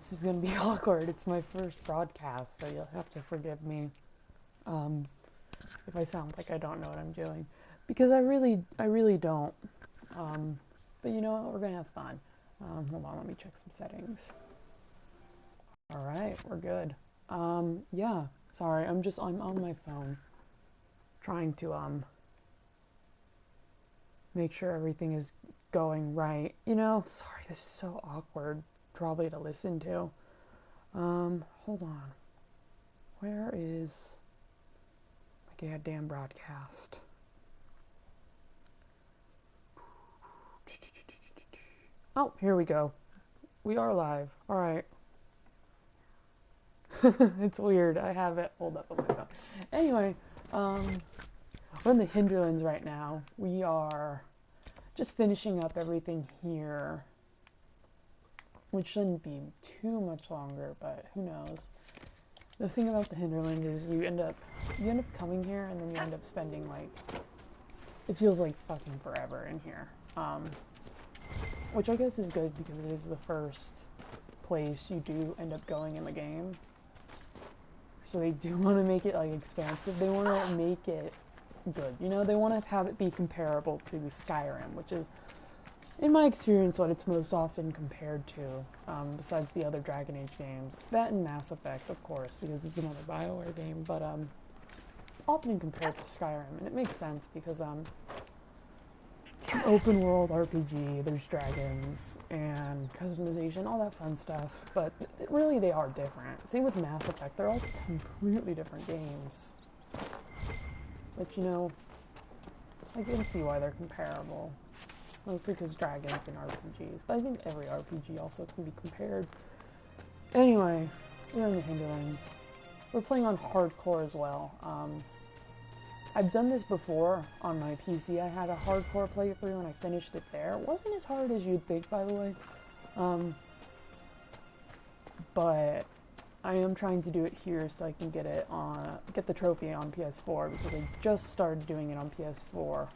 This is gonna be awkward. It's my first broadcast, so you'll have to forgive me um, if I sound like I don't know what I'm doing, because I really don't. But you know what? We're gonna have fun. Hold on, let me check some settings. All right, we're good. Yeah. Sorry, I'm on my phone, trying to make sure everything is going right. You know, sorry, this is so awkward, probably to listen to. Hold on. Where is my goddamn broadcast? Oh, here we go. We are live. All right. It's weird. I have it pulled up on my phone. Anyway, we're in the Hinterlands right now. We are just finishing up everything here, which shouldn't be too much longer, but who knows. The thing about the Hinterland is you end up coming here, and then you end up spending, like, it feels like fucking forever in here. Which I guess is good because it is the first place you do end up going in the game. So they do want to make it, like, expansive. They want to make it good. You know, they want to have it be comparable to Skyrim, which is, in my experience, what it's most often compared to, besides the other Dragon Age games. That and Mass Effect, of course, because it's another BioWare game, but it's often compared to Skyrim, and it makes sense because it's an open world RPG, there's dragons, and customization, all that fun stuff, but really they are different. Same with Mass Effect, they're all completely different games. But you know, I can see why they're comparable. Mostly because dragons and RPGs, but I think every RPG also can be compared. Anyway, we're in the Hinterlands. We're playing on hardcore as well. I've done this before on my PC. I had a hardcore playthrough and I finished it there. It wasn't as hard as you'd think, by the way. But I am trying to do it here so I can get the trophy on PS4, because I just started doing it on PS4.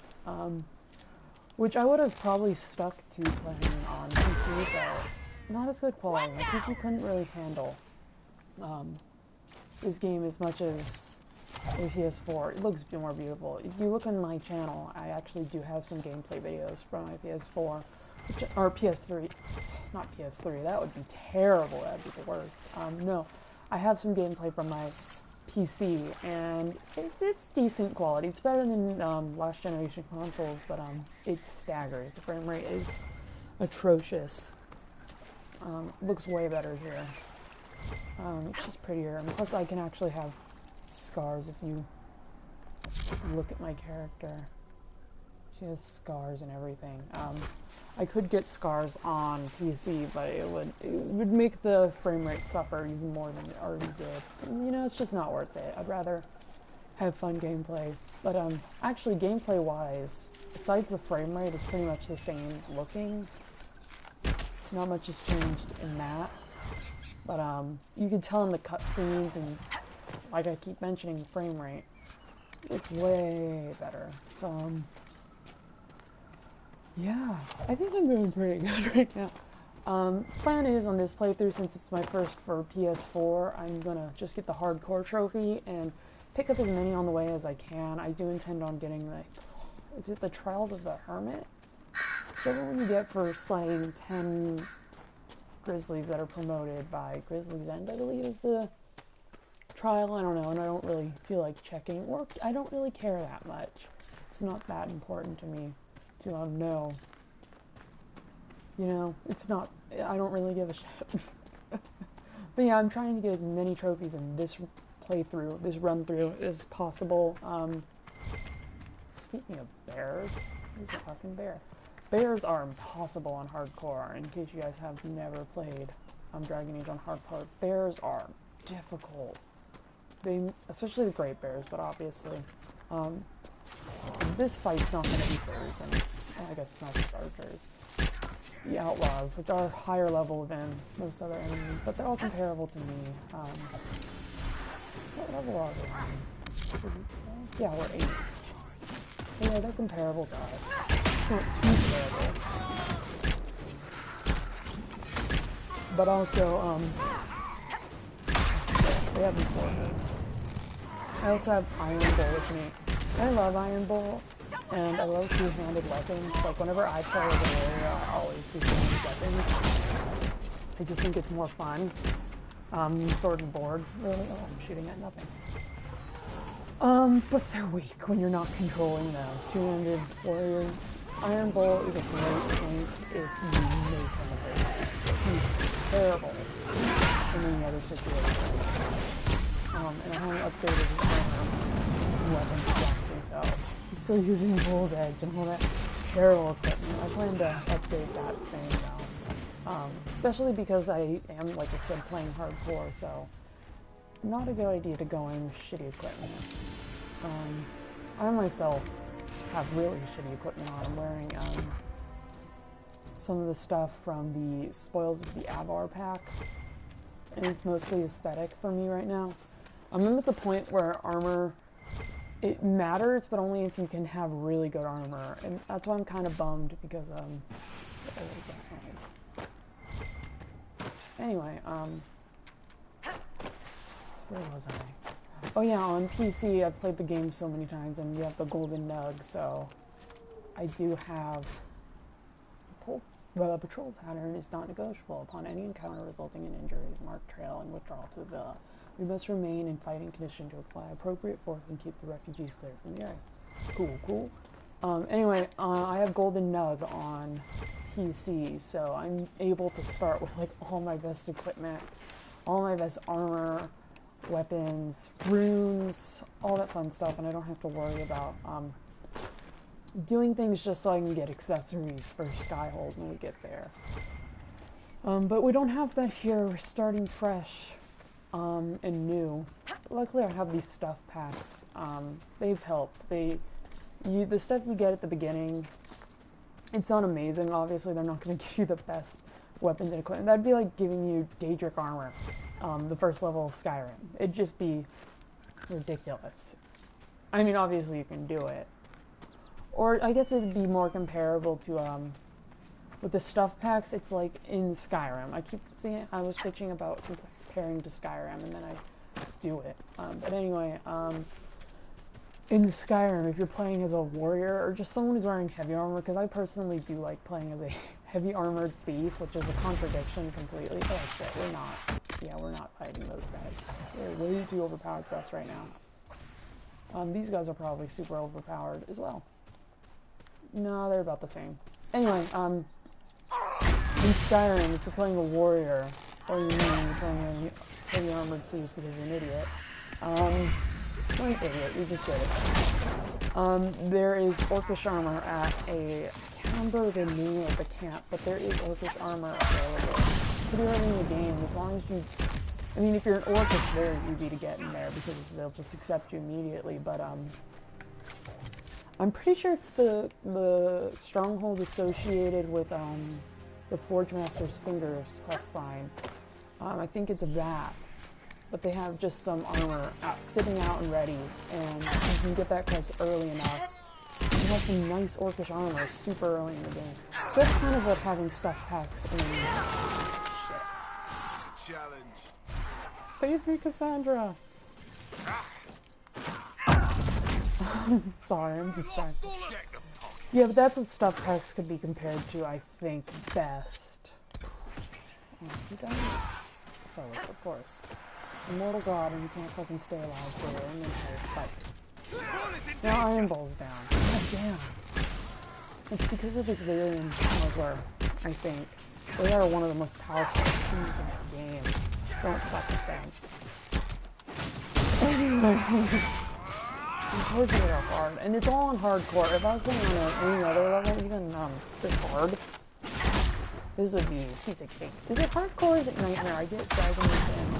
Which I would have probably stuck to playing on PC, but not as good quality. My PC couldn't really handle this game as much as the PS4. It looks more beautiful. If you look on my channel, I actually do have some gameplay videos from my PS4, or PS3. Not PS3, that would be terrible, that'd be the worst. No, I have some gameplay from my PC, and it's decent quality. It's better than last generation consoles, but it staggers. The frame rate is atrocious. Looks way better here. It's just prettier, and plus I can actually have scars if you look at my character. She has scars and everything. I could get scars on PC, but it would make the frame rate suffer even more than it already did. And, you know, it's just not worth it. I'd rather have fun gameplay. But actually, gameplay-wise, besides the frame rate, it's pretty much the same looking. Not much has changed in that. But you can tell in the cutscenes, and like I keep mentioning, the frame rate, it's way better. So yeah, I think I'm doing pretty good right now. Plan is on this playthrough, since it's my first for PS4, I'm gonna just get the hardcore trophy and pick up as many on the way as I can. I do intend on getting is it the Trials of the Hermit? Is that what you get for slaying 10 grizzlies that are promoted by Grizzly's End, I believe is the trial? I don't know, and I don't really feel like checking, or I don't really care that much. It's not that important to me to know. You know, it's not, I don't really give a shit. But yeah, I'm trying to get as many trophies in this playthrough, this run through, as possible. Speaking of bears, there's a fucking bear. Bears are impossible on hardcore, in case you guys have never played Dragon Age on hardcore. Bears are difficult. Especially the great bears, but obviously. So this fight's not going to be bears, and I guess it's not just archers. The outlaws, which are higher level than most other enemies, but they're all comparable to me. What level are they? Does it say? Yeah, we're 8. So yeah, they're comparable to us. It's not too terrible. But also, they have me forces. I also have Iron Bull with me. I love Iron Bull, and I love two-handed weapons. Like, whenever I play as a warrior, I always do two-handed weapons. I just think it's more fun. Sword and board, really? Oh, I'm shooting at nothing. But they're weak when you're not controlling them. Two-handed warriors. Iron Bull is a great tank if you know some of it. He's terrible in any other situation. And I haven't upgraded his armor and weapons exactly, so he's still using Bull's Edge and all that terrible equipment. I plan to upgrade that soon, though. Especially because I am, like I said, playing hardcore, so not a good idea to go in with shitty equipment. I myself have really shitty equipment on. I'm wearing some of the stuff from the Spoils of the Avar pack, and it's mostly aesthetic for me right now. I'm at the point where armor, it matters, but only if you can have really good armor, and that's why I'm kind of bummed, because, what was that noise? Anyway, where was I? Oh yeah, on PC, I've played the game so many times, and you have the golden nug, so I do have the patrol pattern is not negotiable. Upon any encounter resulting in injuries, mark trail and withdrawal to the villa. We must remain in fighting condition to apply appropriate force and keep the refugees clear from the area. Cool, cool. Anyway, I have golden nug on PC, so I'm able to start with like all my best equipment, all my best armor, weapons, runes, all that fun stuff, and I don't have to worry about doing things just so I can get accessories for Skyhold when we get there. But we don't have that here. We're starting fresh and new. Luckily, I have these stuff packs. They've helped. The stuff you get at the beginning, it's not amazing. Obviously, they're not going to give you the best weapons and equipment. That'd be like giving you Daedric armor, the first level of Skyrim. It'd just be ridiculous. I mean, obviously you can do it. Or I guess it'd be more comparable to, with the stuff packs, it's like in Skyrim. I keep seeing, I was pitching about comparing to Skyrim, and then I do it. But anyway, in Skyrim, if you're playing as a warrior, or just someone who's wearing heavy armor, because I personally do like playing as a heavy armored thief, which is a contradiction completely. Oh shit, we're not. Yeah, we're not fighting those guys. They're way too overpowered for us right now. These guys are probably super overpowered as well. No, they're about the same. Anyway, in Skyrim, if you're playing a warrior, or you're playing a heavy armored thief because you're an idiot, you're an idiot, you're just good. There is Orcish armor at a, I can't remember the name of the camp, but there is Orcish armor available pretty early in the game, as long as you, I mean, if you're an orc, it's very easy to get in there, because they'll just accept you immediately, but, I'm pretty sure it's the stronghold associated with, the Forge Master's Fingers questline. I think it's that. But they have just some armor sitting out and ready, and you can get that quest early enough. You have some nice Orcish armor super early in the game. So that's kind of what having stuff packs in. Shit. Challenge. Save me, Cassandra! Sorry, I'm distracted. Yeah, but that's what stuff packs could be compared to, I think, best. Oh, you done? Solus, of course. Immortal God, and you can't fucking stay alive for your inventory fight. Now Iron Bull's down. God damn. It's because of this Valyrian smuggler, I think. They are one of the most powerful things in the game. Don't fuck with them. Anyway. These are hard, and it's all on hardcore. If I was playing on any other level, even this hard, this would be a piece of cake. Is it hardcore or is it nightmare? I get Dragon and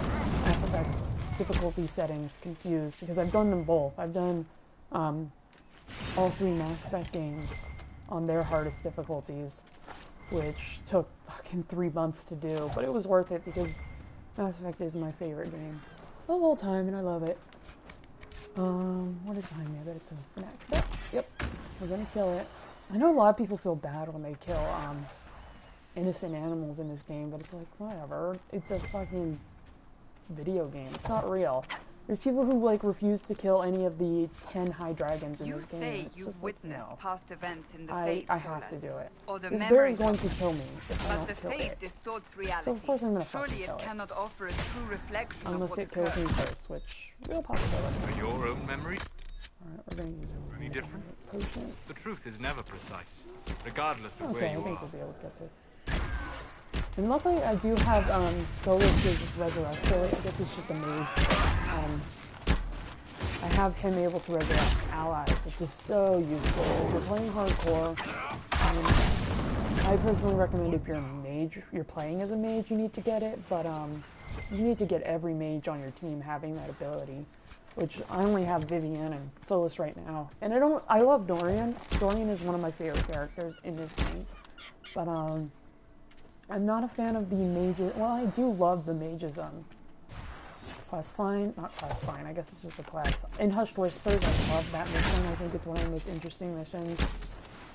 Mass Effect's difficulty settings confused, because I've done them both. I've done all three Mass Effect games on their hardest difficulties, which took fucking 3 months to do, but it was worth it because Mass Effect is my favorite game of all time, and I love it. What is behind me? I bet it's a Fnac. Yep, we're gonna kill it. I know a lot of people feel bad when they kill, innocent animals in this game, but it's like, whatever. It's a fucking video game. It's not real. There's people who like refuse to kill any of the 10 high dragons in this game. You say you've witnessed like, no. past events in the Faith. I have to do it. Or the This bear is going of to kill me if I But don't the kill Faith it. distorts reality. So of course I'm gonna fucking Surely kill it it. cannot offer a true reflection Unless of what it kills me occurred. first, which real possibility. For your own memory? Alright, we're gonna use a Any different? potion. The truth is never precise, regardless of where Okay, I you think are. we'll be able to get this. And luckily I do have Solus's resurrection. I guess it's just a mage. I have him able to resurrect allies, which is so useful. If you're playing hardcore, I personally recommend if you're a mage, you're playing as a mage, you need to get it, but you need to get every mage on your team having that ability, which I only have Vivian and Solus right now. And I love Dorian. Dorian is one of my favorite characters in this game, but I'm not a fan of the mages. Well, I do love the mages quest line, not quest line, I guess it's just the class. In Hushed Whispers, I love that mission. I think it's one of the most interesting missions.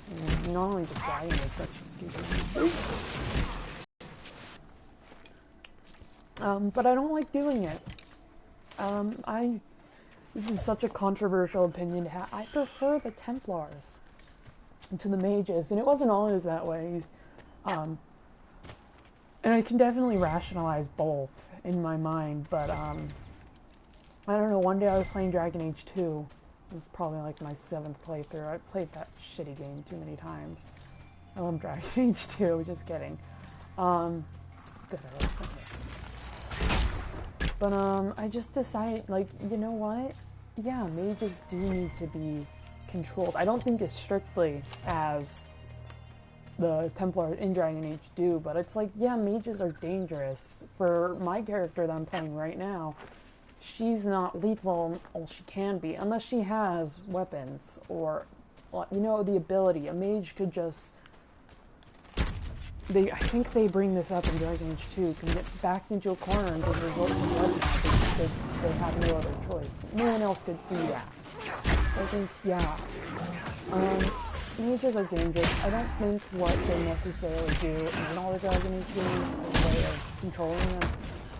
And not only just dragging it, but excuse me. But I don't like doing it. This is such a controversial opinion to have. I prefer the Templars to the mages, and it wasn't always that way. And I can definitely rationalize both in my mind, but I don't know, one day I was playing Dragon Age 2. It was probably like my 7th playthrough. I played that shitty game too many times. I love Dragon Age 2, just kidding. Good, I like this. But I just decided, like, you know what? Yeah, mages do need to be controlled. I don't think as strictly as the Templars in Dragon Age do, but it's like, yeah, mages are dangerous. For my character that I'm playing right now, she's not lethal, well, she can be, unless she has weapons, or, you know, the ability. A mage could just... I think they bring this up in Dragon Age 2, can get backed into a corner and just result in blood. They have no other choice. No one else could do that. So I think, yeah. Mages are dangerous. I don't think what they necessarily do in all the Dragon Age games as a way of controlling them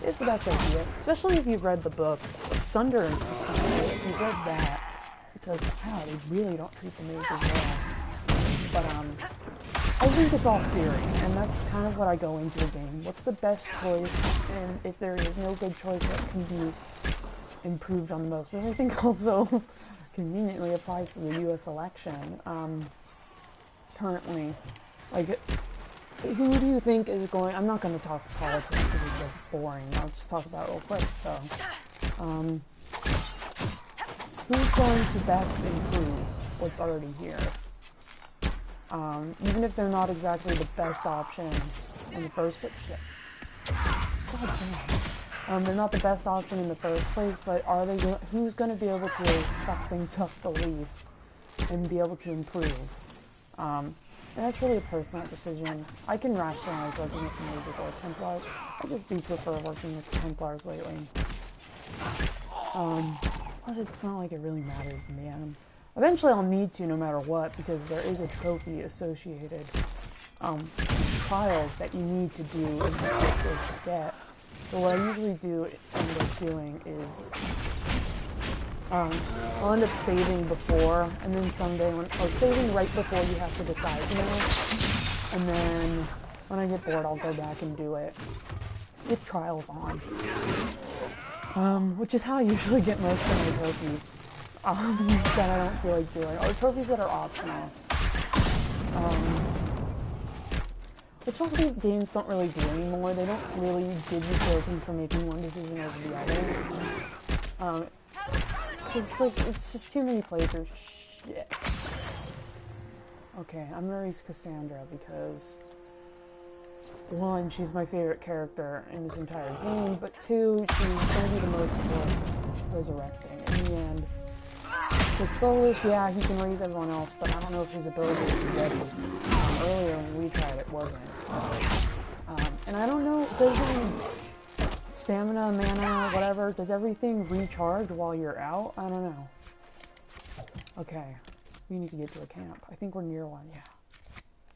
is the best idea. Especially if you've read the books. Sunder in particular, if you've read that, it's like, wow, they really don't treat the mages well. But, I think it's all theory, and that's kind of what I go into a game. What's the best choice, and if there is no good choice, what can be improved on the most? Which I think also conveniently applies to the US election. Currently, like, who do you think is going... I'm not going to talk politics because it's just boring. I'll just talk about it real quick, so... who's going to best improve what's already here? Even if they're not exactly the best option in the first place. Shit. God damn. They're not the best option in the first place, but are they? Who's going to be able to fuck things up the least and be able to improve? And that's really a personal decision. I can rationalize working with the mages or Templars. I just do prefer working with the Templars lately. Plus, it's not like it really matters in the end. Eventually I'll need to no matter what, because there is a trophy associated trials that you need to do in the first place to get. So what I usually do end up doing is I'll end up saving before, and then someday or saving right before you have to decide, you know? And then when I get bored I'll go back and do it with trials on. Which is how I usually get most of my trophies. That I don't feel like doing, or trophies that are optional. Which all these games don't really do anymore. They don't really give you trophies for making one decision over the other. It's just too many playthroughs. Shit. Okay, I'm gonna raise Cassandra because, one, she's my favorite character in this entire game, but two, she's gonna be the most worth resurrecting in the end. With Solus, yeah, he can raise everyone else, but I don't know if his ability is ready. Earlier when we tried it, wasn't. And I don't know, does stamina, mana, whatever, does everything recharge while you're out? I don't know. Okay, we need to get to a camp. I think we're near one, yeah.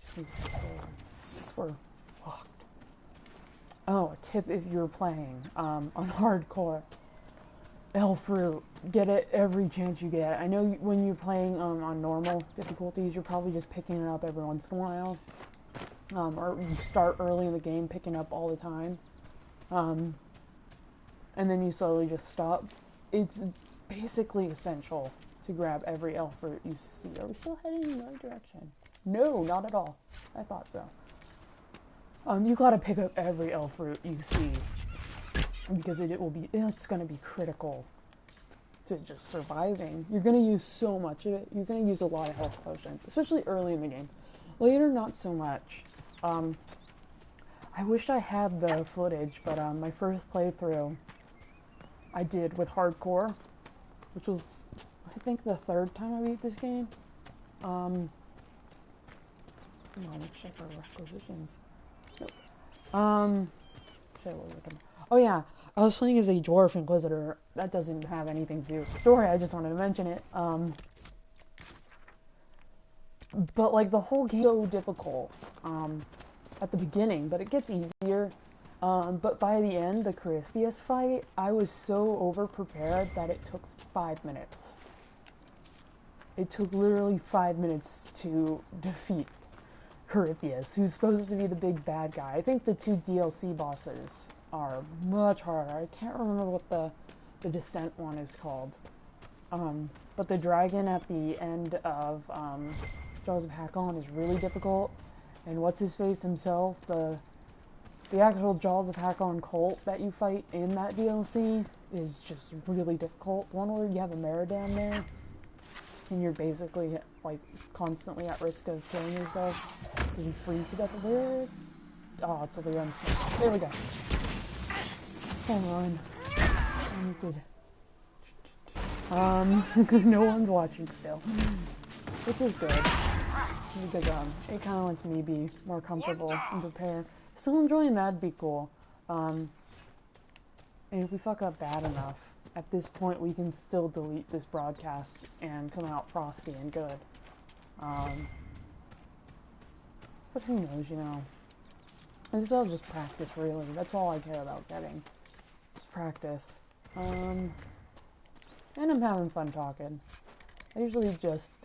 Just need to get forward. We're Oh, a tip if you're playing on hardcore. Elf fruit. Get it every chance you get. I know when you're playing on normal difficulties, you're probably just picking it up every once in a while. Or you start early in the game picking up all the time. And then you slowly just stop. It's basically essential to grab every elf fruit you see. Are we still heading in the right direction? No, not at all. I thought so. You gotta pick up every elf fruit you see. Because it's gonna be critical to just surviving. You're gonna use so much of it. You're gonna use a lot of health potions, especially early in the game. Later, not so much. I wish I had the footage, but my first playthrough I did with hardcore, which was, I think, the third time I beat this game. Let me check our requisitions. Nope. Oh yeah, I was playing as a dwarf inquisitor. That doesn't have anything to do with the story. I just wanted to mention it. But like the whole game is so difficult at the beginning, but it gets easier. But by the end, the Corypheus fight, I was so over-prepared that it took 5 minutes. It took literally 5 minutes to defeat Corypheus, who's supposed to be the big bad guy. I think the 2 DLC bosses are much harder. I can't remember what the Descent one is called. But the dragon at the end of Jaws of Hakon is really difficult. And what's-his-face himself, the actual Jaws of Hakon cult that you fight in that DLC is just really difficult. The one where you have a Meridan there, and you're basically, like, constantly at risk of killing yourself because you freeze to death. Where? Oh, it's a Liam Smith. There we go. Come on. I need to... no one's watching still. Which is good. Because, it kind of lets me be more comfortable and prepare. Still enjoying that'd be cool. And if we fuck up bad enough, at this point we can still delete this broadcast and come out frosty and good. But who knows, you know. This is all just practice, really. That's all I care about getting. Just practice. And I'm having fun talking. I usually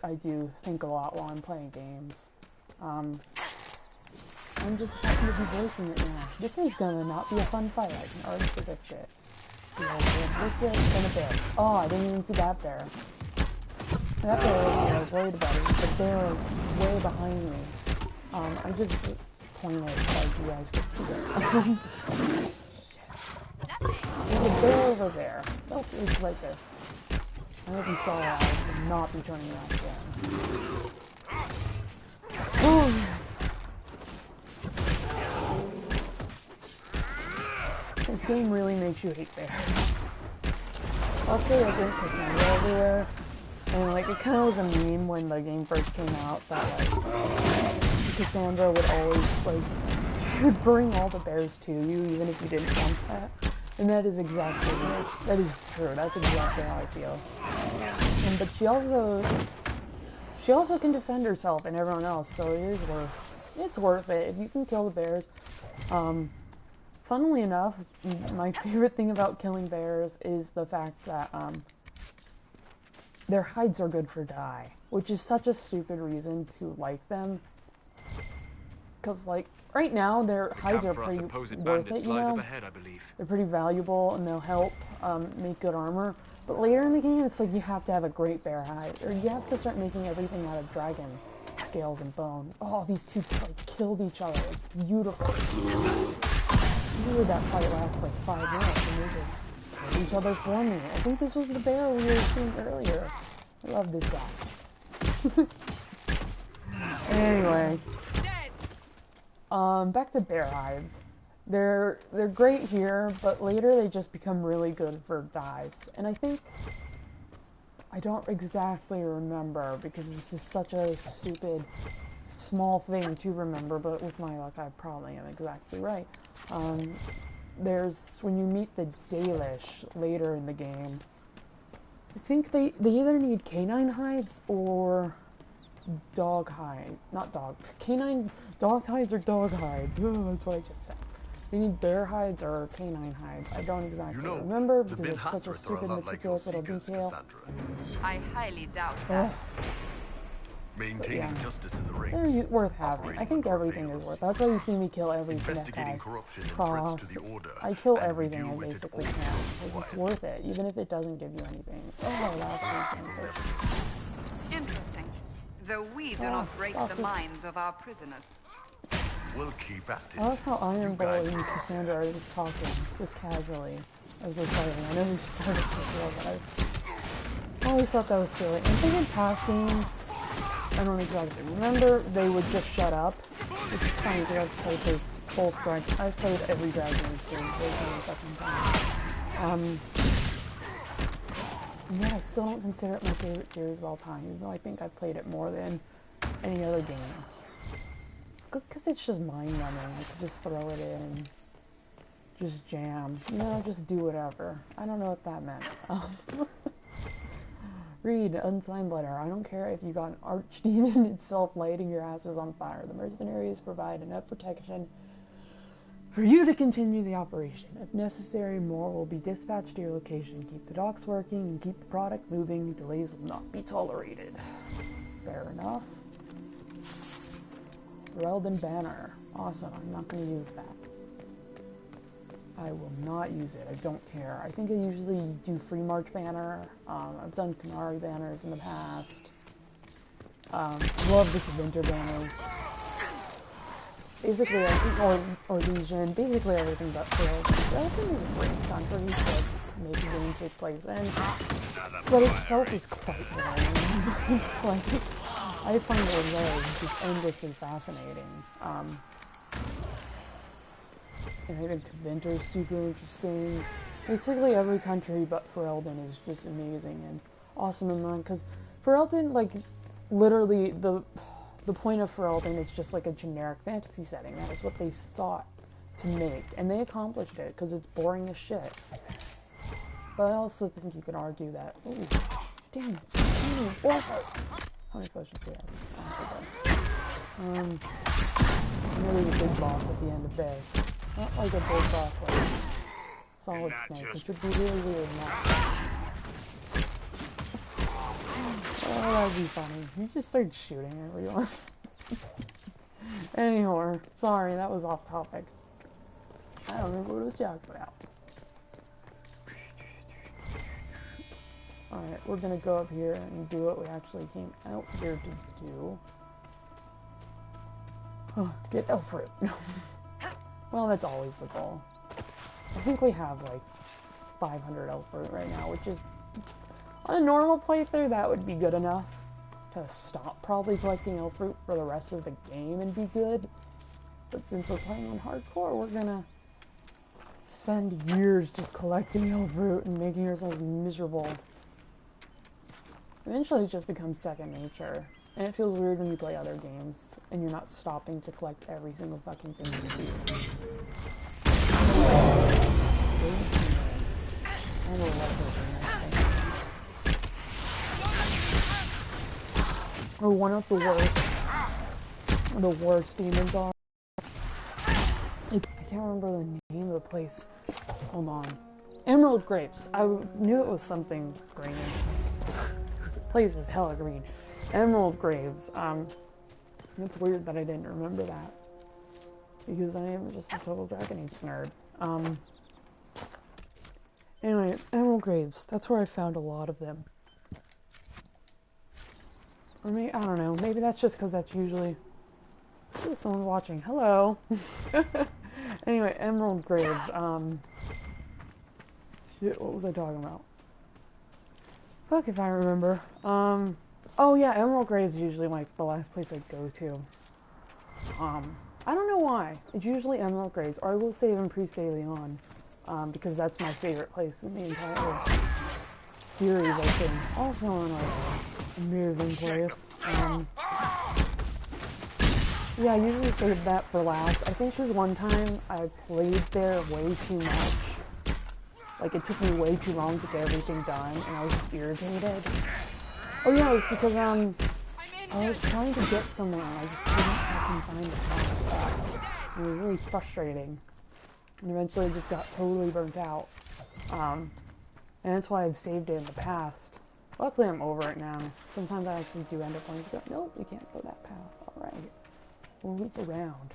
I do think a lot while I'm playing games. I'm just happy to be voicing it now. This is gonna not be a fun fight, I can already predict it. This bear's gonna bear. Oh, I didn't even see that bear. That bear, I was worried about it. The bear way behind me. I just pointed like you guys could see it. There's a bear over there. Oh, it's right there. I hope you saw that. I would not be turning that again. Oh, this game really makes you hate bears. Luckily, I think Cassandra everywhere, and like it kind of was a meme when the game first came out that like Cassandra would always like she would bring all the bears to you even if you didn't want that, and that is exactly that is true. That's exactly how I feel. But she also can defend herself and everyone else, so it's worth it if you can kill the bears. Funnily enough, my favorite thing about killing bears is the fact that their hides are good for dye, which is such a stupid reason to like them. Because, like, right now, their hides are pretty worth it, you know? They're pretty valuable, and they'll help make good armor. But later in the game, it's like you have to have a great bear hide, or you have to start making everything out of dragon scales and bone. Oh, these two, like, killed each other. It's beautiful. Usually that fight lasts like 5 minutes, and they just killed each other for me. I think this was the bear we were seeing earlier. I love this guy. Anyway. Back to bear hides. They're great here, but later they just become really good for dyes. And I think I don't exactly remember because this is such a stupid small thing to remember, but with my luck I probably am exactly right. There's when you meet the Dalish later in the game, I think they either need canine hides or dog hide. Not dog. Canine dog hides or dog hides. Oh, that's what I just said. We need bear hides or canine hides. I don't exactly You know, remember the because it's such a Minhasrith are a stupid, lot like your meticulous little Seekers, detail. Cassandra. I highly doubt Ugh. that. Maintaining yeah. justice in the They're rings. worth having. I operating think under everything is surveillance, worth. That's why you see me kill everything that investigating has corruption and cross. threats to the order. I kill and we everything deal I with it basically all can because it's worth it, even if it doesn't give you anything. Oh, last weekend. Interesting. Though we do Oh, not break boxes. the minds of our prisoners. We'll keep at it. I like how Iron You Bull guys and do your Cassandra are just talking, just casually, as we're fighting. I know we started before, but I always thought that was silly. I think in past games, I don't exactly remember, they would just shut up, which is funny because I've played those both dragons. I've played every Dragon Age game, way many fucking times. Yeah, I still don't consider it my favorite series of all time, even though I think I've played it more than any other game. Because it's just mind-numbing. You can just throw it in, just jam, you know, just do whatever. I don't know what that meant. Read unsigned letter. I don't care if you got an archdemon itself lighting your asses on fire. The mercenaries provide enough protection for you to continue the operation. If necessary, more will be dispatched to your location. Keep the docks working and keep the product moving. Delays will not be tolerated. Fair enough. Ferelden Banner. Awesome. I'm not going to use that. I will not use it. I don't care. I think I usually do Free March Banner. I've done Canary Banners in the past. Love the Winter Banners. Basically, I think, or Legion. Basically everything but Ferelden. Ferelden is a great country to make a game take place in. But itself is quite boring. Like, I find it just endlessly fascinating. And I think Winter is super interesting. Basically every country but Ferelden is just amazing and awesome in mind, because Ferelden, like, literally, the point of Ferelden is just like a generic fantasy setting. That is what they sought to make, and they accomplished it, because it's boring as shit. But I also think you could argue that, ooh, damn it, horses! How many potions do I have? Really the big boss at the end of this. Not like a big boss like Solid Snake, which would be really weird now. Oh, that'd be funny. You just start shooting everyone. Anyway, sorry, that was off topic. I don't remember what it was talking about. Alright, we're gonna go up here and do what we actually came out here to do. Get elf fruit. Well, that's always the goal. I think we have like 500 elf fruit right now, which is, on a normal playthrough, that would be good enough to stop probably collecting elf fruit for the rest of the game and be good. But since we're playing on hardcore, we're gonna spend years just collecting elf fruit and making ourselves miserable. Eventually it just becomes second nature. And it feels weird when you play other games and you're not stopping to collect every single fucking thing you see. Or one of the worst demons are. I can't remember the name of the place. Hold on. Emerald Grapes. I knew it was something green. This place is hella green. Emerald Graves. It's weird that I didn't remember that, because I am just a total Dragon Age nerd. Anyway, Emerald Graves. That's where I found a lot of them. Or maybe, I don't know. Maybe that's just because that's usually... Ooh, someone's watching. Hello! Anyway, Emerald Graves. Shit, what was I talking about? Fuck if I remember. Oh yeah, Emerald Graves is usually like the last place I go to. I don't know why. It's usually Emerald Graves, or I will save in Priest de Leon, because that's my favorite place in the entire series, I think. Also on like amazing place. Yeah, I usually save that for last. I think there's one time I played there way too much. Like, it took me way too long to get everything done, and I was just irritated. Oh yeah, it was because, I was trying to get somewhere, and I just couldn't fucking find the path. It was really frustrating. And eventually I just got totally burnt out. And that's why I've saved it in the past. Luckily I'm over it now. Sometimes I actually do end up wanting to go, nope, we can't go that path. Alright. We'll loop around.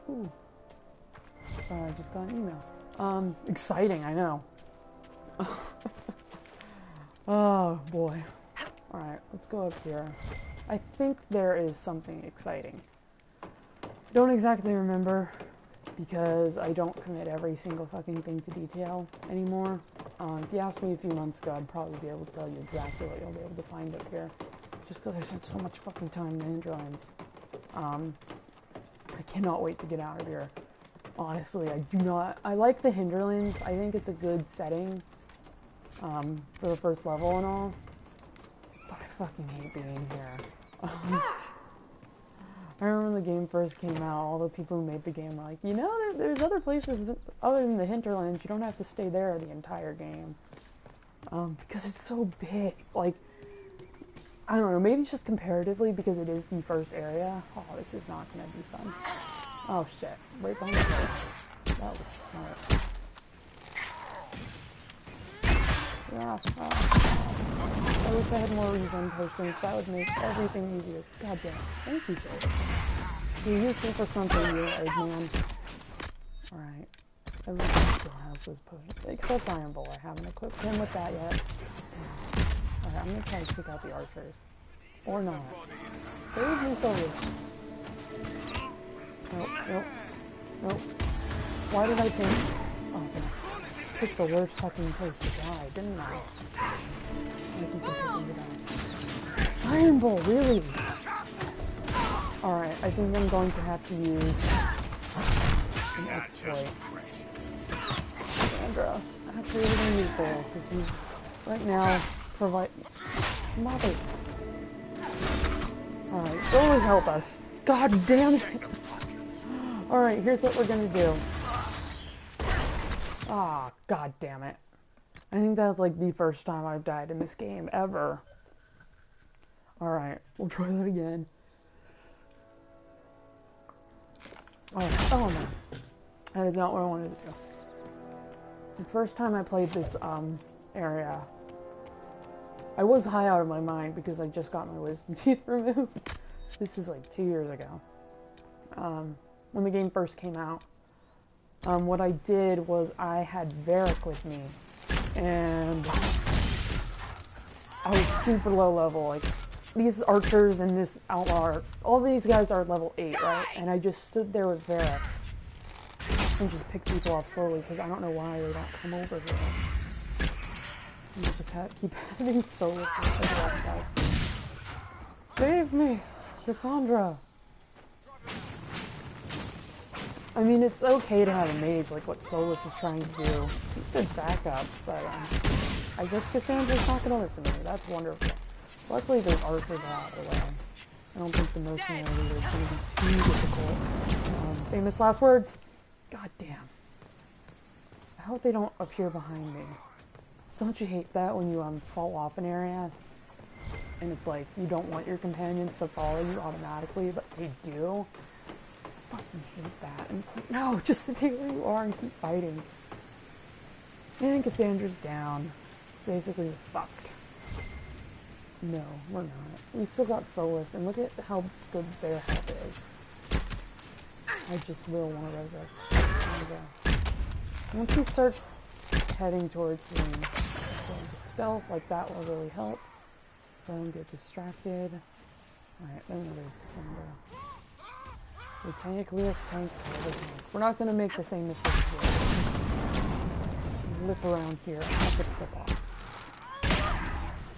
Ooh. Sorry, I just got an email. Exciting, I know. Oh, boy. Alright, let's go up here. I think there is something exciting. Don't exactly remember, because I don't commit every single fucking thing to detail anymore. If you asked me a few months ago, I'd probably be able to tell you exactly what you'll be able to find up here. Just because I spent so much fucking time in the hinterlands. I cannot wait to get out of here. Honestly, I like the hinterlands. I think it's a good setting, for the first level and all. But I fucking hate being here. I remember when the game first came out, all the people who made the game were like, you know, there's other places other than the hinterlands, you don't have to stay there the entire game. Because it's so big. Like, I don't know, maybe it's just comparatively because it is the first area. Oh, this is not gonna be fun. Oh shit, right behind me. That was smart. Yeah, I wish I had more regen potions. That would make everything easier. God damn it. Thank you, sir. So you're useful for something, you old man. Alright. Everyone still has those potions. Except Iron Bull. I haven't equipped him with that yet. Alright, I'm gonna try to pick out the archers. Or not. Save me, Solus. Nope, nope. Nope. Why did I think... Oh, I picked the worst fucking place to die, didn't I? I keep picking it out. Iron Bull, really? Alright, I think I'm going to have to use an exploit. Andros. Actually, we're gonna use Bull, because he's right now Mother. Alright, Solus help us. God damn it! Alright, here's what we're gonna do. Ah, god damn it. I think that's like the first time I've died in this game, ever. Alright, we'll try that again. Alright, oh no. That is not what I wanted to do. The first time I played this, area, I was high out of my mind because I just got my wisdom teeth removed. This is like 2 years ago. When the game first came out. What I did was I had Varric with me, and I was super low level. Like, these archers and this outlaw, all these guys are level 8, right? And I just stood there with Varric and just picked people off slowly because I don't know why they don't come over here. And I just keep having Solus and guys. Save me, Cassandra. I mean, it's okay to have a mage, like what Solus is trying to do. He's good backup, but I guess Cassandra's not gonna listen to me. That's wonderful. Luckily, there's archers out of the way. I don't think the mercenary leader is gonna be too difficult. Famous last words. God damn. I hope they don't appear behind me. Don't you hate that when you fall off an area? And it's like, you don't want your companions to follow you automatically, but they do? I fucking hate that. And it's like, no, just stay where you are and keep fighting. And Cassandra's down. So basically, we're fucked. No, we're not. We still got Solus, and look at how good their health is. I just will want to resurrect Cassandra. Once he starts heading towards me, going to stealth, like that will really help. Don't get distracted. Alright, then we raise Cassandra. We tank Leah's tank. We're not going to make the same mistakes here. Lip around here. That's a flip off.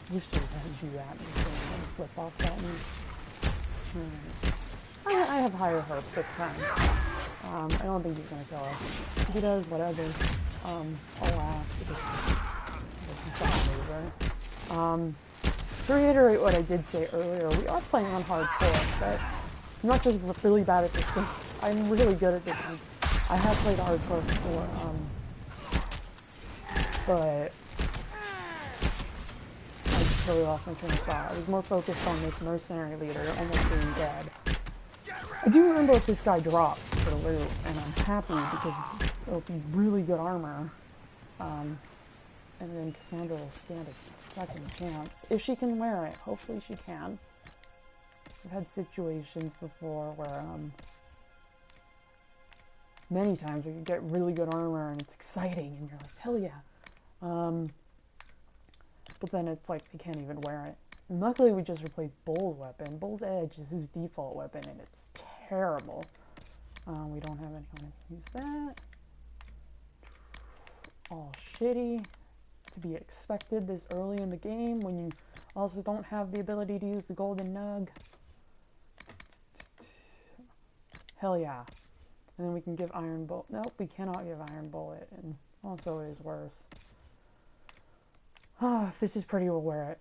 Wish they hadn't do that. Flip off that one. I have higher hopes this time. I don't think he's going to kill us. If he does, whatever. I'll laugh because he's not a loser. To reiterate what I did say earlier, we are playing on hardcore, but I'm not just really bad at this game. I'm really good at this game. I have played hardcore before, but I just totally lost my train of thought. I was more focused on this mercenary leader almost being dead. I do remember what this guy drops for loot, and I'm happy because it'll be really good armor. And then Cassandra will stand a second chance. If she can wear it. Hopefully she can. I've had situations before where, many times where you get really good armor and it's exciting and you're like, hell yeah. But then it's like they can't even wear it. And luckily we just replaced Bull's weapon. Bull's Edge is his default weapon and it's terrible. We don't have anyone who can use that. All shitty. To be expected this early in the game when you also don't have the ability to use the golden nug. Hell yeah. And then we can give Iron Bullet. Nope, we cannot give Iron Bullet. And also it is worse. If this is pretty, we'll wear it.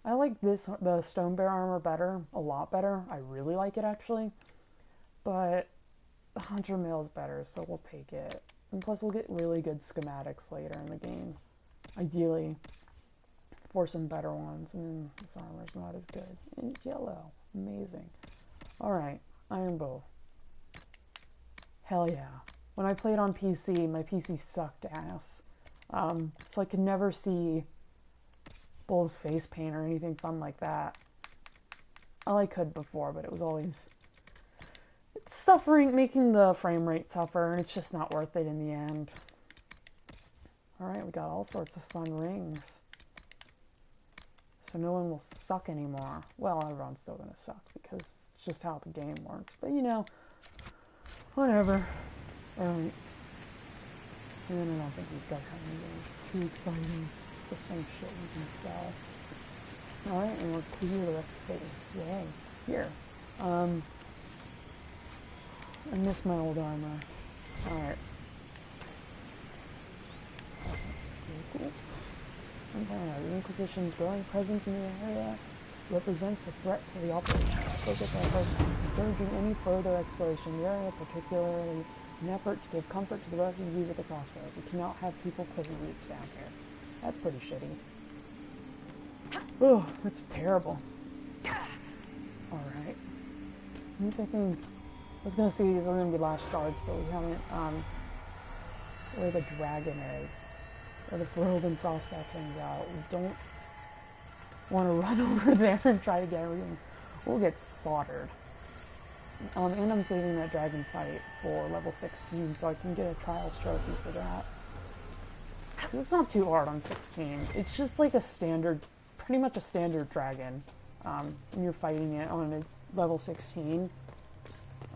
I like the Stone Bear armor better. A lot better. I really like it actually. But the Hunter Mail is better, so we'll take it. And plus we'll get really good schematics later in the game. Ideally. For some better ones. And this armor's not as good. And yellow. Amazing. Alright. Iron Bow. Hell yeah. When I played on PC, my PC sucked ass. So I could never see Bull's face paint or anything fun like that. Well, I could before, but it was always making the frame rate suffer, and it's just not worth it in the end. Alright, we got all sorts of fun rings. So no one will suck anymore. Well, everyone's still gonna suck, because it's just how the game works. But you know, whatever. Alright. And I don't think these guys have anything too exciting. Just some shit we can sell. Alright, and we're clear the rest of it. Yay. Here. I miss my old armor. Alright. That's pretty cool. The Inquisition's growing presence in the area represents a threat to the operation. Focus our efforts on discouraging any further exploration in the area, particularly in an effort to give comfort to the refugees at the crossroad. We cannot have people clicking roots down here. That's pretty shitty. Oh, that's terrible. Alright. These, I think, I was gonna say these are gonna be last guards, but we haven't, where the dragon is. Where the Ferelden Frostback hangs out. We don't want to run over there and try to get everything. We'll get slaughtered. And I'm saving that dragon fight for level 16 so I can get a Trials trophy for that. Because it's not too hard on 16. It's just like a standard, pretty much a standard dragon. When you're fighting it on a level 16.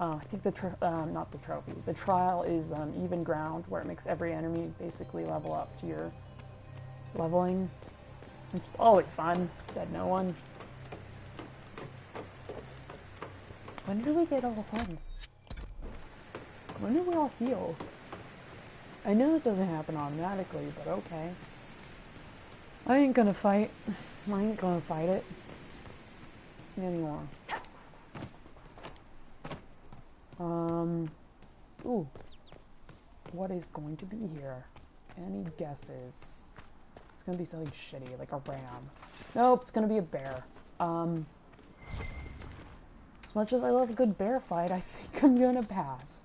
I think not the trophy. The trial is even ground, where it makes every enemy basically level up to your leveling. Which is always fun, said no one. When do we get all fun? When do we all heal? I know it doesn't happen automatically, but okay. I ain't gonna fight. I ain't gonna fight it anymore. Ooh. What is going to be here? Any guesses? It's gonna be something shitty, like a ram. Nope, it's gonna be a bear. As much as I love a good bear fight, I think I'm gonna pass.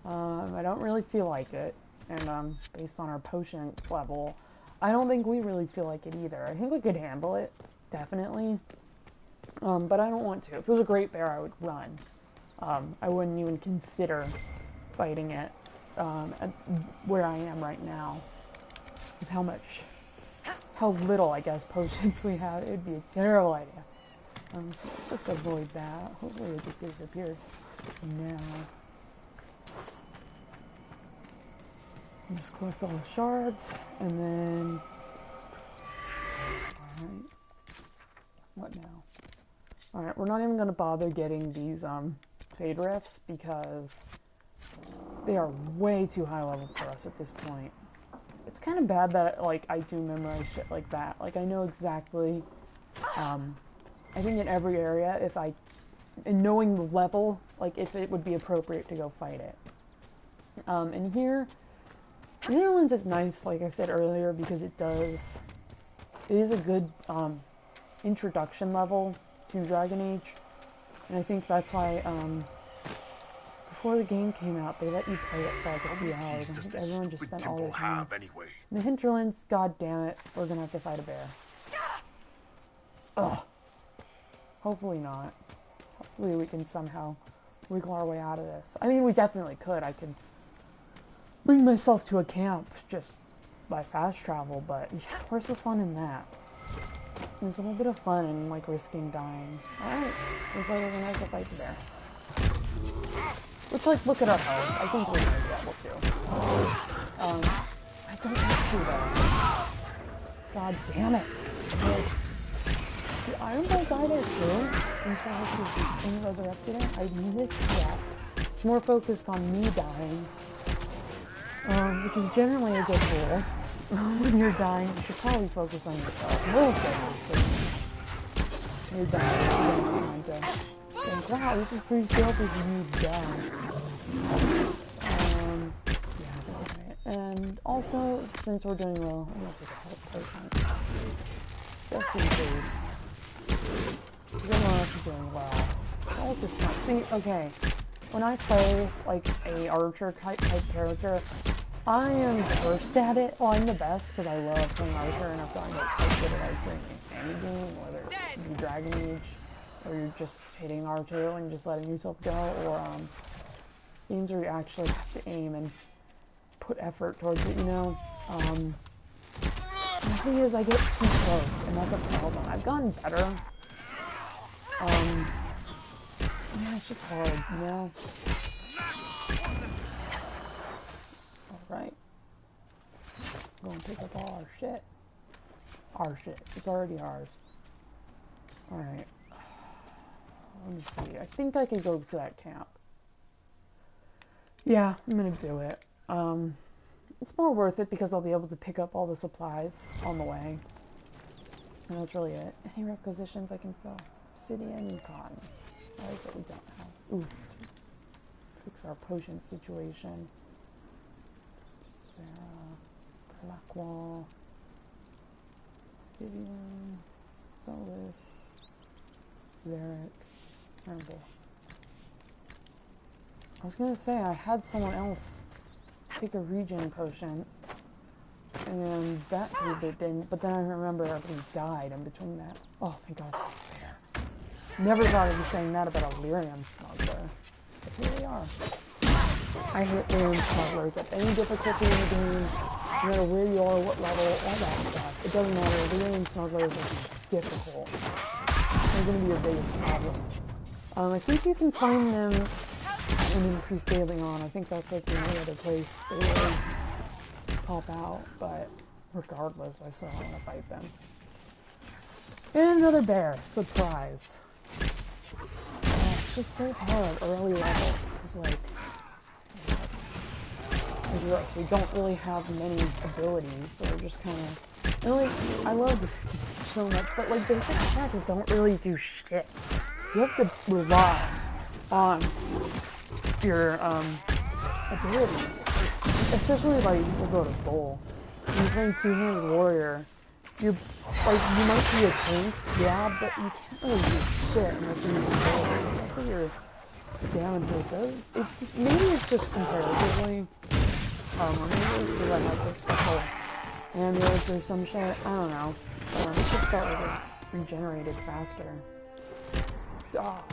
I don't really feel like it. And, based on our potion level, I don't think we really feel like it either. I think we could handle it, definitely. But I don't want to. If it was a great bear, I would run. I wouldn't even consider fighting it at where I am right now. With how little, I guess, potions we have, it would be a terrible idea. So just avoid that. Hopefully it just disappeared now. Just collect all the shards, and then... Alright. What now? Alright, we're not even gonna bother getting these, Fade Rifts, because they are way too high level for us at this point. It's kind of bad that, like, I do memorize shit like that. Like, I know exactly, I think in every area, and knowing the level, like, if it would be appropriate to go fight it. And here, the Netherlands is nice, like I said earlier, because it is a good, introduction level to Dragon Age. And I think that's why, before the game came out, they let you play it for like a few hours. I think everyone just spent all their time. Anyway. In the hinterlands, god damn it, we're gonna have to fight a bear. Ugh. Hopefully not. Hopefully we can somehow wiggle our way out of this. I mean, we definitely could. I could bring myself to a camp just by fast travel, but yeah, where's the fun in that? There's a little bit of fun in, like, risking dying. Alright, looks like we're gonna have to fight the bear. Which, like, look at our health. I think we're gonna be able to. I don't have to, though. God damn it. Like, the Iron Bolt died there, too? Instead of just being resurrected it? I missed that. It's more focused on me dying. Which is generally a good rule. When you're dying, you should probably focus on yourself. Little things, you're dying, you don't have time to think, wow, this is pretty selfish of me to die. Yeah, alright. And also, since we're doing well, I'm gonna take a health potion. Just in case. Everyone else is doing well. Also smart. See, okay. When I play, like, a archer type character, I am the worst at it. Well, I'm the best because I love playing archer and I've gotten quite good at archer in any game, whether it's Dragon Age, or you're just hitting R2 and just letting yourself go, or games where you actually have to aim and put effort towards it, you know? The thing is, I get too close, and that's a problem. I've gotten better. Yeah, it's just hard, you know? Alright. Go and pick up all our shit. Our shit. It's already ours. Alright. Let me see. I think I could go to that camp. Yeah, I'm gonna do it. It's more worth it because I'll be able to pick up all the supplies on the way. And that's really it. Any requisitions I can fill? Obsidian and cotton. That is what we don't have. Ooh, fix our potion situation. Sarah, Blackwall, Vivian, Solus, Varric, Herble. I was gonna say I had someone else take a regen potion, and that group it didn't, but then I remember everybody died in between that. Oh, thank God, it's not there. Never thought I'd be saying that about a lyrium smuggler. But here we are. I hate lyrium smugglers at any difficulty in the game, no matter where you are, what level, all that stuff. It doesn't matter. Lyrium smugglers are difficult. They're going to be your biggest problem. I think you can find them in Increased Daily On. I think that's like the only other place they really pop out, but regardless, I still want to fight them. And another bear. Surprise. It's just so hard early level. It's like, look, we don't really have many abilities, so we're just kind of, and like, I love so much, but like basic attacks don't really do shit. You have to rely on your abilities, especially like we'll go to Bull. When you're playing two-handed warrior, you're like, you might be a tank, yeah, but you can't really do shit unless you're using Bull. I think your stamina does. It's maybe it's just comparatively. Or maybe it's because I had some special amulets or some shit. I don't know. It just felt like it regenerated faster. Dog.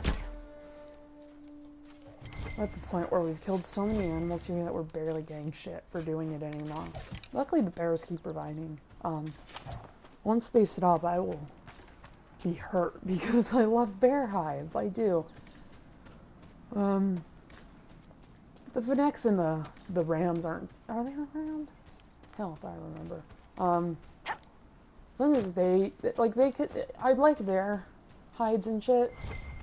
We're at the point where we've killed so many animals here that we're barely getting shit for doing it anymore. Luckily, the bears keep reviving. Once they stop, I will be hurt because I love bear hive. I do. The Finnecs and the Rams aren't... Are they the Rams? Hell, if I remember. As long as they... Like, they could... I'd like their hides and shit,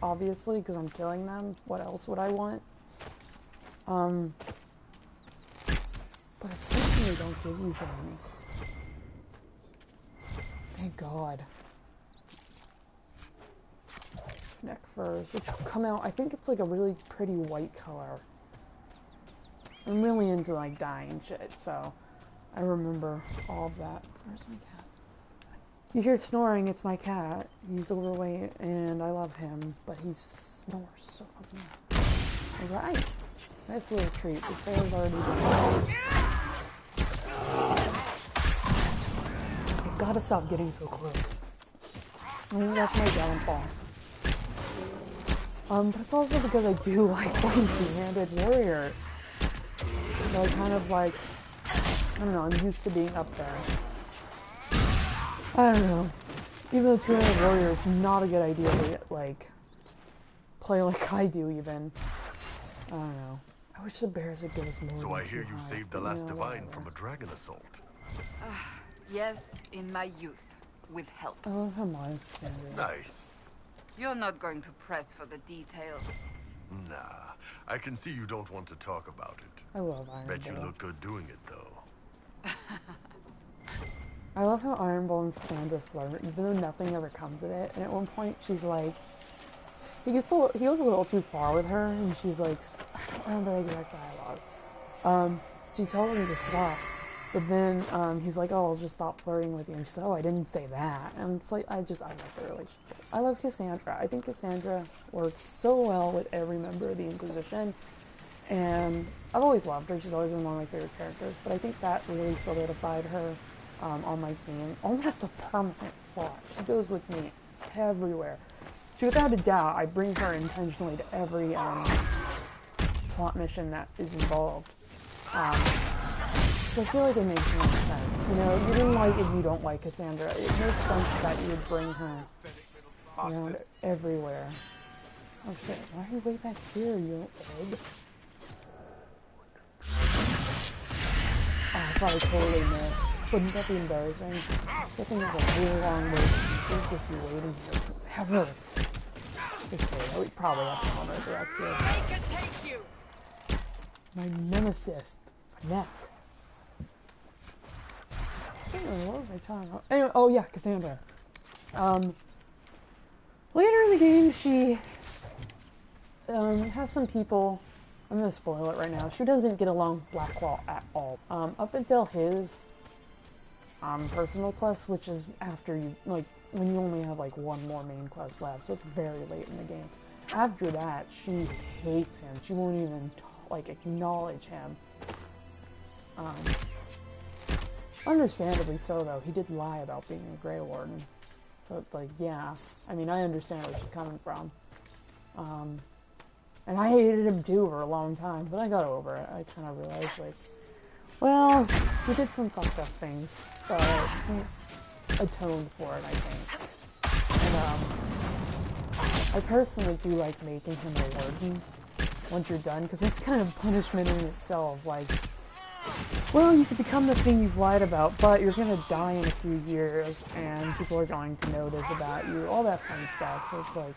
obviously, because I'm killing them. What else would I want? But it's something they don't give you things. Thank God. Neck furs, which will come out... I think it's like a really pretty white color. I'm really into like dyeing shit, so I remember all of that. Where's my cat? You hear snoring, it's my cat. He's overweight and I love him, but he snores so fucking loud. Alright. Nice little treat. This bear's already done. I gotta stop getting so close. I think that's my downfall. But it's also because I do like playing two-handed warrior. So I kind of like, I don't know, I'm used to being up there. I don't know. Even though two-handed warrior is not a good idea to, like, play like I do even. I don't know. I wish the bears would give us more. So than I hear two you hides, saved the but, last divine whatever. from a dragon assault. Yes, in my youth, with help. Oh, come on, it's Cassandra. Nice. You're not going to press for the details. Nah, I can see you don't want to talk about it. I love Iron Bet you Bull. look good doing it, though. I love how Iron Bull and Cassandra flirt, even though nothing ever comes of it. And at one point, she's like, he goes a little too far with her, and she's like, I don't remember the exact dialogue. She tells him to stop, but then he's like, oh, I'll just stop flirting with you. And she's like, oh, I didn't say that. And it's like, I love the relationship. I love Cassandra. I think Cassandra works so well with every member of the Inquisition. And I've always loved her. She's always been one of my favorite characters. But I think that really solidified her on my team. Almost a permanent slot. She goes with me everywhere. She, without a doubt, I bring her intentionally to every plot mission that is involved. So I feel like it makes more sense. You know, even like if you don't like Cassandra, it makes sense that you would bring her around everywhere. Oh shit, why are you way back here, you egg? Oh, I thought I totally missed. Wouldn't that be embarrassing? That thing has a really long wait. She'd just be waiting here forever. Just kidding. We probably have someone resurrected. I can take you! My nemesis, Fnac. Anyway, what was I talking about? Anyway, oh yeah, Cassandra. Later in the game, she has some people. I'm gonna spoil it right now. She doesn't get along with Blackwall at all. Up until his personal quest, which is after you, like, when you only have like one more main quest left, so it's very late in the game. After that, she hates him. She won't even like acknowledge him. Understandably so, though. He did lie about being a Grey Warden. So it's like, yeah. I mean, I understand where she's coming from. And I hated him too for a long time, but I got over it. I kind of realized, like, well, he did some fucked up things, but he's atoned for it, I think. And, I personally do like making him a warden once you're done, because it's kind of punishment in itself, like, well, you could become the thing you've lied about, but you're gonna die in a few years, and people are going to know this about you, all that fun stuff, so it's like,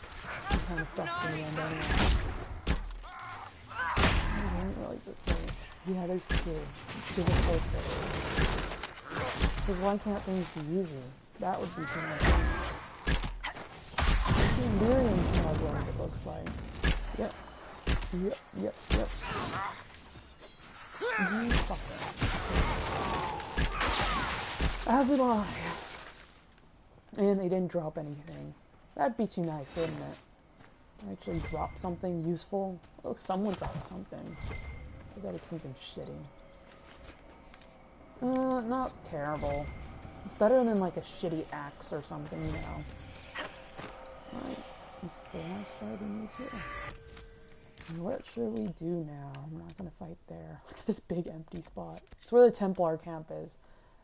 you kind of fucked in the end anyway. I didn't realize it. Yeah, there's two. Because of course there is. Because why can't things be easy? That would be good. Delirium smugglers, it looks like. Yep. Yep. You fucker. As did I. And they didn't drop anything. That'd be too nice, wouldn't it? Actually drop something useful. Oh, someone dropped something. I bet it's something shitty. Not terrible. It's better than like a shitty axe or something, you know. Right. Is the last fight in me here? And what should we do now? I'm not gonna fight there. Look at this big empty spot. It's where the Templar camp is.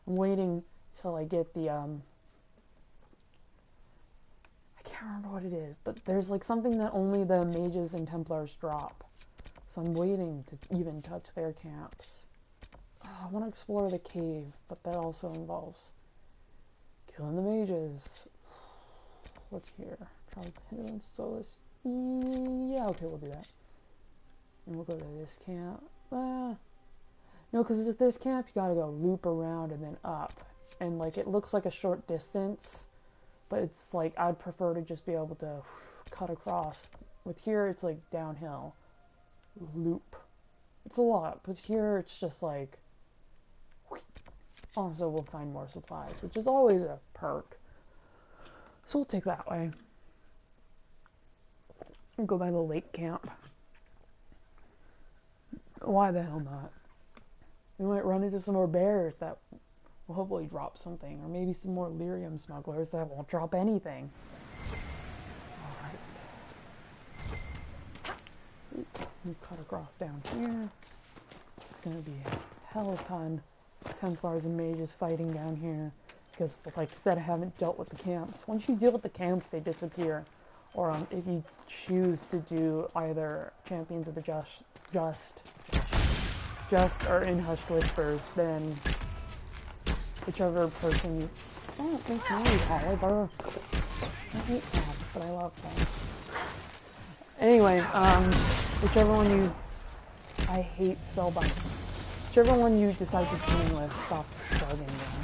I'm waiting till I get the, I can't remember what it is, but there's like something that only the mages and Templars drop. So I'm waiting to even touch their camps. Oh, I want to explore the cave, but that also involves killing the mages. What's here? Charles Hinderland Solus. Yeah, okay, we'll do that. And we'll go to this camp. No, because at this camp, you gotta go loop around and then up. And, like, it looks like a short distance, but it's like, I'd prefer to just be able to cut across. With here, it's like downhill. Loop. It's a lot, but here it's just like... Also, we'll find more supplies, which is always a perk. So we'll take that way. And go by the lake camp. Why the hell not? We might run into some more bears that will hopefully drop something. Or maybe some more lyrium smugglers that won't drop anything. Alright. We cut across down here. It's gonna be a hell of a ton of Templars and mages fighting down here. Because, like I said, I haven't dealt with the camps. Once you deal with the camps, they disappear. Or if you choose to do either Champions of the Just or in Hushed Whispers, then whichever person you... Don't make me eat, Oliver. I hate cats, but I love them. Anyway, whichever one you... I hate spellbinding. Whichever one you decide to team with stops starving them.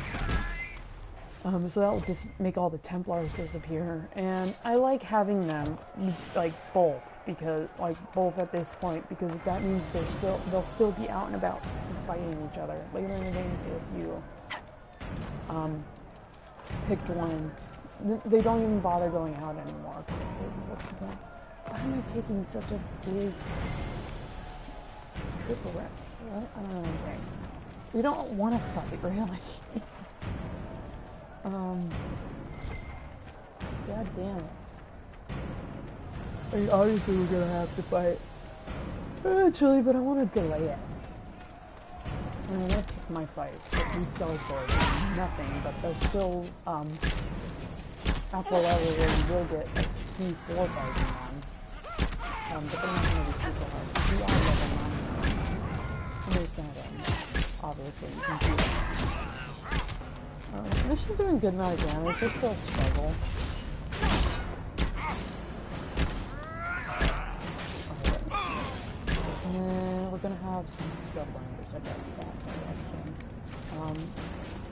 So that will just make all the Templars disappear. And I like having them, like, both. Because, like, both at this point. Because that means they'll still be out and about fighting each other. Later in the game, if you, picked one, they don't even bother going out anymore. So what's the point? Why am I taking such a big trip around? What? I don't know what I'm saying. We don't want to fight, really. God damn it. I mean, obviously we're gonna have to fight eventually, but I want to delay it. I'm gonna pick my fights. Like, these cell swords are nothing, but they're still, at the level where you will get XP for fighting them. But they're not gonna be super hard. You are level 9. Understand it. Obviously, you can do that. They're still doing a good amount of damage, they're still a struggle. And then we're gonna have some Spellbinders, I got that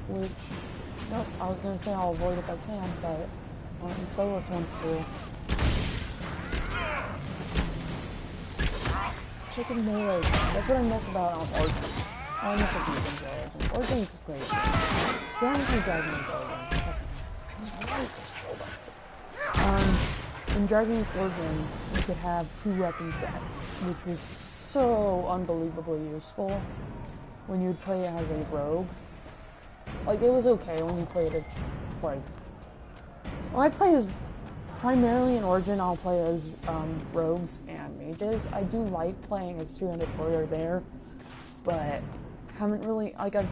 which, nope, I was gonna say I'll avoid if I can, but Solus wants to. Chicken melee, that's what I miss about Origins. I miss a few things about Origins. Origins is great. The only thing Dragon Age Origins. I was right for Spellbinder. In Dragon Age Origins, you could have 2 weapon sets, which was so unbelievably useful when you'd play as a rogue. Like, it was okay when you played as, like... When I play as... Primarily in Origin, I'll play as rogues and mages. I do like playing as 2-handed warrior there, but haven't really... Like, I've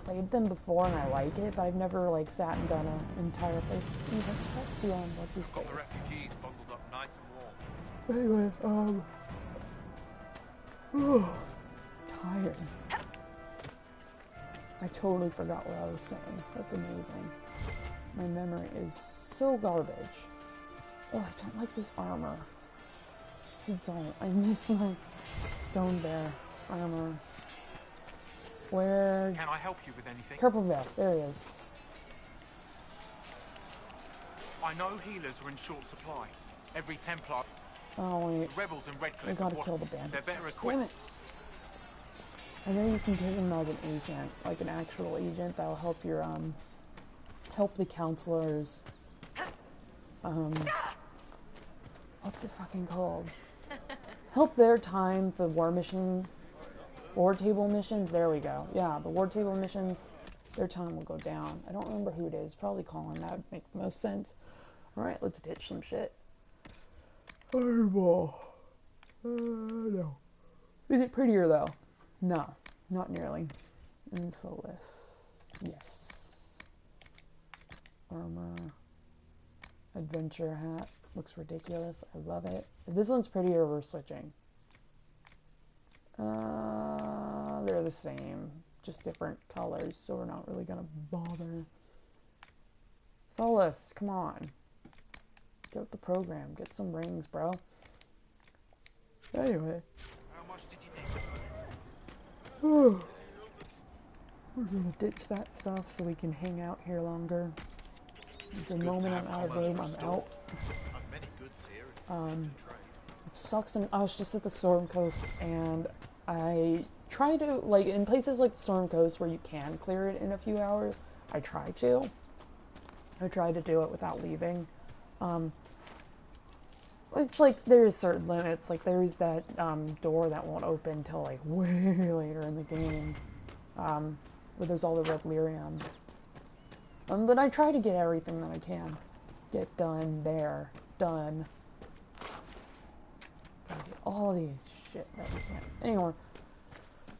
played them before and I like it, but I've never, like, sat and done an entire play. Let's talk to, what's his face? Got the refugees bundled up nice and warm. Anyway, tired. I totally forgot what I was saying. That's amazing. My memory is so garbage. Oh, I don't like this armor. I don't. I miss my stone bear armor. Where? Can I help you with anything? Purple bear. There he is. I know healers are in short supply. Every Templar... Oh wait. Rebels in Red I Cliff. gotta kill the bandit. They're better Damn equipped. it. I know you can take him as an agent, like an actual agent that'll help your, help the counselors, what's it fucking called? Help their time, the war table missions, there we go. Yeah, the war table missions, their time will go down. I don't remember who it is, probably Colin, that would make the most sense. Alright, let's ditch some shit. Fireball. No. Is it prettier though? No, not nearly. And Solus. Yes. Armor. Adventure hat. Looks ridiculous. I love it. If this one's prettier, we're switching. They're the same. Just different colors, so we're not really gonna bother. Solus, come on. Get with the program. Get some rings, bro. Anyway. How much did you need? We're gonna ditch that stuff so we can hang out here longer. It's a moment I'm out of game, I'm out. It sucks, and I was just at the Storm Coast, and I try to, like, in places like the Storm Coast where you can clear it in a few hours, I try to. I tried to do it without leaving. Which, like, there's certain limits. Like, there's that door that won't open till, like, way later in the game. Where there's all the red lyrium. But I try to get everything that I can get done there. Done. Gotta get all these shit that we can. Anyway.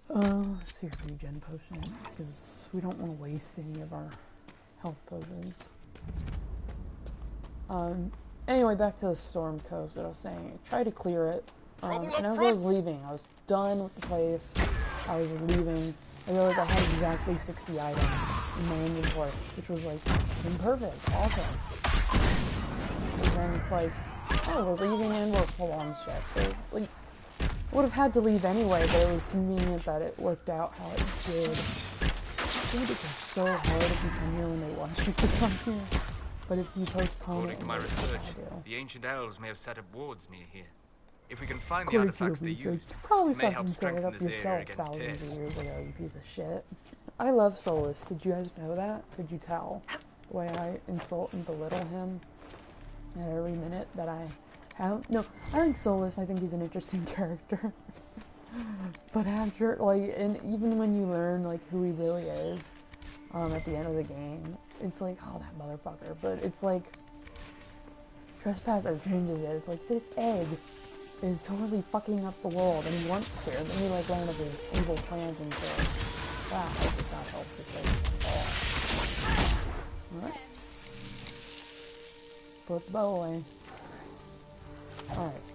Let's see your regen potion. Because we don't want to waste any of our health potions. Anyway, back to the Storm Coast, what I was saying. I tried to clear it, and as I was leaving, I was done with the place. I was leaving. I realized I had exactly 60 items in my inventory, which was, like, imperfect. Awesome. And then it's like, oh, we're leaving and we're full on shit. So it's like, I would have had to leave anyway, but it was convenient that it worked out how it did. Dude, it's just so hard if you come here when they want you to come here. But if you postpone According it, to my research, the ancient elves may have set up wards near here. If we can find the according to your artifacts they research, used, you probably it may help fucking set it strengthen up this area yourself against thousands tears. of years ago, you piece of shit. I love Solus. Did you guys know that? Could you tell? The way I insult and belittle him at every minute that I have. No, I like Solus. I think he's an interesting character. But after, like, and even when you learn, like, who he really is, at the end of the game, it's like, oh, that motherfucker. But it's like, Trespasser changes it. It's like, this egg is totally fucking up the world, and he wants to, and then he, like, learn of his evil plans and shit. Wow, that does not help this egg at all. Alright. Put the bow away. Alright.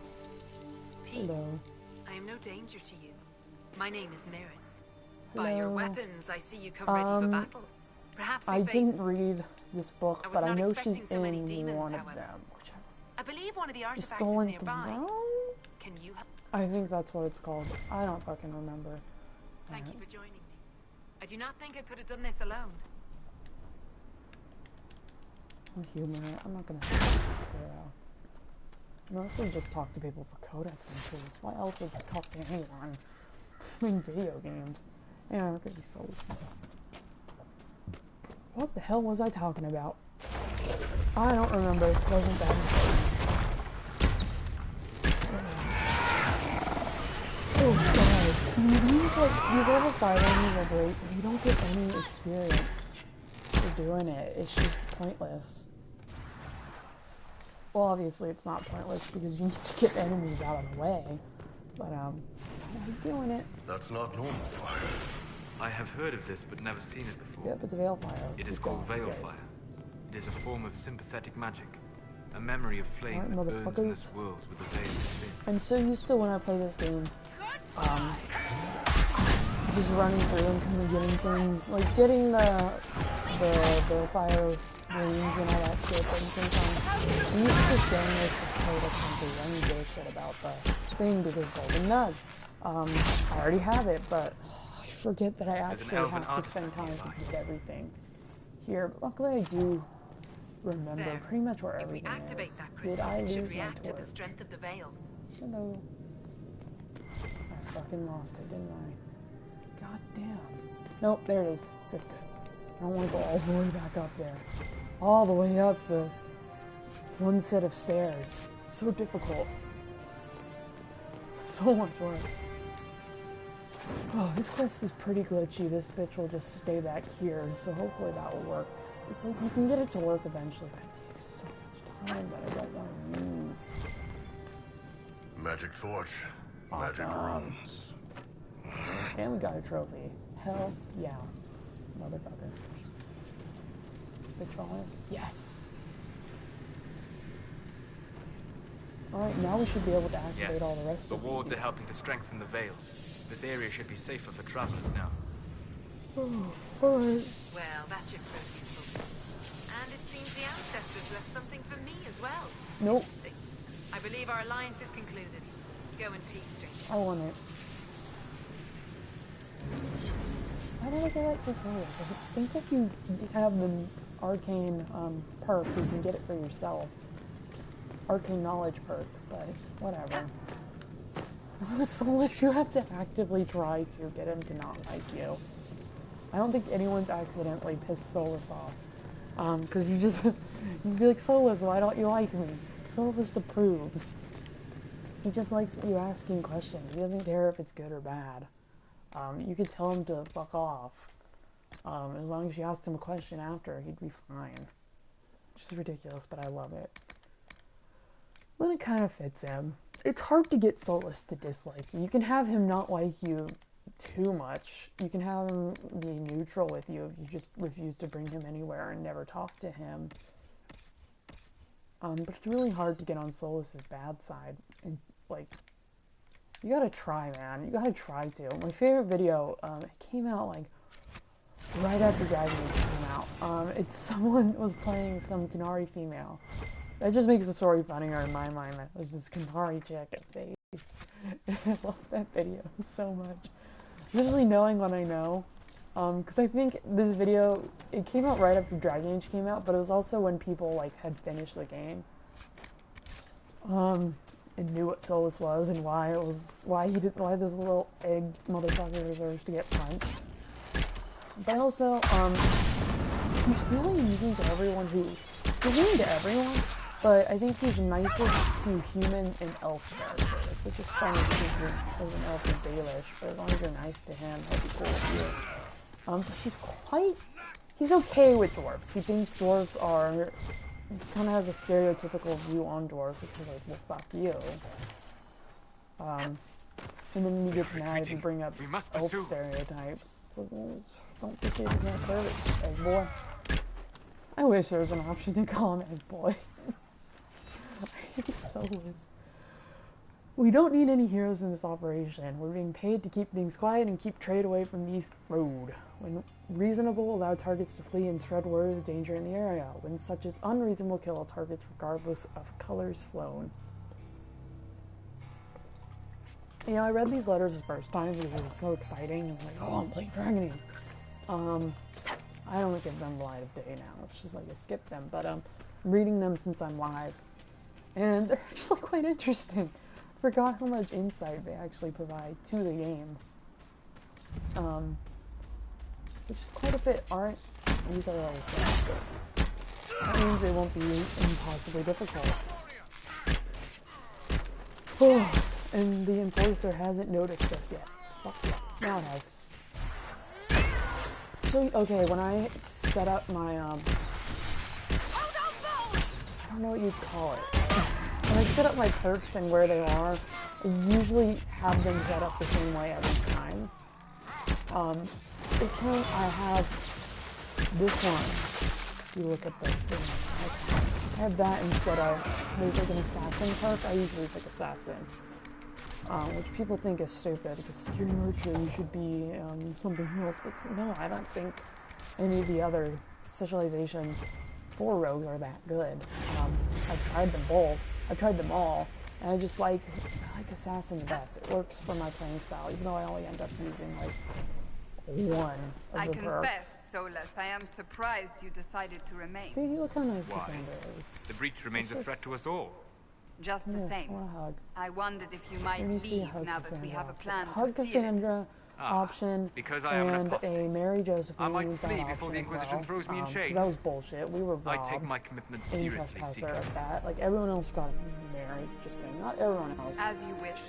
Hello. I am no danger to you. My name is Maris. Hello. By your weapons, I see you come ready for battle. Perhaps we I face... didn't read this book, but I know she's so many in demons, one of however. them. I believe one of the The artifacts is Stolen nearby. Throne? Can you help? I think that's what it's called. I don't fucking remember. Thank you for joining me. I do not think I could have done this alone. I'll humor it. I'm not gonna figure it out. Mostly just talk to people for codex entries. Why else would I talk to anyone in video games? Yeah, we're gonna be so listening. What the hell was I talking about? I don't remember. It wasn't that important. Oh god. These level 5 enemies are great, but you don't get any experience for doing it. It's just pointless. Well, obviously it's not pointless because you need to get enemies out of the way. But, I'm doing it. That's not normal fire. I have heard of this, but never seen it before. Yep, it's Veil Fire. It is called Veil Fire. It is a form of sympathetic magic. A memory of flame that burns in this world with the veil within. I'm so used to when I play this game, just running through and kind of getting things, like getting the fire rings and all that shit at the same time. I'm used to just getting this to play the country. I don't give a shit about the thing because Golden Nug. I already have it, but I forget that I actually have to spend time to get everything here. But luckily I do remember pretty much where everything is. Activate that Did crystal, I it should lose my react to the torch? strength of the veil. Hello. I fucking lost it, didn't I? God damn. Nope, there it is. Good, good. I don't want to go all the way back up there. All the way up the one set of stairs. So difficult. So much work. Oh, this quest is pretty glitchy. This bitch will just stay back here, so hopefully that will work. It's like you can get it to work eventually, but it takes so much time that I don't want to use. Magic torch. Awesome. Magic runes. And we got a trophy. Hell yeah. Motherfucker. Spectrolus? Yes! Alright, now we should be able to activate all the rest the of wards these. are helping to strengthen the veil. This area should be safer for travelers now. Oh, alright. Well, that should prove useful. And it seems the ancestors left something for me as well. Nope. Interesting. I believe our alliance is concluded. Go in peace, stranger. I want it. Why did I do that to Solus? I think if you have the arcane perk, you can get it for yourself. Arcane knowledge perk, but whatever. Solus, you have to actively try to get him to not like you. I don't think anyone's accidentally pissed Solus off. Because you'd be like, Solus, why don't you like me? Solus approves. He just likes you asking questions. He doesn't care if it's good or bad. You could tell him to fuck off. As long as you asked him a question after, he'd be fine. Which is ridiculous, but I love it. Then it kind of fits him. It's hard to get Solus to dislike you. You can have him not like you too much. You can have him be neutral with you if you just refuse to bring him anywhere and never talk to him. But it's really hard to get on Solus's bad side. And, like, you gotta try, man. You gotta try to. My favorite video, it came out, like, right after Dragon Age came out. It's someone was playing some Qunari female. That just makes the story funnier in my mind. It was this Qunari chick at face. I love that video so much. Especially knowing what I know. Because I think this video, it came out right after Dragon Age came out, but it was also when people, like, had finished the game. And knew what Solus was and why this little egg motherfucker deserves to get punched. But also, he's really mean to everyone he's mean to everyone, but I think he's nicest to human and elf characters, which is funny because he's an elf in Baelish, but as long as you're nice to him, he'll be cool with you. But he's okay with dwarves. He thinks dwarves are, he kind of has a stereotypical view on dwarves, which is like, well, fuck you. And then he gets mad if you bring up elf stereotypes. It's like, well, don't think you can't serve it, egg boy. I wish there was an option to call him egg boy. I hate Solus. We don't need any heroes in this operation. We're being paid to keep things quiet and keep trade away from the East Road. When reasonable, allow targets to flee and spread word of danger in the area. When such is unreasonable, kill all targets regardless of colors flown. You know, I read these letters the first time because it was so exciting. I'm like, oh, I'm playing Dragon Age. I don't give them the light of day now. It's just like I skip them. But I'm reading them since I'm live. And they're actually quite interesting. I forgot how much insight they actually provide to the game. Which is quite a bit. Alright, these are all set. That means it won't be impossibly difficult. Oh, and the Enforcer hasn't noticed us yet. Fuck yeah. Now it has. So, okay, when I set up my, I don't know what you'd call it. When I set up my perks and where they are, I usually have them set up the same way every time. This one, I have this one. If you look at the thing, I have that instead of, there's like an assassin perk. I usually pick assassin. Which people think is stupid because you're an archer, you should be something else, but no, I don't think any of the other specializations for rogues are that good. I've tried them both, I've tried them all, and I like assassin the best. It works for my playing style, even though I only end up using like one of the perks. I confess, Solus, I am surprised you decided to remain. See, look how nice Cassandra is. The breach remains a threat to us all. Just the same. I wondered if you might leave now that we have a plan to hug Cassandra option because I am an and apostate. a Mary Josephine. I might flee before the Inquisition throws me in shade. That was bullshit. We were robbed. I take my commitment seriously, Seeker. At that. Like everyone else got married. Just kidding. Not everyone else. As you wish.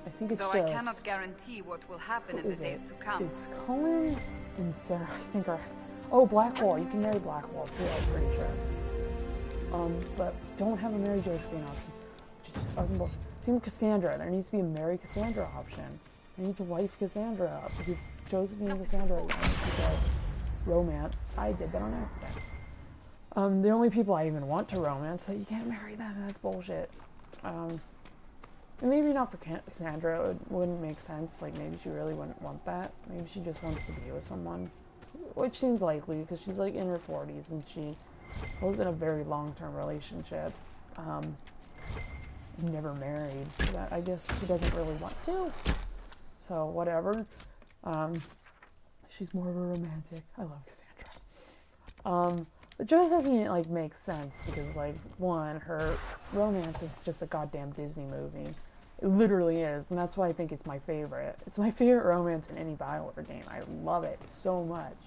I think it's Though just. I cannot guarantee what will happen in the days to come. It's Cohen and Sarah. I think are. Oh, Blackwall. You can marry Blackwall too. I'm pretty sure. But we don't have a Mary Josephine option. Just fucking bullshit. Same with Cassandra. There needs to be a marry Cassandra option. I need to wife Cassandra up because Josephine and Cassandra are romance. I did that on accident. The only people I even want to romance, so you can't marry them. That's bullshit. And maybe not for Cassandra. It wouldn't make sense. Like maybe she really wouldn't want that. Maybe she just wants to be with someone, which seems likely because she's like in her 40s and she was in a very long-term relationship. Never married, so that I guess she doesn't really want to, so whatever. She's more of a romantic. I love Cassandra. But Josephine like makes sense because like one, her romance is just a goddamn Disney movie. It literally is, and that's why I think it's my favorite. It's my favorite romance in any BioWare game. I love it so much.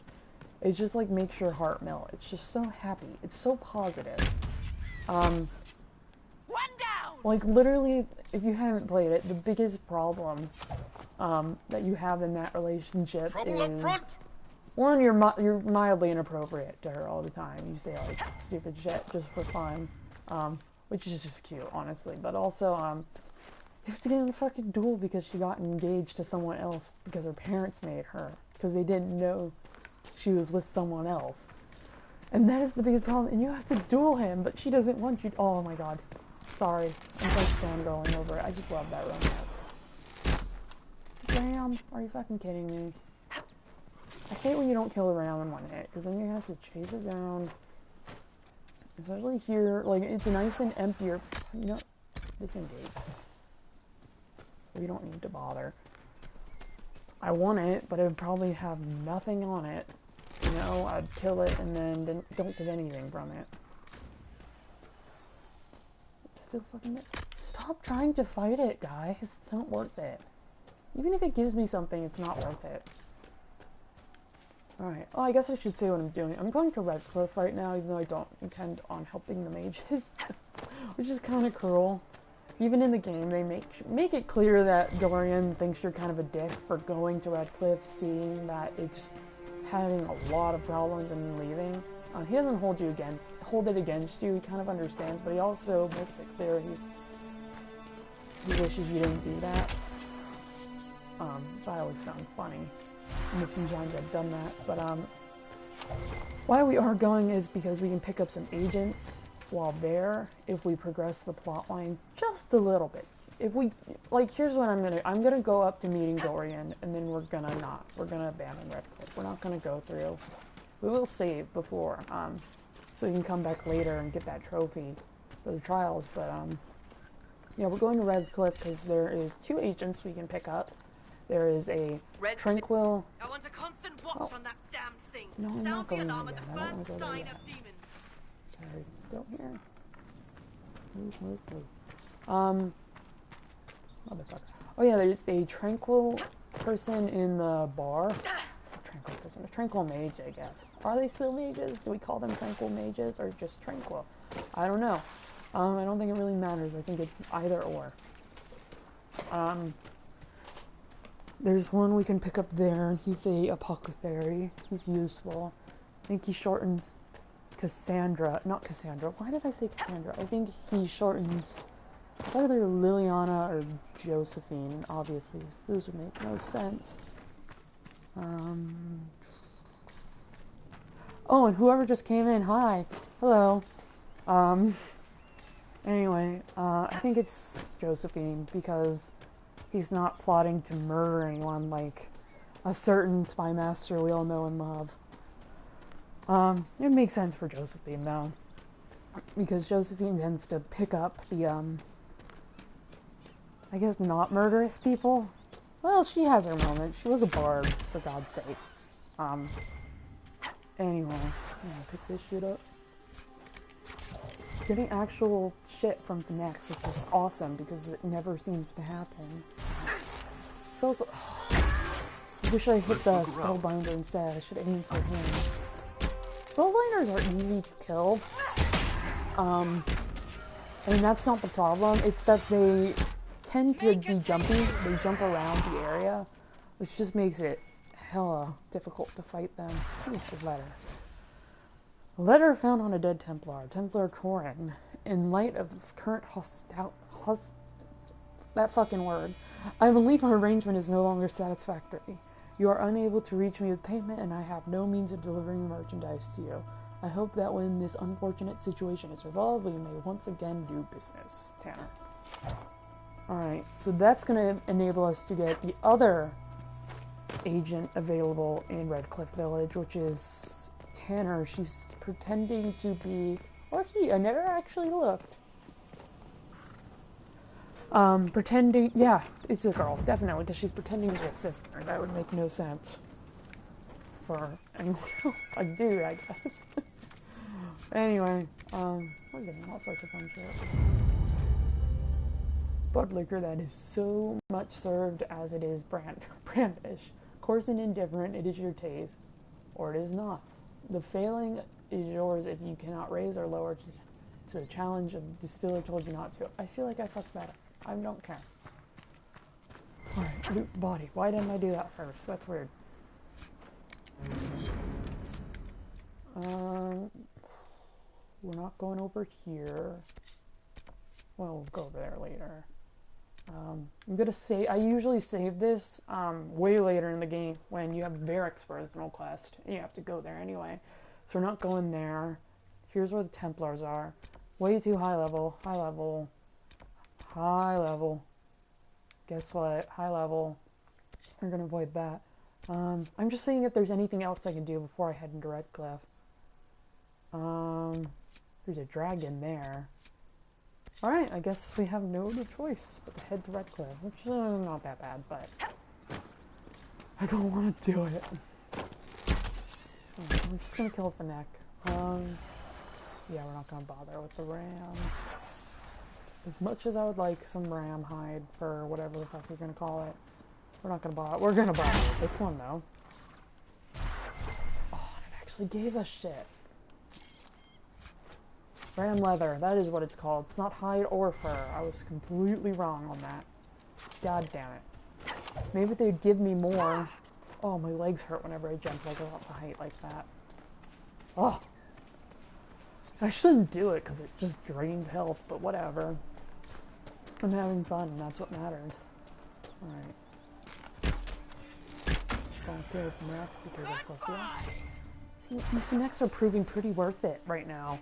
It just like makes your heart melt. It's just so happy. It's so positive. One down. Like literally, if you haven't played it, the biggest problem that you have in that relationship is one, you're mildly inappropriate to her all the time. You say like stupid shit just for fun, which is just cute, honestly. But also, you have to get in a fucking duel because she got engaged to someone else because her parents made her because they didn't know she was with someone else, and that is the biggest problem. And you have to duel him, but she doesn't want you. Oh my god, sorry, I'm like fangirling over it. I just love that romance. Damn, are you fucking kidding me? I hate when you don't kill a round in one hit, because then you have to chase it down. Especially here, like, it's nice and empty. You know, disengage. We don't need to bother. I want it, but it would probably have nothing on it. You know, I'd kill it and then don't get anything from it. It's still fucking there. Stop trying to fight it, guys. It's not worth it. Even if it gives me something, it's not worth it. Alright, oh, I guess I should say what I'm doing. I'm going to Redcliffe right now, even though I don't intend on helping the mages. Which is kind of cruel. Even in the game, they make it clear that Dorian thinks you're kind of a dick for going to Redcliffe, seeing that it's having a lot of problems and leaving. He doesn't hold it against you, he kind of understands, but he also makes it clear he wishes you didn't do that. Which I always found funny. In the few times I've done that, but why we are going is because we can pick up some agents while there if we progress the plot line just a little bit. If we, like, here's what I'm gonna go up to meeting Dorian, and then we're gonna abandon Redcliffe. We're not gonna go through. We will save before, so we can come back later and get that trophy for the trials, but yeah, we're going to Redcliffe because there is 2 agents we can pick up. There is a tranquil. I want a constant watch on that damn thing. No, I'm Sound not the going alarm there at yet. the I don't want first to go there sign yet. of demons. Sorry, go here. Move. Motherfucker. Oh yeah, there's a tranquil person in the bar. A tranquil mage, I guess. Are they still mages? Do we call them tranquil mages or just tranquil? I don't know. I don't think it really matters. I think it's either or. There's one we can pick up there, and he's a apothecary. He's useful. I think he shortens Cassandra. Not Cassandra. Why did I say Cassandra? I think he shortens. It's either Liliana or Josephine, obviously. Those would make no sense. Oh, and whoever just came in, hi. Hello. Anyway, I think it's Josephine, because he's not plotting to murder anyone like a certain spy master we all know and love. It makes sense for Josephine, though. Because Josephine tends to pick up the, I guess not murderous people. Well, she has her moment. She was a bard, for God's sake. Anyway, I'm gonna pick this shit up. Getting actual shit from the next, which is awesome, because it never seems to happen. It's also... I wish I hit the Spellbinder instead. I should aim for him. Spellbinders are easy to kill. And that's not the problem. It's that they tend to be jumpy. They jump around the area, which just makes it hella difficult to fight them. Ooh, a letter. A letter found on a dead Templar, Templar Corin. In light of the current that fucking word. I believe our arrangement is no longer satisfactory. You are unable to reach me with payment, and I have no means of delivering the merchandise to you. I hope that when this unfortunate situation is resolved, we may once again do business. Tanner. Alright, so that's going to enable us to get the other agent available in Redcliffe Village, which is Tanner. She's pretending to be... Or she, I never actually looked. Pretending... Yeah, it's a girl, definitely, because she's pretending to be a sister. That would make no sense for anyone else. A dude, I guess. Anyway, we're getting all sorts of fun shit. Blood liquor that is so much served as it is brandish. Coarse and indifferent, it is your taste. or it is not. The failing is yours if you cannot raise or lower to the challenge of the distiller told you not to. I feel like I fucked that up. I don't care. Alright, loot the body. Why didn't I do that first? That's weird. We're not going over here. Well, we'll go over there later. I'm gonna say, I usually save this way later in the game when you have Varric's personal quest and you have to go there anyway. So we're not going there. Here's where the Templars are. Way too high level, high level, high level. Guess what? High level. We're gonna avoid that. I'm just seeing if there's anything else I can do before I head into Redcliffe. There's a dragon there. Alright, I guess we have no other choice but to head to Redcliffe, which is not that bad, but I don't want to do it. I'm just gonna kill Fennec. Yeah, we're not gonna bother with the ram. As much as I would like some ram hide for whatever the fuck you're gonna call it, we're not gonna bother. We're gonna bother with this one though. Oh, and it actually gave us shit. Ram leather, that is what it's called. It's not hide or fur. I was completely wrong on that. God damn it. Maybe they'd give me more. Oh, my legs hurt whenever I jump like a lot of height like that. Oh. I shouldn't do it because it just drains health, but whatever. I'm having fun and that's what matters. Alright. Don't kill Fennec because of Clefia. See, these Fennecs are proving pretty worth it right now.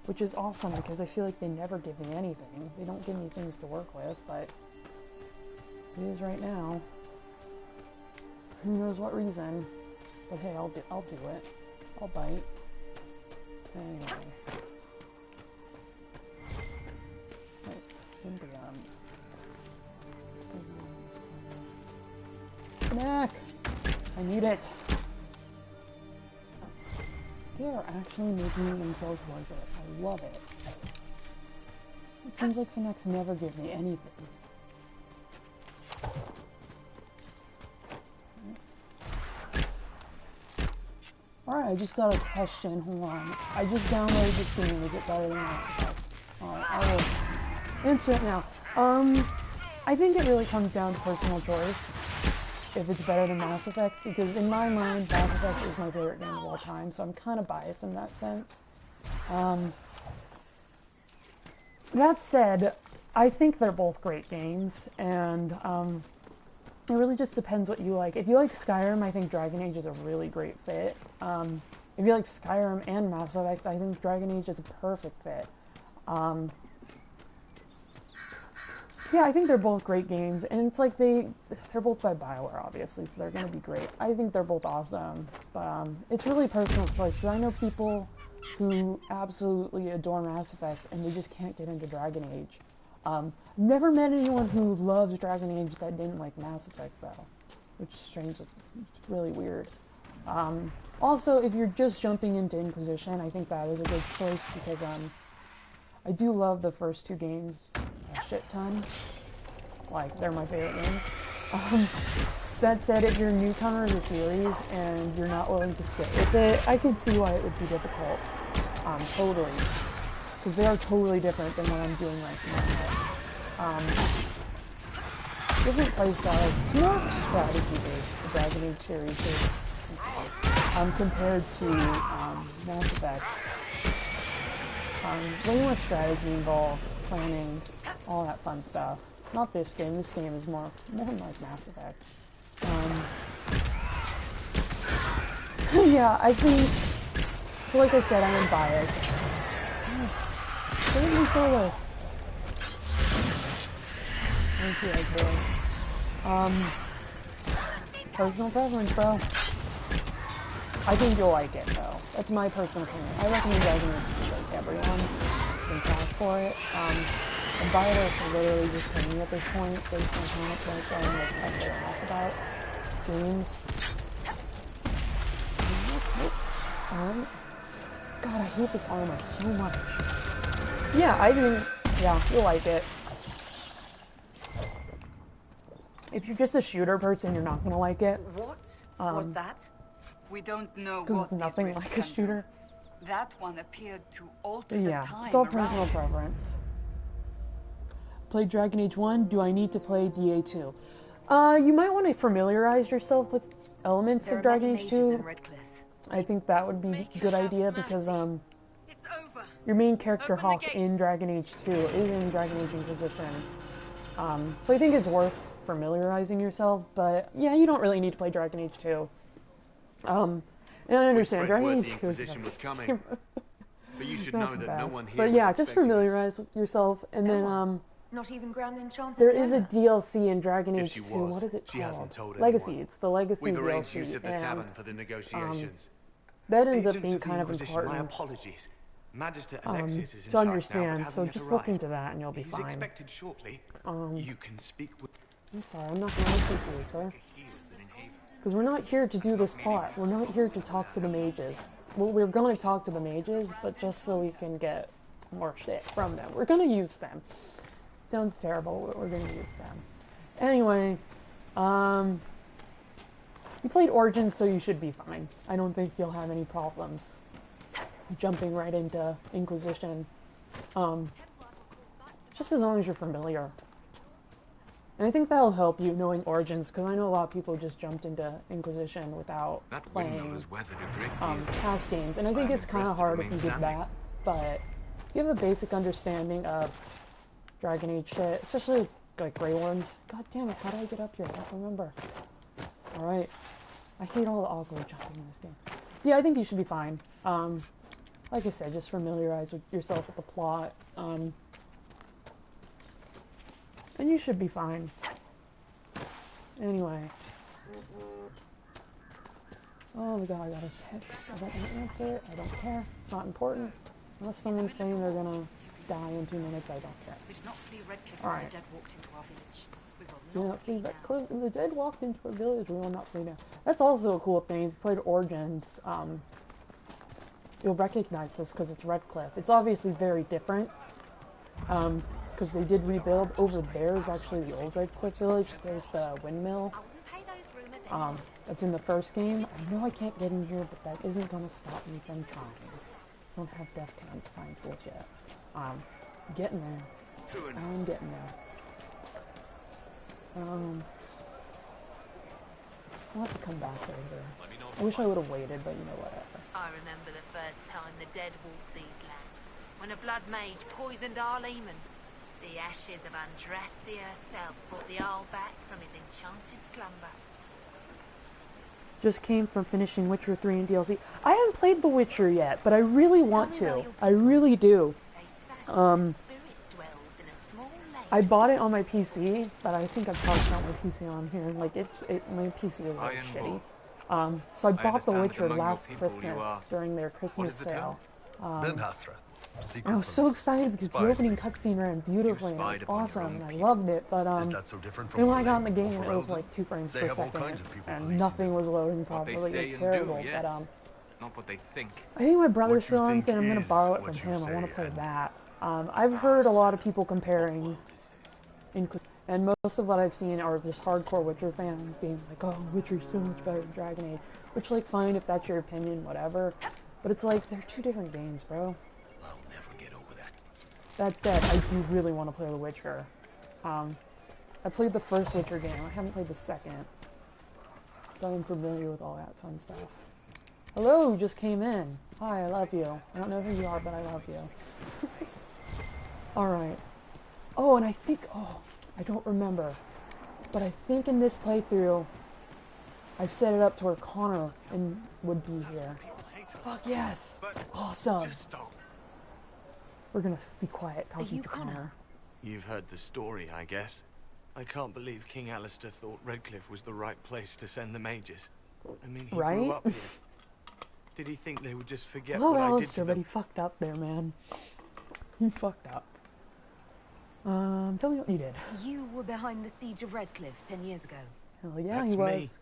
Which is awesome because I feel like they never give me anything. They don't give me things to work with, but it is right now. Who knows what reason? But hey, I'll do it. I'll bite. Anyway. Right, Fennec! I need it! They are actually making themselves worth it. I love it. It seems like Fennecs never give me anything. Alright, I just got a question. Hold on. I just downloaded this game. Is it better than Mass Effect? Alright, I will answer it now. I think it really comes down to personal choice. If it's better than Mass Effect, because in my mind, Mass Effect is my favorite game of all time, so I'm kind of biased in that sense. That said, I think they're both great games, and it really just depends what you like. If you like Skyrim, I think Dragon Age is a really great fit. If you like Skyrim and Mass Effect, I think Dragon Age is a perfect fit. Yeah, I think they're both great games, and it's like they're both by BioWare, obviously, so they're gonna be great. I think they're both awesome, but it's really personal choice, because I know people who absolutely adore Mass Effect, and they just can't get into Dragon Age. Never met anyone who loves Dragon Age that didn't like Mass Effect, though, which is strange. It's really weird. Also, if you're just jumping into Inquisition, I think that is a good choice, because I do love the first two games a shit ton. Like, they're my favorite games. That said, if you're a newcomer to the series and you're not willing to sit with it, I could see why it would be difficult. Totally. Because they are totally different than what I'm doing right now. Different playstyles. It's more strategy-based, the Dragon Age series is, compared to Mass Effect. Way more strategy involved, planning, all that fun stuff. Not this game. This game is more like Mass Effect. Yeah, I think. So, like I said, I am biased. Let me show this. Thank you, personal preference, bro. I think you'll like it, though. That's my personal opinion. I recommend Dragon Age to like everyone. Can cash for it. And BioWare are literally just paying me at this point based on how much work I'm like everything else about games. God, I hate this armor so much. Yeah, I think, yeah, you'll like it. If you're just a shooter person, you're not gonna like it. What was that? We don't know Because what it's nothing these like a rifts can do. shooter. That one appeared to alter But the yeah, time it's all around personal it. preference. Play Dragon Age 1, do I need to play DA2? You might want to familiarize yourself with elements of Dragon Age 2. I think that would be a good idea because It's over. your main character Open the Hawk gates. in Dragon Age 2 is in Dragon Age Inquisition. So I think it's worth familiarizing yourself, but yeah, you don't really need to play Dragon Age 2. And I understand Dragon Age 2 is was coming. But you should know not the that no best. one here But was yeah, just expecting us. familiarize yourself, and then Not even Grand Enchanted there is a Leona? DLC in Dragon If Age she 2. was, What is it she called? hasn't told Legacy. anyone. It's the Legacy We've DLC, arranged use of the tavern and for the negotiations. that ends up Agents being of the kind of Inquisition, my important apologies. Magister Alexis is in to charge understand. now, but So hasn't just yet look arrived. into that, and you'll be He's fine. expected shortly. You can speak with I'm sorry, I'm not going to listen to you, sir. Because we're not here to do this plot. We're not here to talk to the mages. Well, we're going to talk to the mages, but just so we can get more shit from them. We're going to use them. Sounds terrible, but we're going to use them. Anyway, you played Origins, so you should be fine. I don't think you'll have any problems jumping right into Inquisition. Just as long as you're familiar. And I think that'll help you knowing Origins, because I know a lot of people just jumped into Inquisition without playing past games. And I think it's kind of hard if you did that, but if you have a basic understanding of Dragon Age shit, especially like Grey Worms. God damn it, how do I get up here? I don't remember. Alright. I hate all the awkward jumping in this game. Yeah, I think you should be fine. Like I said, just familiarize yourself with the plot. And you should be fine. Anyway. Oh my god, I got a text. I don't want to answer it. I don't care. It's not important. Unless someone's saying they're gonna die in 2 minutes, I don't care. We did not flee Redcliffe Alright. when the dead walked into our village. We will You know, not flee now. the dead walked into a village, we will not flee now. That's also a cool thing. If you played Origins, you'll recognize this because it's Redcliffe. It's obviously very different. Because they did rebuild. Over there is actually the old Redcliffe village. There's the windmill. That's in the first game. I know I can't get in here, but that isn't gonna stop me from trying. I don't have death count to find tools yet. Getting there. I'm getting there. I'll have to come back later. I wish I would have waited, but you know, whatever. I remember the first time the dead walked these lands, when a blood mage poisoned our leman. The ashes of Andraste herself brought the Jarl back from his enchanted slumber. Just came from finishing Witcher 3 and DLC. I haven't played The Witcher yet, but I really want to. I really do. They say the spirit dwells in a small lake. I bought it on my PC, but I think I've probably got my PC on here. Like, my PC is like shitty. So I bought The Witcher last Christmas during their Christmas sale. Ben Hasra. I was so excited because the opening cutscene ran beautifully and it was awesome and I loved it, but Is that so different from and when I Orlais got in the or game it was Ferelden? like 2 frames They per have all second kinds of people and policing nothing was loading What they properly. It say was and terrible, do, yes. but Not what they think. I think my brother What you still owns it. think I'm gonna is borrow it from what you him. I want to say, play and- that. I've heard a lot of people comparing, and most of what I've seen are just hardcore Witcher fans being like, "Oh, Witcher's so much better than Dragon Age," which, like, fine if that's your opinion, whatever. But it's like they're 2 different games, bro. I'll never get over that. That said, I do really want to play The Witcher. I played the first Witcher game. I haven't played the second, so I'm familiar with all that fun stuff. Hello, you just came in. Hi, I love you. I don't know who you are, but I love you. Alright. Oh, and I think... Oh, I don't remember. But I think in this playthrough, I set it up to where Connor would be here. Fuck yes! Awesome! Just stop. We're gonna be quiet talking you to Connor? Connor. You've heard the story, I guess. I can't believe King Alistair thought Redcliffe was the right place to send the mages. I mean, he Right? grew up here. Did he think they would just forget Hello, what I did Alistair, to but them? he fucked up there, man. He fucked up. Tell me what you did. You were behind the siege of Redcliffe 10 years ago. Hell yeah, That's he me. was.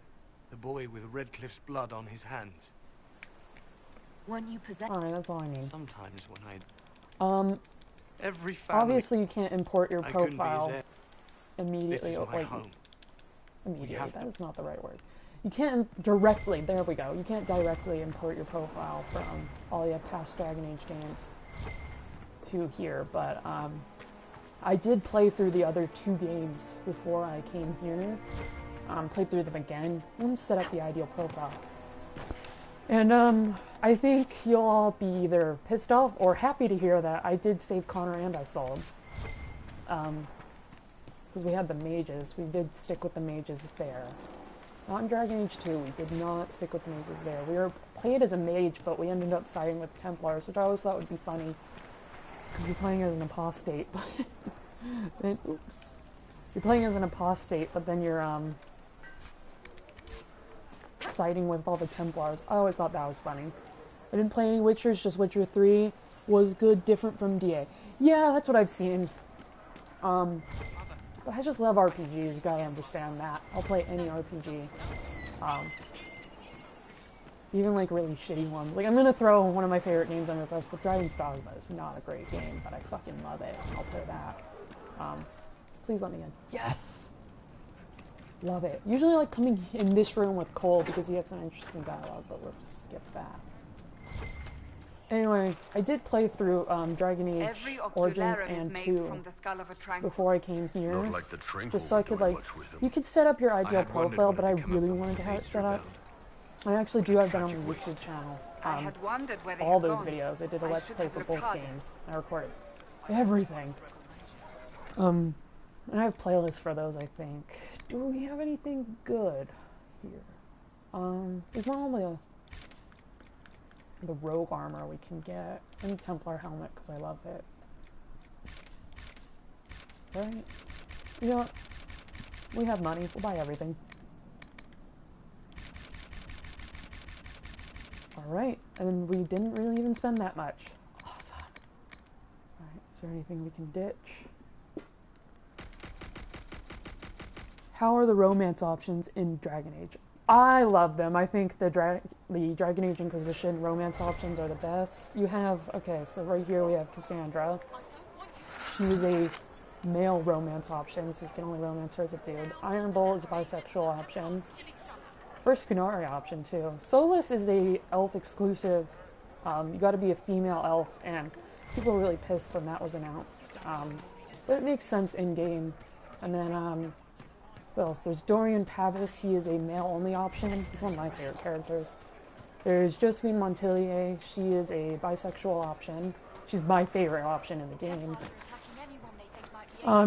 The boy with Redcliffe's blood on his hands. Weren't you possessed? Alright, that's all I need. Sometimes when every family... Obviously you can't import your I couldn't be his profile heir. This immediately. is my Like, home. immediately, have that to- is not the right word. you can't directly, there we go, you can't directly import your profile from all your past Dragon Age games to here, but I did play through the other 2 games before I came here. Played through them again. I'm going to set up the ideal profile. And I think you'll all be either pissed off or happy to hear that I did save Connor and I saw him. Because we had the mages. We did stick with the mages there. Not in Dragon Age 2, we did not stick with the mages there. We were played as a mage, but we ended up siding with Templars, which I always thought would be funny. Because you're playing as an apostate. Then, oops. You're playing as an apostate, but then you're, siding with all the Templars. I always thought that was funny. I didn't play any Witchers, just Witcher 3 was good, different from DA. Yeah, that's what I've seen. But I just love RPGs, you gotta understand that. I'll play any RPG. Even like really shitty ones. Like I'm gonna throw one of my favorite games under the bus, but Dragon's Dogma is not a great game, but I fucking love it. I'll play that. Please let me in. Yes! Love it. Usually I like coming in this room with Cole because he has some interesting dialogue, but we'll just skip that. Anyway, I did play through Dragon Age Origins and 2 before I came here, like just so I could like, you could set up your ideal profile, but I really wanted to have it set up. I actually do have that on my YouTube channel. All those videos. I did a Let's Play for both games. I recorded everything. And I have playlists for those, I think. Do we have anything good here? There's not only the rogue armor we can get. Any Templar helmet, because I love it. Right? You know what? We have money. We'll buy everything. Alright, and we didn't really even spend that much. Awesome. Alright, is there anything we can ditch? How are the romance options in Dragon Age? I love them. I think the Dragon Age Inquisition romance options are the best. You have, okay, so right here we have Cassandra. She's a male romance option, so you can only romance her as a dude. Iron Bull is a bisexual option. First Kunari option, too. Solus is a elf exclusive. You gotta be a female elf, and people were really pissed when that was announced. But it makes sense in-game. And then, what else? There's Dorian Pavis. He is a male-only option. He's one of my favorite characters. There's Josephine Montelier. She is a bisexual option. She's my favorite option in the game.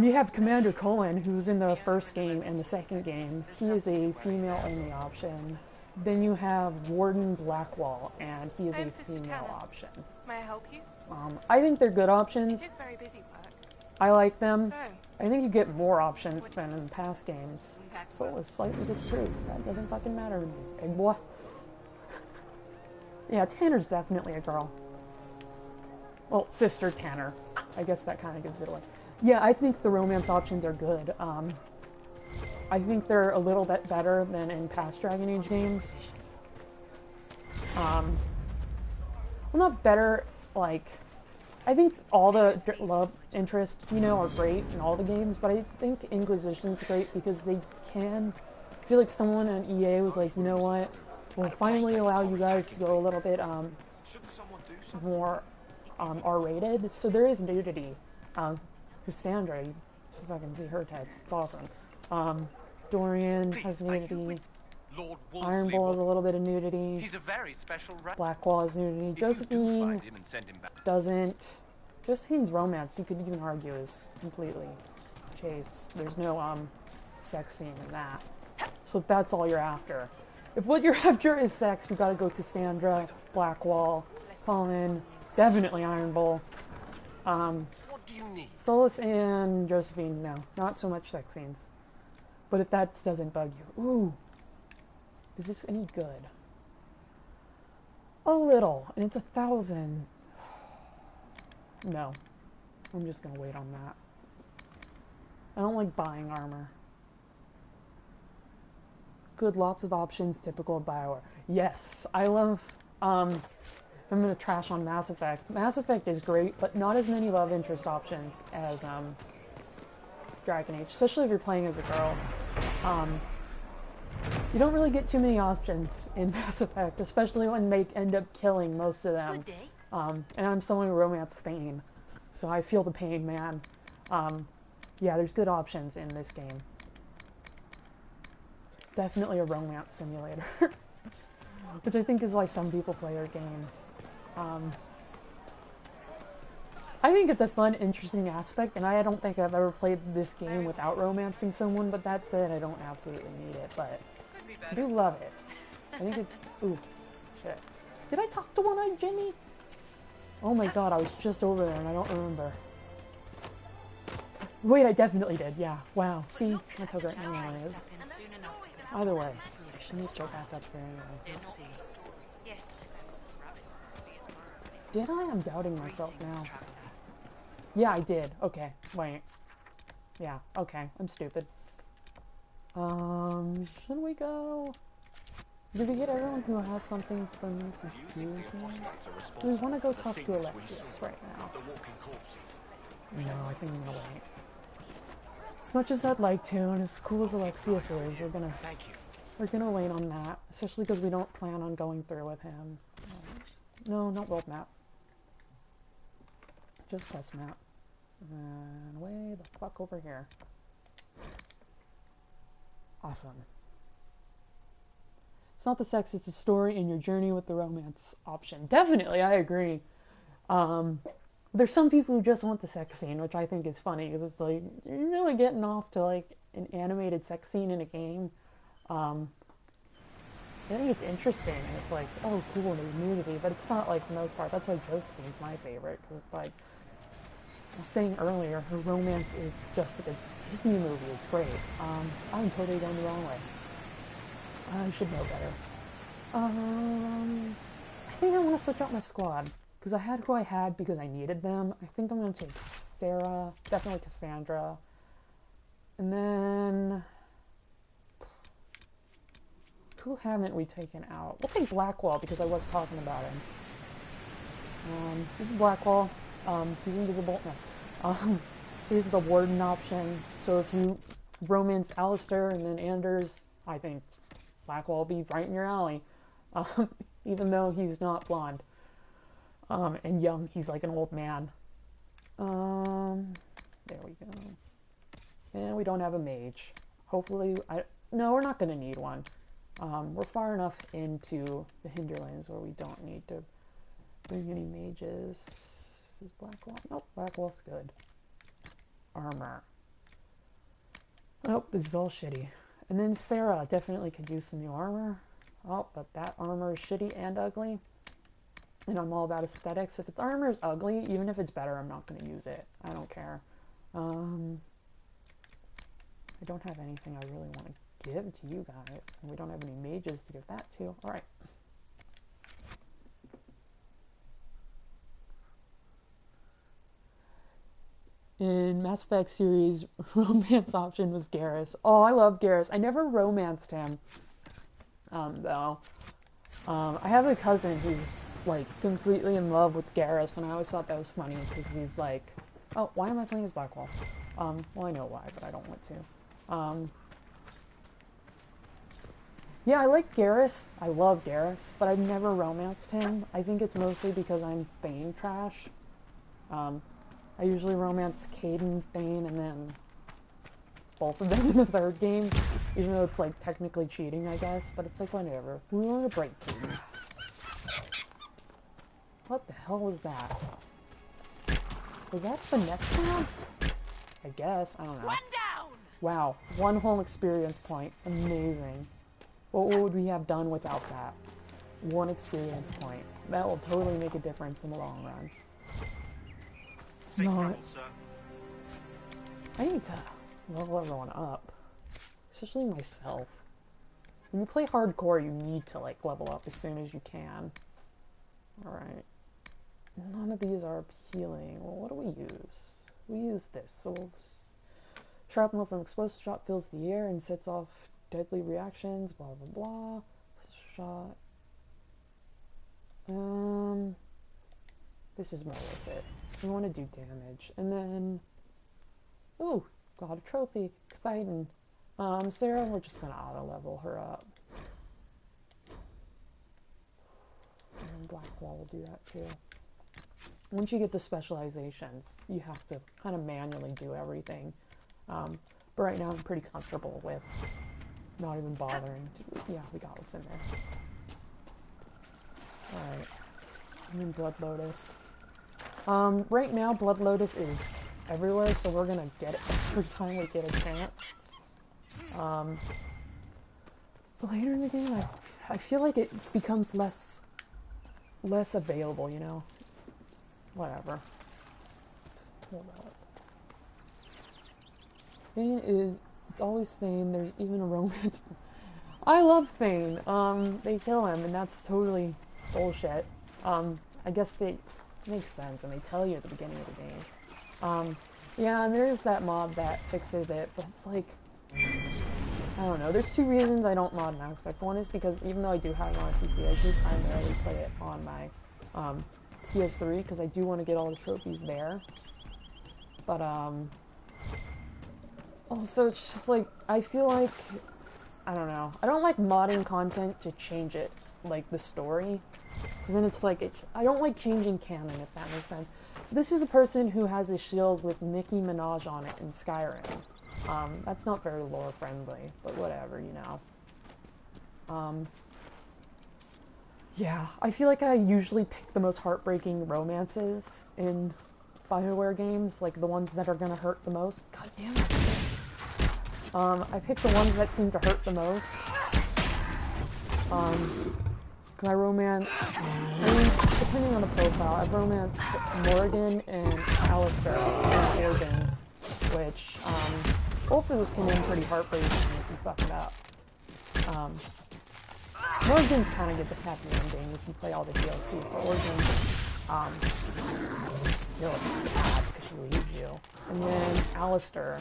You have Commander Cohen, who's in the first game and the second game. He is a female-only option. Then you have Warden Blackwall, and he is a female option. May I help you? I think they're good options. It is very busy work. I like them. I think you get more options than in past games. So it slightly disproves. That doesn't fucking matter to me. Big boy. Yeah, Tanner's definitely a girl. Well, Sister Tanner. I guess that kind of gives it away. Yeah, I think the romance options are good. I think they're a little bit better than in past Dragon Age games. Well, not better, like... I think all the love interests, you know, are great in all the games, but I think Inquisition's great because they can... I feel like someone at EA was like, you know what, we'll finally allow you guys to go a little bit, more, R-rated. So there is nudity. Cassandra, you should fucking see her tits. It's awesome. Dorian has nudity. Iron Bull has a little bit of nudity. He's a very special Blackwall has nudity. Josephine doesn't. Josephine's romance, you could even argue, is completely chase. There's no sex scene in that. So if that's all you're after. If what you're after is sex, you gotta go Cassandra, Blackwall, Colin, definitely Iron Bull. What do you need? Solus and Josephine, no. Not so much sex scenes. But if that doesn't bug you. Ooh. Is this any good? A little. And it's 1,000. No. I'm just gonna wait on that. I don't like buying armor. Good, lots of options, typical of BioWare. Yes, I love, I'm gonna trash on Mass Effect. Mass Effect is great, but not as many love interest options as, Dragon Age, especially if you're playing as a girl. You don't really get too many options in Mass Effect, especially when they end up killing most of them. And I'm someone who romance Thane, so I feel the pain, man. Yeah, there's good options in this game. Definitely a romance simulator. Which I think is why some people play our game. I think it's a fun, interesting aspect, and I don't think I've ever played this game without romancing someone, but that said, I don't absolutely need it, but I do love it. I think it's... Ooh, shit. Did I talk to One-Eyed Jimmy? Oh my god, I was just over there and I don't remember. Wait, I definitely did, yeah. Wow, see? That's how great my memory is. Either way, I need to check back up here anyway. Did I? I'm doubting myself now. Yeah, I did. Okay, wait. Yeah, okay, I'm stupid. Should we go? Did we get everyone who has something for me to do here? Do we want to go talk to Alexius right now? No, I think I'm gonna wait. As much as I'd like to, and as cool as Alexius is, we're gonna wait on that. Especially because we don't plan on going through with him. No, not world map. Just quest map. And way the fuck over here. Awesome. It's not the sex, it's the story and your journey with the romance option. Definitely, I agree. There's some people who just want the sex scene, which I think is funny, because it's like, you're really getting off to like an animated sex scene in a game. I think it's interesting, and it's like, oh cool, there's nudity, but it's not like the most part. That's why Josephine's my favorite, because like I was saying earlier, her romance is just like a Disney movie. It's great. I'm totally going the wrong way. I should know better. I think I want to switch out my squad. Because I had who I had because I needed them. I think I'm going to take Sarah. Definitely Cassandra. And then... who haven't we taken out? We'll take Blackwall because I was talking about him. This is Blackwall. He's invisible. No. He's the Warden option. So if you romance Alistair and then Anders, I think Blackwall will be right in your alley. Even though he's not blonde. And young, he's like an old man. There we go. And we don't have a mage. Hopefully, no, we're not going to need one. We're far enough into the Hinterlands where we don't need to bring any mages. Is Blackwall? Nope, Blackwall's good. Armor. Nope, this is all shitty. And then Sarah definitely could use some new armor. Oh, but that armor is shitty and ugly. And I'm all about aesthetics. If its armor is ugly, even if it's better, I'm not going to use it. I don't care. I don't have anything I really want to give to you guys. And we don't have any mages to give that to. Alright. In Mass Effect series, romance option was Garrus. Oh, I love Garrus. I never romanced him. Though. I have a cousin who's like completely in love with Garrus, and I always thought that was funny because he's like, oh, why am I playing as Blackwall? Well, I know why, but I don't want to. Yeah, I like Garrus. I love Garrus, but I've never romanced him. I think it's mostly because I'm Thane trash. I usually romance Caden, Thane, and then both of them in the third game, even though it's like technically cheating, I guess, but it's like whatever. We want to break Caden. What the hell was that? Was that the next round? I guess. I don't know. One down! Wow. One whole experience point. Amazing. What would we have done without that? One experience point. That will totally make a difference in the long run. Not... I need to level everyone up. Especially myself. When you play hardcore, you need to like level up as soon as you can. Alright. None of these are healing. Well, what do we use? We use this. So we'll shrapnel from explosive shot fills the air and sets off deadly reactions. Blah blah blah. Shot. This is more worth it. We want to do damage, and then. Ooh, got a trophy. Exciting. Sarah, we're just gonna auto-level her up. And Blackwall will do that too. Once you get the specializations, you have to kind of manually do everything. But right now I'm pretty comfortable with not even bothering to... Yeah, we got what's in there. Alright. I'm in Blood Lotus. Right now Blood Lotus is everywhere, so we're gonna get it every time we get a chance. But later in the game, I feel like it becomes less available, you know? Whatever. Hold up. Thane is... It's always Thane. There's even a romance... I love Thane. They kill him, and that's totally bullshit. I guess they... Makes sense, and they tell you at the beginning of the game. Yeah, and there's that mod that fixes it, but it's like... I don't know. There's two reasons I don't mod Mass Effect. One is because even though I do have it on PC, I do primarily play it on my PS3 because I do want to get all the trophies there. But also it's just like I feel like I don't know. I don't like modding content to change it, like the story. Because then it's like I don't like changing canon, if that makes sense. This is a person who has a shield with Nicki Minaj on it in Skyrim. That's not very lore friendly, but whatever, you know. Yeah, I feel like I usually pick the most heartbreaking romances in BioWare games, like the ones that are gonna hurt the most. God damn it. I pick the ones that seem to hurt the most. Cause I romance, I mean, depending on the profile, I've romanced Morgan and Alistair in Origins, which, both of those can end pretty heartbreaking if you fuck it up. Morgan's kind of gets a happy ending if you play all the DLC, but Origins, still it's sad because she leaves you. And then Alistair,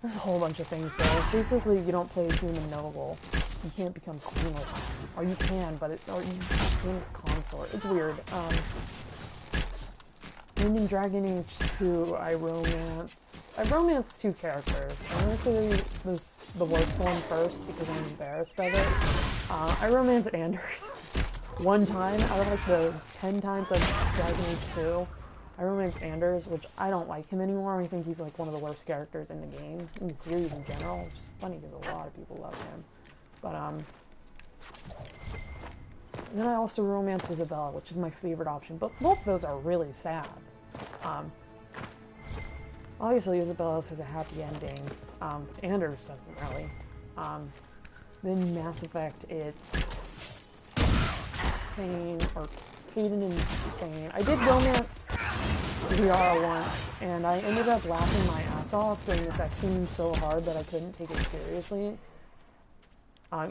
there's a whole bunch of things there. Basically, you don't play a human noble. You can't become queen with him. Or you can, but or you can't consort. It's weird. And in Dragon Age 2, I romanced two characters. I'm gonna say this the worst one first because I'm embarrassed of it. I romanced Anders one time out of like the 10 times I've Dragon Age 2. I romanced Anders, which I don't like him anymore. I think he's like one of the worst characters in the game, in the series in general, which is funny because a lot of people love him. But and then I also romanced Isabella, which is my favorite option. But both of those are really sad. Obviously Isabella's has a happy ending, but Anders doesn't really. Then Mass Effect, it's Thane, or Caden and Thane. I did romance Liara once, and I ended up laughing my ass off during the sex scene so hard that I couldn't take it seriously.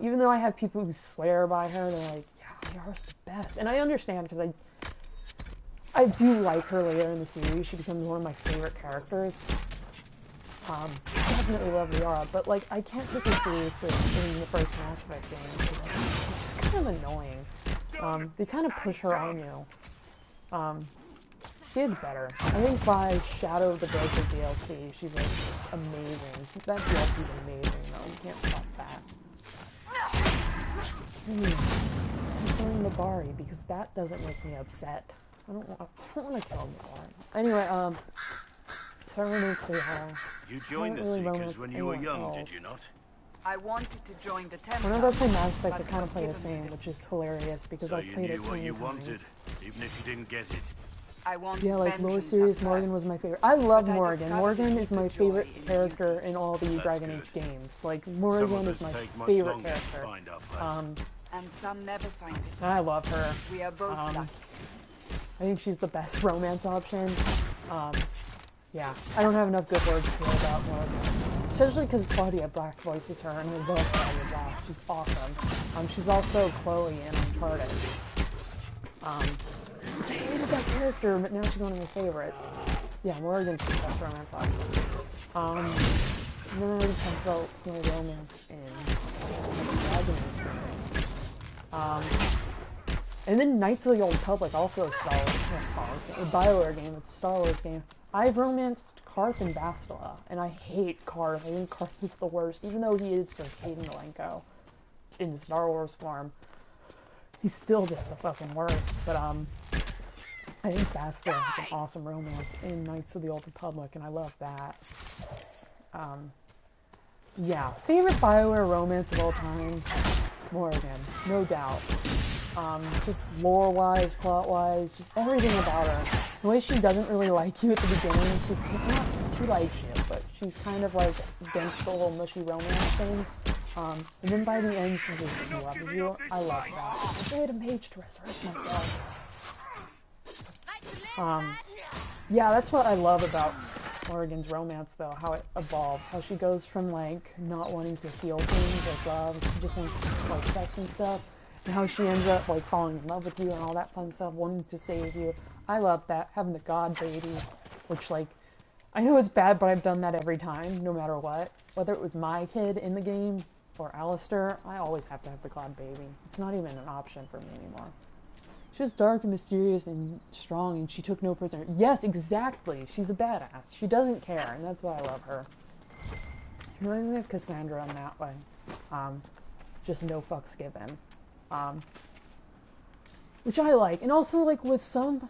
Even though I have people who swear by her, they're like, yeah, Liara's the best. And I understand, because I do like her later in the series. She becomes one of my favorite characters. I definitely love Liara, but like I can't take her seriously in the first Mass Effect game. It's just kind of annoying. They kind of push her on you. She is better. I think by Shadow of the Broker DLC, she's like amazing. That DLC is amazing though. You can't top that. I'm killing Mabari because that doesn't make me upset. I don't want to kill Mabari. Anyway, so I romanced Liara. You joined the Seekers when you were young, did you not? I wanted to join the Temple. Whenever I play Mass Effect, I kind of play the same, which is hilarious because I played it so many times. Wanted, even if you didn't get it. Yeah, like lower series, Morgan was my favorite. I love Morgan. Morgan is my favorite character in all the Dragon Age games. Like, Morgan is my favorite character. And some never find it. And I love her. We are both lucky. I think she's the best romance option. Yeah, I don't have enough good words to say about Morgan. Especially because Claudia Black voices her, and I love Claudia Black. She's awesome. She's also Chloe in Uncharted. Which I hated that character, but now she's one of my favorites. Yeah, Morgan's the best romance option. And then I already talked about my romance in Dragon Age. And then Knights of the Old Republic, also a BioWare game. It's a Star Wars game. I've romanced Karth and Bastila, and I hate Karth. I think Karth is the worst, even though he is just Hayden Malenko in Star Wars form. He's still just the fucking worst, but, I think Bastila has an awesome romance in Knights of the Old Republic, and I love that. Yeah, favorite BioWare romance of all time, Morrigan, no doubt. Just lore-wise, plot-wise, just everything about her. The way she doesn't really like you at the beginning, she likes you, but she's kind of like against the whole mushy romance thing. And then by the end, she just loves you. I love that. I played a mage to resurrect myself. Yeah, that's what I love about Morrigan's romance, though, how it evolves, how she goes from, like, not wanting to feel things like love, she just wants to, like, sex and stuff, and how she ends up, like, falling in love with you and all that fun stuff, wanting to save you. I love that, having the god baby, which, like, I know it's bad, but I've done that every time, no matter what. Whether it was my kid in the game, or Alistair, I always have to have the god baby. It's not even an option for me anymore. She was dark and mysterious and strong, and she took no prisoner. Yes, exactly. She's a badass. She doesn't care, and that's why I love her. She reminds me of Cassandra in that way. Just no fucks given. Which I like. And also, like, with some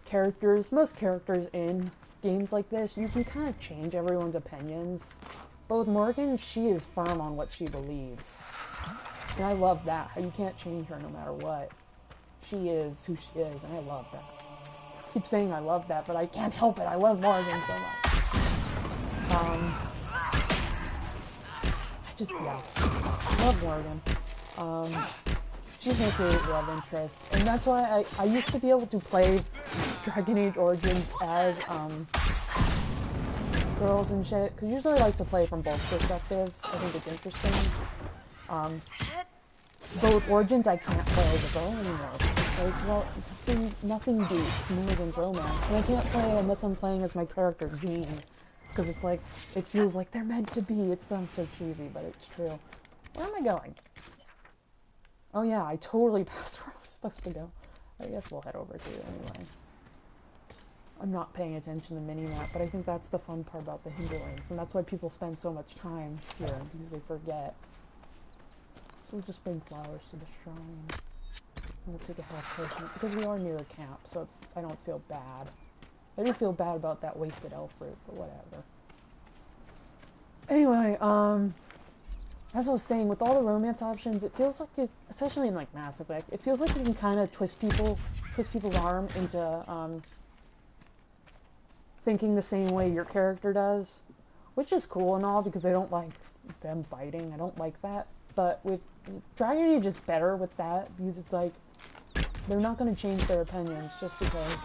characters, most characters in games like this, you can kind of change everyone's opinions. But with Morgan, she is firm on what she believes. And I love that, how you can't change her no matter what. She is who she is, and I love that. I keep saying I love that, but I can't help it. I love Morgan so much. Yeah. I love Morgan. She's my favorite love interest. And that's why I used to be able to play Dragon Age Origins as, girls and shit. Because usually I like to play from both perspectives. I think it's interesting. But with Origins, I can't play as a girl anymore. Like, well, nothing beats Morrigan's romance. And I can't play unless I'm playing as my character, Jean. Because it's like, it feels like they're meant to be. It sounds so cheesy, but it's true. Where am I going? Oh yeah, I totally passed where I was supposed to go. I guess we'll head over to it anyway. I'm not paying attention to the mini-map, but I think that's the fun part about the Hinterlands. And that's why people spend so much time here, because they forget. So we'll just bring flowers to the shrine. I'm gonna take a health potion, because we are near a camp, so I don't feel bad. I do feel bad about that wasted elf fruit, but whatever. Anyway, as I was saying, with all the romance options, it feels like it, especially in like Mass Effect, it feels like you can kind of twist people's arm into thinking the same way your character does, which is cool and all because I don't like them fighting. I don't like that. But with Dragon Age is better with that because it's like they're not going to change their opinions just because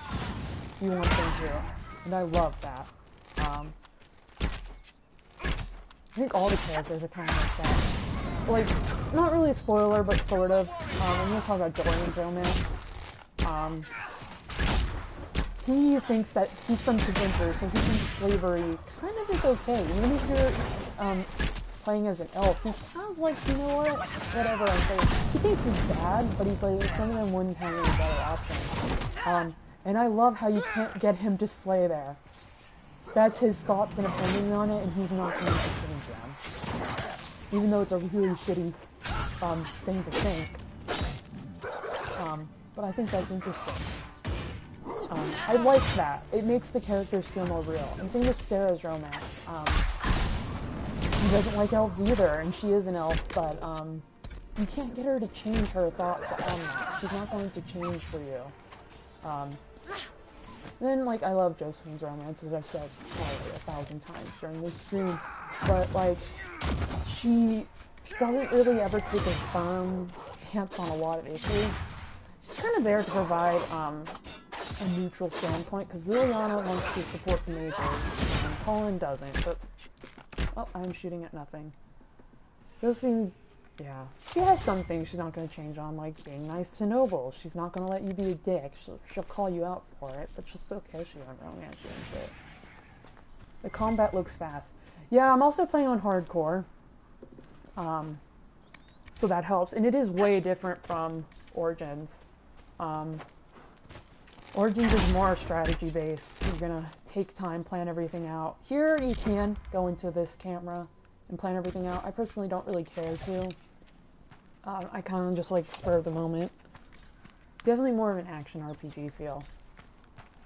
you want them to, and I love that. I think all the characters are kind of like that. Like, not really a spoiler, but sort of. I'm going to talk about Dorian's romance. He thinks that he's from Tevinter, so he thinks slavery kind of is okay. Even if you're playing as an elf, he sounds like, you know what, whatever I'm saying. He thinks it's bad, but he's like, some of them wouldn't have any better options. And I love how you can't get him to slay there. That's his thoughts and opinions on it, and he's not going to change them. Even though it's a really shitty thing to think. But I think that's interesting. I like that. It makes the characters feel more real. And same with Sarah's romance. She doesn't like elves either, and she is an elf, but you can't get her to change her thoughts on that. She's not going to change for you. Then, like, I love Josephine's romance, as I've said probably 1,000 times during this stream, but, like, she doesn't really ever take a firm stance on a lot of issues. She's kind of there to provide, a neutral standpoint, because Liliana wants to support the mages, and Colin doesn't, but... Oh, I'm shooting at nothing. Josephine, yeah. She has some things she's not going to change on, like being nice to nobles. She's not going to let you be a dick. She'll call you out for it, but she'll still kiss you on romance and shit. The combat looks fast. Yeah, I'm also playing on hardcore. So that helps. And it is way different from Origins. Origins is more strategy based. You're gonna take time, plan everything out. Here you can go into this camera and plan everything out. I personally don't really care to. I kind of just like spur of the moment. Definitely more of an action RPG feel.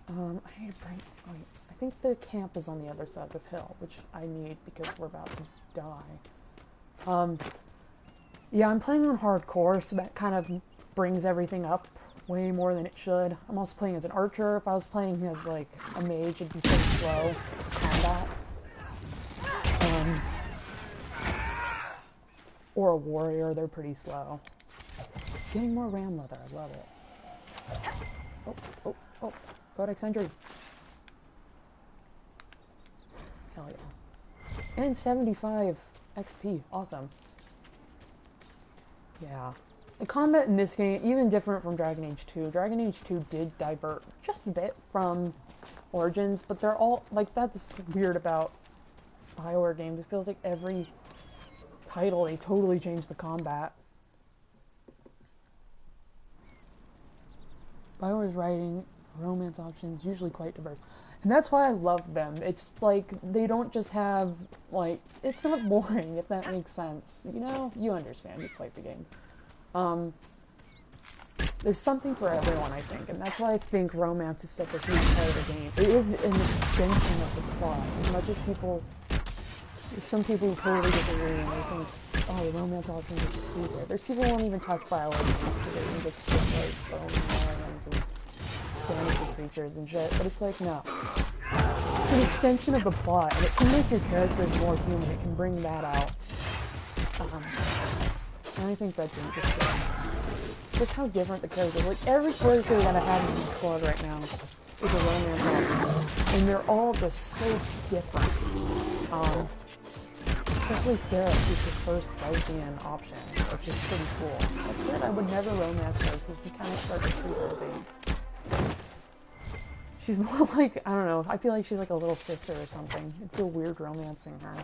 I need to bring... Oh, I think the camp is on the other side of this hill, which I need because we're about to die. Yeah, I'm playing on hardcore, so that kind of brings everything up way more than it should. I'm also playing as an archer. If I was playing as, like, a mage, it'd be pretty slow combat. Or a warrior, they're pretty slow. Getting more ram leather, I love it. Oh. Codex entry. Hell yeah. And 75 XP, awesome. Yeah. The combat in this game, even different from Dragon Age 2. Dragon Age 2 did divert just a bit from Origins, but they're all, like, that's weird about BioWare games. It feels like every title, they totally changed the combat. BioWare's writing, romance options, usually quite diverse. And that's why I love them. It's like, they don't just have, like, it's not boring, if that makes sense. You know? You understand, you played the games. There's something for everyone, I think, and that's why I think romance is such a huge part of the game. It is an extension of the plot. As much as people, there's some people who totally disagree and they think, oh, the romance options are stupid. There's people who won't even touch BioWare games because they think it's just like bone and lions and fantasy creatures and shit, but it's like, no. It's an extension of the plot, and it can make your characters more human. It can bring that out. And I think that's interesting. Just how different the characters are. Like, every character that I have in the squad right now is a romance option. And they're all just so different. Especially Sarah, who's the first lesbian option, which is pretty cool. That said, I would never romance her, because we kind of start to treat her as a... She's more like, I don't know, I feel like she's like a little sister or something. It'd feel weird romancing her.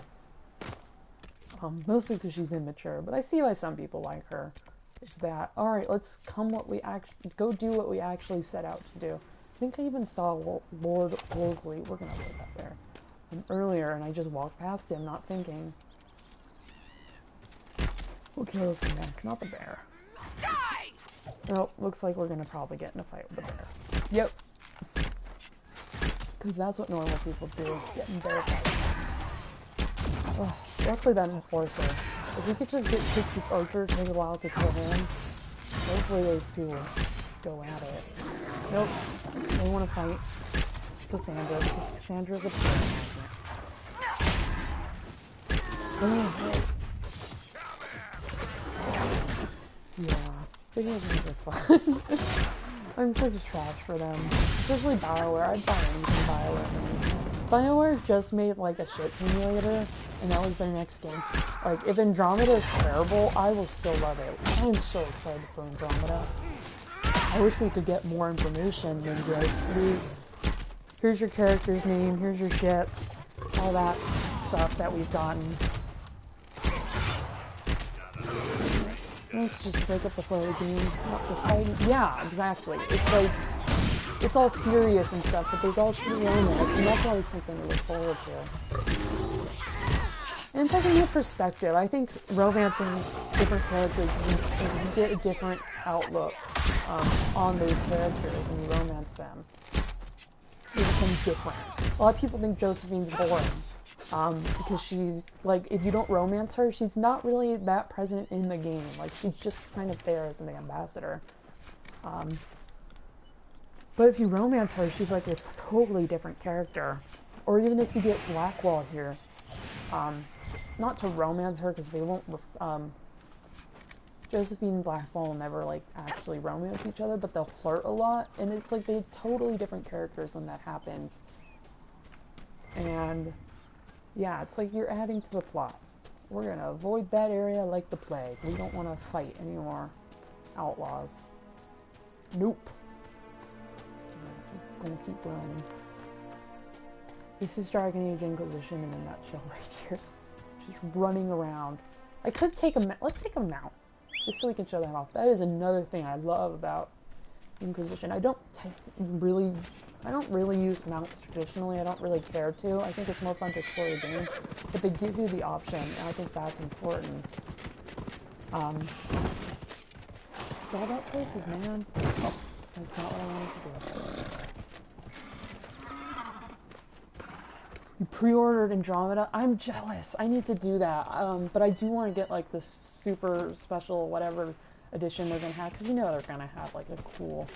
Mostly because she's immature, but I see why some people like her. It's that, alright, let's go do what we actually set out to do. I think I even saw Lord Wolseley, we're gonna put that there, earlier, and I just walked past him, not thinking. We'll kill the neck, not the bear. Oh, looks like we're gonna probably get in a fight with the bear. Yep. Because that's what normal people do, get in bear fights. Ugh, luckily that enforcer. If we could just get this archer, take a while to kill him. Hopefully those two will go at it. Nope. They want to fight Cassandra, because Cassandra's a player magnet. Yeah, video games are fun. I'm such a trash for them. Especially BioWare. I'd buy anything BioWare. BioWare just made like a shit simulator, and that was their next game. Like, if Andromeda is terrible, I will still love it. I am so excited for Andromeda. I wish we could get more information than just, here's your character's name, here's your ship, all that stuff that we've gotten. Let's just break up the flow of the game, not just fighting. Yeah, exactly. It's like, it's all serious and stuff, but there's also romance, and that's always something to look forward to. And it's like a new perspective. I think romancing different characters, you get a different outlook on those characters when you romance them. They become different. A lot of people think Josephine's boring. Because she's, like, if you don't romance her, she's not really that present in the game. Like, she's just kind of there as the ambassador. But if you romance her, she's like this totally different character. Or even if you get Blackwall here. Not to romance her, because they won't, Josephine and Blackwall will never, like, actually romance each other, but they'll flirt a lot, and it's like they have totally different characters when that happens. And, yeah, it's like you're adding to the plot. We're gonna avoid that area like the plague. We don't want to fight any more outlaws. Nope. I'm gonna keep running. This is Dragon Age Inquisition in a nutshell right here. Just running around. I could take a mount. Let's take a mount. Just so we can show that off. That is another thing I love about Inquisition. I don't really use mounts traditionally. I don't really care to. I think it's more fun to explore the game, but they give you the option, and I think that's important. It's all about choices, man. Oh, that's not what I wanted to do. You pre-ordered Andromeda? I'm jealous. I need to do that. But I do want to get like this super special whatever edition they're gonna have, because you know they're gonna have like a cool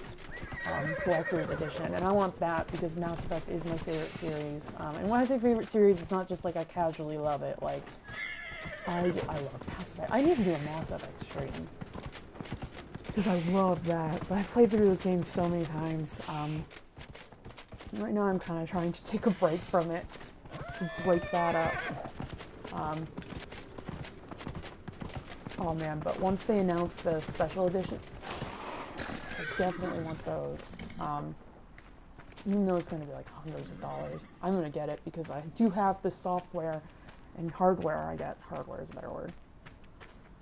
collector's edition, and I want that because Mass Effect is my favorite series. And when I say favorite series, it's not just like I casually love it. Like I love Mass Effect. I need to do a Mass Effect stream because I love that. But I've played through those games so many times. Right now I'm kind of trying to take a break from it to break that up. Oh man, but once they announce the special edition, I definitely want those. Even though it's going to be like hundreds of dollars, I'm going to get it because I do have the software and hardware. I get hardware is a better word.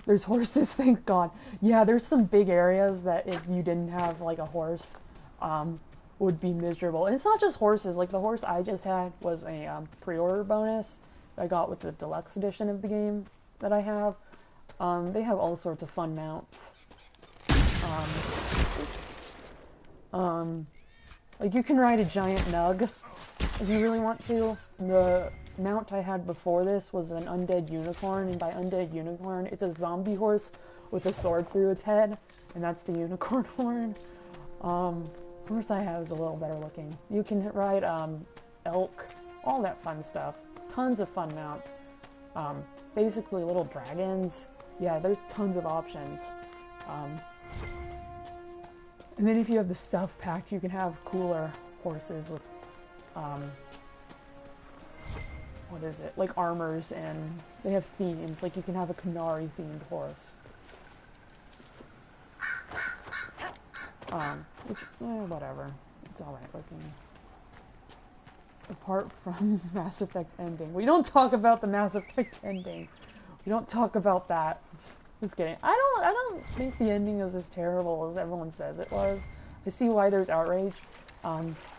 There's horses, thank God. Yeah, there's some big areas that if you didn't have like a horse, would be miserable. And it's not just horses. Like the horse I just had was a pre-order bonus I got with the deluxe edition of the game that I have. They have all sorts of fun mounts. Like you can ride a giant nug if you really want to. The mount I had before this was an undead unicorn, and by undead unicorn, it's a zombie horse with a sword through its head, and that's the unicorn horn. The horse I have is a little better looking. You can ride elk, all that fun stuff. Tons of fun mounts. Basically little dragons. Yeah, there's tons of options. And then if you have the stuff pack, you can have cooler horses with, what is it? Like armors, and they have themes. Like you can have a Canary themed horse. Which, whatever. It's alright looking. Apart from Mass Effect ending. We don't talk about the Mass Effect ending. We don't talk about that. Just kidding. I don't think the ending is as terrible as everyone says it was. I see why there's outrage.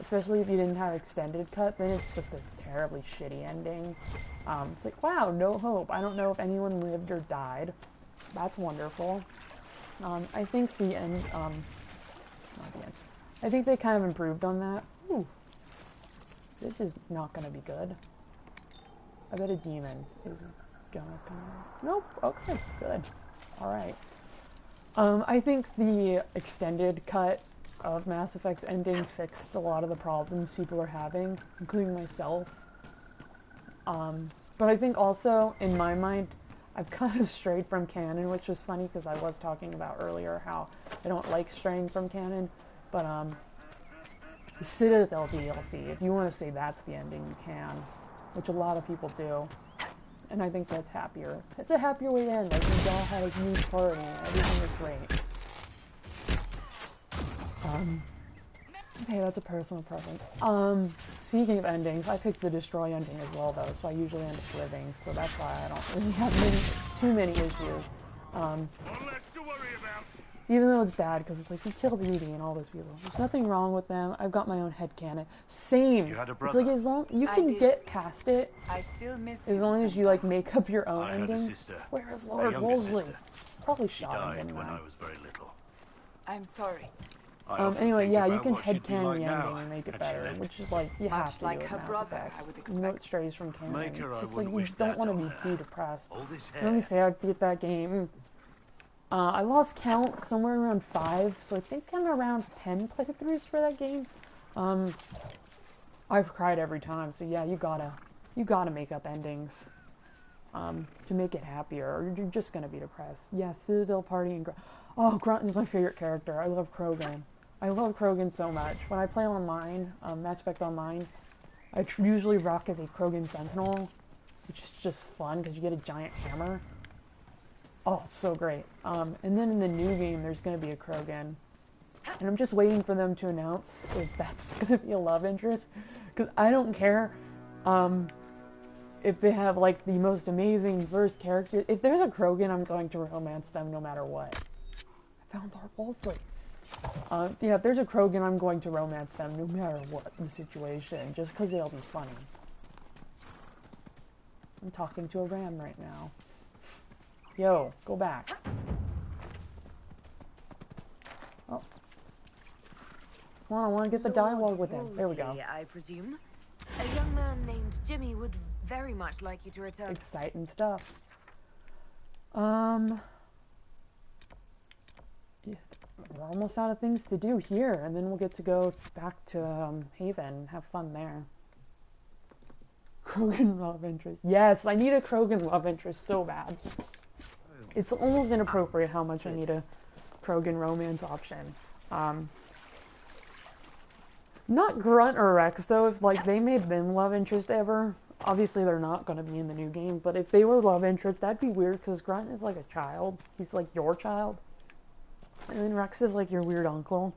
Especially if you didn't have extended cut, then it's just a terribly shitty ending. It's like, wow, no hope. I don't know if anyone lived or died. That's wonderful. I think the end, not the end. I think they kind of improved on that. Ooh. This is not gonna be good. I bet a demon is gonna come. Nope. Okay. Good. Alright. I think the extended cut of Mass Effect's ending fixed a lot of the problems people are having, including myself. But I think also, in my mind, I've kind of strayed from canon, which is funny because I was talking about earlier how I don't like straying from canon, but the Citadel DLC, if you want to say that's the ending, you can, which a lot of people do. And I think that's happier. It's a happier way to end. Like, we all had a huge party and everything was great. Okay, that's a personal preference. Speaking of endings, I picked the destroy ending as well, though, so I usually end up living, so that's why I don't really have too many issues. One less to worry about. Even though it's bad, because it's like, you killed Edie and all those people. There's nothing wrong with them. I've got my own headcanon. Same! You had a It's brother. like, as long you can get past it, I still miss as long as you, like, make up your own I had a ending. sister. Where is A Lord younger Wolseley? sister. Probably She shot him, died didn't when I? I was very little. I'm sorry. I often Anyway, think yeah, you about can what she'd be headcanon like the now, ending and make it had she better, lived. which is like, you Much have to like do with her Mass brother, Effect. I would You know it expect. strays from canon. Make her, It's I just like, wouldn't you wish don't that want to on be her. too depressed. All this Let me hair. say I beat that game. I lost count somewhere around 5, so I think I'm around 10 playthroughs for that game. I've cried every time, so yeah, you gotta make up endings. To make it happier, or you're just gonna be depressed. Yeah, Citadel Party and Grunt. Oh, Grunt is my favorite character. I love Krogan. I love Krogan so much. When I play online, Mass Effect Online, I usually rock as a Krogan Sentinel, which is just fun because you get a giant hammer. Oh, it's so great. And then in the new game, there's going to be a Krogan. And I'm just waiting for them to announce if that's going to be a love interest. Because I don't care if they have, like, the most amazing first character. If there's a Krogan, I'm going to romance them no matter what. I found Lord Wolseley. Yeah, if there's a Krogan, I'm going to romance them no matter what the situation, just because they'll be funny. I'm talking to a ram right now. Yo, go back. Oh. Come on, I want to get the dialogue with him. There we go. I presume. A young man named Jimmy would very much like you to return. Exciting stuff. Yeah, we're almost out of things to do here, and then we'll get to go back to Haven, have fun there. Krogan love interest. Yes, I need a Krogan love interest so bad. It's almost inappropriate how much I need a Krogan romance option. Not Grunt or Rex though. If like they made them love interest ever, obviously they're not going to be in the new game. But if they were love interest, that'd be weird because Grunt is like a child. He's like your child, and then Rex is like your weird uncle.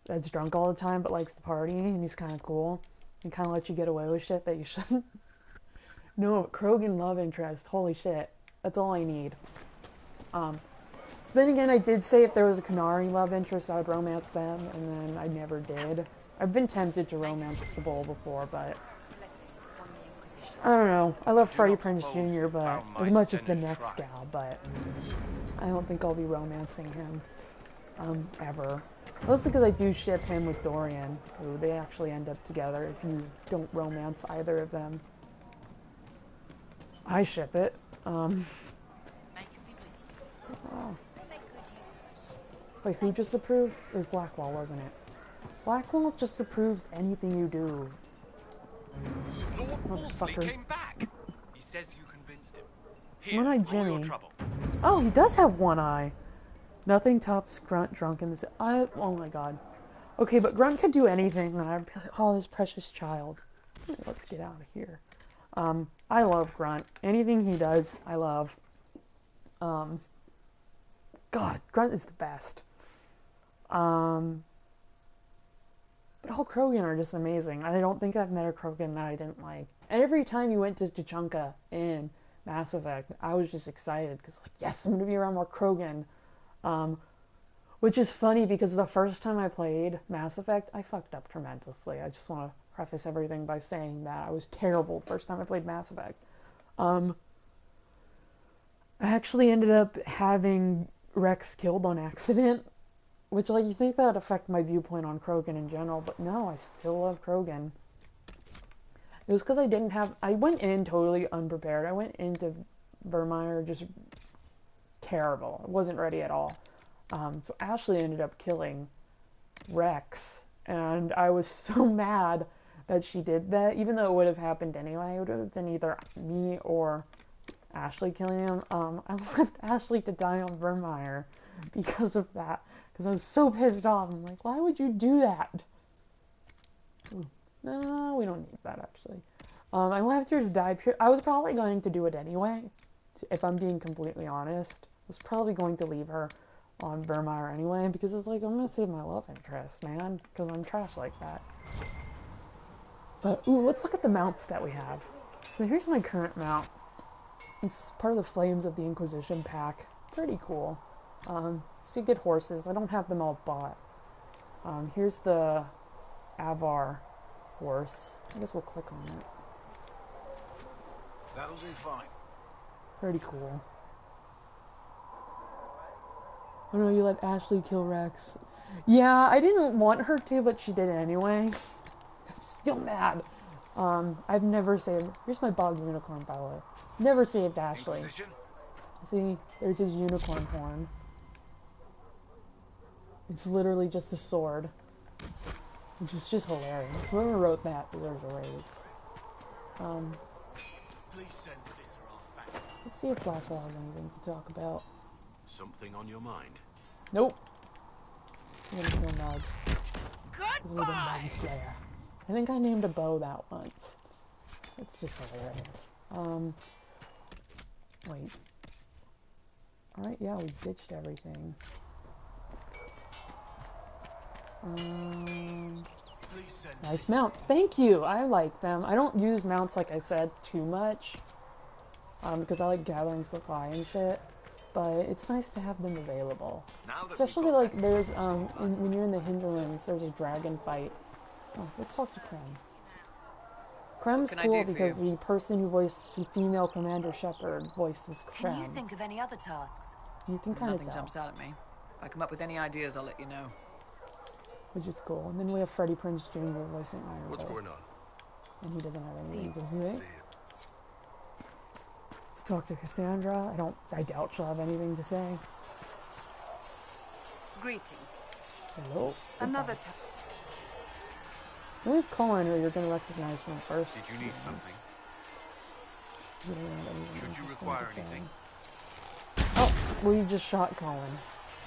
That's drunk all the time but likes to party, and he's kind of cool. And kind of let you get away with shit that you shouldn't. No, Krogan love interest. Holy shit. That's all I need. Then again, I did say if there was a Canary love interest, I would romance them, and then I never did. I've been tempted to romance the Bull before, but I don't know. I love Freddie Prinze Jr., but as much as the next gal, but I don't think I'll be romancing him, ever. Mostly because I do ship him with Dorian, who they actually end up together if you don't romance either of them. I ship it. Oh. Wait, who just approved? It was Blackwall, wasn't it? Blackwall just approves anything you do. Lord Wolseley came back. He says you convinced him. Here, One-eyed for all your Jimmy. trouble. Oh, he does have one eye. Nothing tops Grunt drunk in this. Oh my god. Okay, but Grunt could do anything, and I'd be like, oh, this precious child. Let's get out of here. I love Grunt. Anything he does, I love. God, Grunt is the best. But all Krogan are just amazing. I don't think I've met a Krogan that I didn't like. And every time you went to Tuchanka in Mass Effect, I was just excited, because like, yes, I'm going to be around more Krogan. Which is funny because the first time I played Mass Effect, I fucked up tremendously. I just want to preface everything by saying that I was terrible the first time I played Mass Effect. I actually ended up having Rex killed on accident, which, like, you think that would affect my viewpoint on Krogan in general, but no, I still love Krogan. It was because I went in totally unprepared. I went into Vermeer just terrible. I wasn't ready at all. So Ashley ended up killing Rex, and I was so mad that she did that, even though it would have happened anyway. It would have been either me or Ashley killing him. I left Ashley to die on Vermeer because of that, because I was so pissed off. I'm like, why would you do that? Ooh. No, we don't need that, actually. I left her to die. I was probably going to do it anyway, if I'm being completely honest. I was probably going to leave her on Vermeer anyway, because it's like, I'm going to save my love interest, man, because I'm trash like that. But, ooh, let's look at the mounts that we have. So here's my current mount. It's part of the Flames of the Inquisition pack. Pretty cool. So you get horses. I don't have them all bought. Here's the Avar horse. I guess we'll click on it. That'll do fine. Pretty cool. Oh no, you let Ashley kill Rex. Yeah, I didn't want her to, but she did anyway. I'm still mad. I've never saved... Here's my bog unicorn, by the way. Never saved Ashley. Inquisition? See, there's his unicorn horn. It's literally just a sword. Which is just hilarious. Whoever wrote that deserves a raise. Please send for this or I'll fact. Let's see if Blackwall has anything to talk about. Something on your mind? Nope. I'm gonna kill Nugs. Because we're the Nug Slayer. I think I named a bow that once. It's just hilarious. Wait. Alright, yeah, we ditched everything. Nice mounts. Thank you! I like them. I don't use mounts, like I said, too much. Because I like gathering supply and shit. but it's nice to have them available. Especially like there's when you're in the hinterlands, there's a dragon fight. Oh, let's talk to Krem. Krem's cool because the person who voiced the female Commander Shepard voiced this Krem. Can you think of any other tasks? You can kind of tell. Nothing jumps out at me. If I come up with any ideas, I'll let you know. Which is cool. And then we have Freddie Prinze Jr. voicing Iron. What's going on? And he doesn't have anything to say. Let's talk to Cassandra. I doubt she'll have anything to say. Greetings. Hello. Another We have Colin, who you're going to recognize from the first. Did you need something? Should you require anything? Oh, well, you just shot Colin.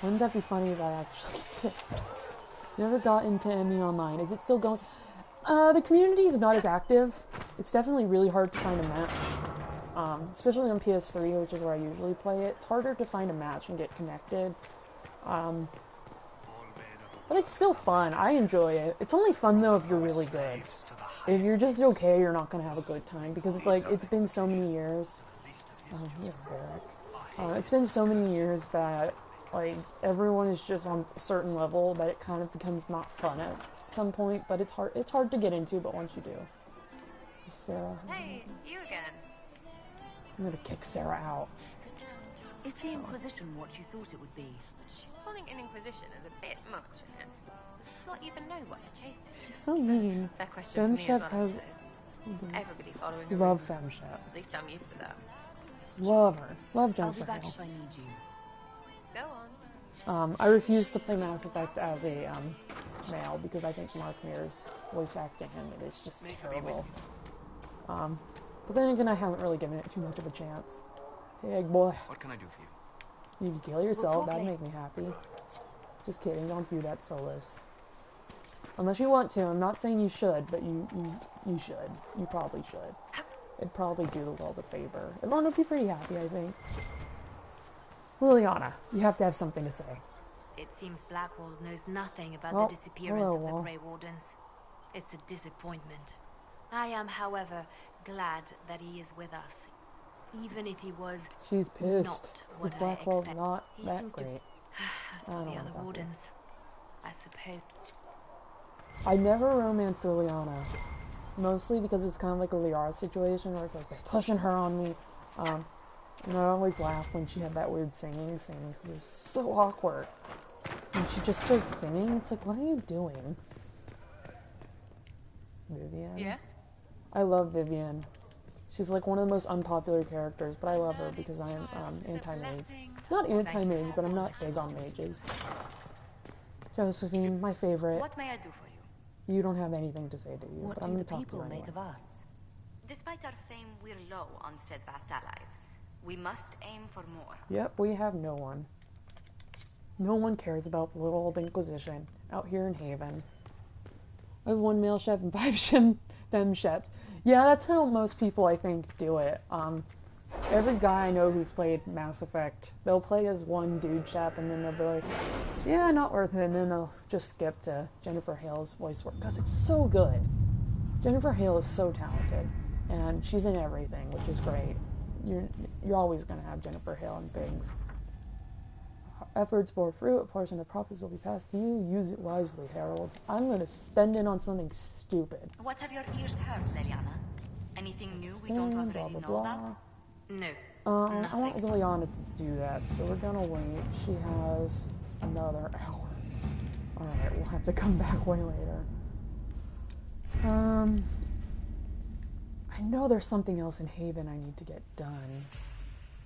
Wouldn't that be funny if I actually did? Never got into ME Online. Is it still going? The community is not as active. It's definitely really hard to find a match. Especially on PS3, which is where I usually play it. It's harder to find a match and get connected. But it's still fun. I enjoy it. It's only fun, though, if you're really good. If you're just okay, you're not going to have a good time. Because, it's like, it's been so many years. It's been so many years that, like, everyone is just on a certain level that it kind of becomes not fun at some point. But it's hard to get into, but once you do. Sarah. Hey, it's you again. I'm going to kick Sarah out. Is the Inquisition what you thought it would be? Calling an Inquisition is a bit much, isn't it? Does not even know what they're chasing. She's so mean. Fair question for me as Femshep well, I has... suppose. Everybody following her. Love Femshep. At least I'm used to that. Love her. Love I'll Jennifer be back Hale. if I need you. Let's go on. I refuse to play Mass Effect as a male because I think Mark Mears voice acting in it is just terrible. But then again, I haven't really given it too much of a chance. Hey, boy. What can I do for you? You can kill yourself, that'd make me happy. Just kidding, don't do that, Solus. Unless you want to, I'm not saying you should, but you should. You probably should. It'd probably do the world a favor. Everyone would be pretty happy, I think. Liliana, you have to have something to say. It seems Blackwall knows nothing about Oh, the disappearance hello, of the Wall. Grey Wardens. It's a disappointment. I am, however, glad that he is with us. Even if he was She's pissed. not Because what I Blackwall's expect. not He that seems to- great. As I for don't the know other about that. Wardens, I suppose. I never romanced Liliana. Mostly because it's kind of like a Liara situation where it's like they're pushing her on me. And I always laugh when she had that weird singing because it was so awkward. And she just started singing. It's like, what are you doing? Vivian? Yes? I love Vivian. She's like one of the most unpopular characters, but I love her because I am anti-mage. Not anti-mage, but I'm not big on mages. Josephine, my favorite. What may I do for you? You don't have anything to say, do you? What But I'm do going the to talk to people you anyway. make of us? Despite our fame, we're low on steadfast allies. We must aim for more. Yep, we have no one. No one cares about the little old Inquisition out here in Haven. I have one male chef and 5 femme chefs. Yeah, that's how most people, I think, do it. Every guy I know who's played Mass Effect, they'll play as one dude chef, and then they'll be like, yeah, not worth it, and then they'll just skip to Jennifer Hale's voice work, because it's so good. Jennifer Hale is so talented, and she's in everything, which is great. You're always going to have Jennifer Hale in things. Efforts bore fruit, a portion of profits will be passed to you. Use it wisely, Harold. I'm going to spend it on something stupid. What have your ears heard, Liliana? Anything new we don't already Blah, blah, know blah. about? No. I want Liliana to do that, so we're gonna wait. She has another hour. Alright, we'll have to come back way later. I know there's something else in Haven I need to get done.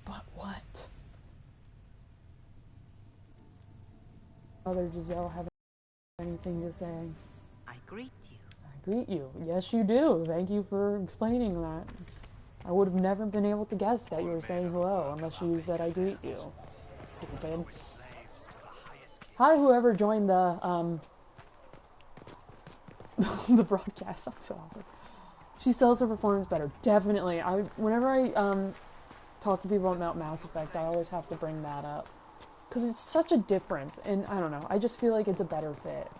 But what? Mother Giselle have anything to say? I greet you. I greet you. Yes, you do. Thank you for explaining that. I would have never been able to guess that you were saying hello unless you said I greet you. Stupid. Hi, whoever joined the the broadcast. I'm so awkward. She sells her performance better. Definitely. Whenever I talk to people about Mass Effect, I always have to bring that up. Because it's such a difference, and I don't know, I just feel like it's a better fit.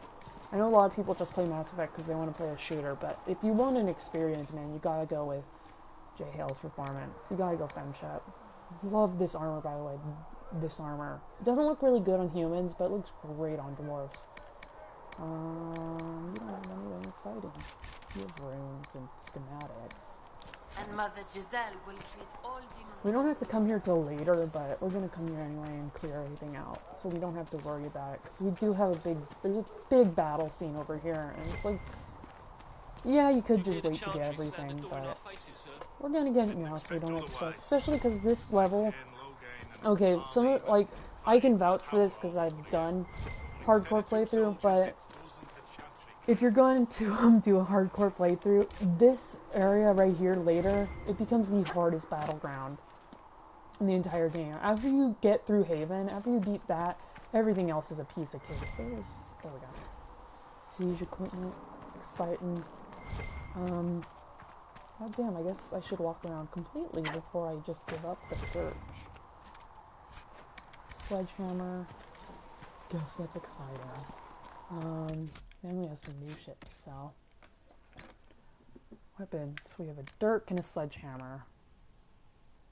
I know a lot of people just play Mass Effect because they want to play a shooter, but if you want an experience, man, you gotta go with Jay Hale's performance. You gotta go Femshep. Love this armor, by the way. this armor. It doesn't look really good on humans, but it looks great on dwarves. You don't have anything exciting. You have runes and schematics. And Mother Giselle will treat all demons. We don't have to come here till later, but we're gonna come here anyway and clear everything out, so we don't have to worry about it. Because we do have there's a big battle scene over here, and it's like, yeah, you could just wait to get everything, but we're gonna get it now, so we don't have to stress. Especially because this level, okay, some like, I can vouch for this because I've done hardcore playthrough, but if you're going to do a hardcore playthrough, this area right here later, it becomes the hardest battleground in the entire game. After you get through Haven, after you beat that, everything else is a piece of cake. There we go. Siege equipment, exciting. God damn, I guess I should walk around completely before I just give up the search. Sledgehammer, Ghost Epic Fighter. Then we have some new shit to sell. Weapons. We have a dirk and a sledgehammer.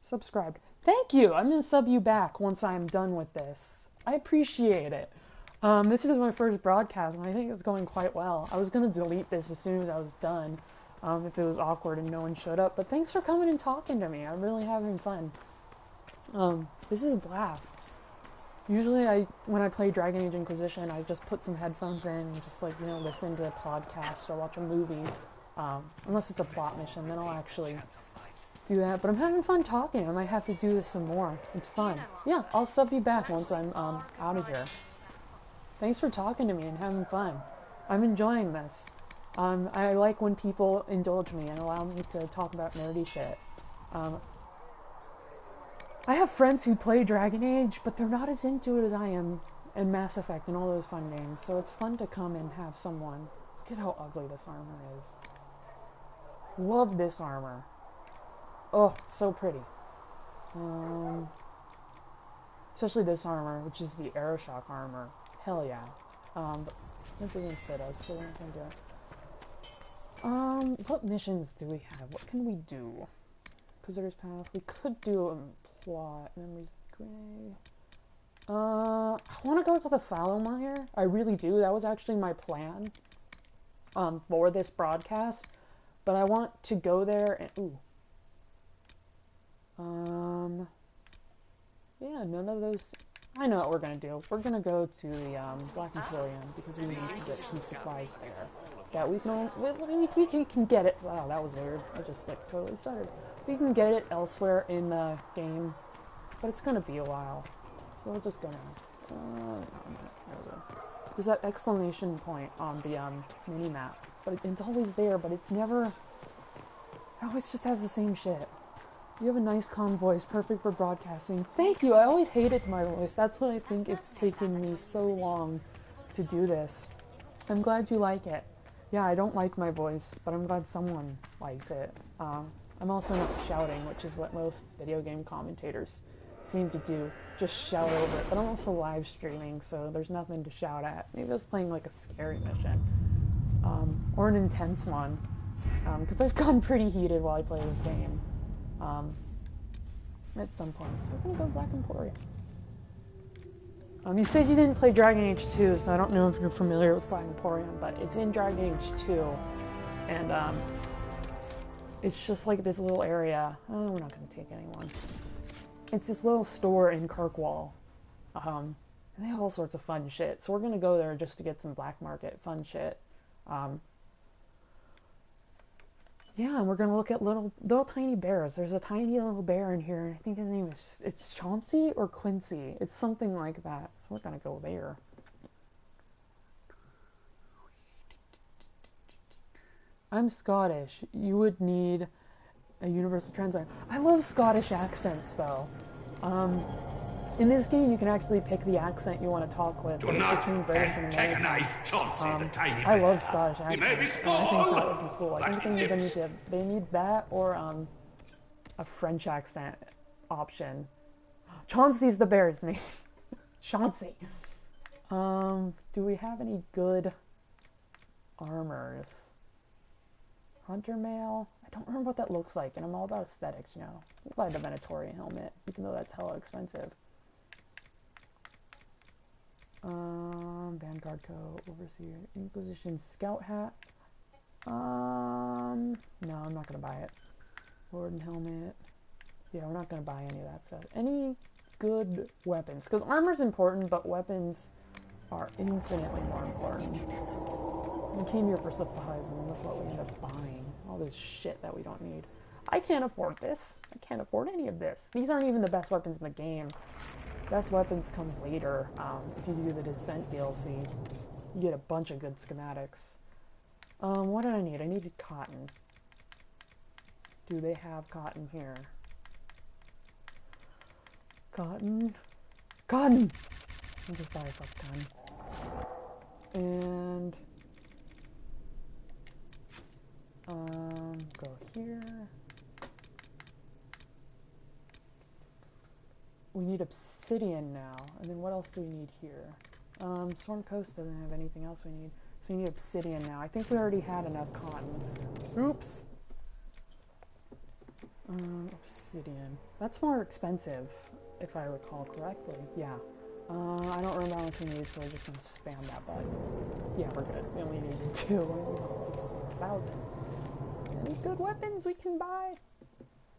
Subscribed. Thank you! I'm gonna sub you back once I'm done with this. I appreciate it. This is my first broadcast, and I think it's going quite well. I was gonna delete this as soon as I was done, if it was awkward and no one showed up. But thanks for coming and talking to me. I'm really having fun. This is a blast. Usually when I play Dragon Age Inquisition, I just put some headphones in and just like, you know, listen to a podcast or watch a movie. Unless it's a plot mission, then I'll actually do that. But I'm having fun talking. I might have to do this some more. It's fun. Yeah, I'll sub you back once I'm out of here. Thanks for talking to me and having fun. I'm enjoying this. I like when people indulge me and allow me to talk about nerdy shit. I have friends who play Dragon Age, but they're not as into it as I am, and Mass Effect and all those fun games, so it's fun to come and have someone. Look at how ugly this armor is. Love this armor. Oh, it's so pretty. Especially this armor, which is the Aeroshock armor. Hell yeah. But it doesn't fit us, so we're not gonna do it. What missions do we have? What can we do? Visitor's Path. We could do a plot. Memories Gray. I want to go to the Fallowmire. I really do. That was actually my plan for this broadcast. But I want to go there and... Ooh. Yeah, none of those... I know what we're going to do. We're going to go to the Black Emporium because we need to get some supplies there. That we can... We can get it... Wow, that was weird. I just, like, totally started. We can get it elsewhere in the game, but it's gonna be a while. So we're just gonna... there we go. There's that exclamation point on the mini-map, but it's always there, but it's never... It always just has the same shit. You have a nice calm voice, perfect for broadcasting. Thank you! I always hated my voice. That's why I think it's taken me so long to do this. I'm glad you like it. Yeah, I don't like my voice, but I'm glad someone likes it. I'm also not shouting, which is what most video game commentators seem to do. Just shout over it. But I'm also live streaming, so there's nothing to shout at. Maybe I was playing like a scary mission. Or an intense one. Because I've gotten pretty heated while I play this game. At some points. We're gonna go Black Emporium. You said you didn't play Dragon Age 2, so I don't know if you're familiar with Black Emporium, but it's in Dragon Age 2. And, it's just like this little area. Oh, we're not going to take anyone. It's this little store in Kirkwall. And they have all sorts of fun shit. So we're going to go there just to get some black market fun shit. Yeah, and we're going to look at little tiny bears. There's a tiny little bear in here. And I think his name is... It's Chauncey or Quincy. It's something like that. So we're going to go there. I'm Scottish. You would need a universal translator. I love Scottish accents, though. In this game, you can actually pick the accent you want to talk with. Do not antagonize Chauncey the tiny bear. I love Scottish accents. He may be small, I think that would be cool. I think they need that or a French accent option. Chauncey's the bear's name. Chauncey. Do we have any good armors? Hunter mail? I don't remember what that looks like, and I'm all about aesthetics, you know. I'll buy the Venatorian helmet, even though that's hella expensive. Vanguard coat, Overseer, Inquisition scout hat. No, I'm not gonna buy it. Warden helmet. Yeah, we're not gonna buy any of that stuff. Any good weapons? Because armor's important, but weapons are infinitely more important. We came here for supplies, and look what we end up buying. All this shit that we don't need. I can't afford this. I can't afford any of this. These aren't even the best weapons in the game. Best weapons come later. If you do the Descent DLC, you get a bunch of good schematics. What did I need? I needed cotton. Do they have cotton here? Cotton? Cotton! I'll just buy a fuck ton. And... go here. We need obsidian now. And then what else do we need here? Storm Coast doesn't have anything else we need. So we need obsidian now. I think we already had enough cotton. Oops! Obsidian. That's more expensive, if I recall correctly. Yeah. I don't remember how much we need, so we're just gonna spam that button. Yeah, we're good. We only need 6,000. Any good weapons we can buy?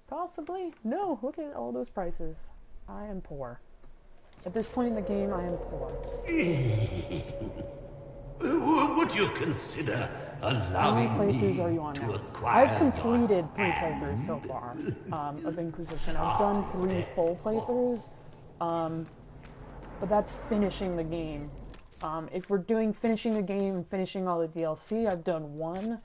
Possibly? No, look at all those prices. I am poor. At this point in the game, I am poor. Would you consider How many playthroughs are you on now? I've completed 3 playthroughs so far of Inquisition. I've done 3 full playthroughs, but that's finishing the game. If we're doing finishing the game and finishing all the DLC, I've done 1.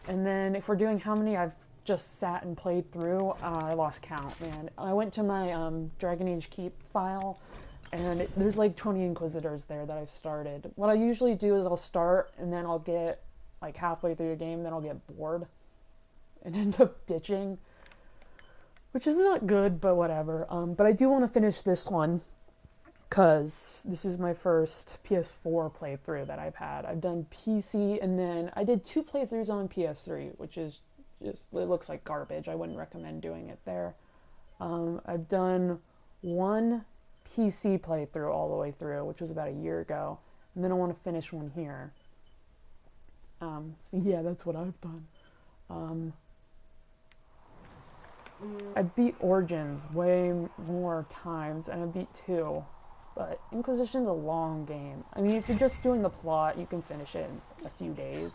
And then if we're doing how many I've just sat and played through, I lost count, man. I went to my Dragon Age Keep file, and there's like 20 Inquisitors there that I've started. What I usually do is I'll start, and then I'll get like halfway through the game, then I'll get bored and end up ditching, which is not good, but whatever. But I do want to finish this one, because this is my first PS4 playthrough that I've had. I've done PC, and then I did 2 playthroughs on PS3, which is just, it looks like garbage. I wouldn't recommend doing it there. I've done 1 PC playthrough all the way through, which was about a year ago, and then I want to finish one here. So yeah, that's what I've done. I beat Origins way more times, and I beat 2. But Inquisition's a long game. I mean, if you're just doing the plot, you can finish it in a few days.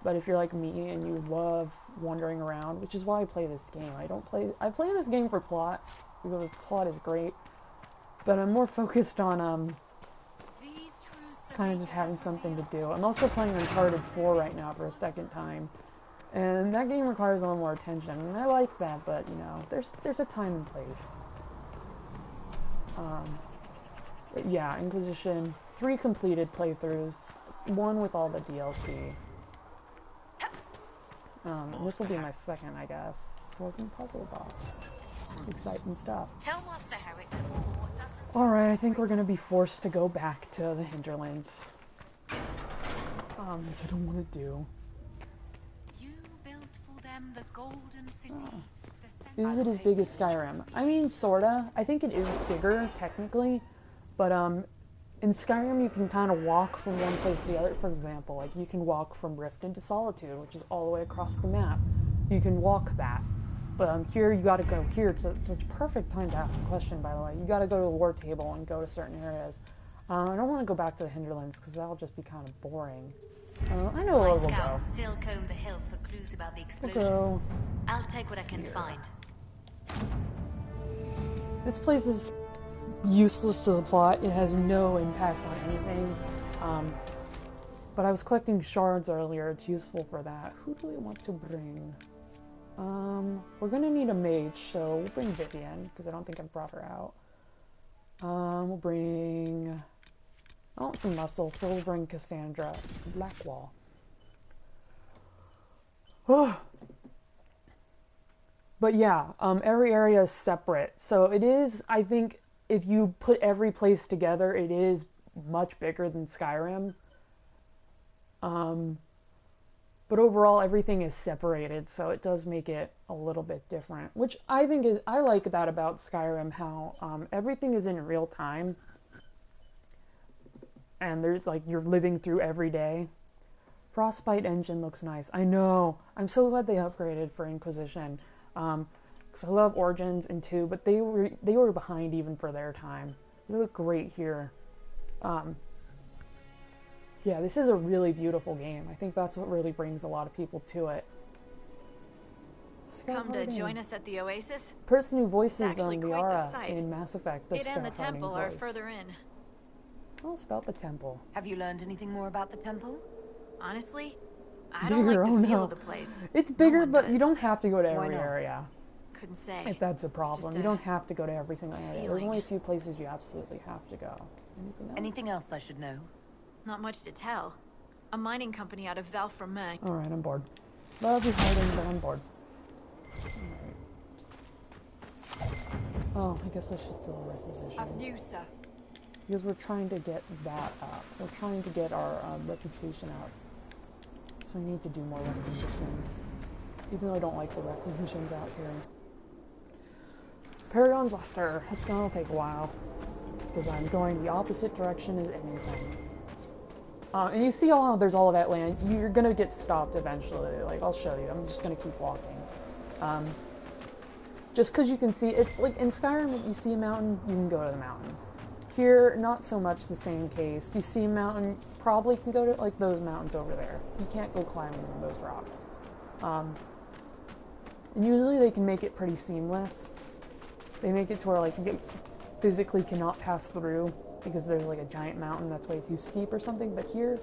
But if you're like me and you love wandering around, which is why I play this game. I play this game for plot, because its plot is great. But I'm more focused on, kind of just having something to do. I'm also playing Uncharted 4 right now for a second time. And that game requires a little more attention. And I like that, but, you know, there's a time and place. But yeah, Inquisition, 3 completed playthroughs, 1 with all the DLC. This will be my second, I guess. Working puzzle box. Exciting stuff. Alright, I think we're gonna be forced to go back to the hinterlands. Which I don't want to do. You built for them the golden city. Is it as big as Skyrim? I mean, sorta. I think it is bigger, technically. But, in Skyrim, you can kind of walk from one place to the other. For example, like, you can walk from Rift into Solitude, which is all the way across the map. You can walk that. But, here, you gotta go here to... Which, perfect time to ask the question, by the way. You gotta go to the war table and go to certain areas. I don't want to go back to the hinterlands, because that'll just be kind of boring. I know where we'll go. Still comb the hills for clues about the explosion. We'll go I'll take what I can find. This place is useless to the plot. It has no impact on anything. But I was collecting shards earlier. It's useful for that. Who do we want to bring? We're gonna need a mage, so we'll bring Vivian, because I don't think I've brought her out. We'll bring... I want some muscle, so we'll bring Cassandra. Blackwall. But yeah, every area is separate. So it is, I think, if you put every place together, it is much bigger than Skyrim. But overall, everything is separated, so it does make it a little bit different. Which I think is, I like that about Skyrim, how everything is in real time. and there's like you're living through every day. Frostbite engine looks nice. I know. I'm so glad they upgraded for Inquisition. Because I love Origins and 2, but they were behind even for their time. They look great here. Yeah, this is a really beautiful game. I think that's what really brings a lot of people to it. Come to join us at the Oasis? Person who voices Liara in Mass Effect. It and the temple are further in. Tell us about the temple. Have you learned anything more about the temple? Honestly, I don't like the feel of the place. It's bigger, but you don't have to go to every area. Couldn't say. If that's a problem. You don't have to go to every single area. There's only a few places you absolutely have to go. Anything else I should know? Not much to tell. A mining company out of Valframain. Alright, I'm bored. Love you hiding, but I'm bored. Alright. Oh, I guess I should do a requisition. Of news, sir. Because we're trying to get that up. We're trying to get our reputation up. So we need to do more requisitions. Even though I don't like the requisitions out here. Paragon's Luster. It's gonna take a while. Because I'm going the opposite direction as anything. And you see there's all of that land. You're gonna get stopped eventually. Like, I'll show you. I'm just gonna keep walking. Just because you can see, it's like in Skyrim, if you see a mountain, you can go to the mountain. Here, not so much the same case. You see a mountain, probably can go to, like, those mountains over there. You can't go climbing on those rocks. And usually they can make it pretty seamless. They make it to where, like, you physically cannot pass through because there's, like, a giant mountain that's way too steep or something. But here,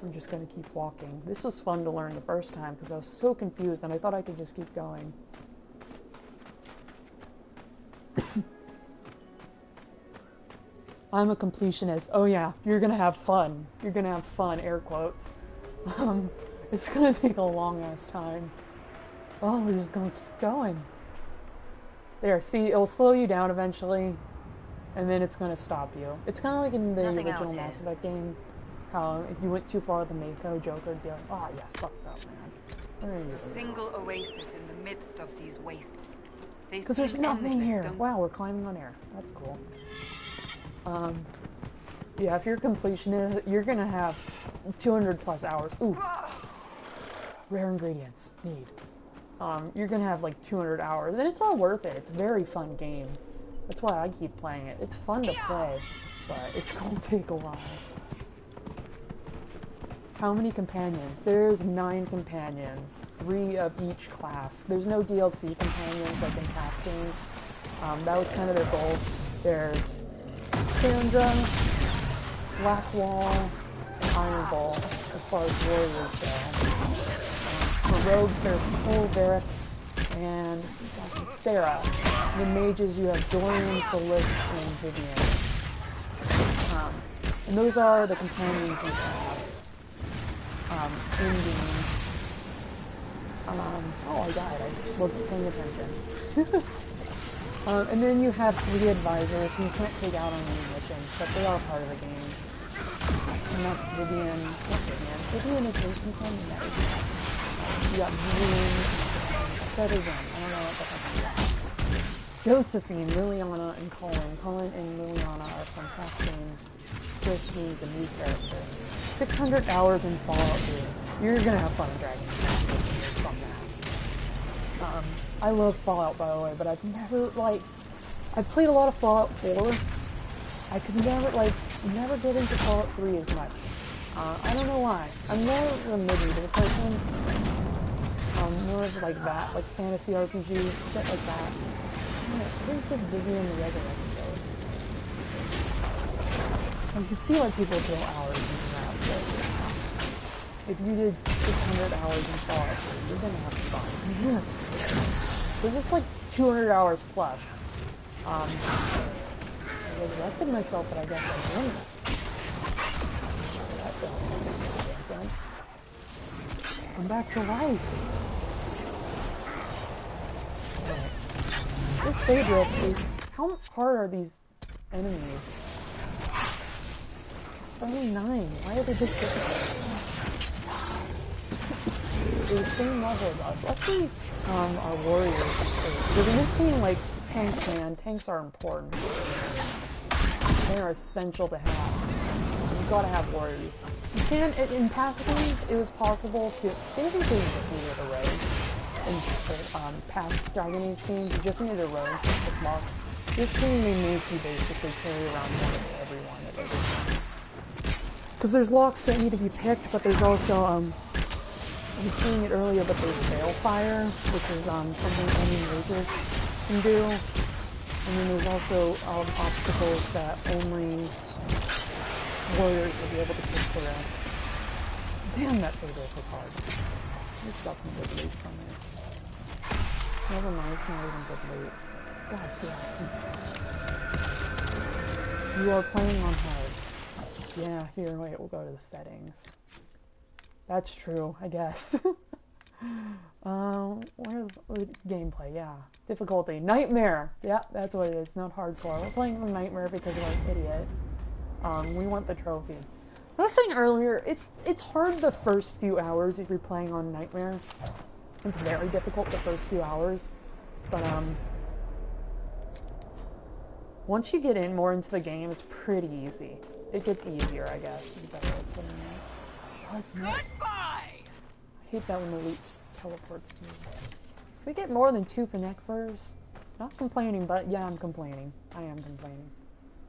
I'm just gonna keep walking. This was fun to learn the first time because I was so confused and I thought I could just keep going. I'm a completionist. Oh yeah, you're gonna have fun. You're gonna have fun, air quotes. It's gonna take a long ass time. Oh, we're just gonna keep going. There, see, it'll slow you down eventually, and then it's gonna stop you. It's kind of like in the original Mass Effect game, how if you went too far with the Mako Joker, would be like, oh yeah, fuck that, man. A single oasis in the midst of these wastes. Because there's nothing here. Wow, we're climbing on air. That's cool. Yeah, if you're a completionist, you're gonna have 200 plus hours. Ooh. Rare ingredients. Need. You're gonna have like 200 hours, and it's all worth it. It's a very fun game. That's why I keep playing it. It's fun to play, but it's gonna take a while. How many companions? There's 9 companions. 3 of each class. There's no DLC companions like in past games. That was kind of their goal. There's Sandra, Blackwall, and Iron Ball as far as warriors go. For rogues, there's Cole, Varric, and Sarah. The mages, you have Dorian, Solis, and Vivian. And those are the companions you have in game. Oh, I died. I wasn't paying attention. And then you have 3 advisors who you can't take out on any missions, but they are part of the game. And that's Vivian. Not Vivian. Vivian is a companion. You got Vivian. Said again. I don't know what the heck it is. Josephine, Liliana, and Colin. Colin and Liliana are from past games. Josephine's a new character. 600 hours in Fallout 3. You're gonna have fun in Dragon Quest from that. I love Fallout, by the way, but I've never, like, I've played a lot of Fallout 4. I could never get into Fallout 3 as much. I don't know why. I'm more of a medieval person. More of, like, that, like, fantasy RPG, shit like that. Where's the Vivian the Resurrected though? You can see why people throw hours into that, but if you did 600 hours in Fallout 3, you're gonna have fun. Because it's like 200 hours plus. I resurrected myself, but I guess I didn't. That don't make sense. I'm back to life. Right. This Phaedra is... How hard are these enemies? 29. Why are they this difficult? They're the same level as us. Luckily, our warriors. Because in this game, like, tanks, man, tanks are important. They're essential to have. gotta have warriors. You can, in past games, it was possible to, basically you just needed a rogue. In past Dragon Age games, you just needed a rogue to block. This game, they make you basically carry around one of everyone at every time. Because there's locks that need to be picked, but there's also, I was saying it earlier, but there's Balefire, which is something only mages can do. And then there's also obstacles that only warriors will be able to kick through. Damn, that favorite was hard. I just got some good loot from it. Never mind, it's not even good loot. God damn. You are playing on hard. Yeah, here, wait, we'll go to the settings. That's true, I guess. Gameplay, yeah. Difficulty, Nightmare! Yeah, that's what it is, not hardcore. We're playing on Nightmare because we're an idiot. We want the trophy. I was saying earlier, it's hard the first few hours if you're playing on Nightmare. It's very difficult the first few hours. But, once you get in more into the game, it's pretty easy. It gets easier, I guess, is a better way of putting it. Goodbye! I hate that when the loot teleports to me. If we get more than 2 Fennec furs, not complaining, but yeah, I'm complaining. I am complaining.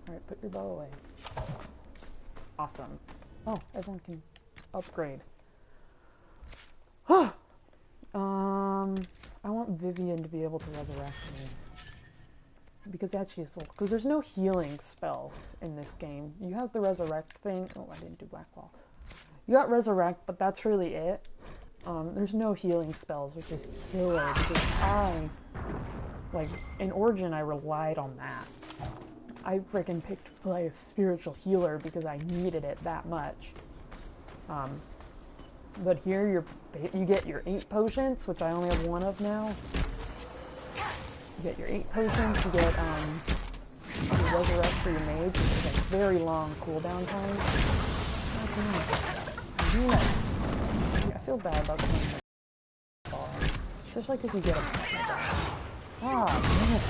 Alright, put your bow away. Awesome. Oh, everyone can upgrade. I want Vivian to be able to resurrect me. Because that's useful. Because there's no healing spells in this game. You have the resurrect thing. Oh, I didn't do Blackball. You got resurrect, but that's really it. There's no healing spells, which is killer. Because in Origin, I relied on that. I freaking picked to play a spiritual healer because I needed it that much. But here you get your 8 potions, which I only have 1 of now. You get your 8 potions, you get you resurrect for your mage, which is a very long cooldown time. Yes. I feel bad about playing the bar. Especially because you get a pet like that. Ah, man.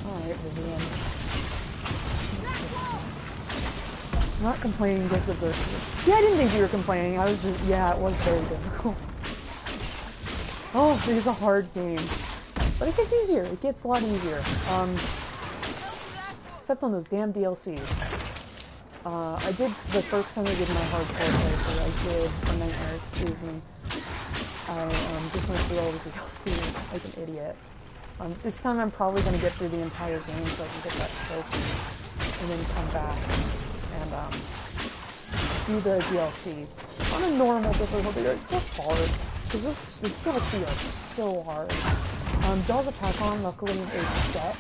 Alright, Vivian. Not complaining just of the... Yeah, I didn't think you were complaining. I was just... Yeah, it was very difficult. Oh, it is a hard game. But it gets easier. It gets a lot easier. Except on those damn DLC. I did... The first time I did my hardcore playthrough, I did a Nightmare, excuse me. I just went through all the DLC like an idiot. This time I'm probably going to get through the entire game so I can get that trophy. And then come back and do the DLC on a normal difficulty. It's just hard because the DLC are so hard. Jaws of Pakon luckily is set.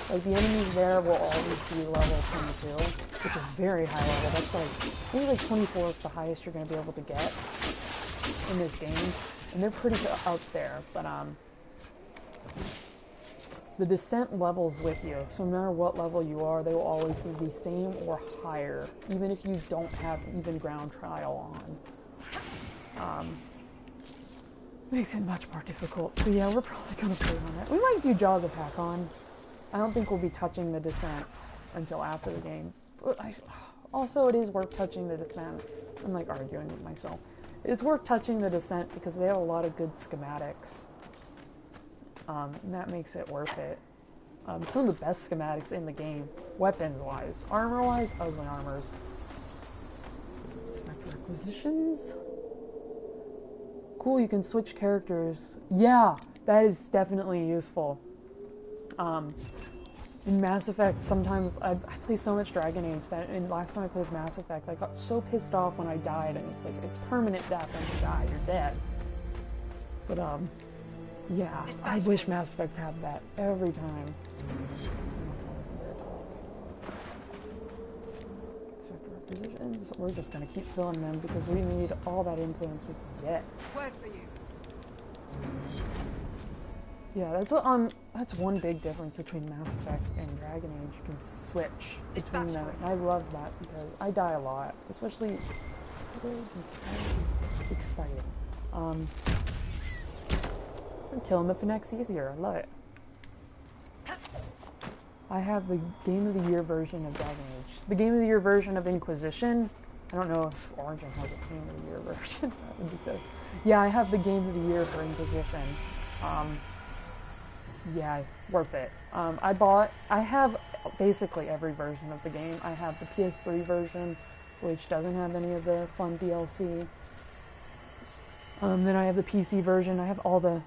Like the enemies there will always be level 22, which is very high level. That's like maybe like 24 is the highest you're going to be able to get in this game, and they're pretty out there. But the descent levels with you, so no matter what level you are, they will always be the same or higher, even if you don't have even ground trial on. Makes it much more difficult. So yeah, we're probably gonna play on that. We might do Jaws of Pakon. I don't think we'll be touching the descent until after the game. But also, it is worth touching the descent. I'm like arguing with myself. It's worth touching the descent because they have a lot of good schematics. And that makes it worth it. Some of the best schematics in the game, weapons-wise. Armor-wise, ugly armors. Spectre Requisitions. Cool, you can switch characters. Yeah, that is definitely useful. In Mass Effect, sometimes I play so much Dragon Age that last time I played Mass Effect, I got so pissed off when I died, and it's like, it's permanent death when you die, you're dead. But, yeah, I wish Mass Effect had that every time. Spectre Requisitions, we're just gonna keep filling them because we need all that influence we can get. Word for you. Yeah, that's one big difference between Mass Effect and Dragon Age. You can switch between them, and I love that because I die a lot, especially. It's exciting. Killing the Fennecs easier. I love it. I have the Game of the Year version of Dragon Age. The Game of the Year version of Inquisition. I don't know if Origin has a Game of the Year version. That would be sick. Yeah, I have the Game of the Year for Inquisition. Yeah, worth it. I have basically every version of the game. I have the PS3 version, which doesn't have any of the fun DLC. Then I have the PC version. I have all the,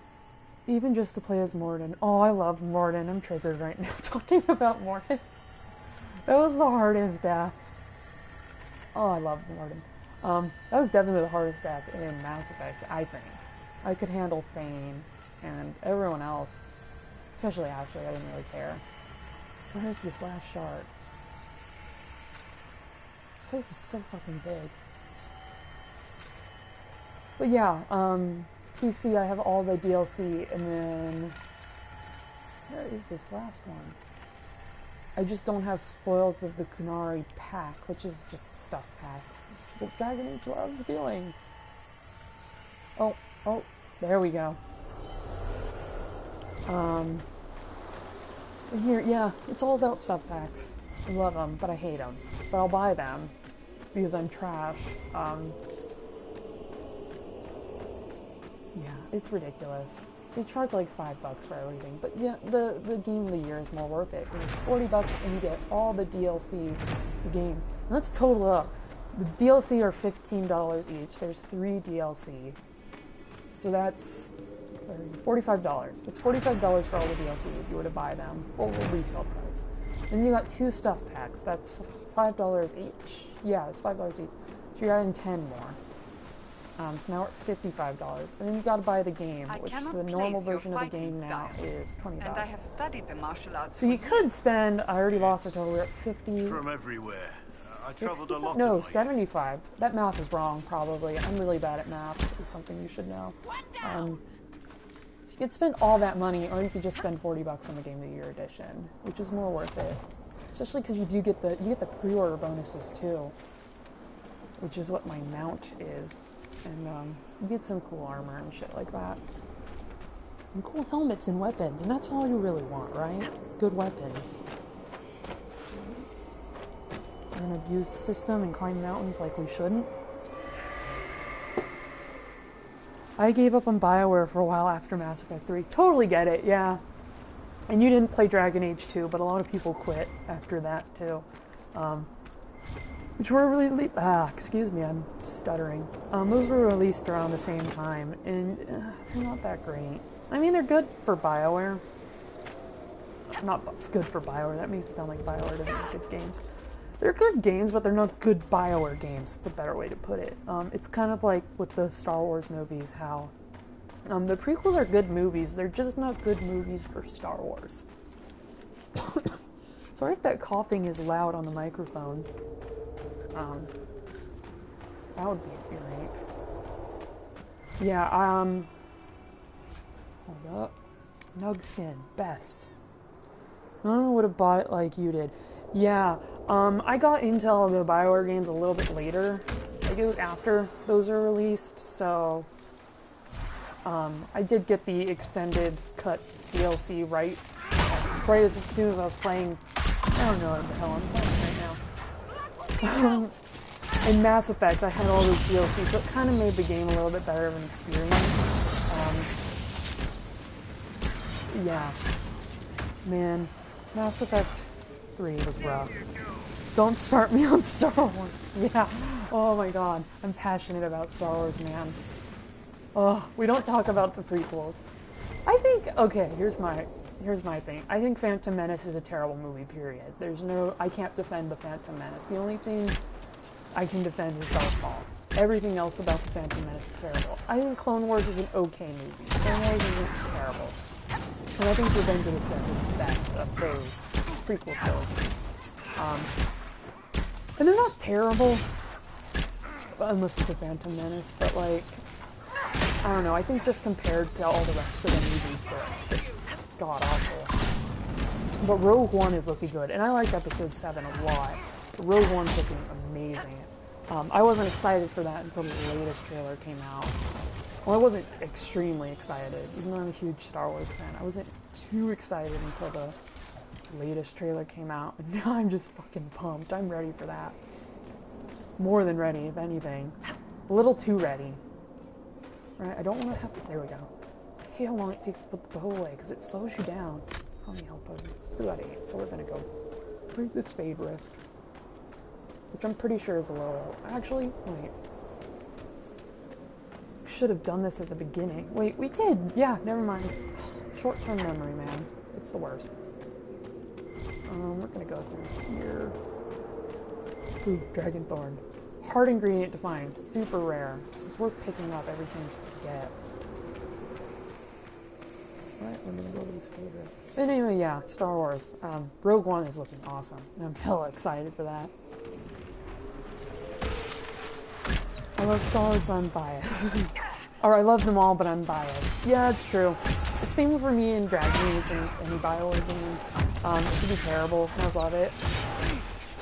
even just to play as Morden. Oh, I love Morden. I'm triggered right now talking about Morden. That was the hardest death. Oh, I love Morden. That was definitely the hardest death in Mass Effect, I think. I could handle Thane and everyone else. Especially Ashley, I didn't really care. Where's this last shard? This place is so fucking big. But yeah, PC, I have all the DLC, and then... Where is this last one? I just don't have Spoils of the Kunari pack, which is just a stuff pack. Which what Dragon Age loves doing. Oh, there we go. Here, yeah, it's all about stuff packs. I love them, but I hate them. But I'll buy them because I'm trash. Yeah, it's ridiculous. They charge like $5 for everything, but yeah, the Game of the Year is more worth it because it's $40 and you get all the DLC the game. And let's total up. The DLC are $15 each. There's 3 DLC, so that's $45. That's $45 for all the DLC if you were to buy them, full retail price. Then you got 2 stuff packs. That's $5 each. Yeah, it's $5 each. So you're adding 10 more. So now we're at $55. And then you gotta buy the game, which the normal version of the game now is $20. And I have studied the martial arts. So you could spend, I already lost our total, we're at 50. From everywhere. I traveled a lot. No, 75. That math is wrong, probably. I'm really bad at math. It's something you should know. So you could spend all that money, or you could just spend $40 on the Game of the Year edition, which is more worth it. Especially because you do get the pre-order bonuses too, which is what my mount is. And you get some cool armor and shit like that. And cool helmets and weapons, and that's all you really want, right? Good weapons. We're gonna abuse the system and climb mountains like we shouldn't. I gave up on BioWare for a while after Mass Effect 3. Totally get it, yeah. And you didn't play Dragon Age 2, but a lot of people quit after that too. Which were really, excuse me, I'm stuttering. Those were released around the same time, and they're not that great. I mean, they're good for BioWare. Not good for BioWare, that makes it sound like BioWare doesn't make good games. They're good games, but they're not good BioWare games. It's a better way to put it. It's kind of like with the Star Wars movies, how the prequels are good movies, they're just not good movies for Star Wars. Sorry if that coughing is loud on the microphone. That would be great. Yeah, hold up. Nugskin, best. I would have bought it like you did. Yeah, I got into all the BioWare games a little bit later. Like, it was after those were released, so... I did get the extended cut DLC right as soon as I was playing... I don't know what the hell I'm saying right now. In Mass Effect, I had all those DLC, so it kind of made the game a little bit better of an experience. Yeah. Man, Mass Effect 3 was rough. Don't start me on Star Wars. Yeah. Oh my god. I'm passionate about Star Wars, man. Oh, we don't talk about the prequels. I think, okay, here's my thing. I think Phantom Menace is a terrible movie, period. I can't defend the Phantom Menace. The only thing I can defend is Darthmaul. Everything else about the Phantom Menace is terrible. I think Clone Wars is an okay movie. Clone Wars isn't terrible. And I think Revenge of the Sith is the best of those prequel trilogies. And they're not terrible, unless it's a Phantom Menace, but like, I don't know, I think just compared to all the rest of the movies, they're just god-awful. But Rogue One is looking good, and I like Episode 7 a lot. Rogue One's looking amazing. I wasn't excited for that until the latest trailer came out. Well, I wasn't extremely excited, even though I'm a huge Star Wars fan. I wasn't too excited until the latest trailer came out, and now I'm just fucking pumped. I'm ready for that. More than ready, if anything. A little too ready. Right, I don't want to have... There we go. I hate how long it takes to put the bow away, because it slows you down. How many health potions? Still got 8, so we're gonna go break this favorite. Which I'm pretty sure is a little... Actually, wait. We should have done this at the beginning. Wait, we did! Yeah, never mind. Short-term memory, man. It's the worst. We're gonna go through here. Ooh, Dragon Thorn. Hard ingredient to find. Super rare. So it's worth picking up every chance you get. Alright, we're gonna go to this favorite. And anyway, yeah, Star Wars. Rogue One is looking awesome. And I'm hella excited for that. I love Star Wars, but I'm biased. Or I love them all, but I'm biased. Yeah, it's true. It's same for me in Dragon Age and any BioWare game. It could be terrible. I love it.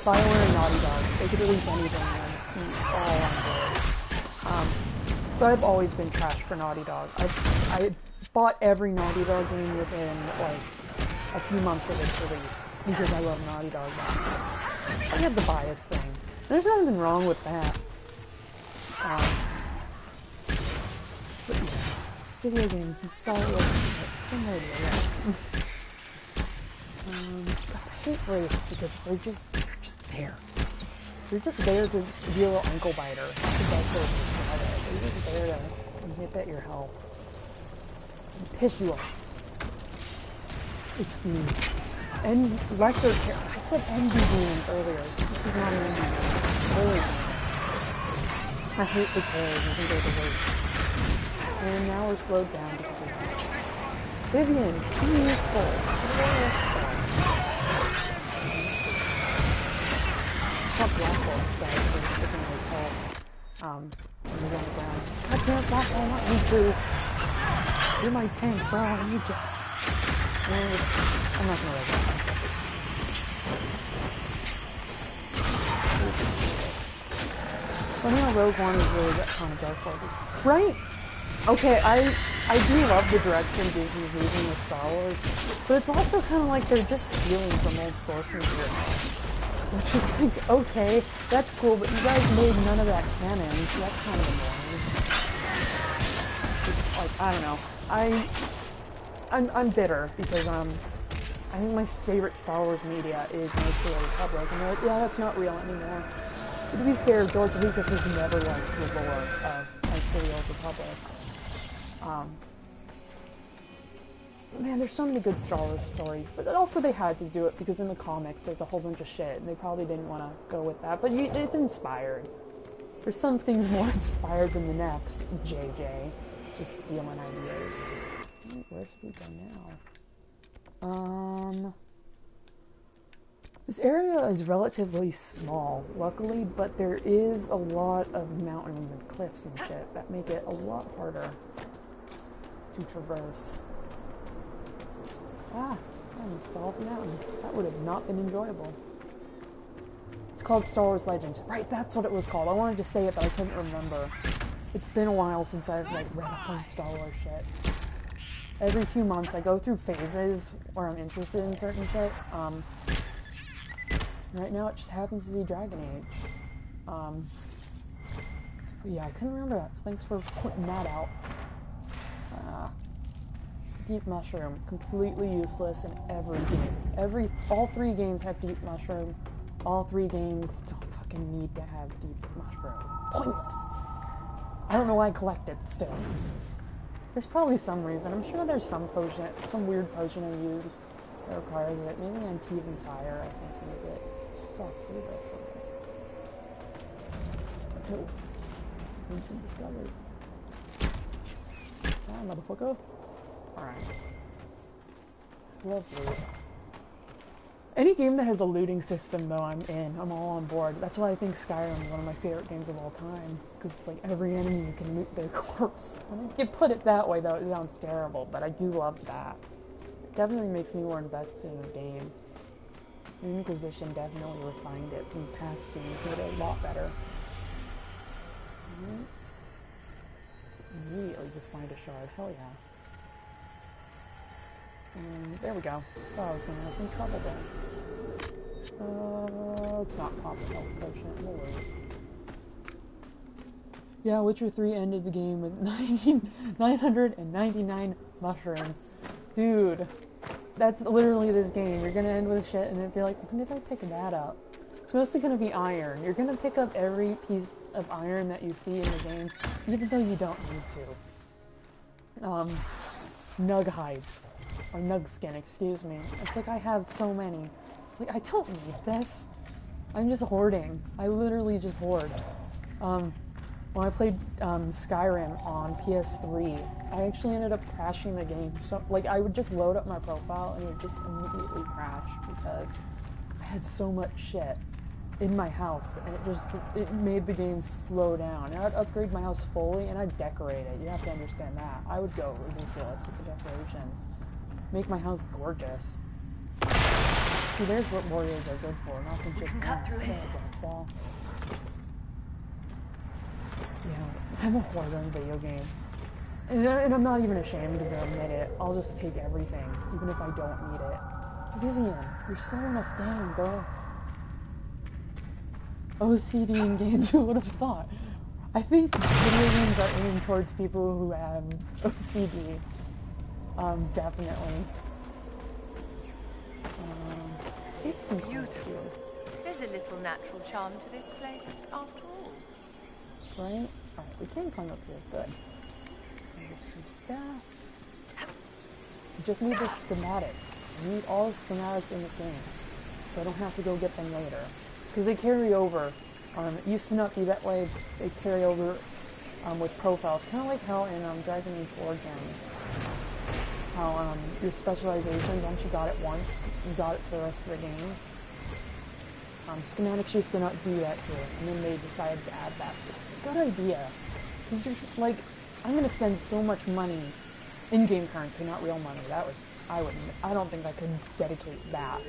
BioWare and Naughty Dog. They could release anything and be all on board. But I've always been trash for Naughty Dog. I bought every Naughty Dog game within, like, a few months of its release. Because I love Naughty Dog. I have the bias thing. There's nothing wrong with that. But yeah. Video games and Star Wars. Some radio, yeah. God, I hate Wraiths because they're just there. They're just there to be a little ankle biter. That's the best way to describe it. They're just there to nip at your health. And piss you off. It's the lesser I said NB games earlier. This is not an NB game. Holy game. I hate the terrors. I think they're the worst. And now we're slowed down because of that. Vivian, be useful. Fuck Blackhawk style, so he's looking at his head. When he's on the ground. I can't Blackhawk, not me too. You're my tank, bro. I need you. And I'm not gonna let that. Funny how Rogue One is really that kind of Dark Souls. Right? Okay, I do love the direction Disney's moving with Star Wars, but it's also kind of like they're just stealing from old source material. Which is like, okay, that's cool, but you guys made none of that canon, so that's kind of annoying. Like, I don't know. I'm bitter because I think my favorite Star Wars media is Knights of the Old Republic, and they're like, yeah, that's not real anymore. But to be fair, George Lucas has never liked the lore of Knights of the Old Republic. Man, there's so many good Star Wars stories, but also they had to do it because in the comics there's a whole bunch of shit, and they probably didn't want to go with that, but it's inspired. There's some things more inspired than the next, JJ. Just stealing ideas. Where should we go now? This area is relatively small, luckily, but there is a lot of mountains and cliffs and shit that make it a lot harder to traverse. Ah, I almost fell off the mountain. That would have not been enjoyable. It's called Star Wars Legends. Right, that's what it was called. I wanted to say it, but I couldn't remember. It's been a while since I've, like, read up on Star Wars shit. Every few months, I go through phases where I'm interested in certain shit. Right now, it just happens to be Dragon Age. But yeah, I couldn't remember that, so thanks for pointing that out. Deep Mushroom, completely useless in every game. All 3 games have Deep Mushroom. All 3 games don't fucking need to have Deep Mushroom. Pointless! I don't know why I collect it still. There's probably some reason. I'm sure there's some potion, some weird potion I use that requires it. Maybe Antivan Fire, I think, needs it. I saw a favorite from it. Nope. Ancient discovered. Ah, motherfucker. Alright. Lovely. Any game that has a looting system, though, I'm in. I'm all on board. That's why I think Skyrim is one of my favorite games of all time. Because it's like every enemy you can loot their corpse. When you put it that way, though, it sounds terrible, but I do love that. It definitely makes me more invested in a game. Inquisition definitely refined it from past games, made it a lot better. Immediately just find a shard. Hell yeah. There we go. Thought I was gonna have some trouble there. Let's not pop a health potion. We'll wait. Yeah, Witcher 3 ended the game with 999 mushrooms. Dude, that's literally this game. You're gonna end with shit and then be like, when did I pick that up? It's mostly gonna be iron. You're gonna pick up every piece of iron that you see in the game, even though you don't need to. Nug hides. Or nug skin, excuse me. It's like I have so many. It's like, I don't need this. I'm just hoarding. I literally just hoard. When I played Skyrim on PS3, I actually ended up crashing the game. So, like, I would just load up my profile and it would just immediately crash because I had so much shit in my house, and it made the game slow down. And I'd upgrade my house fully, and I'd decorate it. You have to understand that. I would go ridiculous with the decorations. Make my house gorgeous. See, there's what warriors are good for, not just cut through here. Wall. Yeah, I'm a hoarder in video games. And I'm not even ashamed to admit it. I'll just take everything, even if I don't need it. Vivian, you're slowing us down, girl. OCD in games, who would have thought? I think video games are aimed towards people who have OCD. Definitely. It's beautiful. There's a little natural charm to this place, after all. Right? Alright, we can climb up here. Good. There's some stuff. You just need the schematics. You need all the schematics in the game. So I don't have to go get them later. Because they carry over. It used to not be that way. They carry over with profiles. Kind of like how in Dragon Age Origins. How your specializations, once you got it once, you got it for the rest of the game. Schematics used to not do that here, and then they decided to add that. It's a good idea. Like, I'm gonna spend so much money, in-game currency, not real money. I don't think I could dedicate that.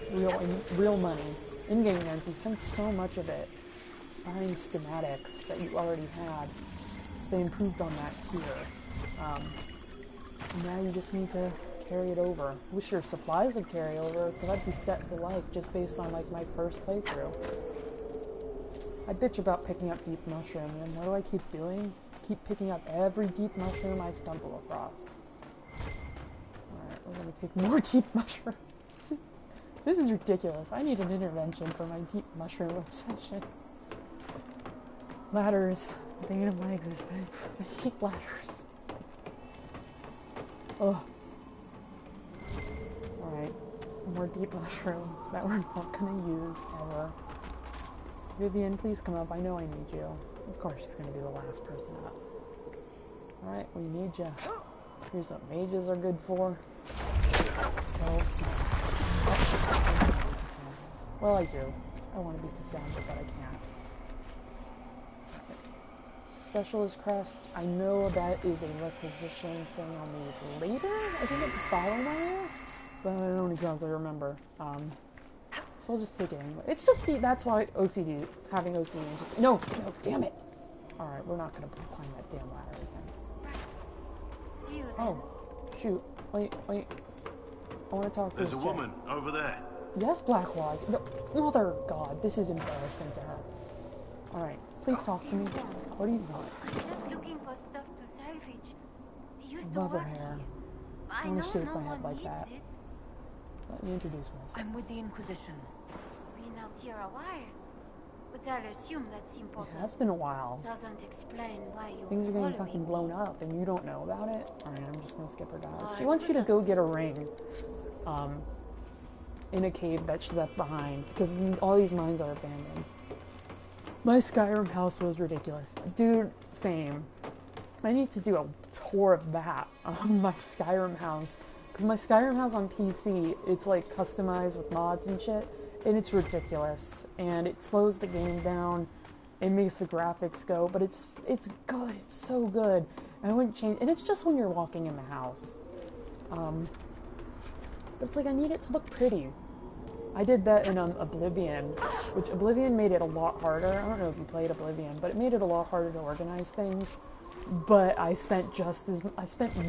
Real money, in-game currency, spend so much of it buying schematics that you already had. They improved on that here. Now you just need to carry it over. Wish your supplies would carry over, because I'd be set for life just based on like my first playthrough. I bitch about picking up deep mushroom, and what do I keep doing? Keep picking up every deep mushroom I stumble across. Alright, we're gonna take more deep mushroom. This is ridiculous. I need an intervention for my deep mushroom obsession. Ladders. Bane of my existence. I hate ladders. Oh. Alright. More deep mushroom that we're not gonna use ever. Vivian, please come up. I know I need you. Of course she's gonna be the last person up. Alright, we need you. Here's what mages are good for. Oh, no. Well, I do. I want to be Cassandra, but I can't. Specialist crest. I know that is a requisition thing I'll need later. I think it's the following year, but I don't exactly remember. So I'll just take it anyway. It's just that's why OCD, having OCD. No, damn it. All right, we're not gonna climb that damn ladder again. Oh, shoot. Wait. I want to talk to this There's a woman over there. Yes, Blackwad. No, mother God, this is embarrassing to her. All right. Please talk to me. What do you want? I'm just looking for stuff to salvage. Love her hair. I want to shape my head like that. Let me introduce myself. I'm with the Inquisition. Been out here a while, but I'll assume that's important. Yeah, that's been a while. Doesn't explain why you. Things are getting fucking blown up, and you don't know about it. All right, I'm just gonna skip her dialogue. She wants you to go get a ring, in a cave that she left behind because all these mines are abandoned. My Skyrim house was ridiculous. Dude, same. I need to do a tour of that on my Skyrim house. Because my Skyrim house on PC, it's like customized with mods and shit. And it's ridiculous. And it slows the game down. It makes the graphics go. But it's good. It's so good. I wouldn't change. And it's just when you're walking in the house. But it's like I need it to look pretty. I did that in Oblivion, which Oblivion made it a lot harder. I don't know if you played Oblivion, but it made it a lot harder to organize things but I spent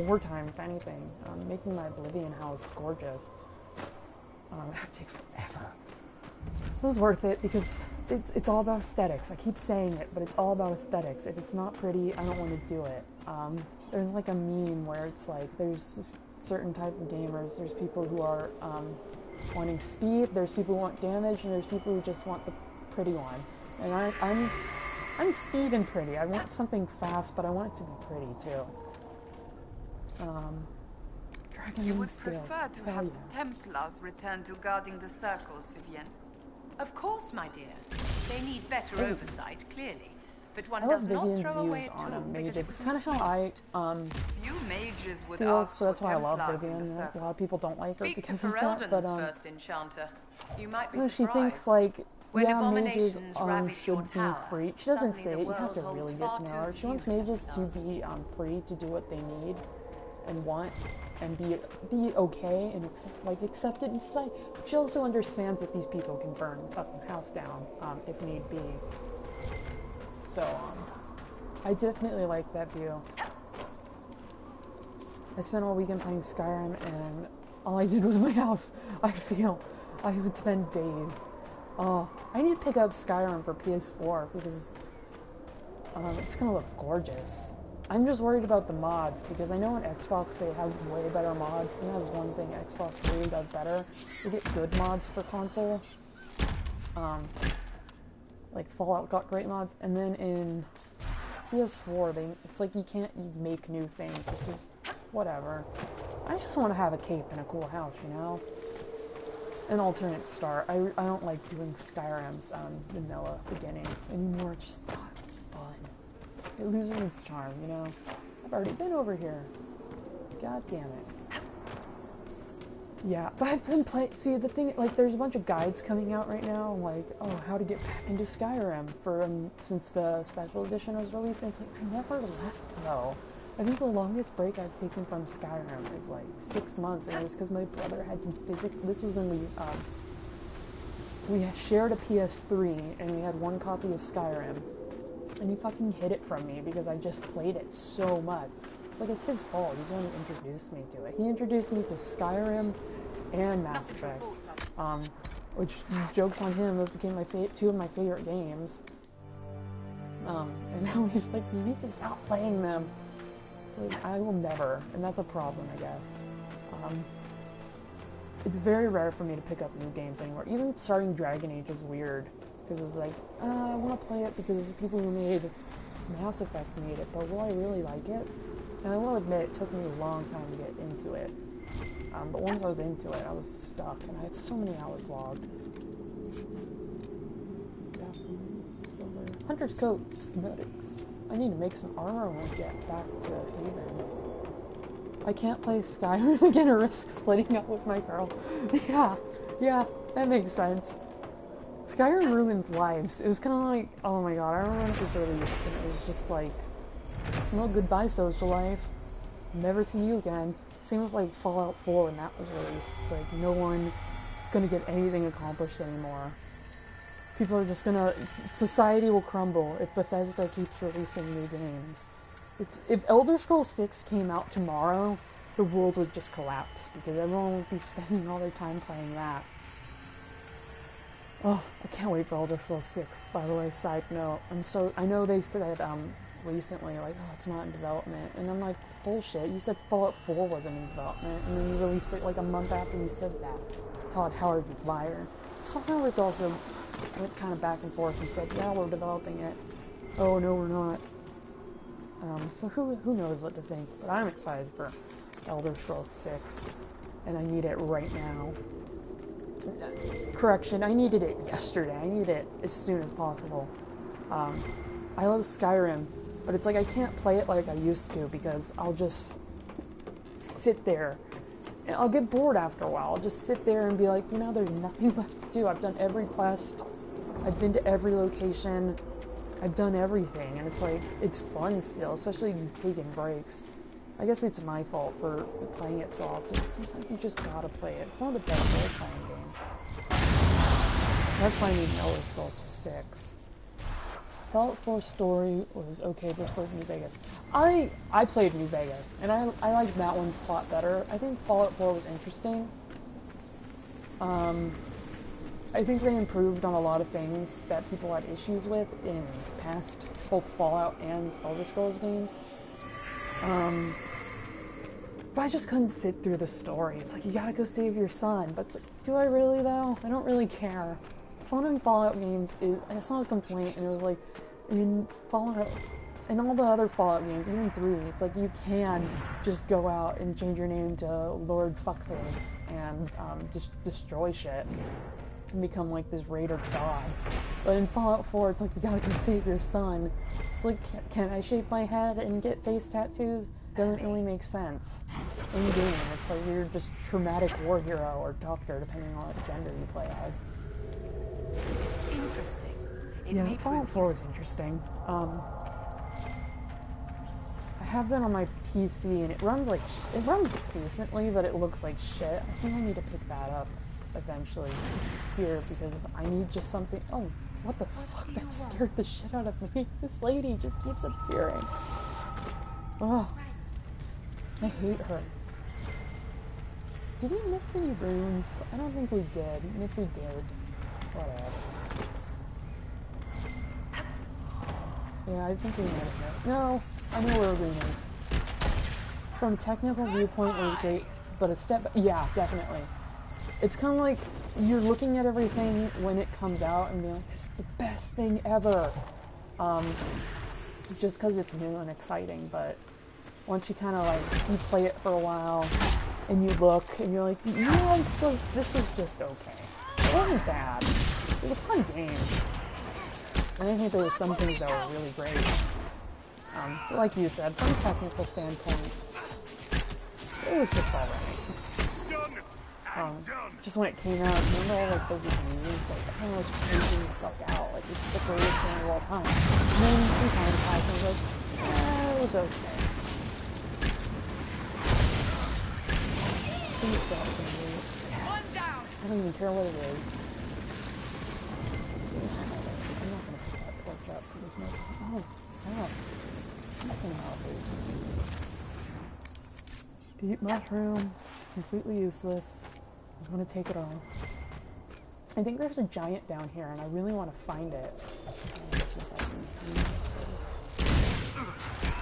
more time, if anything, making my Oblivion house gorgeous. That takes forever. It was worth it because it's all about aesthetics. I keep saying it, but it's all about aesthetics. If it's not pretty, I don't want to do it. There's like a meme where it's like there's certain type of gamers. There's people who are wanting speed. There's people who want damage, and there's people who just want the pretty one. And I'm speed and pretty. I want something fast, but I want it to be pretty too. Dragon You would scales. prefer to have Templars return to guarding the circles, Vivienne? Of course, my dear. They need better oversight, clearly. But one I does love not Vivian's throw away views a on tool because mages. it It's kind of was how I used. Few mages would feel, ask so that's for why I love Templars in Vivian. the A lot of people don't like her Speak to because of that, Ferelden's but first enchanter. You might be no, she surprised. thinks like When yeah, mages abominations ravage your should be tower, free. She doesn't suddenly say the it. You have to world really holds get far to know too her. She few wants mages to Templars. be free to do what they need and want and be okay and accepted in society. But she also understands that these people can burn a fucking house down if need be. So I definitely like that view. I spent all weekend playing Skyrim and all I did was my house. I feel I would spend days. Oh, I need to pick up Skyrim for PS4 because it's gonna look gorgeous. I'm just worried about the mods because I know on Xbox they have way better mods. And that's one thing Xbox really does better. They get good mods for console. Like Fallout got great mods, and then in PS4 it's like you can't make new things, which is whatever. I just want to have a cape and a cool house, you know? An alternate start. I don't like doing Skyrim's vanilla beginning anymore. It's just not fun. It loses its charm, you know? I've already been over here. God damn it. Yeah, but I've been playing. See, the thing, like, there's a bunch of guides coming out right now, like, oh, how to get back into Skyrim for since the special edition was released. And it's like I never left though. I think the longest break I've taken from Skyrim is like 6 months, and it was because my brother had to physically. This was when we had shared a PS3, and we had one copy of Skyrim, and he fucking hid it from me because I just played it so much. It's like it's his fault. He's the one who introduced me to it. He introduced me to Skyrim and Mass Effect, which, jokes on him, those became my two of my favorite games. And now he's like, you need to stop playing them. It's like, I will never, and that's a problem, I guess. It's very rare for me to pick up new games anymore. Even starting Dragon Age is weird, because it was like, I want to play it because the people who made Mass Effect made it, but will I really like it? And I will admit, it took me a long time to get into it. But once I was into it, I was stuck, and I have so many hours logged. Silver. Hunter's Coat, schematics. I need to make some armor when we get back to Haven. I can't play Skyrim again or risk splitting up with my girl. Yeah, that makes sense. Skyrim ruins lives. It was kind of like, oh my god, I remember when it was released, and it was just like, well, goodbye social life. Never see you again. Same with like Fallout 4 when that was released. It's like no one is gonna get anything accomplished anymore. People are just gonna... Society will crumble if Bethesda keeps releasing new games. If Elder Scrolls 6 came out tomorrow, the world would just collapse because everyone would be spending all their time playing that. Oh, I can't wait for Elder Scrolls 6, by the way, side note. I know they said recently, like, oh, it's not in development, and I'm like, bullshit, you said Fallout 4 wasn't in development, and then you released it like a month after you said that. Todd Howard, you liar. Todd Howard's also went kind of back and forth and said, yeah, we're developing it. Oh, no, we're not. So who knows what to think, but I'm excited for Elder Scrolls 6, and I need it right now. Correction, I needed it yesterday. I need it as soon as possible. I love Skyrim, but it's like I can't play it like I used to because I'll just sit there and I'll get bored after a while. I'll just sit there and be like, you know, there's nothing left to do. I've done every quest. I've been to every location. I've done everything, and it's like, it's fun still, especially taking breaks. I guess it's my fault for playing it so often. Sometimes you just gotta play it. It's one of the best role-playing games. So that's why I need Elder Scrolls 6. Fallout 4 story was okay before New Vegas. I played New Vegas, and I liked that one's plot better. I think Fallout 4 was interesting. I think they improved on a lot of things that people had issues with in past both Fallout and Elder Scrolls games. But I just couldn't sit through the story. It's like, you gotta go save your son. But it's like, do I really though? I don't really care. Fun in Fallout games is, I saw a complaint, and it was like, in Fallout, in all the other Fallout games, even 3, it's like you can just go out and change your name to Lord Fuckface and just destroy shit and become like this raider god. But in Fallout 4, it's like, you gotta go save your son. It's like, can I shave my head and get face tattoos? Doesn't really make sense. In game, it's like you're just traumatic war hero or doctor, depending on what gender you play as. Interesting. Yeah, Fallout 4 was interesting. I have that on my PC, and it runs decently, but it looks like shit. I think I need to pick that up eventually here, because I need just something. Oh, what the fuck? That scared the shit out of me. This lady just keeps appearing. Oh, I hate her. Did we miss any runes? I don't think we did. And if we did, what else? Yeah, I think we might have met. No, I know where a rune is. From a technical viewpoint, it was great, but a step... Yeah, definitely. It's kind of like you're looking at everything when it comes out and being like, this is the best thing ever. Just because it's new and exciting, but once you kind of like, you play it for a while, and you look, and you're like, yeah, this was just okay. It wasn't bad. It was a fun game. And I think there were some things that were really great. Like you said, from a technical standpoint, it was just alright. Just when it came out, remember all like those reviews, like everyone was freaking the fuck out, like this is the greatest game of all time. And then sometimes I was like, it was okay. Please drop some loot. Yes. I don't even care what it is. I'm not gonna pick that torch up. There's no. Oh, crap. I'm missing out, dude. Deep mushroom. Completely useless. I'm gonna take it all. I think there's a giant down here, and I really want to find it.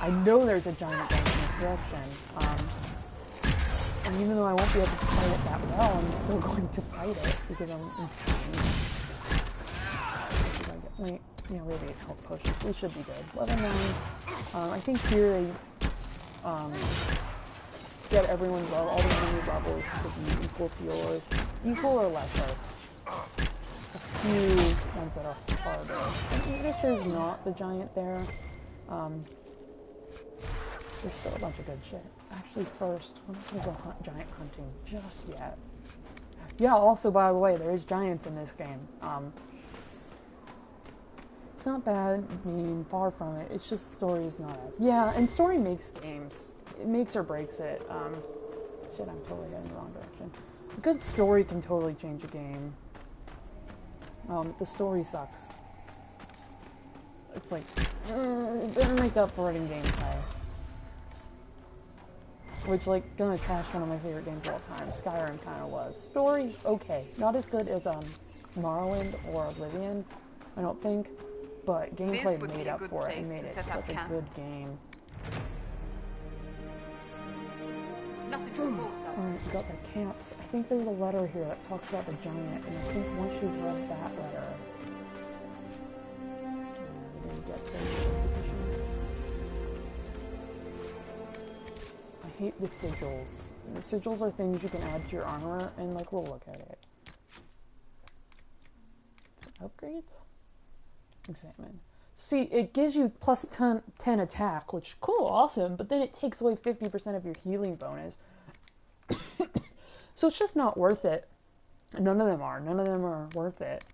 I know there's a giant down in this direction. And even though I won't be able to fight it that well, I'm still going to fight it because I'm insane. Wait, yeah, we have 8 health potions. We should be good. Level 9. I think here they set everyone's level, all the enemy levels to be equal to yours. Equal or lesser. A few ones that are harder. And even if there's not the giant there, there's still a bunch of good shit. Actually, first, we're not gonna go giant hunting just yet. Yeah, also, by the way, there is giants in this game. It's not bad, I mean, far from it. It's just story is not as... Yeah, and story makes games. It makes or breaks it. Shit, I'm totally heading the wrong direction. A good story can totally change a game. The story sucks. It's like, better make up for it in gameplay. Which, like, gonna trash one of my favorite games of all time. Skyrim kinda was. Story, okay. Not as good as, Morrowind or Oblivion, I don't think. But gameplay made up for it and made it such a good game. Nothing to report, sir. Alright, we got the camps. I think there's a letter here that talks about the giant, and I think once you've read that letter... we didn't get the positions. I hate the sigils. The sigils are things you can add to your armor, and like, we'll look at it. Upgrades? Examine. See, it gives you plus 10 attack, which, cool, awesome, but then it takes away 50% of your healing bonus. So it's just not worth it. None of them are. None of them are worth it.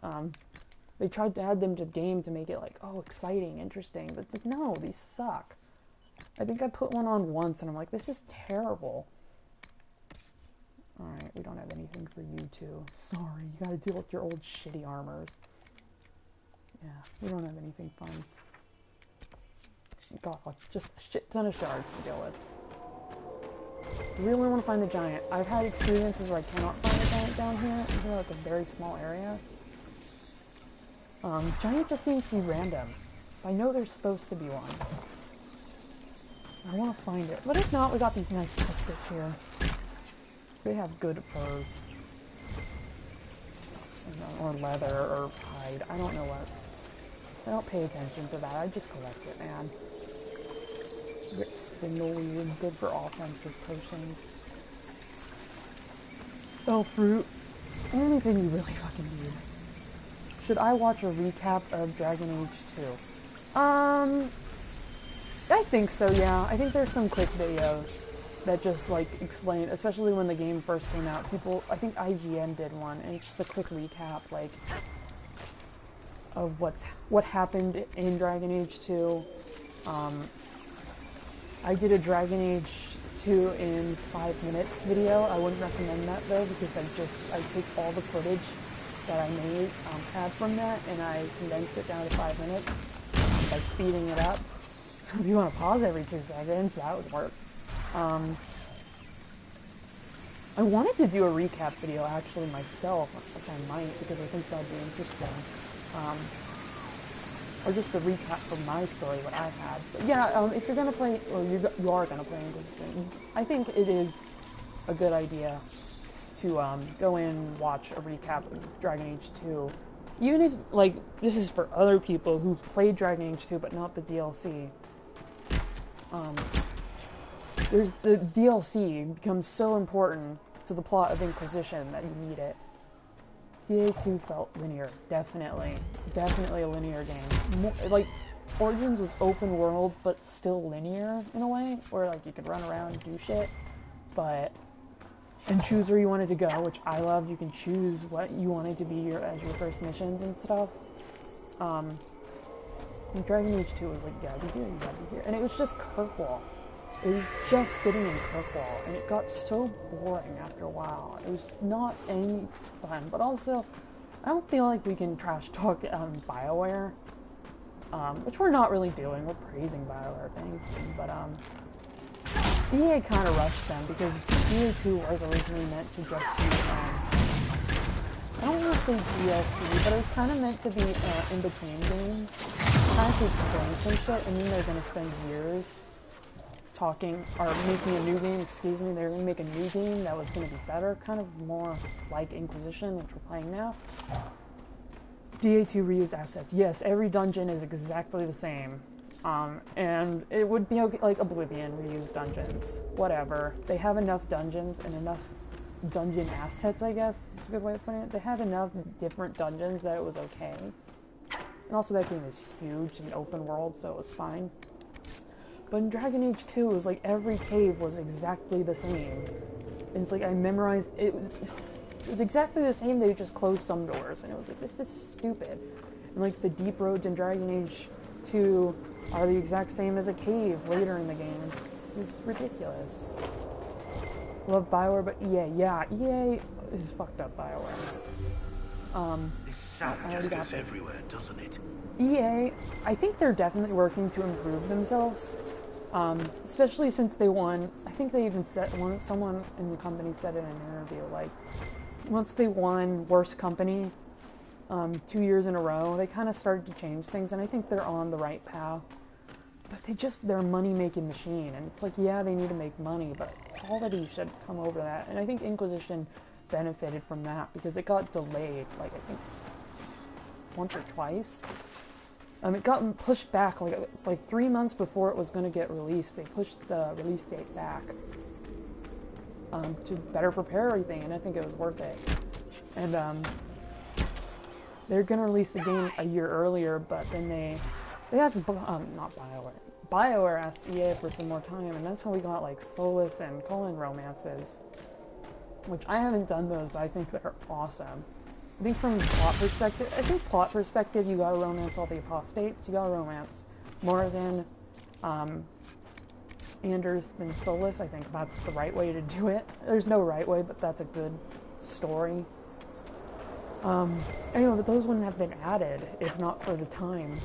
They tried to add them to the game to make it like, oh, exciting, interesting, but it's like, no, these suck. I think I put one on once, and I'm like, this is terrible. Alright, we don't have anything for you two. Sorry, you gotta deal with your old shitty armors. Yeah, we don't have anything fun. God, just a shit ton of shards to deal with. I really want to find the giant. I've had experiences where I cannot find the giant down here, even though it's a very small area. Giant just seems to be random. I know there's supposed to be one. I want to find it. But if not, we got these nice biscuits here. They have good furs. Or leather, or hide. I don't know what. I don't pay attention to that. I just collect it, man. Grit spindleweed, good for offensive potions. Oh, fruit. Anything you really fucking need. Should I watch a recap of Dragon Age 2? I think so, yeah. I think there's some quick videos that just, like, explain, especially when the game first came out. People, I think IGN did one, and it's just a quick recap, like, of what happened in Dragon Age 2. I did a Dragon Age 2 in 5 minutes video. I wouldn't recommend that, though, because I take all the footage that I had from that, and I condensed it down to 5 minutes by speeding it up. So if you want to pause every 2 seconds, that would work. I wanted to do a recap video actually myself, which I might, because I think that'd be interesting. Or just a recap from my story, what I had. But yeah, if you're gonna play, or you are gonna play Inquisition, I think it is a good idea to go in and watch a recap of Dragon Age 2. Even if, like, this is for other people who played Dragon Age 2 but not the DLC. There's the DLC becomes so important to the plot of Inquisition that you need it. TA2 felt linear, definitely a linear game. Like, Origins was open world, but still linear in a way, where like you could run around and do shit, and choose where you wanted to go, which I loved. You can choose what you wanted to be as your first missions and stuff. And Dragon Age 2 was like, you gotta be here, you gotta be here, and it was just Kirkwall. It was just sitting in Kirkwall, and it got so boring after a while. It was not any fun, but also, I don't feel like we can trash talk BioWare, which we're not really doing. We're praising BioWare, but EA kind of rushed them, because EA2 was originally meant to just be, I don't want to say DLC, but it was kind of meant to be an in-between game, trying to explain some shit, and then they're going to spend years making a new game, they're going to make a new game that was going to be better, kind of more like Inquisition, which we're playing now. DA2 reuse assets. Yes, every dungeon is exactly the same. And it would be okay, like Oblivion reuse dungeons. Whatever. They have enough dungeons and enough dungeon assets, I guess is a good way of putting it. They had enough different dungeons that it was okay. And also that game is huge and open world, so it was fine. But in Dragon Age 2, it was like every cave was exactly the same. And it's like I memorized, it was exactly the same, they just closed some doors. And it was like, this is stupid. And like the deep roads in Dragon Age 2 are the exact same as a cave later in the game. This is ridiculous. Love BioWare, but EA, yeah, EA is fucked up BioWare. This sound just goes everywhere, doesn't it? EA, I think they're definitely working to improve themselves. Especially since they won, I think they even said, someone in the company said in an interview, like, once they won Worst Company, 2 years in a row, they kind of started to change things, and I think they're on the right path. But they're a money-making machine, and it's like, yeah, they need to make money, but quality should come over that, and I think Inquisition benefited from that, because it got delayed, like, I think, once or twice. It got pushed back like 3 months before it was going to get released. They pushed the release date back to better prepare everything, and I think it was worth it. And they're going to release the game a year earlier, but then they asked not BioWare. BioWare asked EA for some more time, and that's how we got like Solus and Colin romances, which I haven't done those, but I think they're awesome. I think from plot perspective, you gotta romance all the apostates. You gotta romance Morrigan, Anders, than Solus. I think that's the right way to do it. There's no right way, but that's a good story. Anyway, but those wouldn't have been added if not for the time.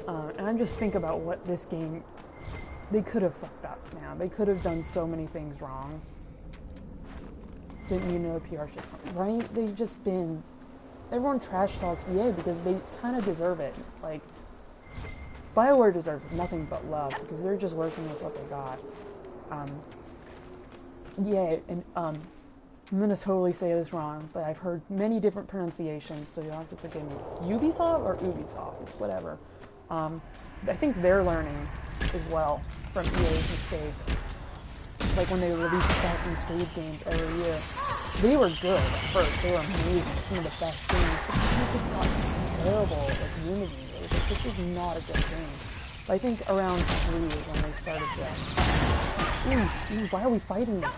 And I'm just thinking about what this game, they could have fucked up, man. They could have done so many things wrong. Didn't you know PR shit's wrong, right? They've just been, everyone trash talks EA because they kind of deserve it. Like, BioWare deserves nothing but love because they're just working with what they got. Yeah, and I'm gonna totally say this wrong, but I've heard many different pronunciations, so you'll have to forgive me. Ubisoft or Ubisoft? It's whatever. I think they're learning as well from EA's mistake. Like when they release Assassin's Creed games every year. They were good at first. They were amazing. Some of the best games. But they just got terrible at Unity. It was like, this is not a good game. But I think around 3 is when they started to... Ooh, why are we fighting this?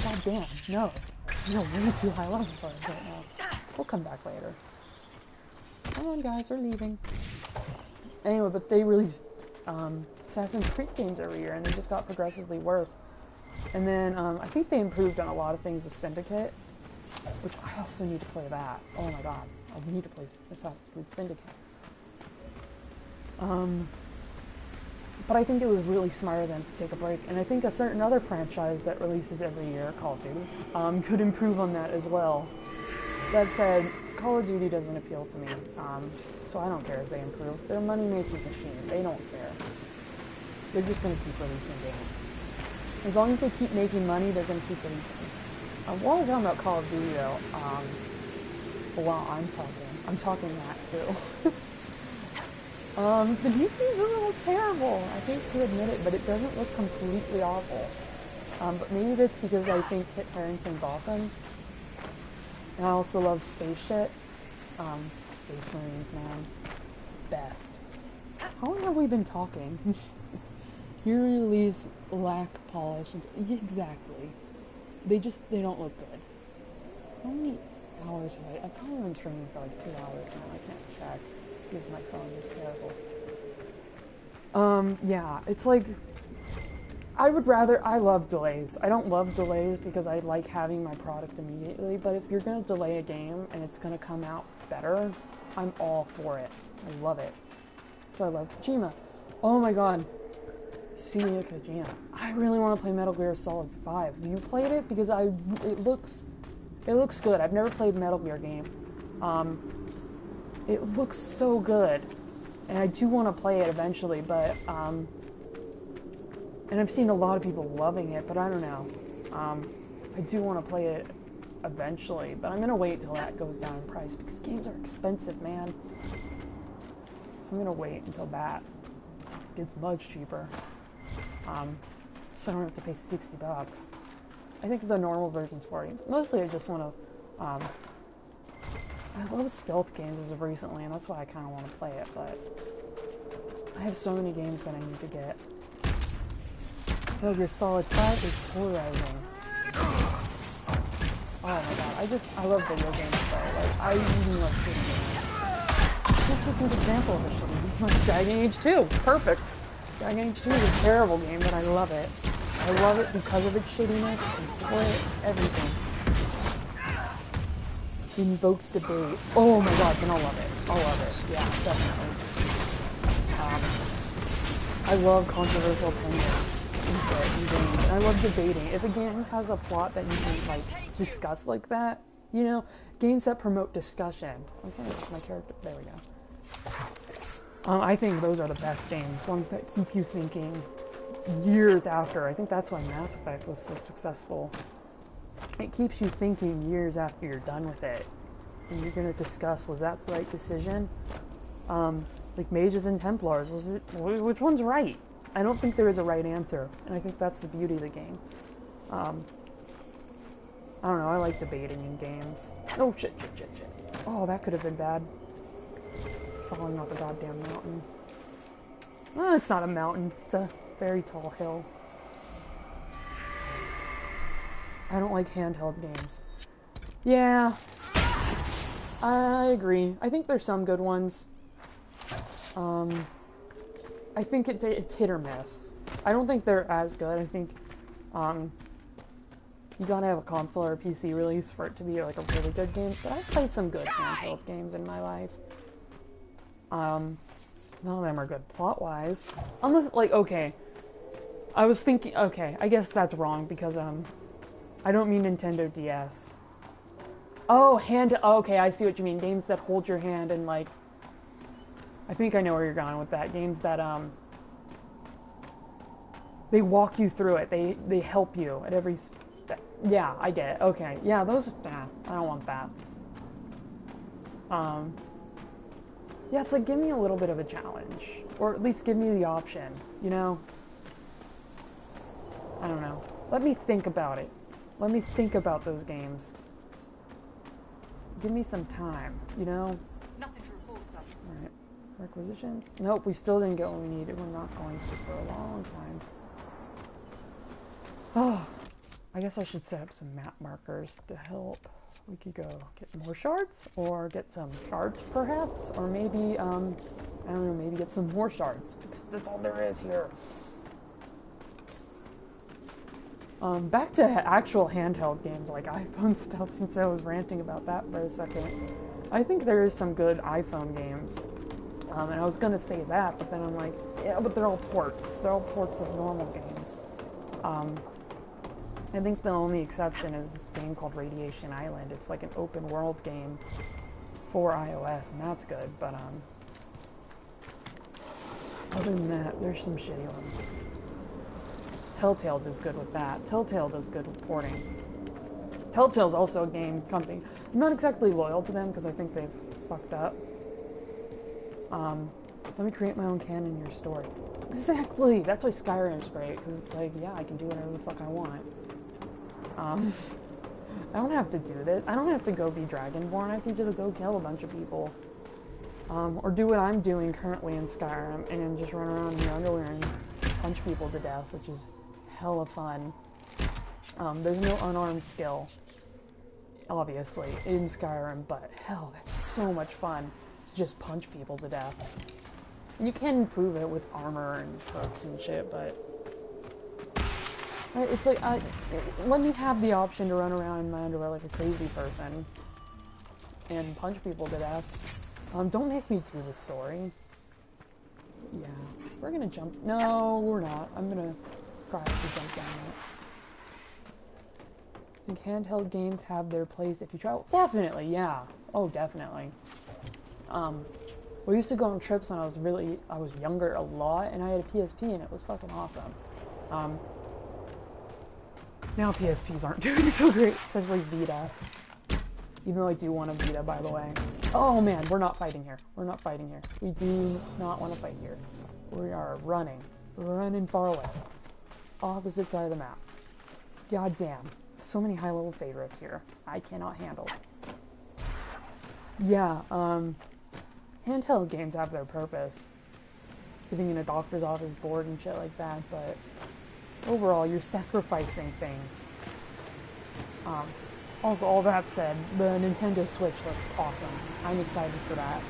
God damn, no. You're way too high level for us right now. We'll come back later. Come on guys, we're leaving. Anyway, but they released Assassin's Creed games every year, and they just got progressively worse. And then I think they improved on a lot of things with Syndicate, which I also need to play that. Oh my god, I need to play Assassin's Creed Syndicate. But I think it was really smart of them to take a break, and I think a certain other franchise that releases every year, Call of Duty, could improve on that as well. That said, Call of Duty doesn't appeal to me, so I don't care if they improve. They're a money-making machine. They don't care. They're just going to keep releasing games. As long as they keep making money, they're going to keep releasing. While we're talking about Call of Duty, though, while I'm talking that, too. The new game doesn't look terrible. I hate to admit it, but it doesn't look completely awful. But maybe that's because I think Kit Harington's awesome. And I also love space shit. Space Marines, man. Best. How long have we been talking? Your release lack polish. Exactly. They don't look good. How many hours have I've probably been streaming for like 2 hours now. I can't check because my phone is terrible. Yeah, it's like, I love delays. I don't love delays because I like having my product immediately, but if you're gonna delay a game and it's gonna come out better, I'm all for it. I love it. So I love Kojima. Oh my god. Speaking of Kojima, I really want to play Metal Gear Solid 5. Have you played it? Because it looks good. I've never played a Metal Gear game. It looks so good. And I do want to play it eventually, but, and I've seen a lot of people loving it, but I don't know. I do want to play it eventually, but I'm going to wait till that goes down in price, because games are expensive, man. So I'm going to wait until that gets much cheaper. So I don't have to pay $60. I think the normal version's $40. Mostly I just want to, I love stealth games as of recently, and that's why I kind of want to play it, but I have so many games that I need to get. Metal Gear Solid 5 is polarizing. Oh my god, I love video games though. Like, I even love shitty games. What's a good example of a shitty game? Like Dragon Age 2, perfect. Dragon Age 2 is a terrible game, but I love it. I love it because of its shittiness and for it, everything. Invokes debate. Oh my god, then I'll love it. I'll love it. Yeah, definitely. I love controversial opinions in games. I love debating. If a game has a plot that you can, like, discuss like that, you know, games that promote discussion. Okay, that's my character. There we go. I think those are the best games. Ones that keep you thinking years after. I think that's why Mass Effect was so successful. It keeps you thinking years after you're done with it. And you're going to discuss, was that the right decision? Like Mages and Templars, which one's right? I don't think there is a right answer. And I think that's the beauty of the game. I don't know, I like debating in games. Oh, shit. Oh, that could have been bad. Falling off a goddamn mountain. Well, it's not a mountain. It's a very tall hill. I don't like handheld games. Yeah, I agree. I think there's some good ones. I think it's hit or miss. I don't think they're as good. I think you gotta have a console or a PC release for it to be like a really good game. But I've played some good handheld games in my life. None of them are good plot-wise. Unless, like, okay. I was thinking, okay, I guess that's wrong because, I don't mean Nintendo DS. Oh, okay, I see what you mean. Games that hold your hand and, like, I think I know where you're going with that. Games that, they walk you through it. They help you at every step. Yeah, I get it. Okay. Yeah, those, nah, I don't want that. Yeah, it's like, give me a little bit of a challenge. Or at least give me the option, you know? I don't know. Let me think about it. Let me think about those games. Give me some time, you know? Nothing to report, sir. Alright. Requisitions? Nope, we still didn't get what we needed. We're not going to for a long time. Oh, I guess I should set up some map markers to help. We could go get more shards, or get some shards perhaps, or maybe, I don't know, maybe get some more shards, because that's all there is here. Back to actual handheld games like iPhone stuff, since I was ranting about that for a second. I think there is some good iPhone games. And I was gonna say that, but then I'm like, yeah, but they're all ports. They're all ports of normal games. I think the only exception is this game called Radiation Island. It's like an open world game for iOS, and that's good, but other than that, there's some shitty ones. Telltale does good with that. Telltale does good with porting. Telltale's also a game company. I'm not exactly loyal to them because I think they've fucked up. Let me create my own canon in your story. Exactly! That's why Skyrim's great, because it's like, yeah, I can do whatever the fuck I want. I don't have to do this. I don't have to go be Dragonborn. I can just go kill a bunch of people. Or do what I'm doing currently in Skyrim and just run around in the underwear and punch people to death, which is hella fun. There's no unarmed skill, obviously, in Skyrim, but hell, that's so much fun to just punch people to death. And you can improve it with armor and perks and shit, but it's like, let me have the option to run around in my underwear like a crazy person and punch people to death. Don't make me do the story. Yeah, we're gonna jump. No, we're not. I'm gonna try to jump down that. I think handheld games have their place if you travel. Definitely, yeah. Oh, definitely. We used to go on trips when I was younger a lot, and I had a PSP, and it was fucking awesome. Now PSPs aren't doing so great, especially Vita. Even though I do want a Vita, by the way. Oh man, we're not fighting here. We're not fighting here. We do not want to fight here. We are running. We're running far away. Opposite side of the map. God damn. So many high-level favorites here. I cannot handle. Yeah, handheld games have their purpose. Sitting in a doctor's office bored and shit like that, but overall, you're sacrificing things. Also, all that said, the Nintendo Switch looks awesome. I'm excited for that.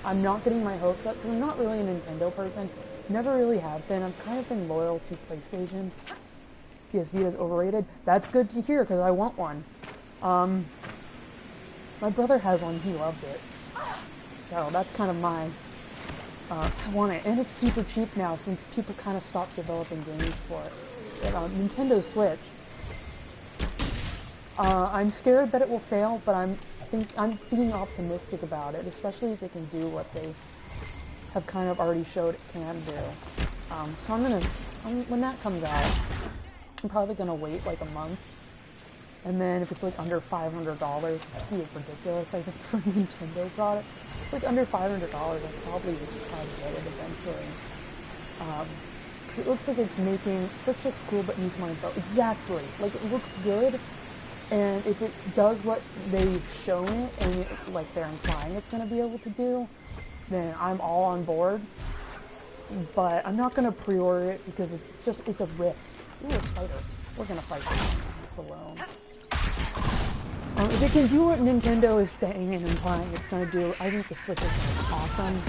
I'm not getting my hopes up, because I'm not really a Nintendo person. Never really have been. I've kind of been loyal to PlayStation. PS Vita's overrated. That's good to hear, because I want one. My brother has one, he loves it. So, that's kind of my... I want it. And it's super cheap now, since people kind of stopped developing games for it. But, Nintendo Switch... I'm scared that it will fail, but I'm being optimistic about it, especially if they can do what they have kind of already showed it can do. So when that comes out, I'm probably gonna wait like a month, and then if it's like under $500, which would be ridiculous, I think, for a Nintendo product. It's like under $500, I'll probably get it eventually. Because it looks like it's making Switch looks cool, but needs more info. Exactly, like it looks good. And if it does what they've shown it, and like they're implying it's going to be able to do, then I'm all on board. But I'm not going to pre-order it because it's a risk. Ooh, a spider. We're going to fight this. It's alone. If it can do what Nintendo is saying and implying it's going to do, I think the Switch is going to be awesome.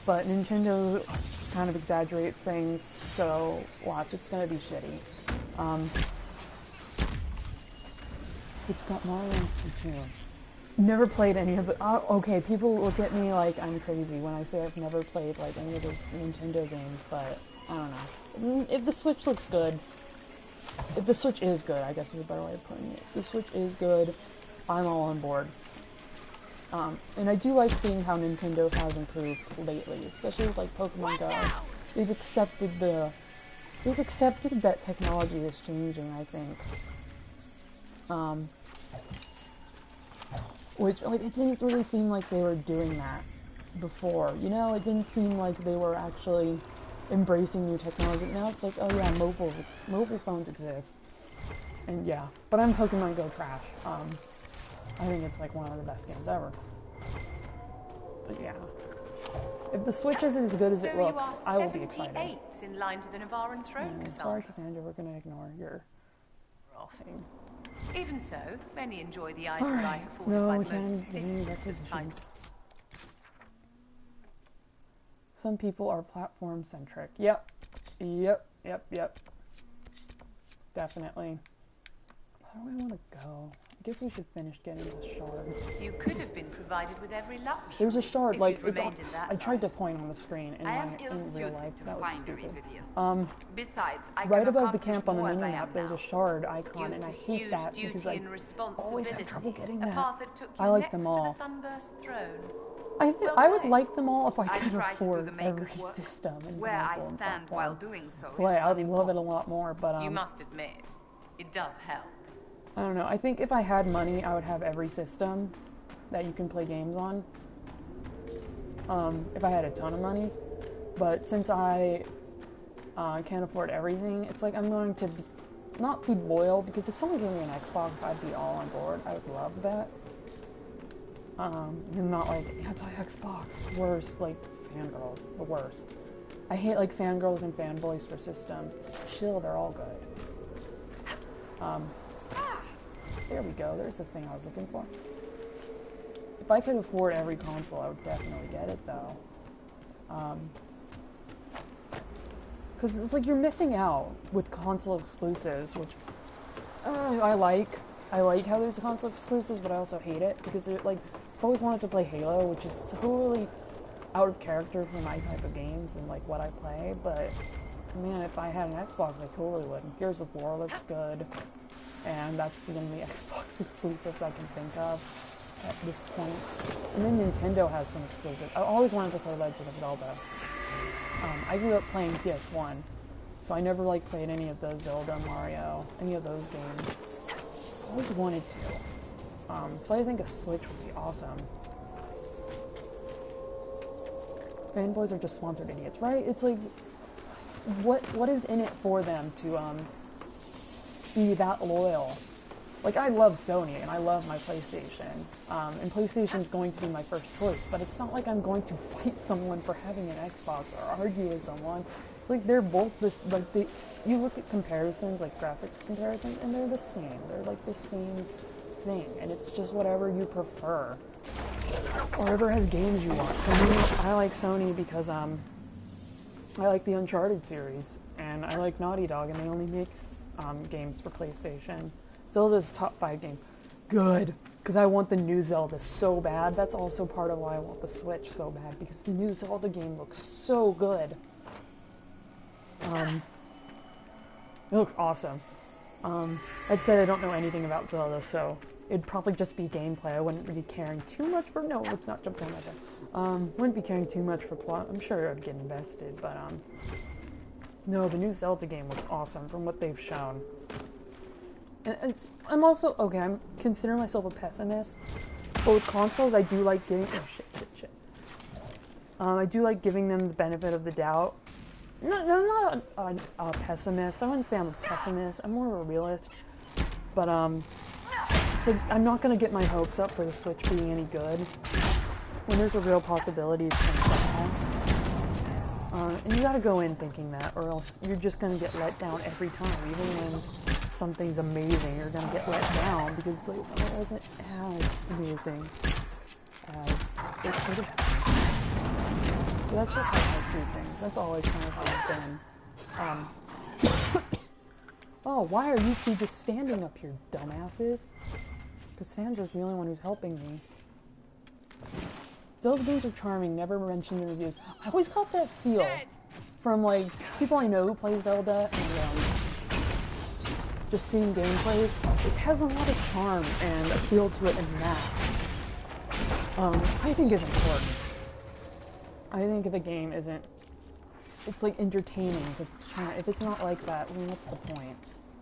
But Nintendo kind of exaggerates things, so watch, it's going to be shitty. It's got Mario and Splatoon. never played any of the... okay, people look at me like I'm crazy when I say I've never played, like, any of those Nintendo games, but I don't know. If the Switch looks good... If the Switch is good, I guess is a better way of putting it. If the Switch is good, I'm all on board. And I do like seeing how Nintendo has improved lately, especially with, like, Pokemon Go. They've accepted that technology is changing, I think. Which, like, it didn't really seem like they were doing that before, you know? It didn't seem like they were actually embracing new technology. Now it's like, oh yeah, mobile phones exist. And yeah, but I'm Pokemon Go trash. I think it's like one of the best games ever. But yeah. If the Switch is as good as it looks, I will be excited. In line to the Navaran throne, Cassandra. Sorry, Cassandra, we're gonna ignore your thing. Even so, many enjoy the idle life afforded by the most distant types. Some people are platform-centric. Yep. Definitely. How do I want to go? I guess we should finish getting the shards. You could have been provided with every luxury. There's a shard, like, it's on, I tried to point on the screen in real life. That was stupid. Besides, right above the camp on the mini map, there's a shard icon, and I hate that because I always have trouble getting that. I like them all. I would like them all if I could afford every system and console and play. I would love it a lot more, but you must admit, it does help. I don't know. I think if I had money, I would have every system that you can play games on. If I had a ton of money. But since I can't afford everything, it's like I'm going to not be loyal, because if someone gave me an Xbox, I'd be all on board. I would love that. You're not like anti-Xbox, worst, like fangirls, the worst. I hate like fangirls and fanboys for systems. It's like, chill, they're all good. There we go, there's the thing I was looking for. If I could afford every console, I would definitely get it though. Because it's like you're missing out with console exclusives, which I like how there's console exclusives, but I also hate it because they're like, I've always wanted to play Halo, which is totally out of character for my type of games and like what I play, but man, if I had an Xbox, I totally would. Gears of War looks good, and that's the only Xbox exclusives I can think of at this point. And then Nintendo has some exclusives. I always wanted to play Legend of Zelda. I grew up playing PS1, so I never like played any of the Zelda, Mario, any of those games. I always wanted to. So I think a Switch would be awesome. Fanboys are just sponsored idiots, right? It's like, what is in it for them to be that loyal? Like, I love Sony and I love my PlayStation, and PlayStation's going to be my first choice, but it's not like I'm going to fight someone for having an Xbox or argue with someone. It's like they're both this, like, you look at comparisons, like graphics comparisons, and they're the same. They're like the same thing, and it's just whatever you prefer. Or whatever has games you want. For me, I like Sony because, I like the Uncharted series, and I like Naughty Dog, and they only make, games for PlayStation. Zelda's top 5 game. Good, because I want the new Zelda so bad. That's also part of why I want the Switch so bad, because the new Zelda game looks so good. It looks awesome. I'd say I don't know anything about Zelda, so it'd probably just be gameplay. I wouldn't be caring too much for... No, let's not jump down like that. Wouldn't be caring too much for plot. I'm sure I'd get invested, but, no, the new Zelda game looks awesome from what they've shown. And I'm also... Okay, I'm considering myself a pessimist. But with consoles, I do like giving... Oh, shit. I do like giving them the benefit of the doubt. No, I'm not a pessimist. I wouldn't say I'm a pessimist. I'm more of a realist. But, it's like, I'm not going to get my hopes up for the Switch being any good when there's a real possibility it's going to suck. And you gotta go in thinking that, or else you're just going to get let down every time. Even when something's amazing, you're going to get let down because like, it wasn't as amazing as it could have been. So that's just how I see things. That's always kind of how it's been. Oh, why are you two just standing up here, dumbasses? Cassandra's the only one who's helping me. Zelda games are charming, never mentioned in reviews. I always got that feel from, like, people I know who play Zelda and, just seeing gameplays. It has a lot of charm and appeal to it, and that, I think is important. I think if a game isn't, it's like entertaining, because if it's not like that, well, what's the point?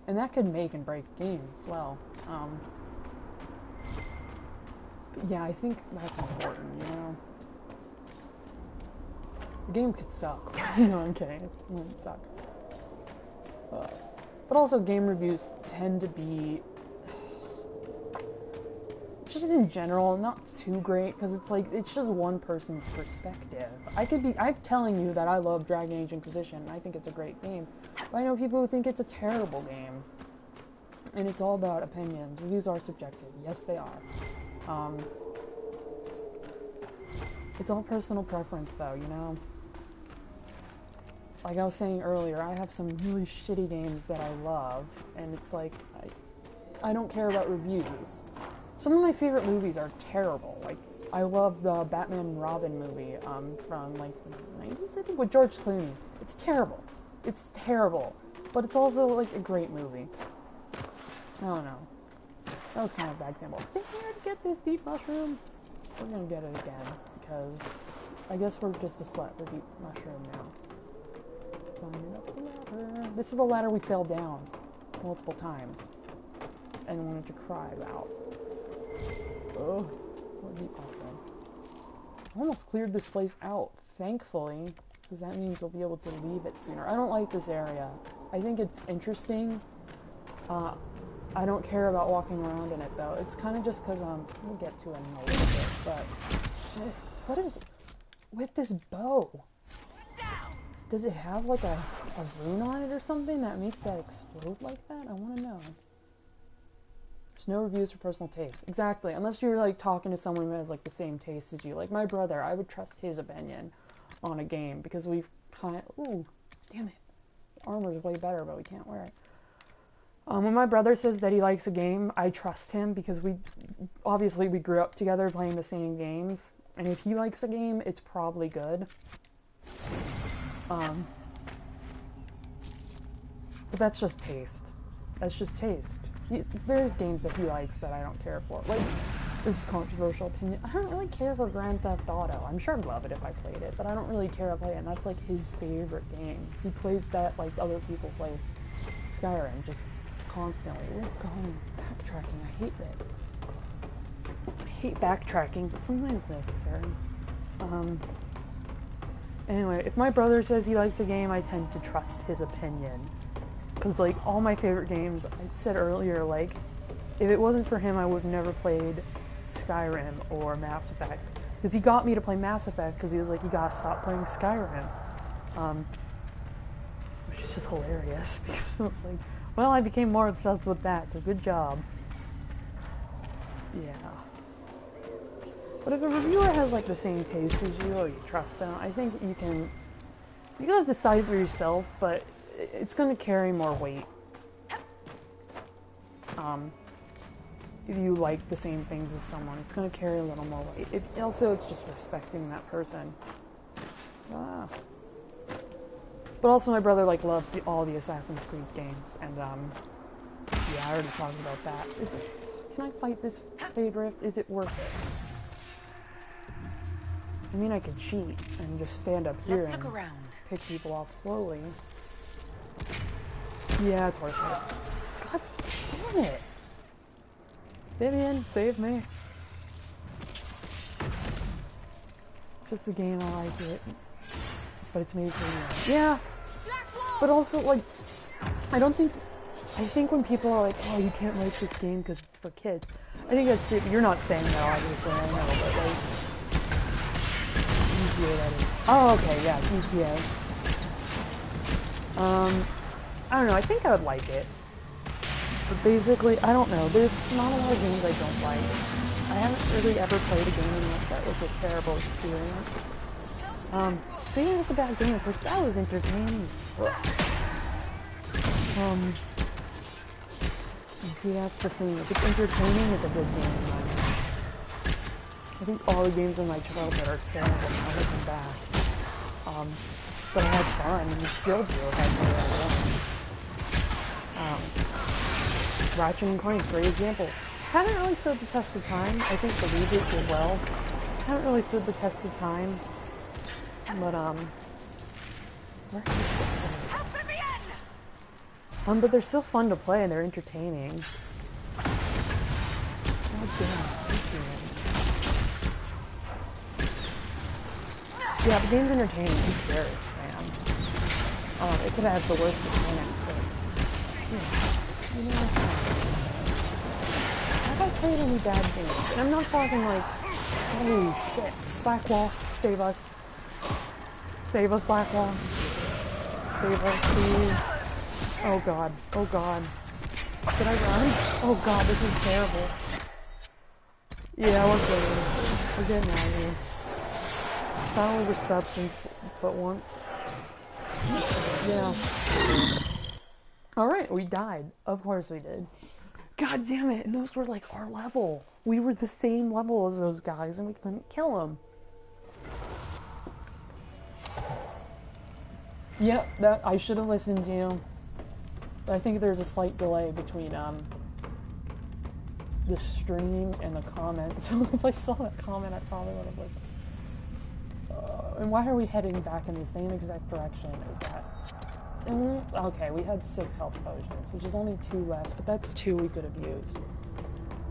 And that could make and break games as well. Yeah, I think that's important, you know? The game could suck. No, I'm kidding. It wouldn't suck. But also, game reviews tend to be, just in general, not too great, because it's like, it's just one person's perspective. I'm telling you that I love Dragon Age Inquisition, and I think it's a great game. But I know people who think it's a terrible game. And it's all about opinions. Reviews are subjective. Yes, they are. It's all personal preference, though, you know? Like I was saying earlier, I have some really shitty games that I love, and it's like, I don't care about reviews. Some of my favorite movies are terrible. Like, I love the Batman and Robin movie, from, like, the 90s, I think, with George Clooney. It's terrible. It's terrible. But it's also, like, a great movie. I don't know. That was kind of a bad example. Did you get this deep mushroom? We're gonna get it again, because I guess we're just a slut for deep mushroom now. Climbing up the ladder. This is the ladder we fell down multiple times and wanted to cry about. Ugh. What deep mushroom. I almost cleared this place out, thankfully, because that means we'll be able to leave it sooner. I don't like this area. I think it's interesting. I don't care about walking around in it, though. It's kind of just because, we'll get to it in a little bit, but, shit, what is, with this bow? Does it have, like, a rune on it or something that makes that explode like that? I want to know. There's no reviews for personal taste. Exactly, unless you're, like, talking to someone who has, like, the same taste as you. Like, my brother, I would trust his opinion on a game, because we've kind of, ooh, damn it. The armor's way better, but we can't wear it. When my brother says that he likes a game, I trust him because we grew up together playing the same games, and if he likes a game, it's probably good. But that's just taste. That's just taste. There's games that he likes that I don't care for. Like, this is controversial opinion. I don't really care for Grand Theft Auto. I'm sure I'd love it if I played it, but I don't really care to play it, and that's like his favorite game. He plays that like other people play Skyrim, just constantly. We're going backtracking. I hate that. I hate backtracking, but sometimes necessary. Anyway, if my brother says he likes a game, I tend to trust his opinion. Because, like, all my favorite games, I said earlier, like, if it wasn't for him, I would have never played Skyrim or Mass Effect. Because he got me to play Mass Effect because he was like, you gotta stop playing Skyrim. Which is just hilarious, because I was like, well, I became more obsessed with that, so good job. Yeah. But if a reviewer has, like, the same taste as you, or you trust them, I think you gotta decide for yourself, but it's gonna carry more weight. If you like the same things as someone, it's gonna carry a little more weight. Also, it's just respecting that person. But also, my brother, like, loves all the Assassin's Creed games, and, yeah, I already talked about that. Can I fight this Fade Rift? Is it worth it? I mean, I could cheat and just stand up here and pick people off slowly. Yeah, it's worth it. God damn it! Vivian, save me. Just the game, I like it. But it's made for you. Yeah! But also, like, I think when people are like, oh, you can't like this game because it's for kids. I think that's stupid. You're not saying that, obviously, I know, but, like, GTA, that is. Oh, okay, yeah, GTA. I don't know, I think I would like it. But basically, I don't know, there's not a lot of games I don't like. I haven't really ever played a game that was a terrible experience. Thinking it's a bad game, it's like, that was entertaining. And see, that's the thing. If it's entertaining, it's a good game in my mind. I think all the games in my childhood are terrible now looking back. But I had fun, and still do if I play it. Ratchet and Clank, great example. Haven't really stood the test of time. I think the reboot did well. Haven't really stood the test of time. But, but they're still fun to play and they're entertaining. God damn, these games. Yeah, the game's entertaining. Who cares, man? It could have the worst mechanics, but yeah, you know. Have I played any bad games? And I'm not talking like, holy shit, Blackwall, save us. Save us, Blackwall. Save us, please. Oh god, oh god. Did I run? Oh god, this is terrible. Yeah, we're good. We're getting out of here. It's not only steps since but once. Yeah. Alright, we died. Of course we did. God damn it, and those were like our level. We were the same level as those guys and we couldn't kill them. Yep, that I should have listened to you. But I think there's a slight delay between the stream and the comment. So if I saw that comment, I probably would have listened. And why are we heading back in the same exact direction as that? Okay, we had 6 health potions, which is only 2 less, but that's 2 we could have used.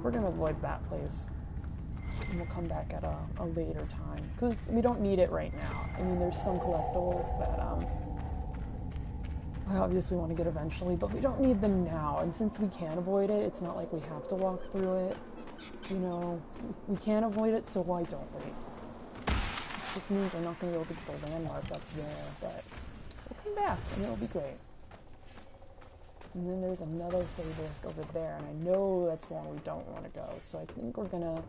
We're gonna avoid that place. And we'll come back at a later time. Because we don't need it right now. I mean, there's some collectibles that, I obviously want to get eventually, but we don't need them now. And since we can avoid it, it's not like we have to walk through it. You know, we can't avoid it, so why don't we? It just means we're not going to be able to get the landmark up there, but we'll come back, and it'll be great. And then there's another favorite over there, and I know that's the one we don't want to go, so I think we're going to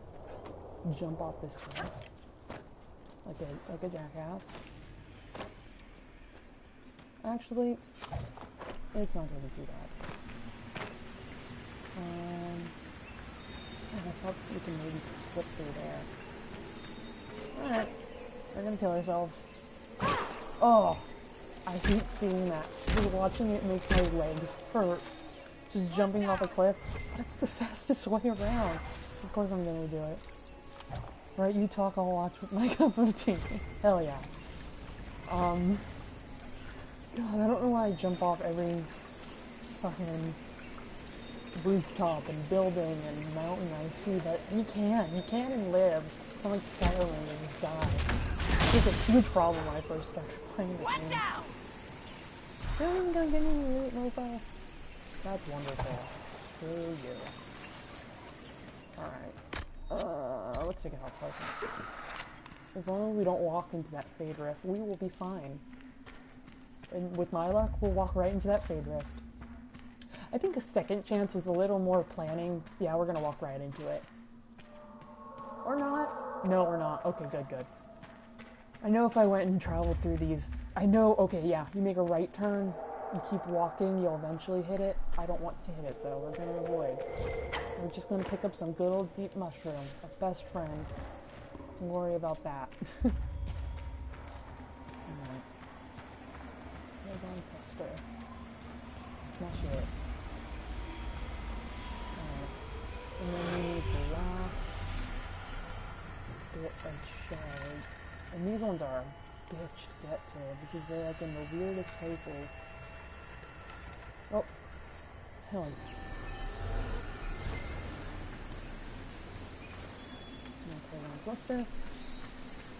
jump off this cliff. Like a jackass. Actually, it's not going to do that. I thought we can maybe slip through there. Alright, we're going to kill ourselves. Oh, I hate seeing that. Just watching it makes my legs hurt. Just jumping off a cliff. But it's the fastest way around. Of course I'm going to do it. Right, you talk, I'll watch with my cup of tea. Hell yeah. God, I don't know why I jump off every fucking rooftop and building and mountain I see, but you can and live. Kind of like Skyrim and just die. It was a huge problem when I first started playing the game. You're not even gonna give me any loot, mofo? That's wonderful. Screw you. Alright. Let's take a health potion. As long as we don't walk into that Fade Rift, we will be fine. And with my luck, we'll walk right into that Fade Rift. I think a second chance was a little more planning. Yeah, we're gonna walk right into it. Or not? No, we're not. Okay, good. I know if I went and traveled through these... I know, okay, yeah, you make a right turn, you keep walking, you'll eventually hit it. I don't want to hit it, though. We're gonna avoid. We're just gonna pick up some good old deep mushroom. Our best friend. Don't worry about that. Alright. Tester. Smash it. Alright. And then we need the last bit of shards. And these ones are a bitch to get to because they're like in the weirdest places. Oh. Hell. Okay, then Blister.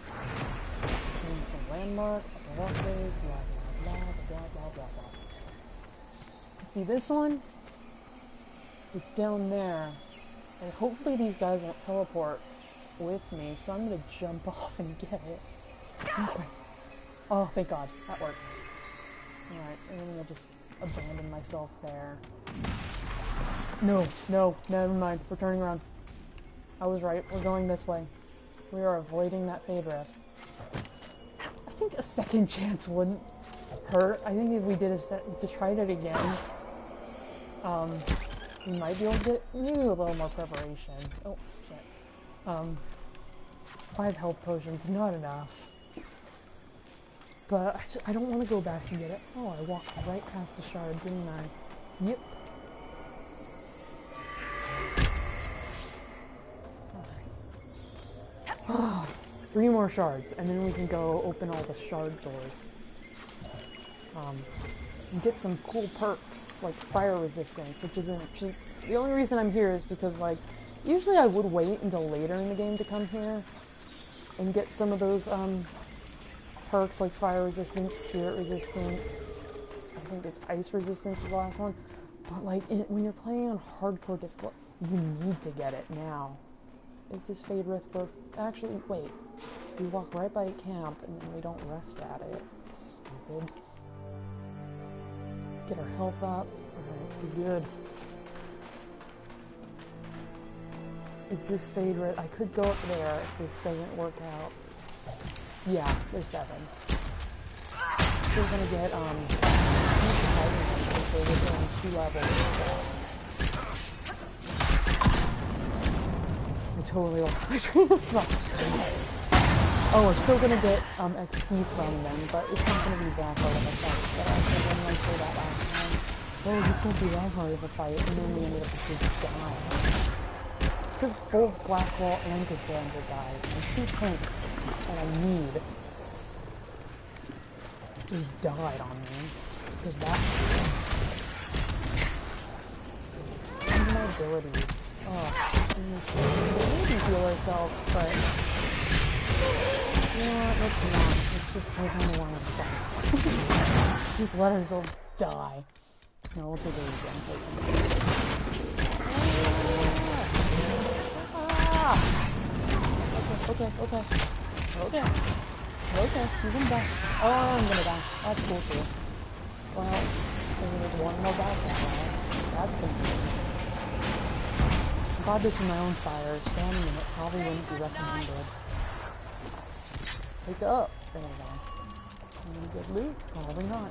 Change the landmarks, the walkways, blah blah. See this one? It's down there. And hopefully these guys won't teleport with me, so I'm gonna jump off and get it. Okay. Oh, thank God. That worked. Alright, and I'm gonna just abandon myself there. No, never mind. We're turning around. I was right. We're going this way. We are avoiding that Fade Rift. I think a second chance wouldn't hurt. I think if we did tried it again, we might be able to get maybe a little more preparation. Oh, shit. 5 health potions, not enough. But I don't want to go back and get it. Oh, I walked right past the shard, didn't I? Yep. Alright. 3 more shards, and then we can go open all the shard doors. And get some cool perks, like fire resistance, which isn't just... The only reason I'm here is because, like, usually I would wait until later in the game to come here and get some of those, perks like fire resistance, spirit resistance, I think it's ice resistance is the last one. But, like, when you're playing on hardcore difficulty, you need to get it now. Is this Fade Rithbirth? Actually, wait. We walk right by a camp and then we don't rest at it. Stupid. Get our health up. Alright, we're good. Is this Fade Rith? I could go up there if this doesn't work out. Yeah, there's 7. We're gonna get, so we're doing 2 levels. I totally lost my train of thought. Oh, we're still gonna get XP from them, but it's not gonna be that hard of a fight. But I didn't like say that last time. Oh, this won't be that hard of a fight, and then we ended up with just dying. Because both Blackwall and Cassandra died, and 2 tanks that I need just died on me. Because that's and my abilities. Oh, we can heal ourselves, but you know what, let's not. Let's just live on the line of sight. Just let ourselves die. No, we'll take it again. Okay. Okay, you can die. Oh, I'm gonna die. That's cool too. Well, there's one more guy now. That's convenient. I'm glad this is my own fire. Standing in it probably wouldn't be recommended. Wake up! There we go. Any good loot? Probably not.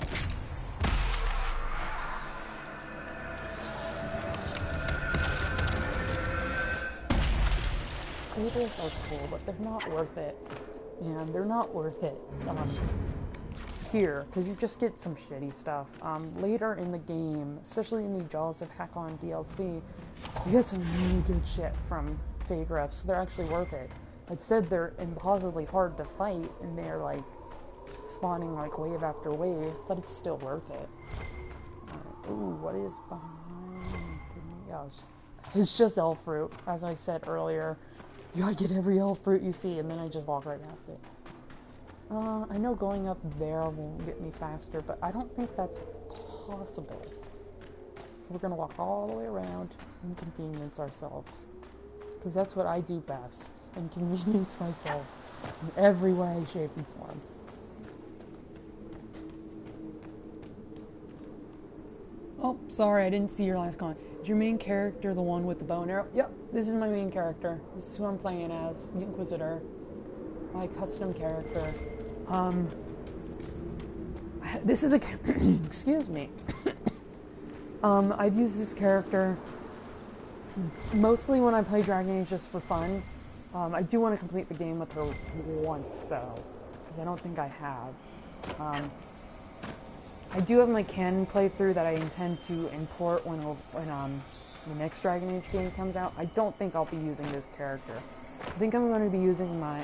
Tables are cool, but they're not worth it. And they're not worth it here, because you just get some shitty stuff. Later in the game, especially in the Jaws of Hakon DLC, you get some really good shit from Fade Riths, so they're actually worth it. Like said, they're impossibly hard to fight, and they're like spawning like wave after wave, but it's still worth it. Ooh, what is behind? Yeah, it's just elf fruit, as I said earlier. You gotta get every elf fruit you see, and then I just walk right past it. I know going up there will get me faster, but I don't think that's possible. So we're gonna walk all the way around, inconvenience ourselves. Because that's what I do best. Inconvenience myself in every way, shape, and form. Oh, sorry, I didn't see your last comment. Is your main character the one with the bow and arrow? Yep, this is my main character. This is who I'm playing as, the Inquisitor. My custom character. This is a... excuse me. I've used this character mostly when I play Dragon Age just for fun. I do want to complete the game with her once, though, because I don't think I have. I do have my canon playthrough that I intend to import when the next Dragon Age game comes out. I don't think I'll be using this character. I think I'm going to be using my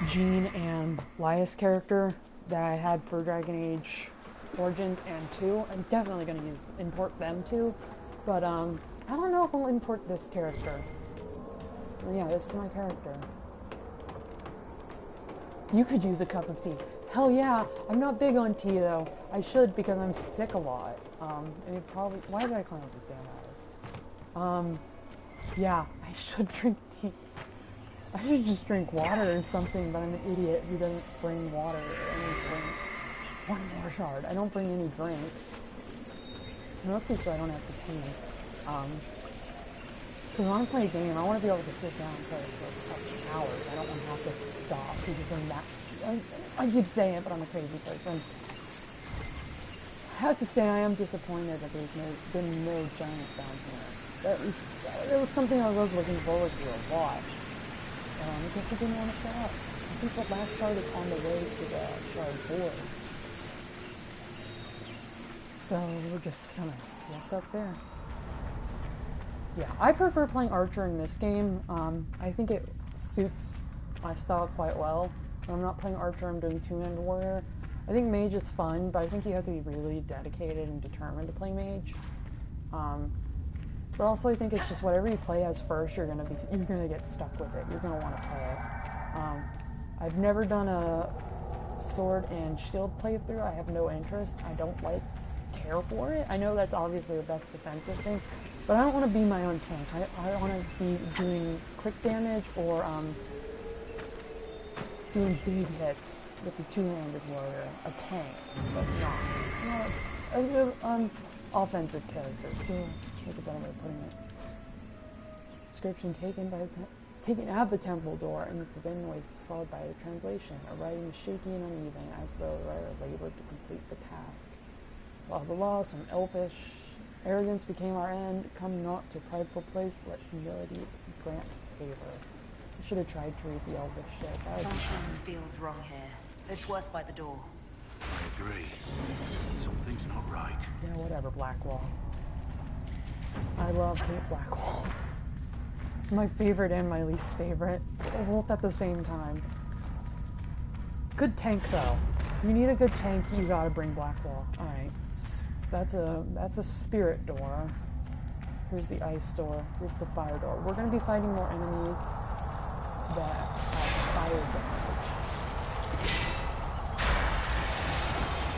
Jean and Lias character that I had for Dragon Age Origins and 2. I'm definitely going to import them too, but I don't know if I'll import this character. Yeah, this is my character. You could use a cup of tea. Hell yeah, I'm not big on tea though. I should because I'm sick a lot. And it probably... Why did I climb up this damn ladder? Yeah, I should drink tea. I should just drink water or something, but I'm an idiot who doesn't bring water or anything. One more shard. I don't bring any drink. It's mostly so I don't have to pee. Because when I play a game, I want to be able to sit down and play for a couple hours. I don't want to have to stop because I'm that... I keep saying it, but I'm a crazy person. have to say I am disappointed that there's been no giant down here. That was something I was looking forward to a lot. I guess I didn't want to show up. I think the last shard is on the way to the shard 4s. So we're just gonna walk up there. Yeah, I prefer playing Archer in this game. I think it suits my style quite well. When I'm not playing Archer, I'm doing two-handed warrior. I think Mage is fun, but I think you have to be really dedicated and determined to play Mage. But also I think it's just whatever you play as first, you're gonna get stuck with it. You're gonna want to play it. I've never done a sword and shield playthrough. I have no interest. I don't care for it. I know that's obviously the best defensive thing, but I don't want to be my own tank. I want to be doing quick damage or doing big hits with the two-handed warrior, a tank, but not offensive character. That's a better way of putting it. Description taken at the temple door, and the forbidden waste is followed by a translation. A writing is shaky and uneven, as though the writer labored to complete the task. Blah blah blah, some elfish arrogance became our end. Come not to prideful place, let humility grant favor. I should have tried to read the elvish shit. Something feels wrong here. It's worth by the door. I agree. Something's not right. Yeah, whatever, Blackwall. I hate Blackwall. It's my favorite and my least favorite. Both at the same time. Good tank though. If you need a good tank, you gotta bring Blackwall. Alright. That's a spirit door. Here's the ice door. Here's the fire door. We're gonna be fighting more enemies that have fire damage.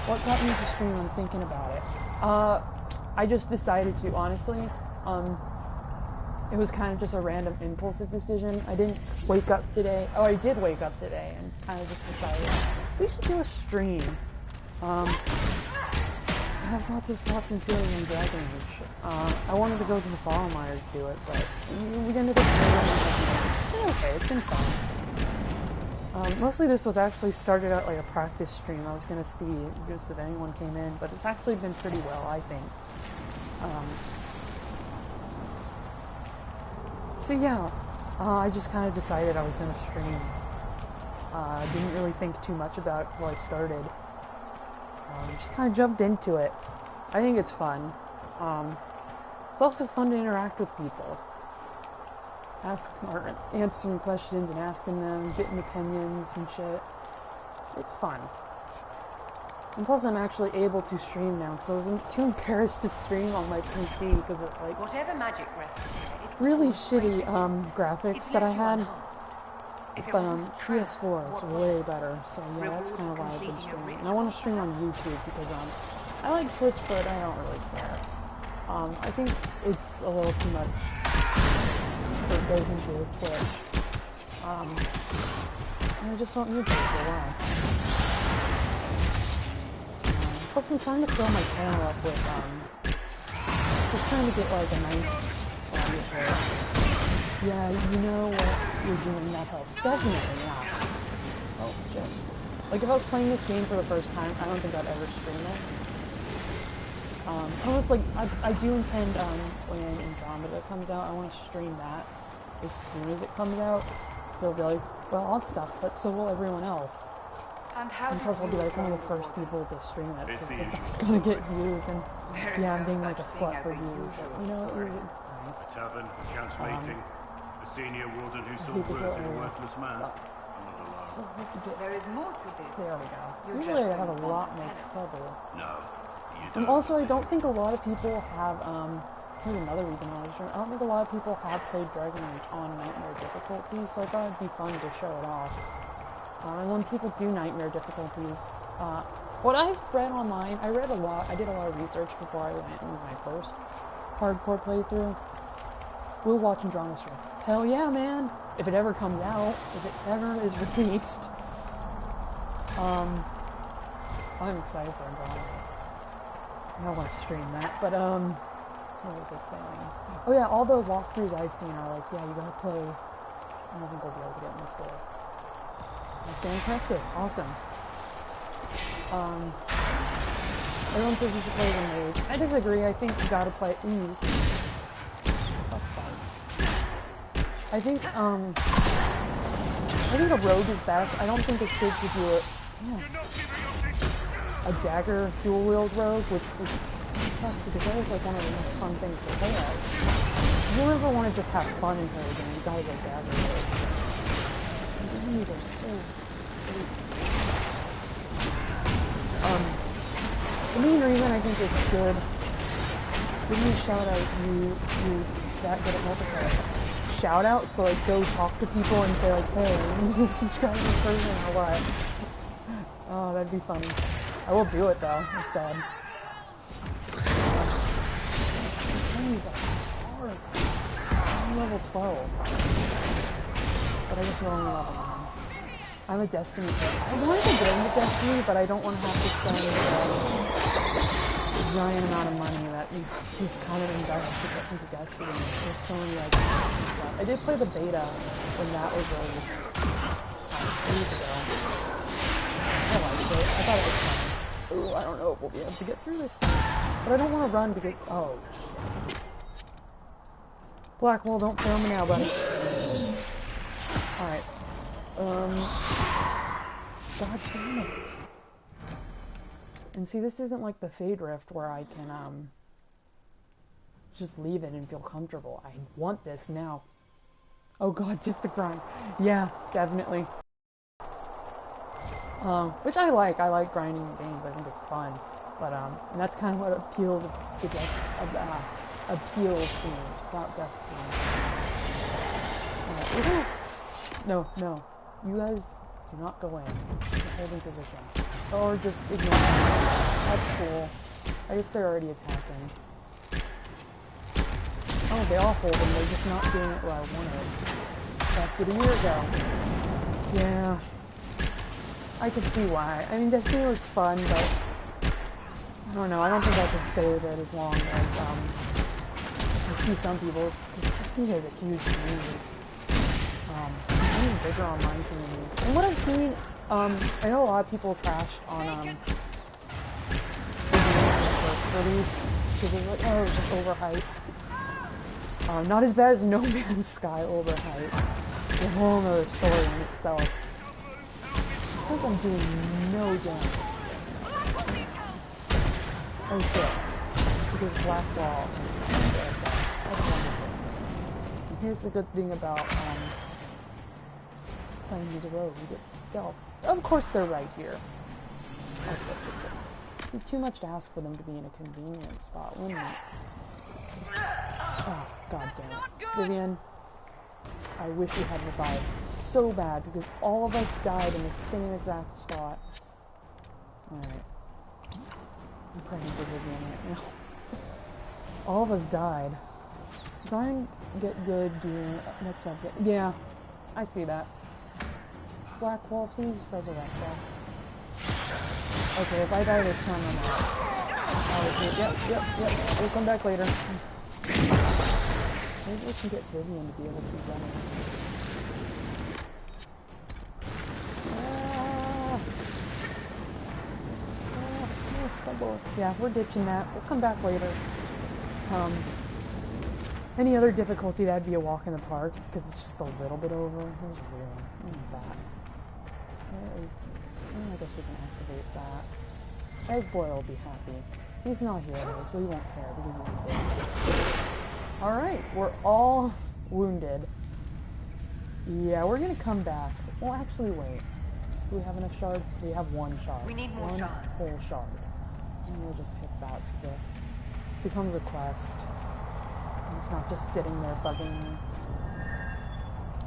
What got me to stream? I'm thinking about it. I just decided to, honestly. It was kind of just a random impulsive decision. I didn't wake up today. Oh, I did wake up today and kind of just decided we should do a stream. I have lots of thoughts and feelings on Dragon Age. I wanted to go to the Fallenmire to do it, but we ended up doing it. Okay, it's been fun. Mostly this was actually started out like a practice stream. I was going to see just if anyone came in, but it's actually been pretty well, I think. So yeah, I just kind of decided I was going to stream. I didn't really think too much about it before I started. Just kind of jumped into it. I think it's fun. It's also fun to interact with people. Answering questions and asking them, getting opinions and shit. It's fun. And plus I'm actually able to stream now, because I was too embarrassed to stream on my PC, because it's like... Whatever magic rests really shitty graphics that I had. But PS4 is way better, so yeah, that's kind of why I've been streaming. And I want to stream on YouTube because I like Twitch, but I don't really care. I think it's a little too much for it goes into Twitch. And I just don't need to for a while. Plus, I'm trying to fill my channel up with just trying to get like a nice audience where, yeah, you know what you're doing, that helps. Definitely, yeah. Oh, shit. Like, if I was playing this game for the first time, I don't think I'd ever stream it. I was like, I do intend, when Andromeda comes out, I want to stream that as soon as it comes out. So it'll be like, well, I'll suck, but so will everyone else. And plus I'll be like one of the first people to stream it, so it's gonna get views, and yeah, I'm being like a slut for views, but, you know, it's nice. A tavern, a chance meeting, a senior warden who saw worth in a worthless man. So hard to get. There is more to this. There we go. Usually I have a lot more trouble. No, you don't. And also, I don't think a lot of people have, here's another reason why I was streaming. I don't think a lot of people have played Dragon Age on Nightmare difficulties, so I thought it'd be fun to show it off. And when people do Nightmare difficulties, what I read online, I did a lot of research before I went with my first hardcore playthrough. We'll watch Andromeda stream. Hell yeah, man! If it ever comes out, if it ever is released. I'm excited for Andromeda. I don't want to stream that, but, what was I saying? Oh yeah, all the walkthroughs I've seen are like, yeah, you gotta play, I don't think we'll be able to get in this door. I stand corrected. Awesome. Everyone says you should play the mage. I disagree. I think you gotta play. Ooh, I think a rogue is best. I don't think it's good to do a dagger dual wield rogue, which sucks because that is like one of the most fun things to play as. If you ever want to just have fun in her game, you gotta go dagger rogue. These enemies are so great. The main reason I think it's good, give me a shout out, you that good at multiplayer. Shout out, so like go talk to people and say like, hey, you subscribe to this person or what? Oh, that'd be funny. I will do it though, I'm sad. Enemies are hard. I'm level 12. But I guess we're only level 9. I'm a Destiny player. I wanted to get into Destiny, but I don't want to have to spend a giant amount of money that you kind of invest to get into Destiny. There's so many like stuff. I did play the beta when that was released years ago. I liked it. I thought it was fun. Ooh, I don't know if we'll be able to get through this. But I don't want to run because oh shit. Blackwall, don't fail me now, buddy. Alright. God damn it. And see, this isn't like the Fade Rift where I can, just leave it and feel comfortable. I want this now. Oh god, just the grind. Yeah, definitely. Which I like. I like grinding in games. I think it's fun. But, and that's kind of what appeals to me about Destiny. No. You guys do not go in. You're holding position. Or just ignore them. That's cool. I guess they're already attacking. Oh, they all hold them. They're just not doing it where I wanted. That did a year ago. Yeah. I can see why. I mean, Destiny looks fun, but I don't know. I don't think I can stay with it as long as, you see some people. Destiny has a huge community. Even bigger online communities. And what I've seen, I know a lot of people crashed on, released because they're like, oh, it's just overhyped. Not as bad as No Man's Sky overhyped. It's a whole nother story in itself. I think I'm doing no damage. Oh shit. Because Blackwall. That's wonderful. And here's the good thing about, playing as a rogue, you get stealth. Of course they're right here. It'd be too much to ask for them to be in a convenient spot, wouldn't it? Oh, god damn it. Vivian, I wish you had revived so bad, because all of us died in the same exact spot. Alright. I'm praying for Vivian right now. All of us died. Try and get good doing next up. Yeah, I see that. Blackwall, please resurrect us. Okay, if I die this time, I'm out. Yep. We'll come back later. Maybe we can get Vivian to be able to keep running. Yeah, we're ditching that. We'll come back later. Any other difficulty, that'd be a walk in the park, because it's just a little bit over. There's really that. I guess we can activate that. Egg Boy will be happy. He's not here though, so he won't care because he's a bitch. Alright, we're all wounded. Yeah, we're gonna come back. Well, actually, wait. Do we have enough shards? We have one shard. We need more shards. One whole shard. And we'll just hit that so that it becomes a quest. And it's not just sitting there bugging me.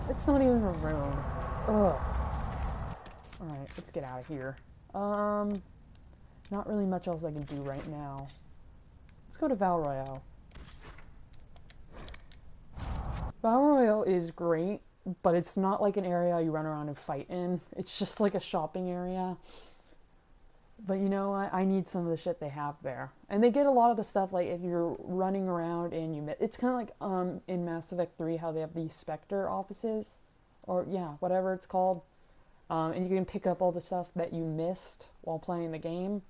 It's not even a rune. Ugh. Alright, let's get out of here. Not really much else I can do right now. Let's go to Val Royale. Val Royale is great, but it's not like an area you run around and fight in. It's just like a shopping area. But you know what? I need some of the shit they have there. And they get a lot of the stuff, like, if you're running around and you miss... It's kind of like, in Mass Effect 3, how they have these Spectre offices. Or, yeah, whatever it's called. And you can pick up all the stuff that you missed while playing the game.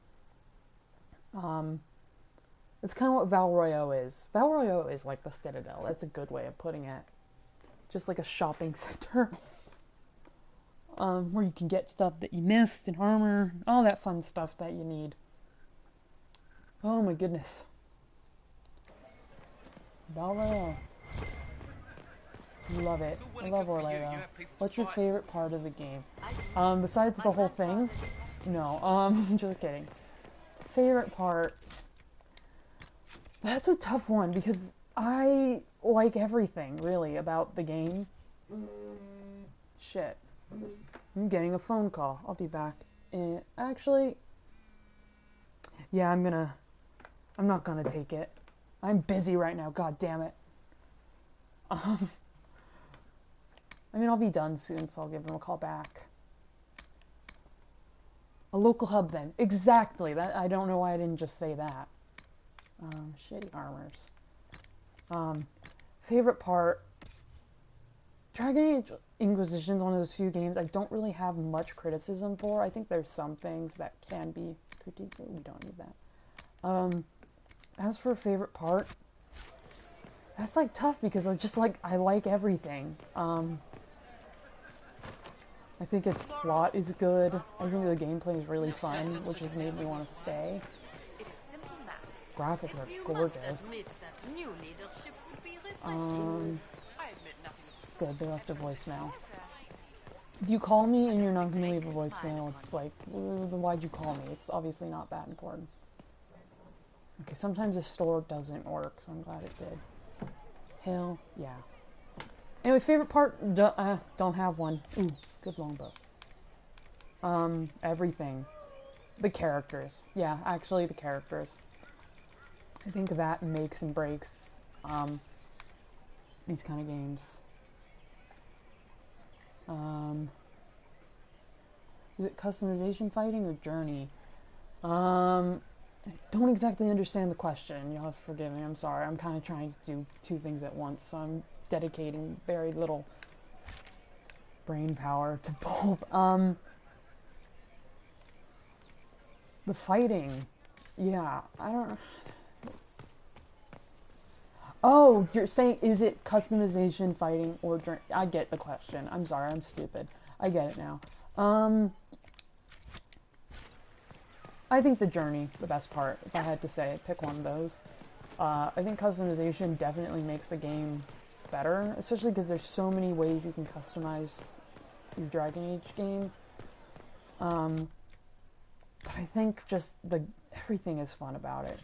It's kind of what Val Royeaux is. Val Royeaux is like the Citadel. That's a good way of putting it. Just like a shopping center. Where you can get stuff that you missed and armor, all that fun stuff that you need. Oh my goodness. Val Royeaux. Love it. I love Orlando. What's your favorite part of the game? Besides the whole thing? No, just kidding. Favorite part? That's a tough one because I like everything, really, about the game. Shit. I'm getting a phone call. I'll be back. Actually, yeah, I'm not gonna take it. I'm busy right now, god damn it. I mean, I'll be done soon, so I'll give him a call back. A local hub, then. Exactly. That I don't know why I didn't just say that. Shitty armors. Favorite part. Dragon Age Inquisition is one of those few games I don't really have much criticism for. I think there's some things that can be critiqued. We don't need that. As for favorite part, that's like tough because I like everything. I think its plot is good. I think the gameplay is really fun, which has made me want to stay. Graphics are gorgeous. Good, they left a voicemail. If you call me and you're not going to leave a voicemail, it's like, then why'd you call me? It's obviously not that important. Okay, sometimes the store doesn't work, so I'm glad it did. Hell, yeah. Anyway, favorite part? Don't have one. Ooh, good longbow. Everything. The characters. Yeah, actually the characters. I think that makes and breaks, these kind of games. Is it customization fighting or journey? I don't exactly understand the question. You'll have to forgive me. I'm sorry. I'm kind of trying to do two things at once, so I'm dedicating very little brain power to both. The fighting. Yeah, I don't know. Oh, you're saying, is it customization, fighting, or journey? I get the question. I'm sorry, I'm stupid. I get it now. I think the journey, the best part, if I had to say, pick one of those. I think customization definitely makes the game better, especially because there's so many ways you can customize your Dragon Age game. But I think just everything is fun about it.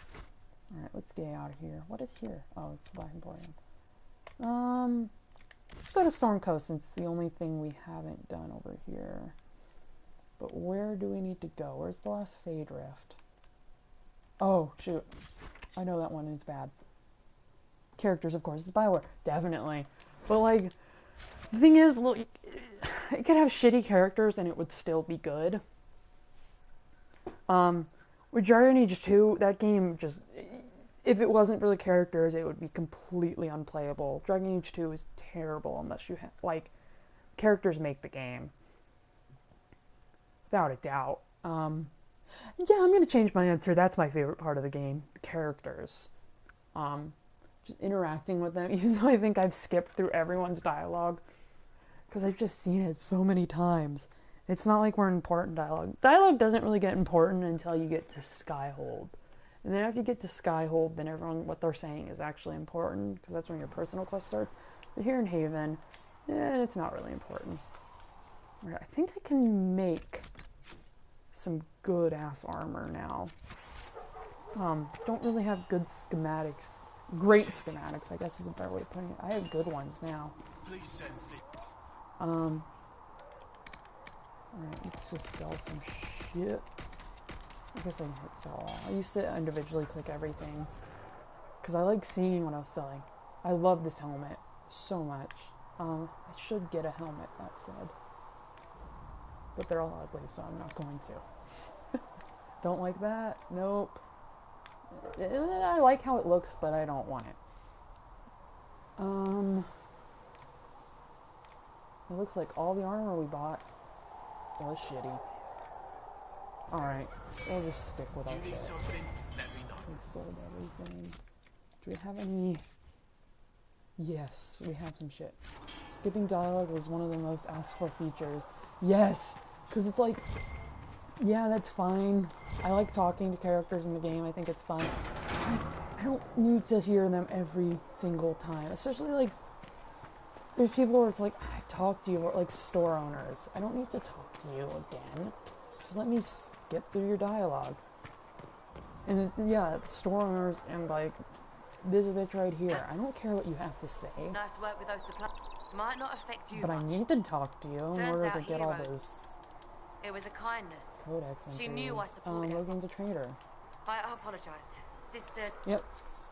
Alright, let's get out of here. What is here? Oh, it's the Black Emporium. Let's go to Storm Coast since it's the only thing we haven't done over here. But where do we need to go? Where's the last Fade Rift? Oh, shoot. I know that one is bad. Characters, of course. It's Bioware. Definitely. But, like, the thing is, look, it could have shitty characters and it would still be good. With Dragon Age 2, that game just... If it wasn't for the characters, it would be completely unplayable. Dragon Age 2 is terrible unless you have... Like, characters make the game. Without a doubt. Yeah, I'm gonna change my answer. That's my favorite part of the game. The characters. Just interacting with them, even though I think I've skipped through everyone's dialogue. Because I've just seen it so many times. It's not like we're in important dialogue. Dialogue doesn't really get important until you get to Skyhold. And then after you get to Skyhold, then what they're saying is actually important, because that's when your personal quest starts. But here in Haven, it's not really important. Right, I think I can make some good-ass armor now. Don't really have good schematics. Great schematics, I guess is a better way of putting it. I have good ones now. Alright, let's just sell some shit. I guess I can hit sell all. I used to individually click everything, because I like seeing what I was selling. I love this helmet so much. I should get a helmet, that said. But they're all ugly, so I'm not going to. Don't like that? Nope. I like how it looks, but I don't want it. It looks like all the armor we bought was shitty. Alright, we'll just stick with our You need shit. something? Let me know. We sold everything. Do we have any... Yes, we have some shit. Skipping dialogue was one of the most asked for features. Yes! Because it's like... Yeah, that's fine. I like talking to characters in the game. I think it's fun. Like, I don't need to hear them every single time. Especially, like... There's people where it's like, I've talked to you, or like store owners. I don't need to talk to you again. Just let me skip through your dialogue. And it's store owners and like this bitch right here. I don't care what you have to say. Nice work with those supplies. Might not affect you. But I need to talk to you in order to get all those. It was a kindness. Codex entries. She knew I supported her. Logan's a traitor. I apologize, sister. Yep.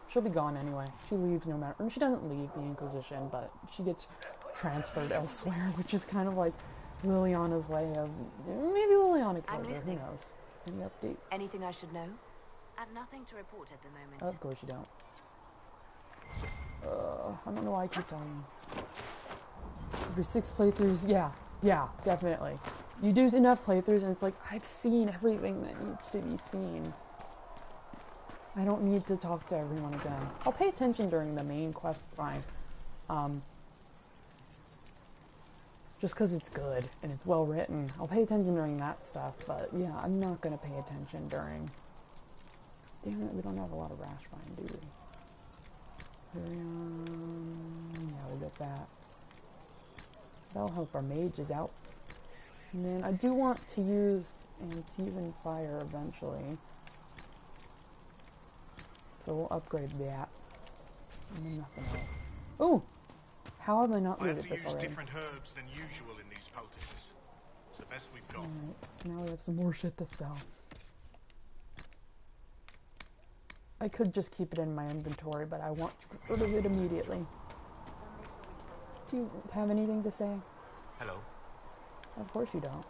She'll be gone anyway. She leaves no matter. I mean, she doesn't leave the Inquisition, but she gets transferred elsewhere, which is kind of like Liliana's way of... Maybe Liliana kills her, who knows. Any updates? Anything I should know? I've nothing to report at the moment. Of course you don't. I don't know why I keep telling you. Every 6 playthroughs, yeah, definitely. You do enough playthroughs and it's like, I've seen everything that needs to be seen. I don't need to talk to everyone again. I'll pay attention during the main quest line. Just because it's good and it's well written. I'll pay attention during that stuff, but yeah, I'm not going to pay attention during... Damn it, we don't have a lot of rash vine, do we? Yeah, we'll get that. That'll help our mages out. And then I do want to use Antivan Fire eventually. So we'll upgrade that. And then nothing else. Ooh! How have I not looted this already? Different herbs than usual in these poultices. It's the best we've got. Alright, so now we have some more shit to sell. I could just keep it in my inventory, but I want to get rid of it immediately. Do you have anything to say? Hello. Of course you don't.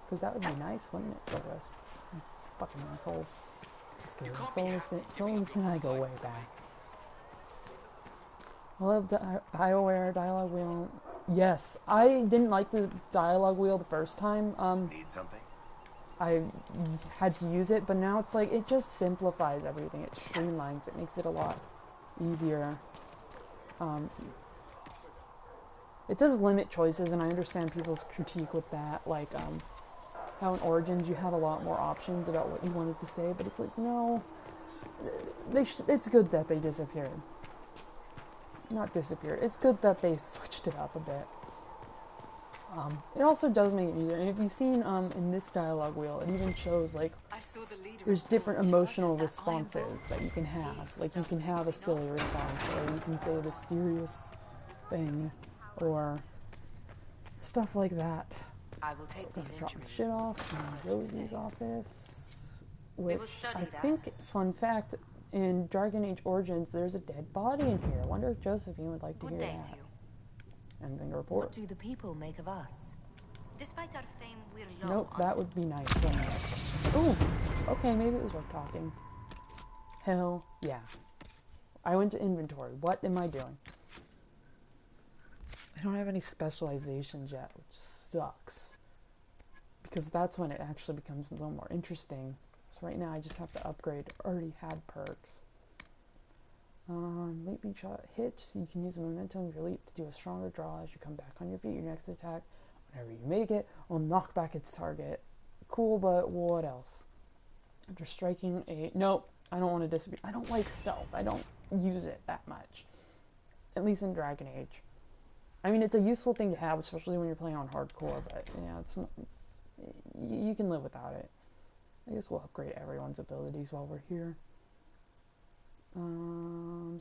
Because that would be nice, wouldn't it, Silvus? You fucking asshole. Just kidding. Silvus and I go way back. I love BioWare dialogue wheel. Yes, I didn't like the dialogue wheel the first time. Need something? I had to use it, but now it's like, it just simplifies everything. It streamlines. It makes it a lot easier. It does limit choices, and I understand people's critique with that. Like, how in Origins you had a lot more options about what you wanted to say, but it's like, no. It's good that they disappeared. Not disappeared. It's good that they switched it up a bit. It also does make it easier. And if you've seen in this dialogue wheel, it even shows like there's different emotional responses that you can have. Like you can have a silly response, or you can say the serious thing, or stuff like that. I will take I'm gonna drop my shit off in Rosie's office, which I think, fun fact, in Dragon Age Origins, there's a dead body in here. I wonder if Josephine would like to hear that. Anything to report? What do the people make of us? Despite our fame, we're low. Nope, that would be nice, wouldn't it? Ooh, okay, maybe it was worth talking. Hell yeah. I went to inventory. What am I doing? I don't have any specializations yet, which sucks. Because that's when it actually becomes a little more interesting. So right now I just have to upgrade already had perks. Leaping shot hits. You can use the momentum of your leap to do a stronger draw as you come back on your feet. Your next attack, whenever you make it, will knock back its target. Cool, but what else? After striking a... Nope, I don't want to disappear. I don't like stealth. I don't use it that much. At least in Dragon Age. I mean, it's a useful thing to have, especially when you're playing on hardcore, but yeah, you can live without it. I guess we'll upgrade everyone's abilities while we're here.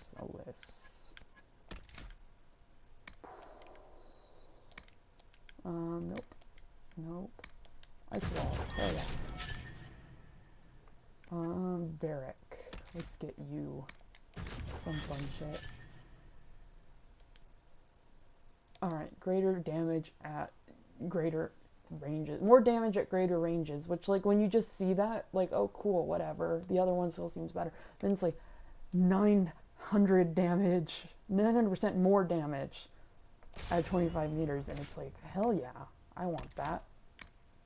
Solace. Nope. Nope. Ice wall. There we go. Varric. Let's get you some fun shit. Alright, greater damage at greater ranges. More damage at greater ranges, which, like, when you just see that, like, oh, cool, whatever. The other one still seems better. Then it's like 900 damage, 900% more damage at 25 meters, and it's like, hell yeah, I want that.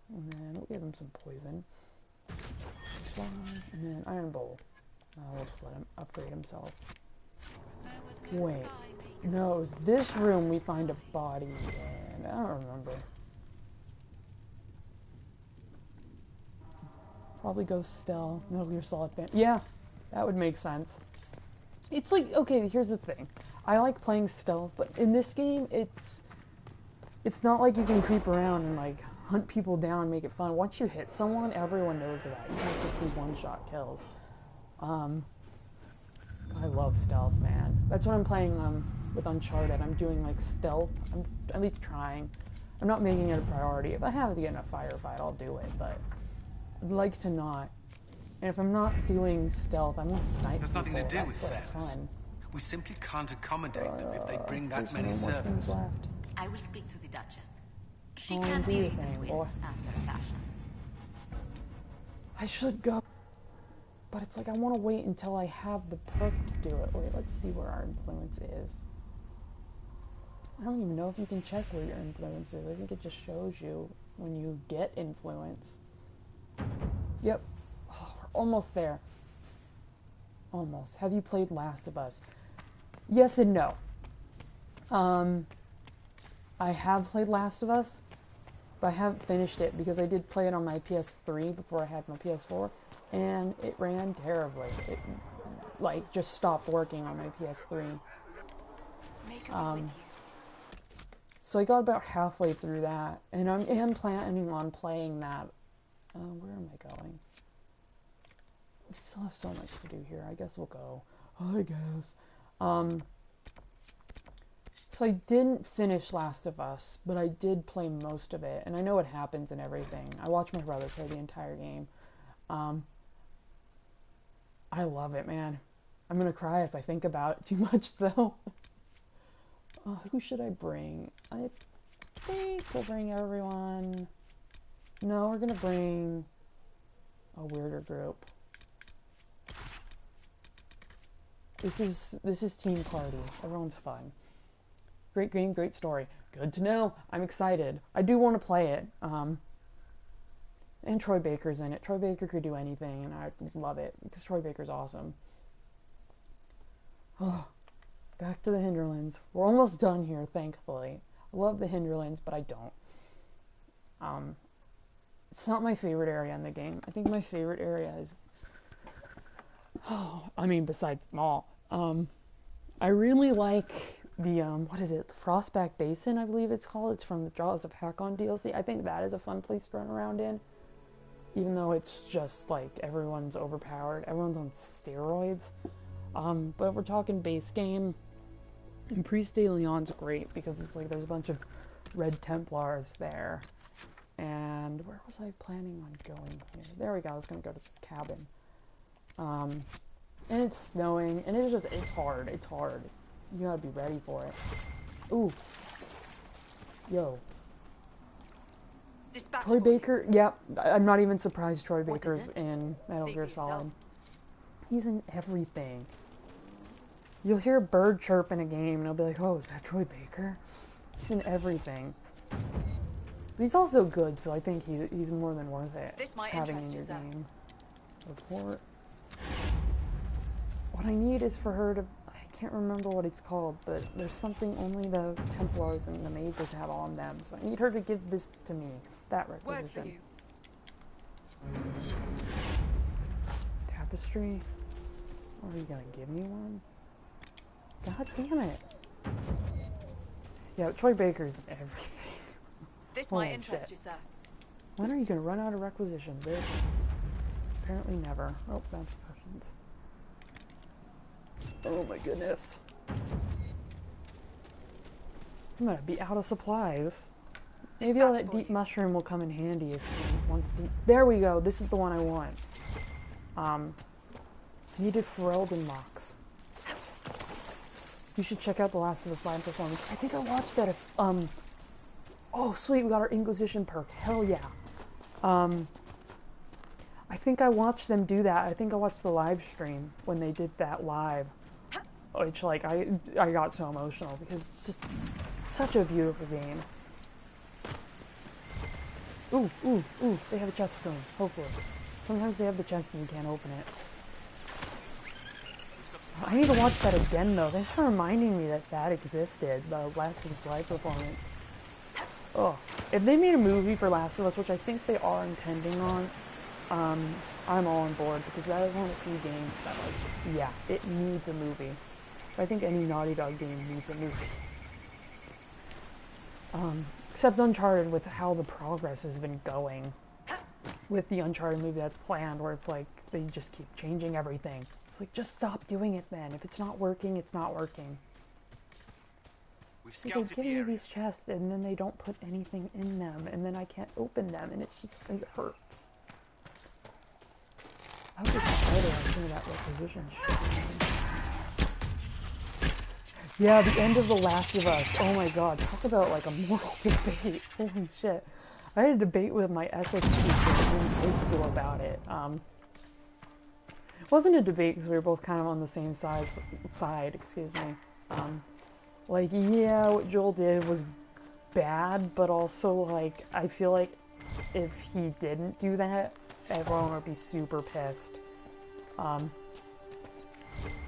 And then we have him some poison. And then Iron Bowl. We'll just let him upgrade himself. Wait. No, it was this room we find a body in. I don't remember. Probably Ghost Stell. Metal Gear Solid fan. Yeah, that would make sense. It's like, okay, here's the thing. I like playing stealth, but in this game, it's not like you can creep around and like hunt people down and make it fun. Once you hit someone, everyone knows that. You can't just do one-shot kills. I love stealth, man. That's what I'm playing with Uncharted. I'm doing like stealth. I'm at least trying. I'm not making it a priority. If I have to get in a firefight, I'll do it, but I'd like to not. And if I'm not doing stealth, I'm not sniping. There's nothing to do with fairness. fun. We simply can't accommodate them if they bring that many servants. Left. I will speak to the Duchess. She can be reasoned with after a fashion. I should go. But it's like I want to wait until I have the perk to do it. Wait, let's see where our influence is. I don't even know if you can check where your influence is. I think it just shows you when you get influence. Yep. Oh, we're almost there. Almost. Have you played Last of Us? Yes and no. I have played Last of Us, but I haven't finished it because I did play it on my PS3 before I had my PS4, and it ran terribly. It, like, just stopped working on my PS3. So I got about halfway through that, and I am planning on playing that. Where am I going? We still have so much to do here. I guess we'll go. I guess. So I didn't finish Last of Us, but I did play most of it, and I know what happens and everything. I watched my brother play the entire game. I love it, man. I'm gonna cry if I think about it too much, though. Who should I bring? I think we'll bring everyone. No, we're gonna bring a weirder group. This is Team Party. Everyone's fun. Great game, great story. Good to know. I'm excited. I do want to play it. And Troy Baker's in it. Troy Baker could do anything, and I love it because Troy Baker's awesome. Oh, back to the Hinterlands. We're almost done here, thankfully. I love the Hinterlands, but I don't. It's not my favorite area in the game. I think my favorite area is... Oh, I mean, besides them all. I really like the, what is it? The Frostback Basin, I believe it's called. It's from the Jaws of Hakon DLC. I think that is a fun place to run around in. Even though it's just, like, everyone's overpowered. Everyone's on steroids. But if we're talking base game, and Priest de Leon's great because it's like there's a bunch of Red Templars there. And where was I planning on going here? There we go. I was going to go to this cabin. And it's snowing, and it's hard. It's hard. You gotta be ready for it. Ooh. Yo. Dispatch Troy Baker, yep. I'm not even surprised Troy Baker's in Metal Gear Solid. He's in everything. You'll hear a bird chirp in a game, and I'll be like, oh, is that Troy Baker? He's in everything. But he's also good, so I think he's more than worth it having in your game. Report. What I need is for her to... I can't remember what it's called, but there's something only the Templars and the mages have on them. So I need her to give this to me. That requisition. Tapestry? Are you gonna give me one? God damn it. Yeah, Troy Baker's in everything. This might interest you, sir. When are you gonna run out of requisitions, bitch? Apparently never. Oh, that's potions. Oh my goodness. I'm gonna be out of supplies. Maybe all that deep mushroom will come in handy if you want deep. There we go. This is the one I want. Needed Ferelden Mox. You should check out the Last of Us live performance. I think I watched that if, oh sweet, we got our Inquisition perk. Hell yeah. I think I watched them do that. I think I watched the live stream when they did that live. Which, like, I got so emotional because it's just such a beautiful game. Ooh, ooh, ooh, they have a chest going, hopefully. Sometimes they have the chest and you can't open it. I need to watch that again, though. Thanks for reminding me that that existed, the Last of Us live performance. Oh, if they made a movie for Last of Us, which I think they are intending on, I'm all on board, because that is one of the few games that, like, yeah, it needs a movie. I think any Naughty Dog game needs a movie. Except Uncharted, with how the progress has been going with the Uncharted movie that's planned, where it's like, they just keep changing everything. It's like, just stop doing it then. If it's not working, it's not working. They give me these chests, and then they don't put anything in them, and then I can't open them, and it's just, it hurts. I hope this spider has some of that requisition shit. Yeah, the end of The Last of Us. Oh my god, talk about like a moral debate. Holy shit. I had a debate with my ethics teacher in high school about it. It wasn't a debate because we were both kind of on the same side, excuse me. Like, yeah, what Joel did was bad, but also, like, I feel like if he didn't do that, everyone would be super pissed.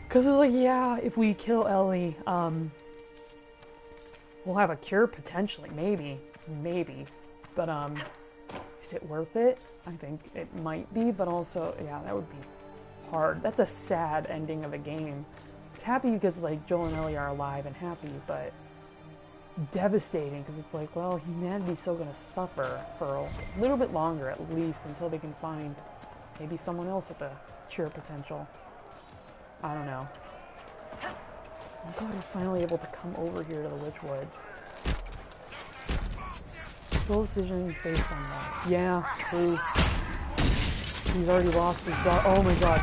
Because it's like, yeah, if we kill Ellie, we'll have a cure potentially, maybe, but, is it worth it? I think it might be, but also, yeah, that would be hard. That's a sad ending of a game. It's happy because, like, Joel and Ellie are alive and happy, but devastating because it's like, well, humanity's still gonna suffer for a little bit longer, at least, until they can find maybe someone else with a cure potential. I don't know. I'm glad we're finally able to come over here to the Witchwoods. Joel's decision is based on that. Yeah, true. He's already lost his daughter. Oh my god.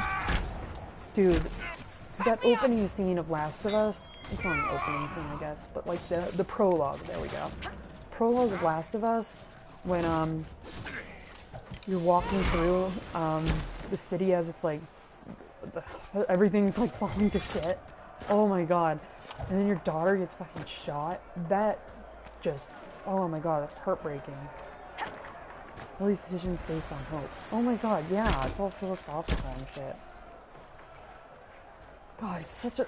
Dude, that opening scene of Last of Us, it's not an opening scene, I guess, but like the prologue, there we go. Prologue of Last of Us, when, you're walking through, the city as it's like, everything's like falling to shit. Oh my god. And then your daughter gets fucking shot. That just, oh my god, that's heartbreaking. All these decisions based on hope. Oh my god, yeah, it's all philosophical and shit. God, it's such a,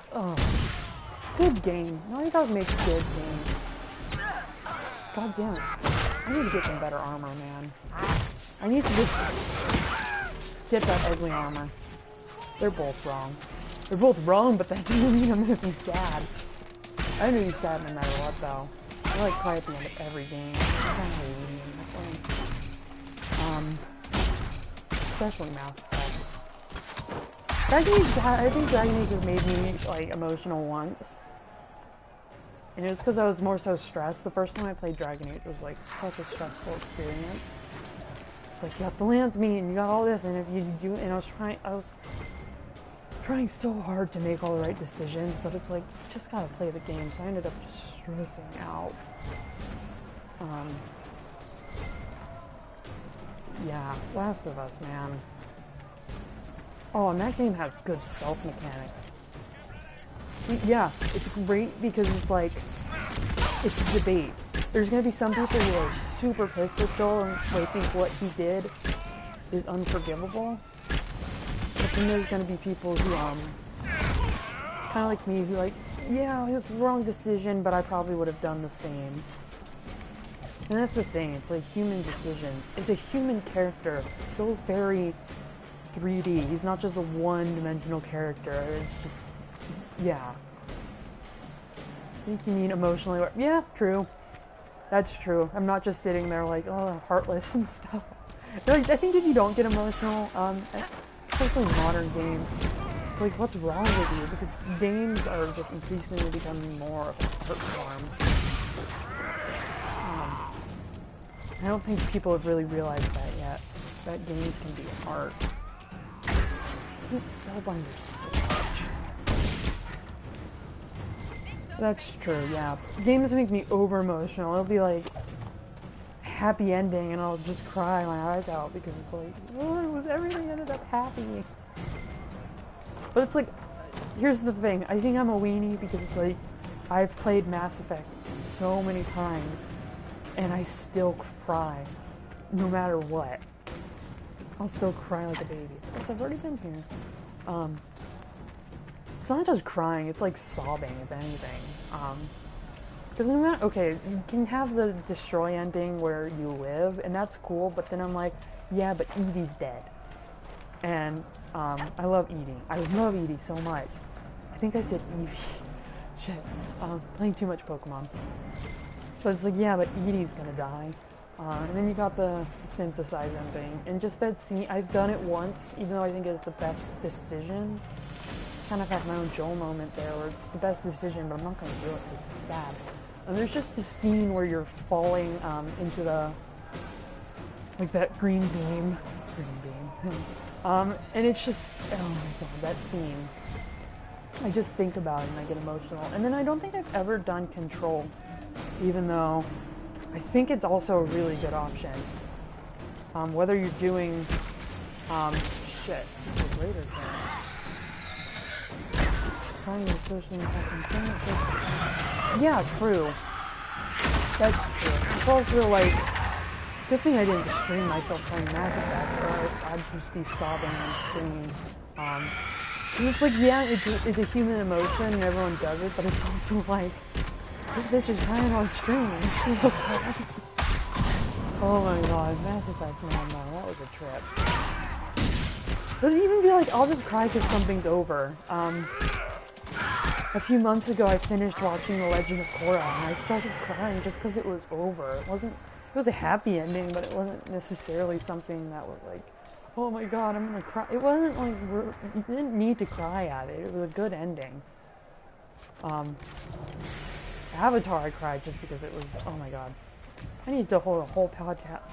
good game. Naughty Dog makes good games. God damn it. I need to get some better armor, man. I need to just get that ugly armor. They're both wrong. They're both wrong, but that doesn't mean I'm gonna be sad. I'm gonna be sad no matter what, though. I like cry at the end of every game. Especially Mass Effect. I think Dragon Age has made me, like, emotional once. And it was because I was more so stressed. The first time I played Dragon Age was, like, such a stressful experience. It's like, you got the lands meet, and you got all this, and if you do, and I was trying so hard to make all the right decisions, but it's like, you just gotta play the game, so I ended up just stressing out. Yeah, Last of Us, man. Oh, and that game has good stealth mechanics. Yeah, it's great because it's like, it's a debate. There's gonna be some people who are super pissed at Joel and they think what he did is unforgivable. But then there's gonna be people who, kinda like me, who like, yeah, it was the wrong decision, but I probably would have done the same. And that's the thing, it's like human decisions. It's a human character. It feels very 3D. He's not just a one-dimensional character. It's just, yeah. I think you mean emotionally. Yeah, true. That's true. I'm not just sitting there like, oh, heartless and stuff. Like, I think if you don't get emotional, especially modern games, it's like, what's wrong with you? Because games are just increasingly becoming more of an art form. I don't think people have really realized that yet. That games can be art. I hate Spellbinder so much. That's true, yeah. Games make me over-emotional. It'll be like, happy ending, and I'll just cry my eyes out because it's like, oh, everything ended up happy. But it's like, here's the thing. I think I'm a weenie because it's like, I've played Mass Effect so many times, and I still cry no matter what. I'll still cry like a baby. Yes, I've already been here. It's not just crying, it's like sobbing, if anything. Because no matter, okay, you can have the destroy ending where you live, and that's cool, but then I'm like, yeah, but Edie's dead. And, I love Edie. I love Edie so much. I think I said Eevee. Shit. Playing too much Pokemon. But it's like, yeah, but Edie's gonna die. And then you got the synthesize ending. And just that scene, I've done it once, even though I think it's the best decision. Kind of have my own Joel moment there, where it's the best decision, but I'm not gonna do it because it's sad. And there's just a scene where you're falling, into the, like that green beam. And it's just, oh my god, that scene. I just think about it and I get emotional. And then I don't think I've ever done Control, even though I think it's also a really good option. Whether you're doing, shit, this is later thing. Trying to socially yeah, true. That's true. It's also like, good thing I didn't stream myself playing Mass Effect, or I'd just be sobbing on stream. And it's like, yeah, it's a human emotion and everyone does it, but it's also like, this bitch is crying on stream. Oh my god, Mass Effect, man, that was a trip. But even be like, I'll just cry because something's over. A few months ago, I finished watching The Legend of Korra, and I started crying just because it was over. It was a happy ending, but it wasn't necessarily something that was like, oh my god, I'm gonna cry. It wasn't like, you didn't need to cry at it. It was a good ending. Avatar, I cried just because it was, oh my god. I need to hold a whole podcast,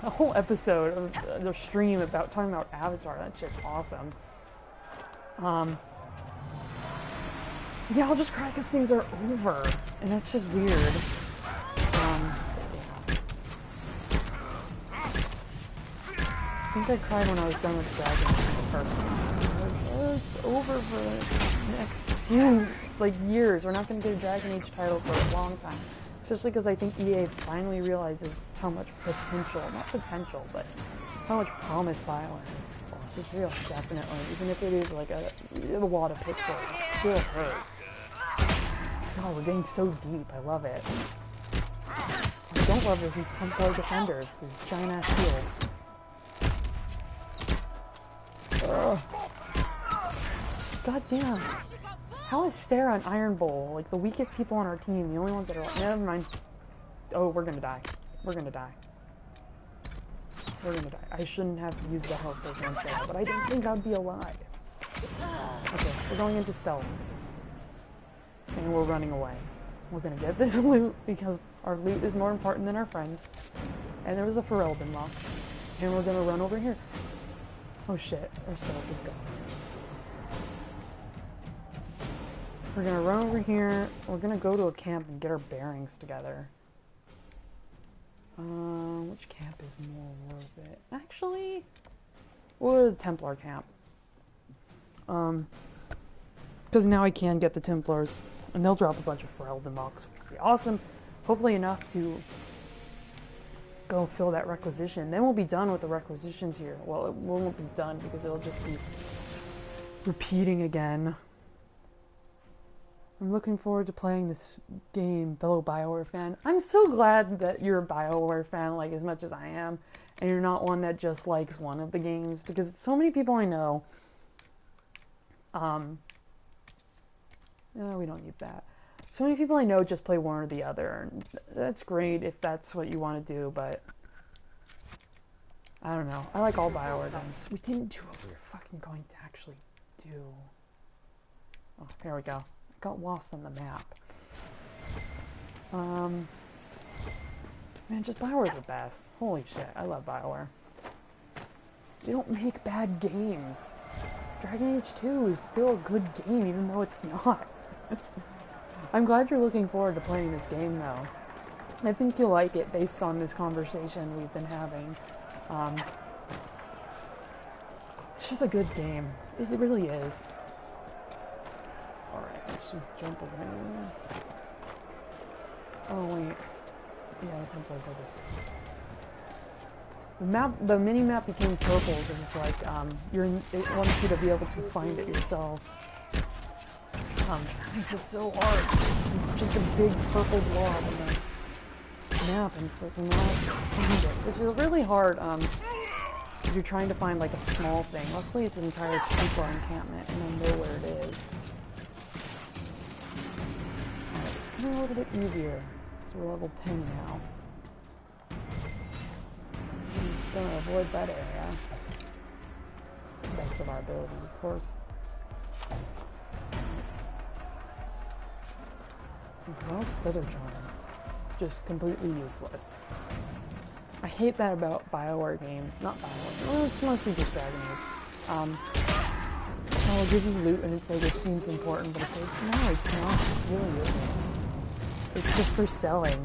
a whole episode of the stream about talking about Avatar. That shit's awesome. Yeah, I'll just cry because things are over, and that's just weird. I think I cried when I was done with Dragon Age. It's over for the next few, like, years. We're not going to get a Dragon Age title for a long time. Especially because I think EA finally realizes how much potential, not potential, but how much promise BioWare has. It's real, definitely. Even if it is like a lot of pixels, it still hurts. God, we're getting so deep. I love it. What I don't love is these Templar defenders, these giant ass shields. Ugh. God damn. How is Sarah and Iron Bull, like the weakest people on our team, the only ones that are like, never mind. Oh, we're gonna die. We're gonna die. We're gonna die. I shouldn't have used the health against Sarah, but I didn't think I'd be alive. Okay, we're going into stealth. And we're running away. We're gonna get this loot because our loot is more important than our friends. And there was a Ferelden lock. And we're gonna run over here. Oh shit, our stealth is gone. We're gonna run over here. We're gonna go to a camp and get our bearings together. Which camp is more worth it? Actually, we'll go to the Templar camp. Because now I can get the Templars, and they'll drop a bunch of Ferelden locks, which would be awesome. Hopefully enough to go fill that requisition. Then we'll be done with the requisitions here. Well, it won't be done because it'll just be repeating again. I'm looking forward to playing this game, fellow BioWare fan. I'm so glad that you're a BioWare fan, like, as much as I am, and you're not one that just likes one of the games, because so many people I know, no, we don't need that. So many people I know just play one or the other, and that's great if that's what you want to do, but I don't know. I like all BioWare games. We didn't do what we were fucking going to actually do. Oh, here we go. Got lost on the map. Man, just BioWare's the best. Holy shit, I love BioWare. They don't make bad games. Dragon Age 2 is still a good game, even though it's not. I'm glad you're looking forward to playing this game, though. I think you'll like it based on this conversation we've been having. It's just a good game. It really is. Alright, let's just jump away. Oh, wait. Yeah, the Templars are this. The mini map became purple because it's like it wants you to be able to find it yourself. It makes it so hard. It's just a big purple blob on the map, and it's like you're not find it, which is really hard. If you're trying to find like a small thing. Luckily, it's an entire Templar encampment, and I know where it is. Alright, it's getting a little bit easier. So we're level 10 now. Gonna avoid that area. Best of our abilities, of course. Well, Feather Charm. Just completely useless. I hate that about BioWare games. Not BioWare. Well, it's mostly just Dragon Age. I'll give you loot and it's like, it seems important, but it's like, no, it's not. It really isn't. It's just for selling.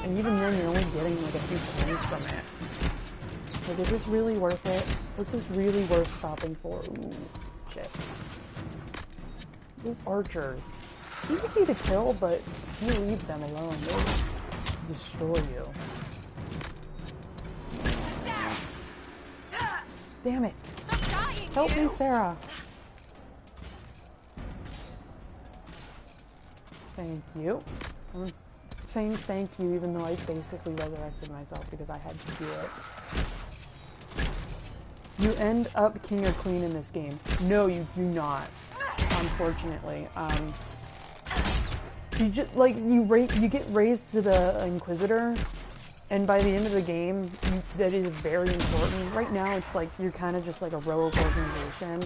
And even then, you're only getting like a few coins from it. Like, is this really worth it? Was this really worth shopping for? Ooh, shit. Those archers. Easy to kill, but if you leave them alone, they'll destroy you. Damn it! Help me, Sarah! Thank you. I'm saying thank you even though I basically resurrected myself because I had to do it. You end up king or queen in this game. No, you do not. Unfortunately. You just you get raised to the Inquisitor, and by the end of the game, that is very important. Right now, it's like you're kind of just like a rogue organization,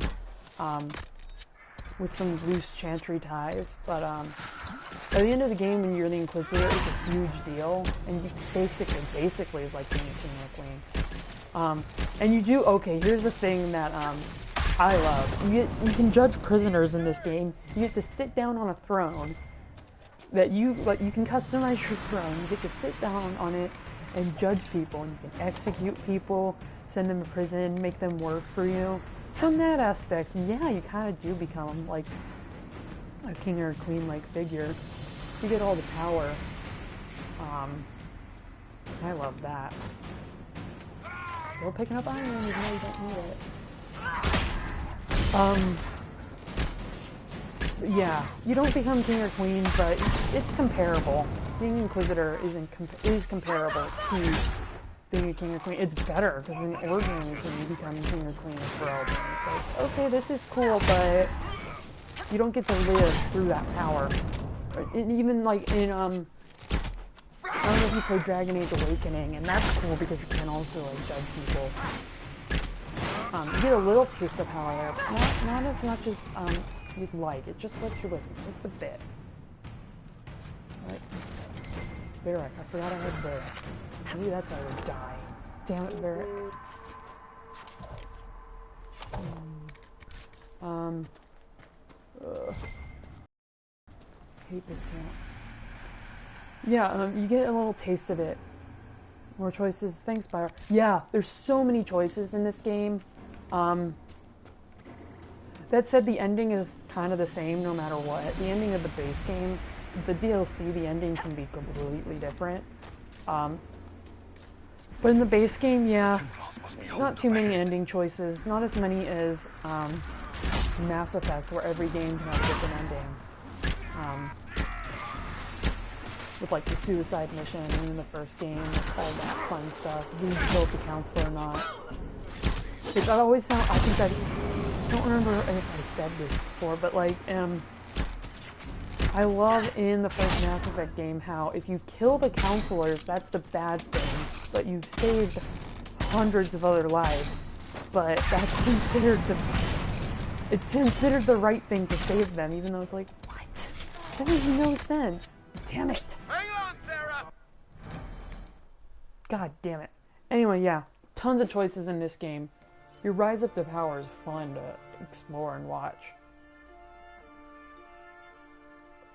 with some loose chantry ties. But by the end of the game, when you're the Inquisitor, it's a huge deal, and you basically is like being a king or queen. And you do here's the thing that I love. You can judge prisoners in this game. You get to sit down on a throne. That you can customize your throne. You get to sit down on it and judge people, and you can execute people, send them to prison, make them work for you. So in that aspect, yeah, you kind of do become like a king or a queen like figure. You get all the power. I love that. Still picking up iron even though you don't need it. Yeah, you don't become king or queen, but it's comparable. Being Inquisitor is comparable to being a king or queen. It's better, because in Origins, when you become king or queen of Ferelden, it's like, okay, this is cool, but you don't get to live through that power. And even like in, I don't know if you play Dragon Age Awakening, and that's cool because you can also like judge people. You get a little taste of power there, but not as much as you'd like. It just lets you listen, just a bit. Right. Varric, I forgot I had Varric. Maybe that's why we're dying. Damn it, Varric. Hate this camp. Yeah, you get a little taste of it. More choices. Thanks, Bio. Yeah, there's so many choices in this game. That said, the ending is kind of the same no matter what. The ending of the base game, the DLC, the ending can be completely different. But in the base game, yeah, not too many ending choices. Not as many as Mass Effect, where every game can have a different ending. With like the suicide mission in the first game, all that fun stuff. Do you kill the counselor or not? That always sound. I think I don't remember if I said this before, but like, I love in the first Mass Effect game how if you kill the counselors, that's the bad thing, but you've saved hundreds of other lives. But that's considered it's considered the right thing to save them, even though it's like, what? That makes no sense. Damn it. Hang on, Sarah! God damn it. Anyway, yeah, tons of choices in this game. Your rise up to power is fun to explore and watch.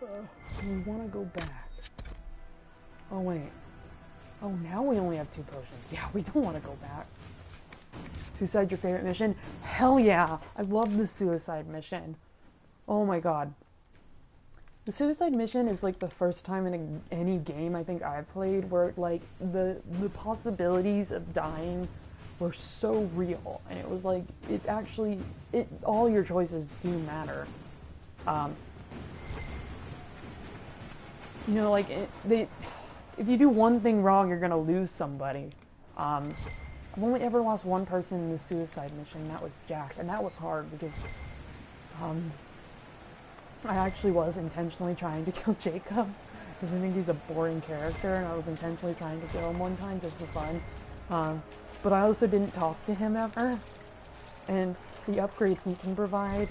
We want to go back. Oh, wait. Oh, now we only have 2 potions. Yeah, we don't want to go back. Suicide your favorite mission? Hell yeah! I love the suicide mission. Oh my god. The suicide mission is like the first time in any game I think I've played where like the possibilities of dying were so real, and it was like all your choices do matter. You know, like if you do one thing wrong, you're gonna lose somebody. I've only ever lost one person in the suicide mission, and that was Jack, and that was hard because I actually was intentionally trying to kill Jacob because I think he's a boring character, and I was intentionally trying to kill him one time just for fun. But I also didn't talk to him ever, and the upgrade he can provide,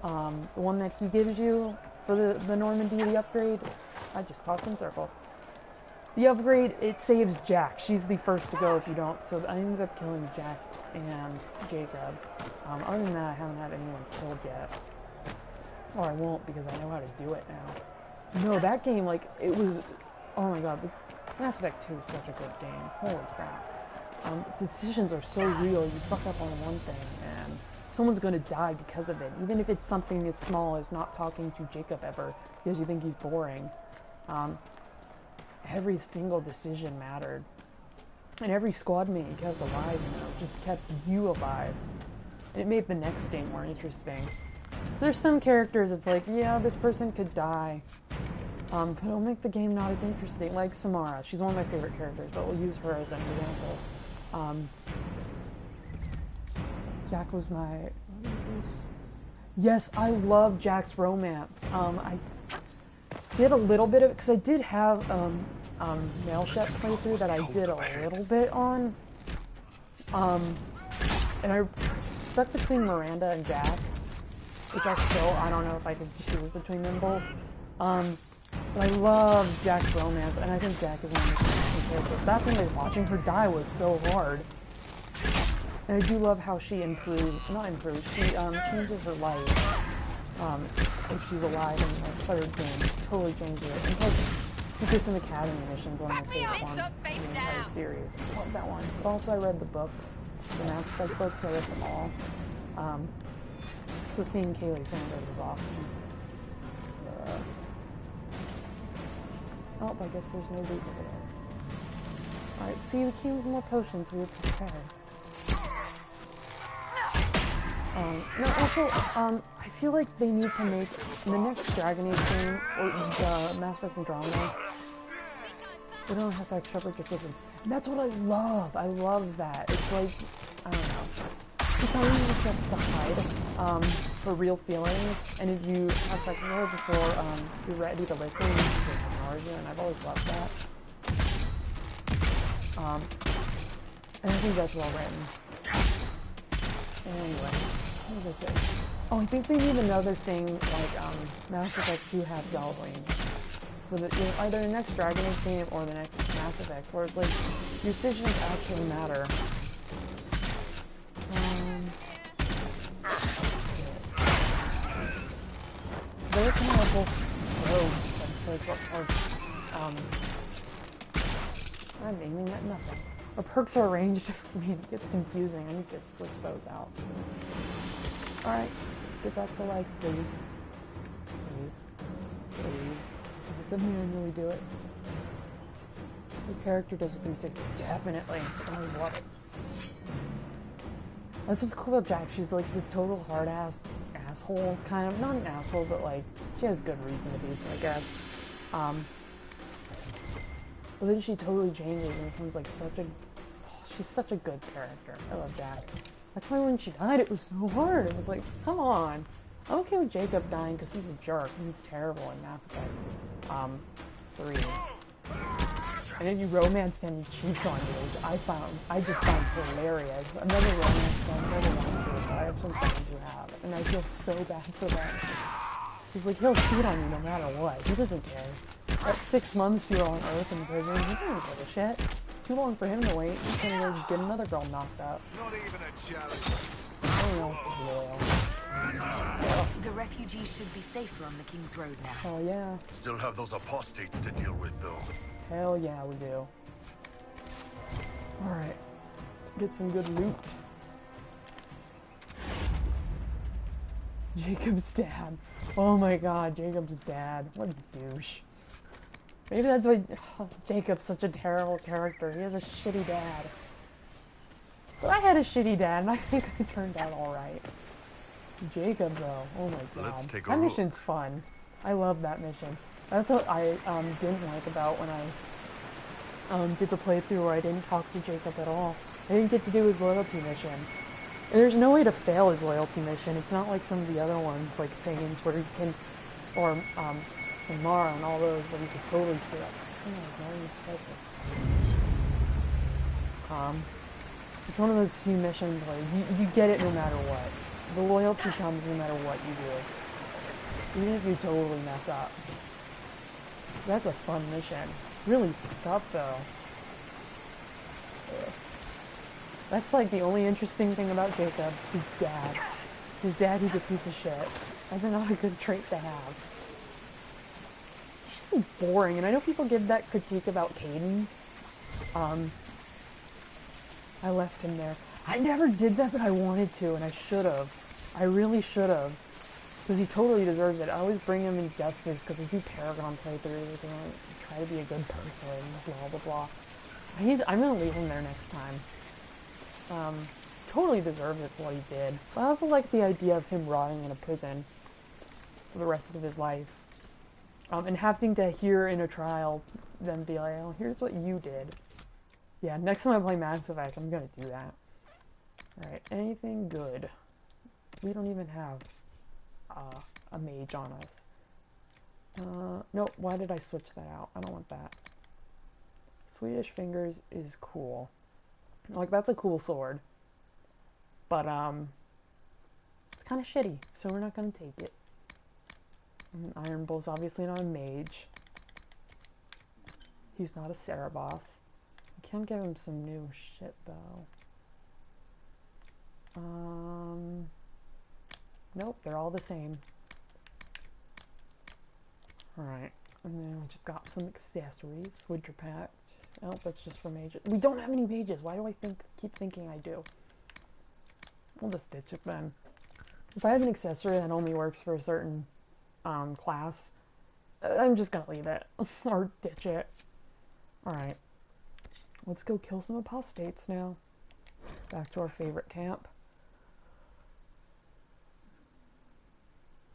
the one that he gives you for the Normandy, the upgrade, I just talked in circles. The upgrade, it saves Jack. She's the first to go if you don't, so I ended up killing Jack and Jacob. Other than that, I haven't had anyone killed yet. Or I won't, because I know how to do it now. No, that game, like, it was... Oh my god, Mass Effect 2 is such a good game. Holy crap. Decisions are so real, you fuck up on one thing, and someone's gonna die because of it. Even if it's something as small as not talking to Jacob ever, because you think he's boring. Every single decision mattered. And every squad mate you kept alive, you know, just kept you alive. And it made the next game more interesting. There's some characters it's like, yeah, this person could die, but it'll make the game not as interesting. Like Samara, she's one of my favorite characters, but we'll use her as an example. Jack was my... Yes, I love Jack's romance. I did a little bit of it, because I did have Mailshot playthrough that I did a little bit on. And I stuck between Miranda and Jack. Which I don't know if I could choose between them both. But I love Jack's romance, and I think Jack is one of my favorite characters. That's when I was watching her die was so hard. And I do love how she she changes her life. If she's alive in the third game, totally changes it. And plus, Secrets in the Academy mission's one of my favorite ones in the entire series. I love that one. But also I read the books, the Mass Effect books, I read them all. So seeing Kaylee Sanders was awesome. Oh, I guess there's no loot over there. Alright, see, we came with more potions, we were prepared. No, also, I feel like they need to make the next Dragon Age game, or the Mass Effect Andromeda, it only has to have separate systems. And that's what I love! I love that. It's like, I don't know. It kind of sets the hide for real feelings, and if you have sex with her before you're ready to listen, you can just ignore you, and I've always loved that. And I think that's well written. Anyway, what was I saying? Oh, I think they need another thing like Mass Effect 2 has Halloween. For either the next Dragon Age game or the next Mass Effect, where it's like your decisions actually matter. There's kind of both roads, that's like what perks, I'm aiming at nothing. Or perks are arranged for me, it gets confusing, I need to switch those out. Alright, let's get back to life, please. Please. Please. So I have to manually do it. Your character does a 360, definitely. I love it. That's what's cool about Jack, she's like this total hard-ass asshole, kind of, not an asshole, but like, she has good reason to be so, I guess. But then she totally changes and becomes like she's such a good character. I love Jack. That's why when she died, it was so hard. It was like, come on. I'm okay with Jacob dying because he's a jerk and he's terrible in Mass Effect 3. And then you romance him, he cheats on you, which I just found hilarious. I've never romanced him, I've never wanted to, but I have some friends who have, and I feel so bad for them. He's like, he'll cheat on you no matter what, he doesn't care. At 6 months you were on Earth in prison, he doesn't give a shit. Too long for him to wait, he's gonna go get another girl knocked out. Not even a challenge. Everyone else is loyal. The refugees should be safer on the King's Road now. Oh yeah. Still have those apostates to deal with though. Hell yeah, we do. Alright. Get some good loot. Jacob's dad. Oh my god, Jacob's dad. What a douche. Maybe that's why Jacob's such a terrible character. He has a shitty dad. But I had a shitty dad, and I think I turned out alright. Jacob, though. Oh my god. That mission's fun. I love that mission. That's what I didn't like about when I did the playthrough where I didn't talk to Jacob at all. I didn't get to do his loyalty mission. And there's no way to fail his loyalty mission. It's not like some of the other ones, like Things, where you can, or Samara and all those, where you can totally screw up. It's one of those few missions where you get it no matter what. The loyalty comes no matter what you do. Even if you totally mess up. That's a fun mission. Really tough though. Ugh. That's like the only interesting thing about Jacob. His dad. His dad, he's a piece of shit. That's not a good trait to have. He's just boring, and I know people give that critique about Caden. I left him there. I never did that, but I wanted to, and I should have. I really should have. Because he totally deserves it. I always bring him in justice because I do Paragon playthroughs and I try to be a good person, blah blah blah. I'm gonna leave him there next time. Totally deserves it for what he did. But I also like the idea of him rotting in a prison for the rest of his life. And having to hear in a trial them be like, oh, here's what you did. Yeah, next time I play Mass Effect, I'm gonna do that. Alright, anything good? We don't even have a mage on us. Nope, why did I switch that out? I don't want that. Swedish Fingers is cool. Like, that's a cool sword. But, it's kind of shitty, so we're not gonna take it. And Iron Bull's obviously not a mage. He's not a Cerebos. I can give him some new shit, though. Nope, they're all the same. Alright, and then we just got some accessories. Winter Pact. Oh, that's just for mages. We don't have any mages. Why do I keep thinking I do? We'll just ditch it then. If I have an accessory that only works for a certain class, I'm just gonna leave it. Or ditch it. Alright. Let's go kill some apostates now. Back to our favorite camp.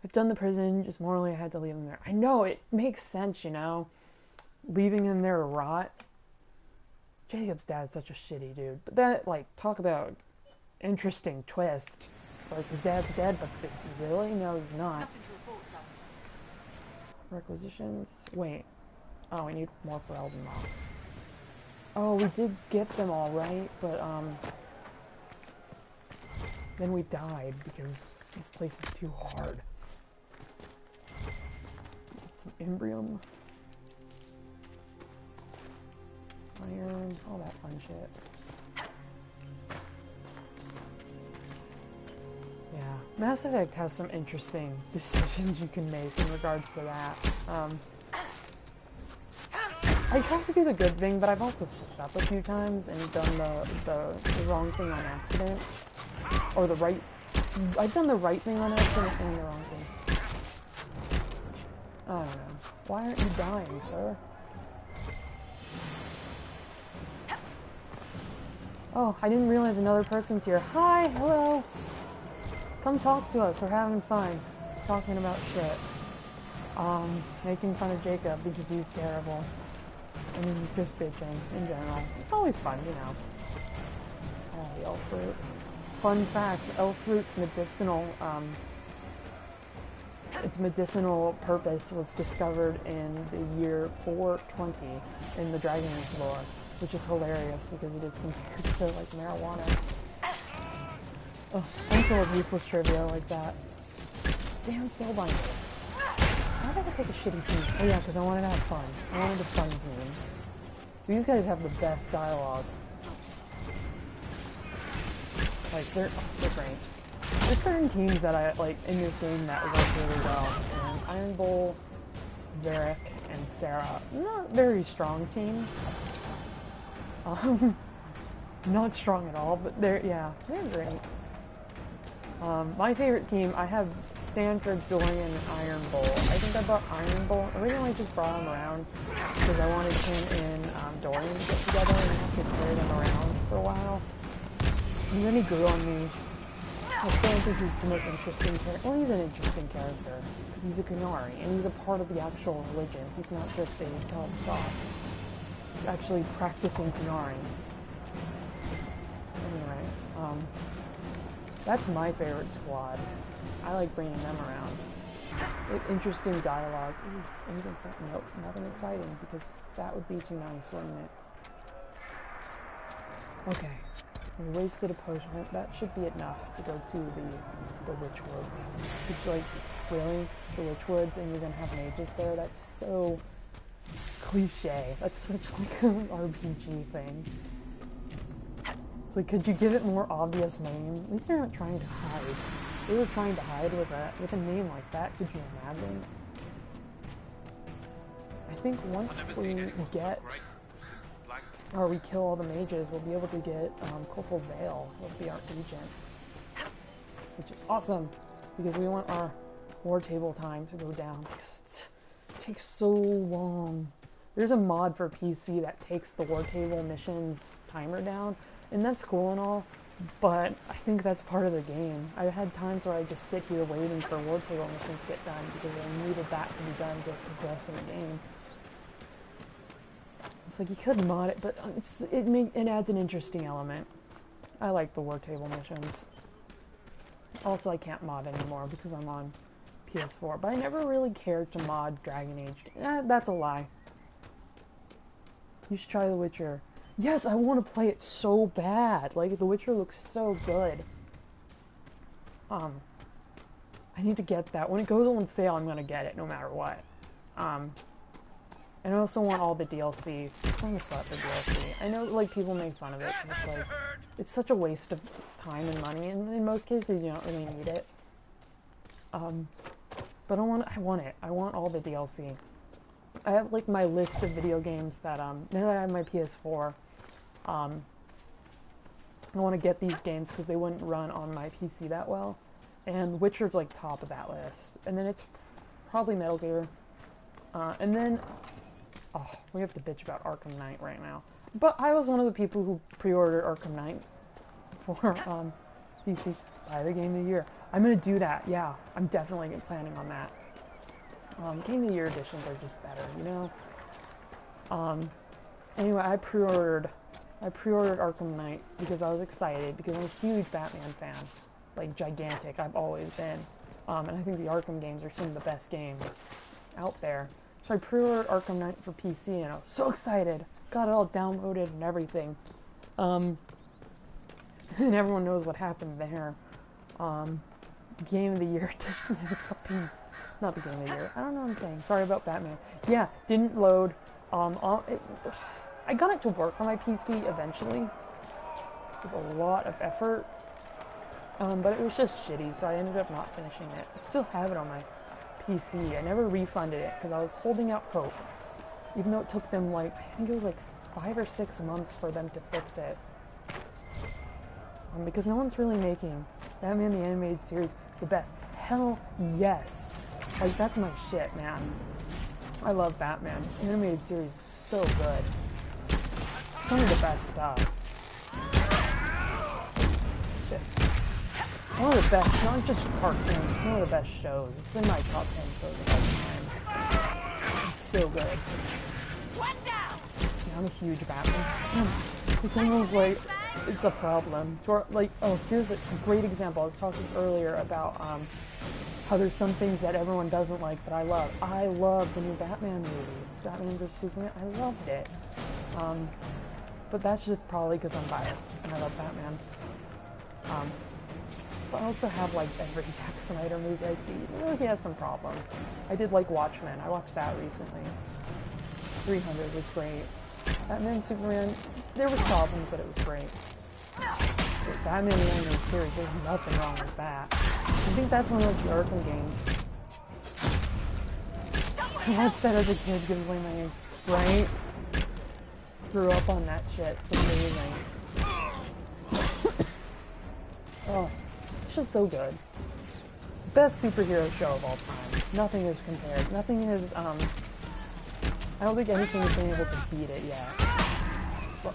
I've done the prison, just morally I had to leave him there. I know, it makes sense, you know? Leaving him there to rot. Jacob's dad's such a shitty dude. But that, like, talk about interesting twist. Like, his dad's dead, but is he really? No, he's not. Requisitions. Wait. Oh, we need more for Elden Mox. Oh, we did get them all, right? But, then we died because this place is too hard. Some Imbrium. Iron, all that fun shit. Yeah, Mass Effect has some interesting decisions you can make in regards to that. I tried to do the good thing, but I've also fucked up a few times and done the wrong thing on accident. Or the right... I've done the right thing on accident and the wrong thing. I don't know. Why aren't you dying, sir? Oh, I didn't realize another person's here. Hi, hello. Come talk to us. We're having fun. Talking about shit. Making fun of Jacob because he's terrible. I mean, just bitching in general. It's always fun, you know. Oh, the elf fruit. Fun fact, elf fruit's medicinal, its medicinal purpose was discovered in the year 420 in the Dragon Age lore, which is hilarious because it is compared to, like, marijuana. Oh, I'm full of useless trivia like that. Damn Spellbinder. Why did I pick a shitty team? Oh yeah, because I wanted to have fun. I wanted a fun team. These guys have the best dialogue. Like, they're great. There's certain teams that I like in this game that work really well. And Iron Bull, Varric, and Sarah. Not very strong team. Not strong at all, but they're great. My favorite team, I have Sandra, Dorian, and Iron Bull. I think I brought Iron Bull. Originally I just brought him around because I wanted him and Dorian to get together and have to carry them around for a while. And then he grew on me. I still don't think he's the most interesting character. Well, he's an interesting character because he's a Qunari and he's a part of the actual religion. He's not just a talent shop. He's actually practicing Qunari. Anyway, that's my favorite squad. I like bringing them around. Interesting dialogue. Ooh, anything exciting? Nope, nothing exciting because that would be too nice, wouldn't it? Okay, we wasted a potion. That should be enough to go to the Witch Woods. It's like, really? The Witch Woods and you're gonna have mages there? That's so cliche. That's such like an RPG thing. It's like, could you give it more obvious name? At least they're not trying to hide. They were trying to hide with a name like that. Could you imagine? I think once we get, or we kill all the mages, we'll be able to get Corporal Vale. He'll be our agent, which is awesome because we want our war table time to go down because it takes so long. There's a mod for PC that takes the war table missions timer down, and that's cool and all. But I think that's part of the game. I've had times where I just sit here waiting for war table missions to get done because I needed that to be done to progress in the game. It's like you could mod it, but it adds an interesting element. I like the war table missions. Also, I can't mod anymore because I'm on PS4, but I never really cared to mod Dragon Age. That's a lie. You should try The Witcher. Yes, I want to play it so bad. Like, The Witcher looks so good. I need to get that. When it goes on sale, I'm gonna get it no matter what. And I also want all the DLC. I'm gonna slap the DLC. I know, like, people make fun of it. It's like, it's such a waste of time and money, and in most cases, you don't really need it. But I want it. I want all the DLC. I have, like, my list of video games that, now that I have my PS4, I want to get these games because they wouldn't run on my PC that well. And Witcher's, like, top of that list. And then it's probably Metal Gear. And then, oh, we have to bitch about Arkham Knight right now. But I was one of the people who pre-ordered Arkham Knight for, PC. Buy the Game of the Year. I'm gonna do that, yeah. I'm definitely planning on that. Game of the Year editions are just better, you know? Anyway, I pre-ordered Arkham Knight because I was excited because I'm a huge Batman fan. Like, gigantic. I've always been. And I think the Arkham games are some of the best games out there. So I pre-ordered Arkham Knight for PC and I was so excited. Got it all downloaded and everything. And everyone knows what happened there. Game of the Year not the Game of the Year. I don't know what I'm saying. Sorry about Batman. Yeah, didn't load. I got it to work on my PC eventually with a lot of effort, but it was just shitty, so I ended up not finishing it. I still have it on my PC. I never refunded it because I was holding out hope, even though it took them, like, I think it was like 5 or 6 months for them to fix it, because no one's really making Batman the Animated Series is the best. Hell yes. Like, that's my shit, man. I love Batman. The Animated Series is so good. Some of the best stuff. One of the best, not just cartoons, it's one of the best shows. It's in my top 10 shows of all time. It's so good. Yeah, I'm a huge Batman fan. It's almost like it's a problem. Like, oh, here's a great example. I was talking earlier about how there's some things that everyone doesn't like, but I love. I love the new Batman movie, Batman vs Superman. I loved it. But that's just probably because I'm biased and I love Batman. But I also have, like, every Zack Snyder movie I see. He has some problems. I did like Watchmen. I watched that recently. 300 was great. Batman, Superman, there was problems, but it was great. But Batman the Animated Series, there's nothing wrong with that. I think that's one of the Arkham games. I watched that as a kid, gives away my name. Right? Grew up on that shit. It's amazing. Oh, it's just so good. Best superhero show of all time. Nothing is compared. Nothing is, I don't think anything has been able to beat it yet.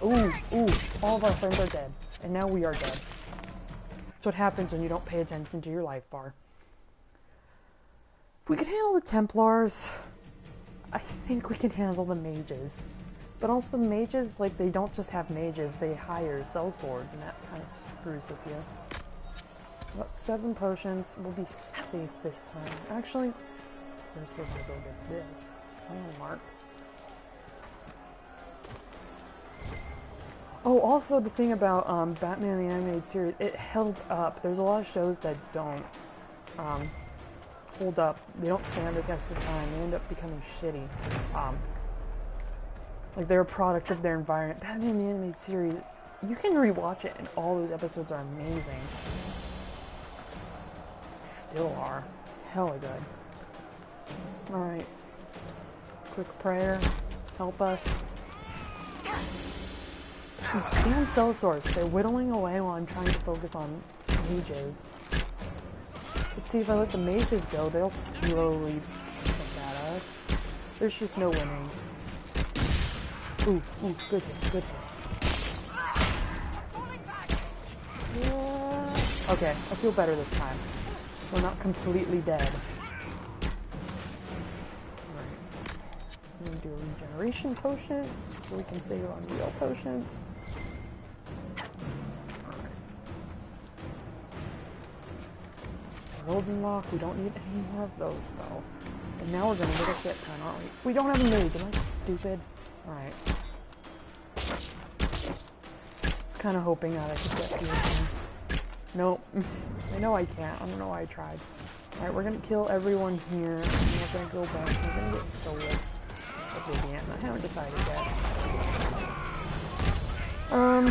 Ooh, all of our friends are dead. And now we are dead. That's what happens when you don't pay attention to your life bar. If we can handle the Templars, I think we can handle the mages. But also the mages, like, they don't just have mages, they hire sellswords, and that kind of screws with you. About 7 potions. We'll be safe this time. Actually, first we're gonna go get this. Hang on, Mark. Oh, also the thing about Batman the Animated Series, it held up. There's a lot of shows that don't hold up. They don't stand the test of time. They end up becoming shitty. Like, they're a product of their environment. Batman the Animated Series, you can rewatch it and all those episodes are amazing. Still are. Hella good. Alright. Quick prayer. Help us. These damn sellswords, they're whittling away while I'm trying to focus on mages. Let's see, if I let the mages go, they'll slowly pick at us. There's just no winning. Ooh, good hit, good hit. Yeah. Okay, I feel better this time. We're not completely dead. Alright. I'm gonna do a regeneration potion, so we can save on real potions. Golden lock, we don't need any more of those though. And now we're gonna get a shit ton, aren't we? We don't have a mage, am I stupid? Alright. I was kinda hoping that I could get through. Nope. I know I can't. I don't know why I tried. Alright, we're gonna kill everyone here. And we're gonna go back. We're gonna get Solus. Oblivion. I haven't decided yet.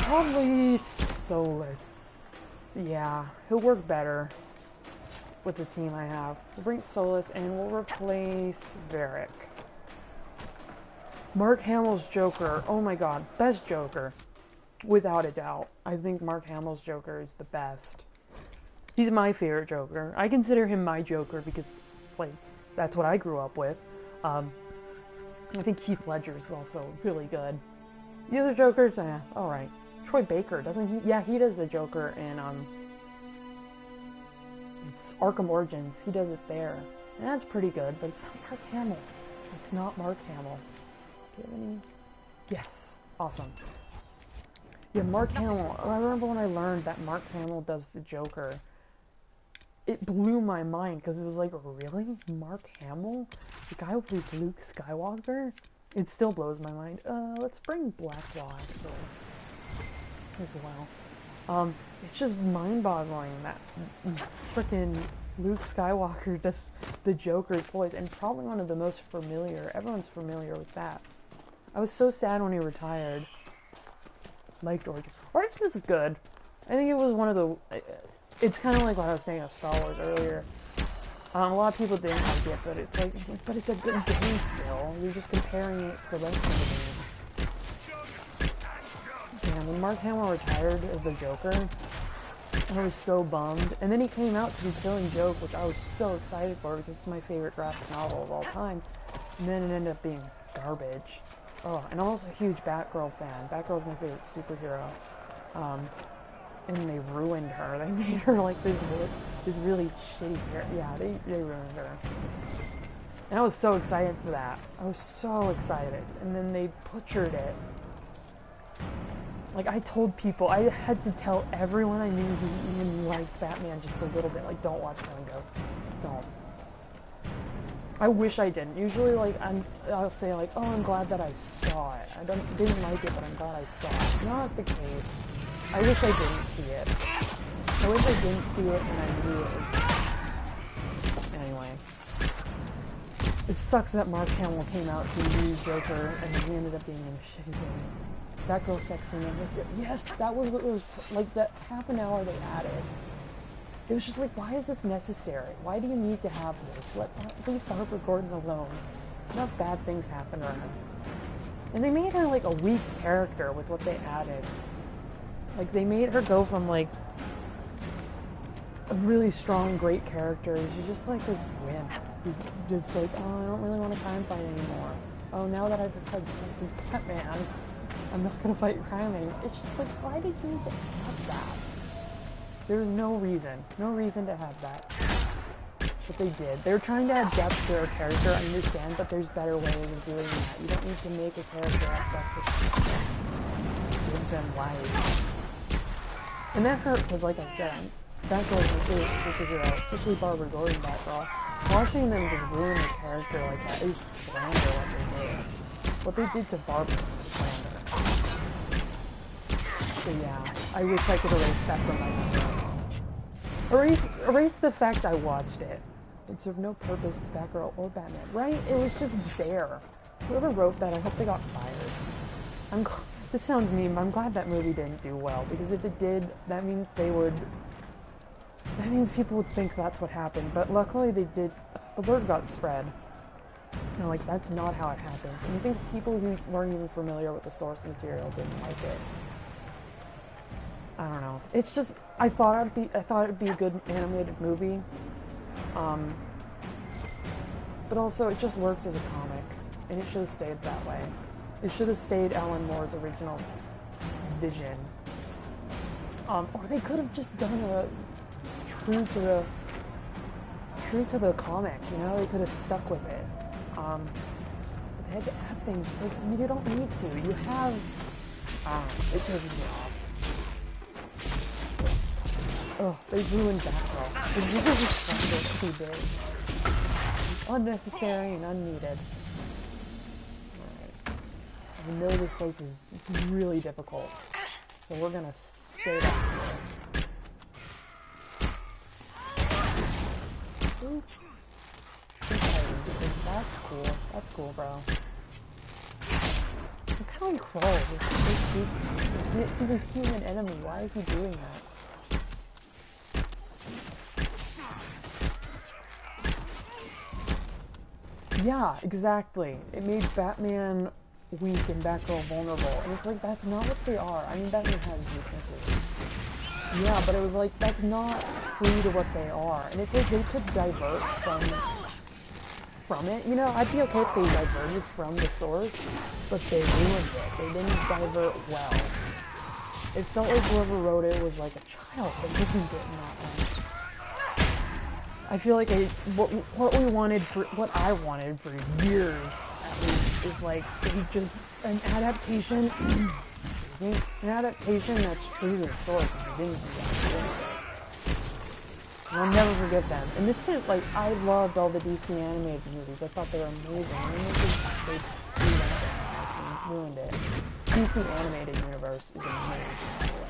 Probably Solus. Yeah, he'll work better with the team I have. We'll bring Solus and we'll replace Varric. Mark Hamill's Joker. Oh my god. Best Joker. Without a doubt. I think Mark Hamill's Joker is the best. He's my favorite Joker. I consider him my Joker because, like, that's what I grew up with. I think Heath Ledger's also really good. The other Jokers, alright. Troy Baker, doesn't he? Yeah, he does the Joker in, it's Arkham Origins. He does it there. And that's pretty good, but it's not Mark Hamill. It's not Mark Hamill. Do you have any? Yes. Awesome. Yeah, Mark Hamill. I remember when I learned that Mark Hamill does the Joker. It blew my mind, because it was like, really? Mark Hamill? The guy who plays Luke Skywalker? It still blows my mind. Let's bring Blacklaw, actually, as well. It's just mind-boggling that frickin' Luke Skywalker does the Joker's voice, and probably one of the most familiar. Everyone's familiar with that. I was so sad when he retired. Liked Origins. Origins is good. I think it was one of the... It's kind of like what I was saying of Star Wars earlier. A lot of people didn't like it, but it's like, but it's a good game still. You're just comparing it to the rest of the game. Yeah, when Mark Hamill retired as the Joker, I was so bummed. And then he came out to be Killing Joke, which I was so excited for because it's my favorite graphic novel of all time. And then it ended up being garbage. Oh, and I'm also a huge Batgirl fan. Batgirl's my favorite superhero. And they ruined her. They made her like this really shitty character. Yeah, they ruined her. And I was so excited for that. I was so excited. And then they butchered it. Like, I told people, I had to tell everyone I knew who even liked Batman just a little bit, like, don't watch Killing Joke. Don't. I wish I didn't. Usually, like, I'll say, like, oh, I'm glad that I saw it. I didn't like it, but I'm glad I saw it. Not the case. I wish I didn't see it. I wish I didn't see it and I knew it was bad. Anyway. It sucks that Mark Hamill came out to use Joker and then he ended up being in a shitty game. Batgirl sex scene. Yes, that was what was, like, that half an hour they added. It was just like, why is this necessary? Why do you need to have this? Leave Barbara Gordon alone. Enough bad things happen to her. And they made her, like, a weak character with what they added. Like, they made her go from, like, a really strong, great character. She's just like this wimp who just like, oh, I don't really want to crime fight anymore. Oh, now that I've had sex with Batman, I'm not gonna fight crime anymore. It's just like, why did you even have that? There's no reason to have that. But they did. They were trying to add depth to their character, I understand, but there's better ways of doing that. You don't need to make a character have sex with give them life. And that hurt, because like I said, Batgirl is my favorite superhero, especially Barbara Gordon Batgirl. Watching them just ruin the character like that is slander what they did. What they did to Barbara is slander. So yeah, I wish I could erase that from my memory. Erase the fact I watched it. It served no purpose to Batgirl or Batman, right? It was just there. Whoever wrote that, I hope they got fired. This sounds mean, but I'm glad that movie didn't do well, because if it did, that means people would think that's what happened, but luckily they did, the word got spread. And like, that's not how it happened. And you think people who weren't even familiar with the source material didn't like it. I don't know. It's just, I thought it'd be a good animated movie. But also, it just works as a comic, and it should have stayed that way. It should have stayed Alan Moore's original vision. Or they could have just done a true to the comic, you know? They could have stuck with it. But they had to add things. It's like, you don't need to. You have, it pisses me off. Oh, they ruined Batgirl. They really tried it too big. It's unnecessary and unneeded. Alright. I know this place is really difficult, so we're gonna stay down here. Oops. That's cool. That's cool, bro. Look how he crawls. It's so stupid. He's a human enemy. Why is he doing that? Yeah, exactly. It made Batman weak and Batgirl vulnerable. And it's like, that's not what they are. I mean, Batman has weaknesses. Yeah, but it was like, that's not true to what they are. And it's like, they could divert from it. You know, I'd be okay if they diverted from the source, but they ruined it. They didn't divert well. It felt like whoever wrote it was like a child that ruined it in that way. I feel like what I wanted for years, at least, is like, an adaptation, excuse me, an adaptation that's true to the source, and they didn't do that. And I'll never forget them. And this did, like, I loved all the DC animated movies. I thought they were amazing. And they ruined it. DC animated universe is amazing, by the way.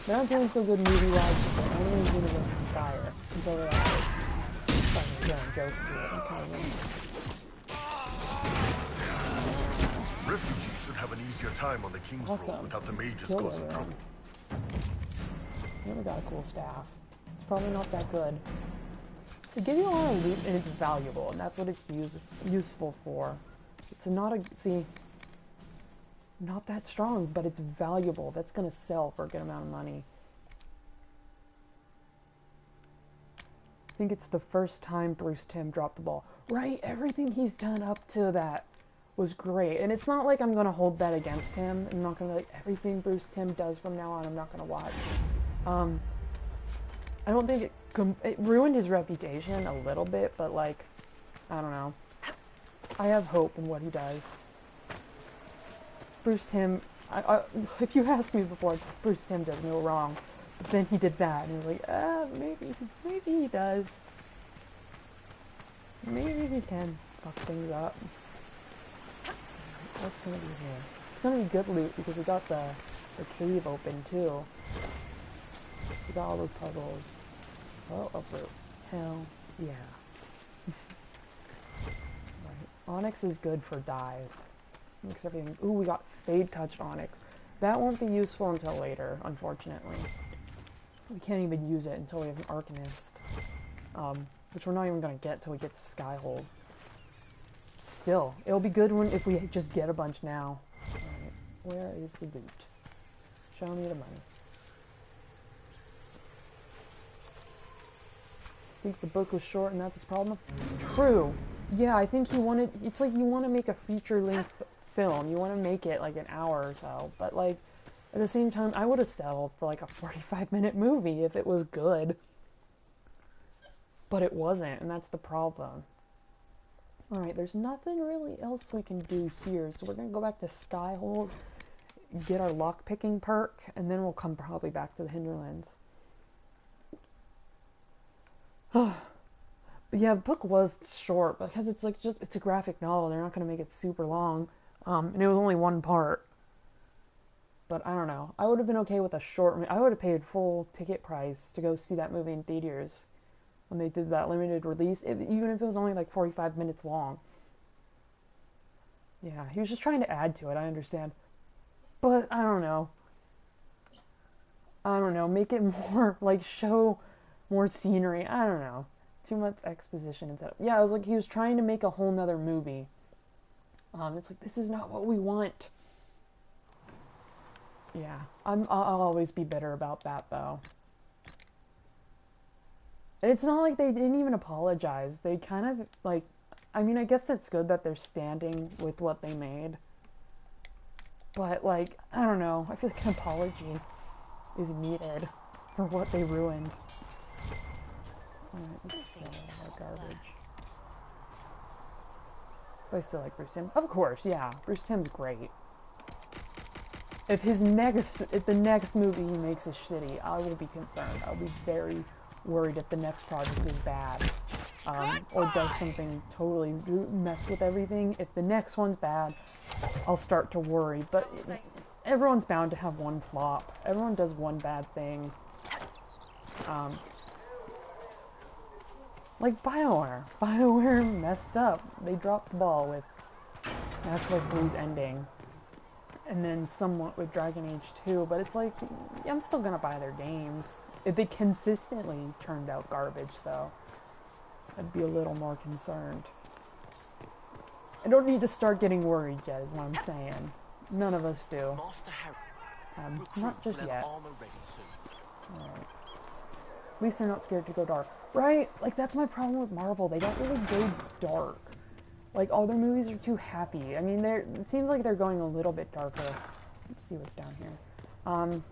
They're not doing so good movie-wise, but the animated universe is fire. Until they're like, joke to it. I'm kind of Refugees should have an easier time on the King's Road without the mages causing trouble. Never got a cool staff. It's probably not that good. They give you a lot of loot and it's valuable, and that's what it's useful for. It's not that strong, but it's valuable. That's gonna sell for a good amount of money. I think it's the first time Bruce Timm dropped the ball. Right, everything he's done up to that was great. And it's not like I'm going to hold that against him. I'm not going to, like, everything Bruce Timm does from now on, I'm not going to watch. I don't think it ruined his reputation a little bit, but, like, I don't know. I have hope in what he does. Bruce Timm, if you asked me before, Bruce Timm does no wrong. But then he did that, and he was like, maybe he does. Maybe he can fuck things up. What's gonna be here? It's gonna be good loot, because we got the cave open, too. We got all those puzzles. Oh, uproot. Hell yeah. Right. Onyx is good for dyes. Makes everything... Ooh, we got Fade Touched Onyx. That won't be useful until later, unfortunately. We can't even use it until we have an Arcanist. Which we're not even going to get till we get to Skyhold. Still, it'll be good if we just get a bunch now. Alright, where is the loot? Show me the money. think the book was short and that's his problem? True. Yeah, I think he wanted... It's like you want to make a feature-length film. You want to make it like an hour or so. But like, at the same time, I would have settled for like a 45-minute movie if it was good. But it wasn't, and that's the problem. Alright, there's nothing really else we can do here. So we're going to go back to Skyhold, get our lockpicking perk, and then we'll come probably back to the Hinterlands. But yeah, the book was short because it's like it's a graphic novel. They're not going to make it super long. And it was only one part. But I don't know. I would have been okay with a short... I would have paid full ticket price to go see that movie in theaters when they did that limited release, even if it was only like 45 minutes long. Yeah, he was just trying to add to it, I understand. But I don't know. Make it more, like, show more scenery. I don't know. Too much exposition and setup. Yeah, I was like, he was trying to make a whole nother movie. It's like, this is not what we want. Yeah, I'll always be bitter about that, though. And it's not like they didn't even apologize. They kind of, like... I mean, I guess it's good that they're standing with what they made. But, like, I don't know. I feel like an apology is needed for what they ruined. Alright, let's sell our garbage. I still like Bruce Timm. Of course, yeah. Bruce Timm's great. If the next movie he makes is shitty, I will be concerned. I'll be very worried if the next project is bad. Or does something totally mess with everything. If the next one's bad, I'll start to worry. But everyone's bound to have one flop. Everyone does one bad thing. Like BioWare. BioWare messed up. They dropped the ball with Mass Effect 3's ending. And then somewhat with Dragon Age 2. But it's like, I'm still gonna buy their games. If they consistently turned out garbage, though, I'd be a little more concerned. I don't need to start getting worried yet, is what I'm saying. None of us do. Not just yet. Alright. At least they're not scared to go dark. Right? Like, that's my problem with Marvel. They don't really go dark. Like, all their movies are too happy. I mean, it seems like they're going a little bit darker. Let's see what's down here.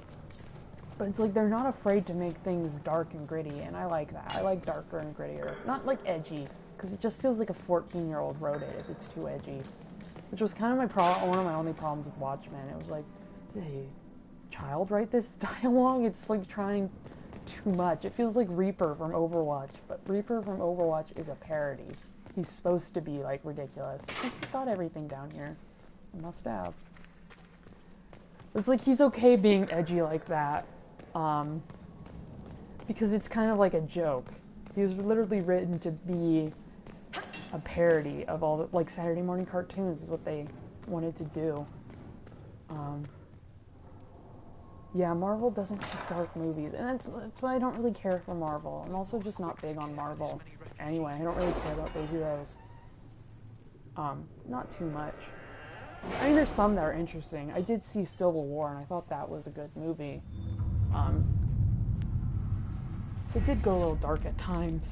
But it's like they're not afraid to make things dark and gritty, and I like that. I like darker and grittier. Not like edgy, because it just feels like a 14-year-old wrote it if it's too edgy. Which was kind of one of my only problems with Watchmen. It was like, did a child write this dialogue? It's like trying too much. It feels like Reaper from Overwatch, but Reaper from Overwatch is a parody. He's supposed to be, like, ridiculous. I've got everything down here. I must have. It's like he's okay being edgy like that. Because it's kind of like a joke. He was literally written to be a parody of all the, like, Saturday morning cartoons is what they wanted to do. Yeah, Marvel doesn't do dark movies, and that's why I don't really care for Marvel. I'm also just not big on Marvel. Anyway, I don't really care about their heroes. Not too much. I mean, there's some that are interesting. I did see Civil War, and I thought that was a good movie. It did go a little dark at times.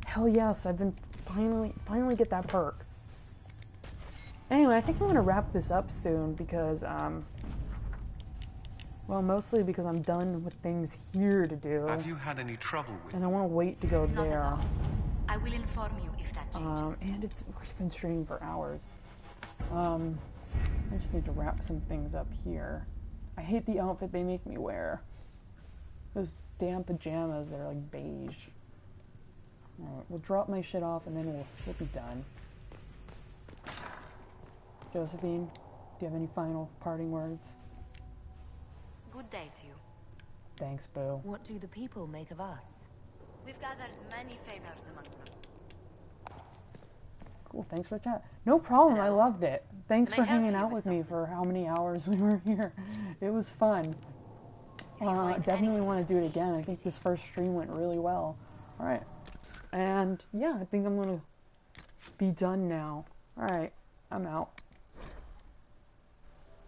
Hell yes, I've been finally get that perk. Anyway, I think I'm gonna wrap this up soon because, well, mostly because I'm done with things here to do. Have you had any trouble with and I want to wait to go Not there. at all. I will inform you if that changes. And we've been streaming for hours. I just need to wrap some things up here. I hate the outfit they make me wear. Those damn pajamas that are like beige. Alright, we'll drop my shit off and then we'll be done. Josephine, do you have any final parting words? Good day to you. Thanks, Boo. What do the people make of us? We've gathered many favors among them. Cool, thanks for the chat. No problem, I loved it. Thanks for hanging out with me for how many hours we were here. It was fun. I definitely want to do it again. I think this first stream went really well. Alright. And yeah, I think I'm going to be done now. Alright, I'm out.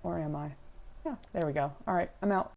Or am I? Yeah, there we go. Alright, I'm out.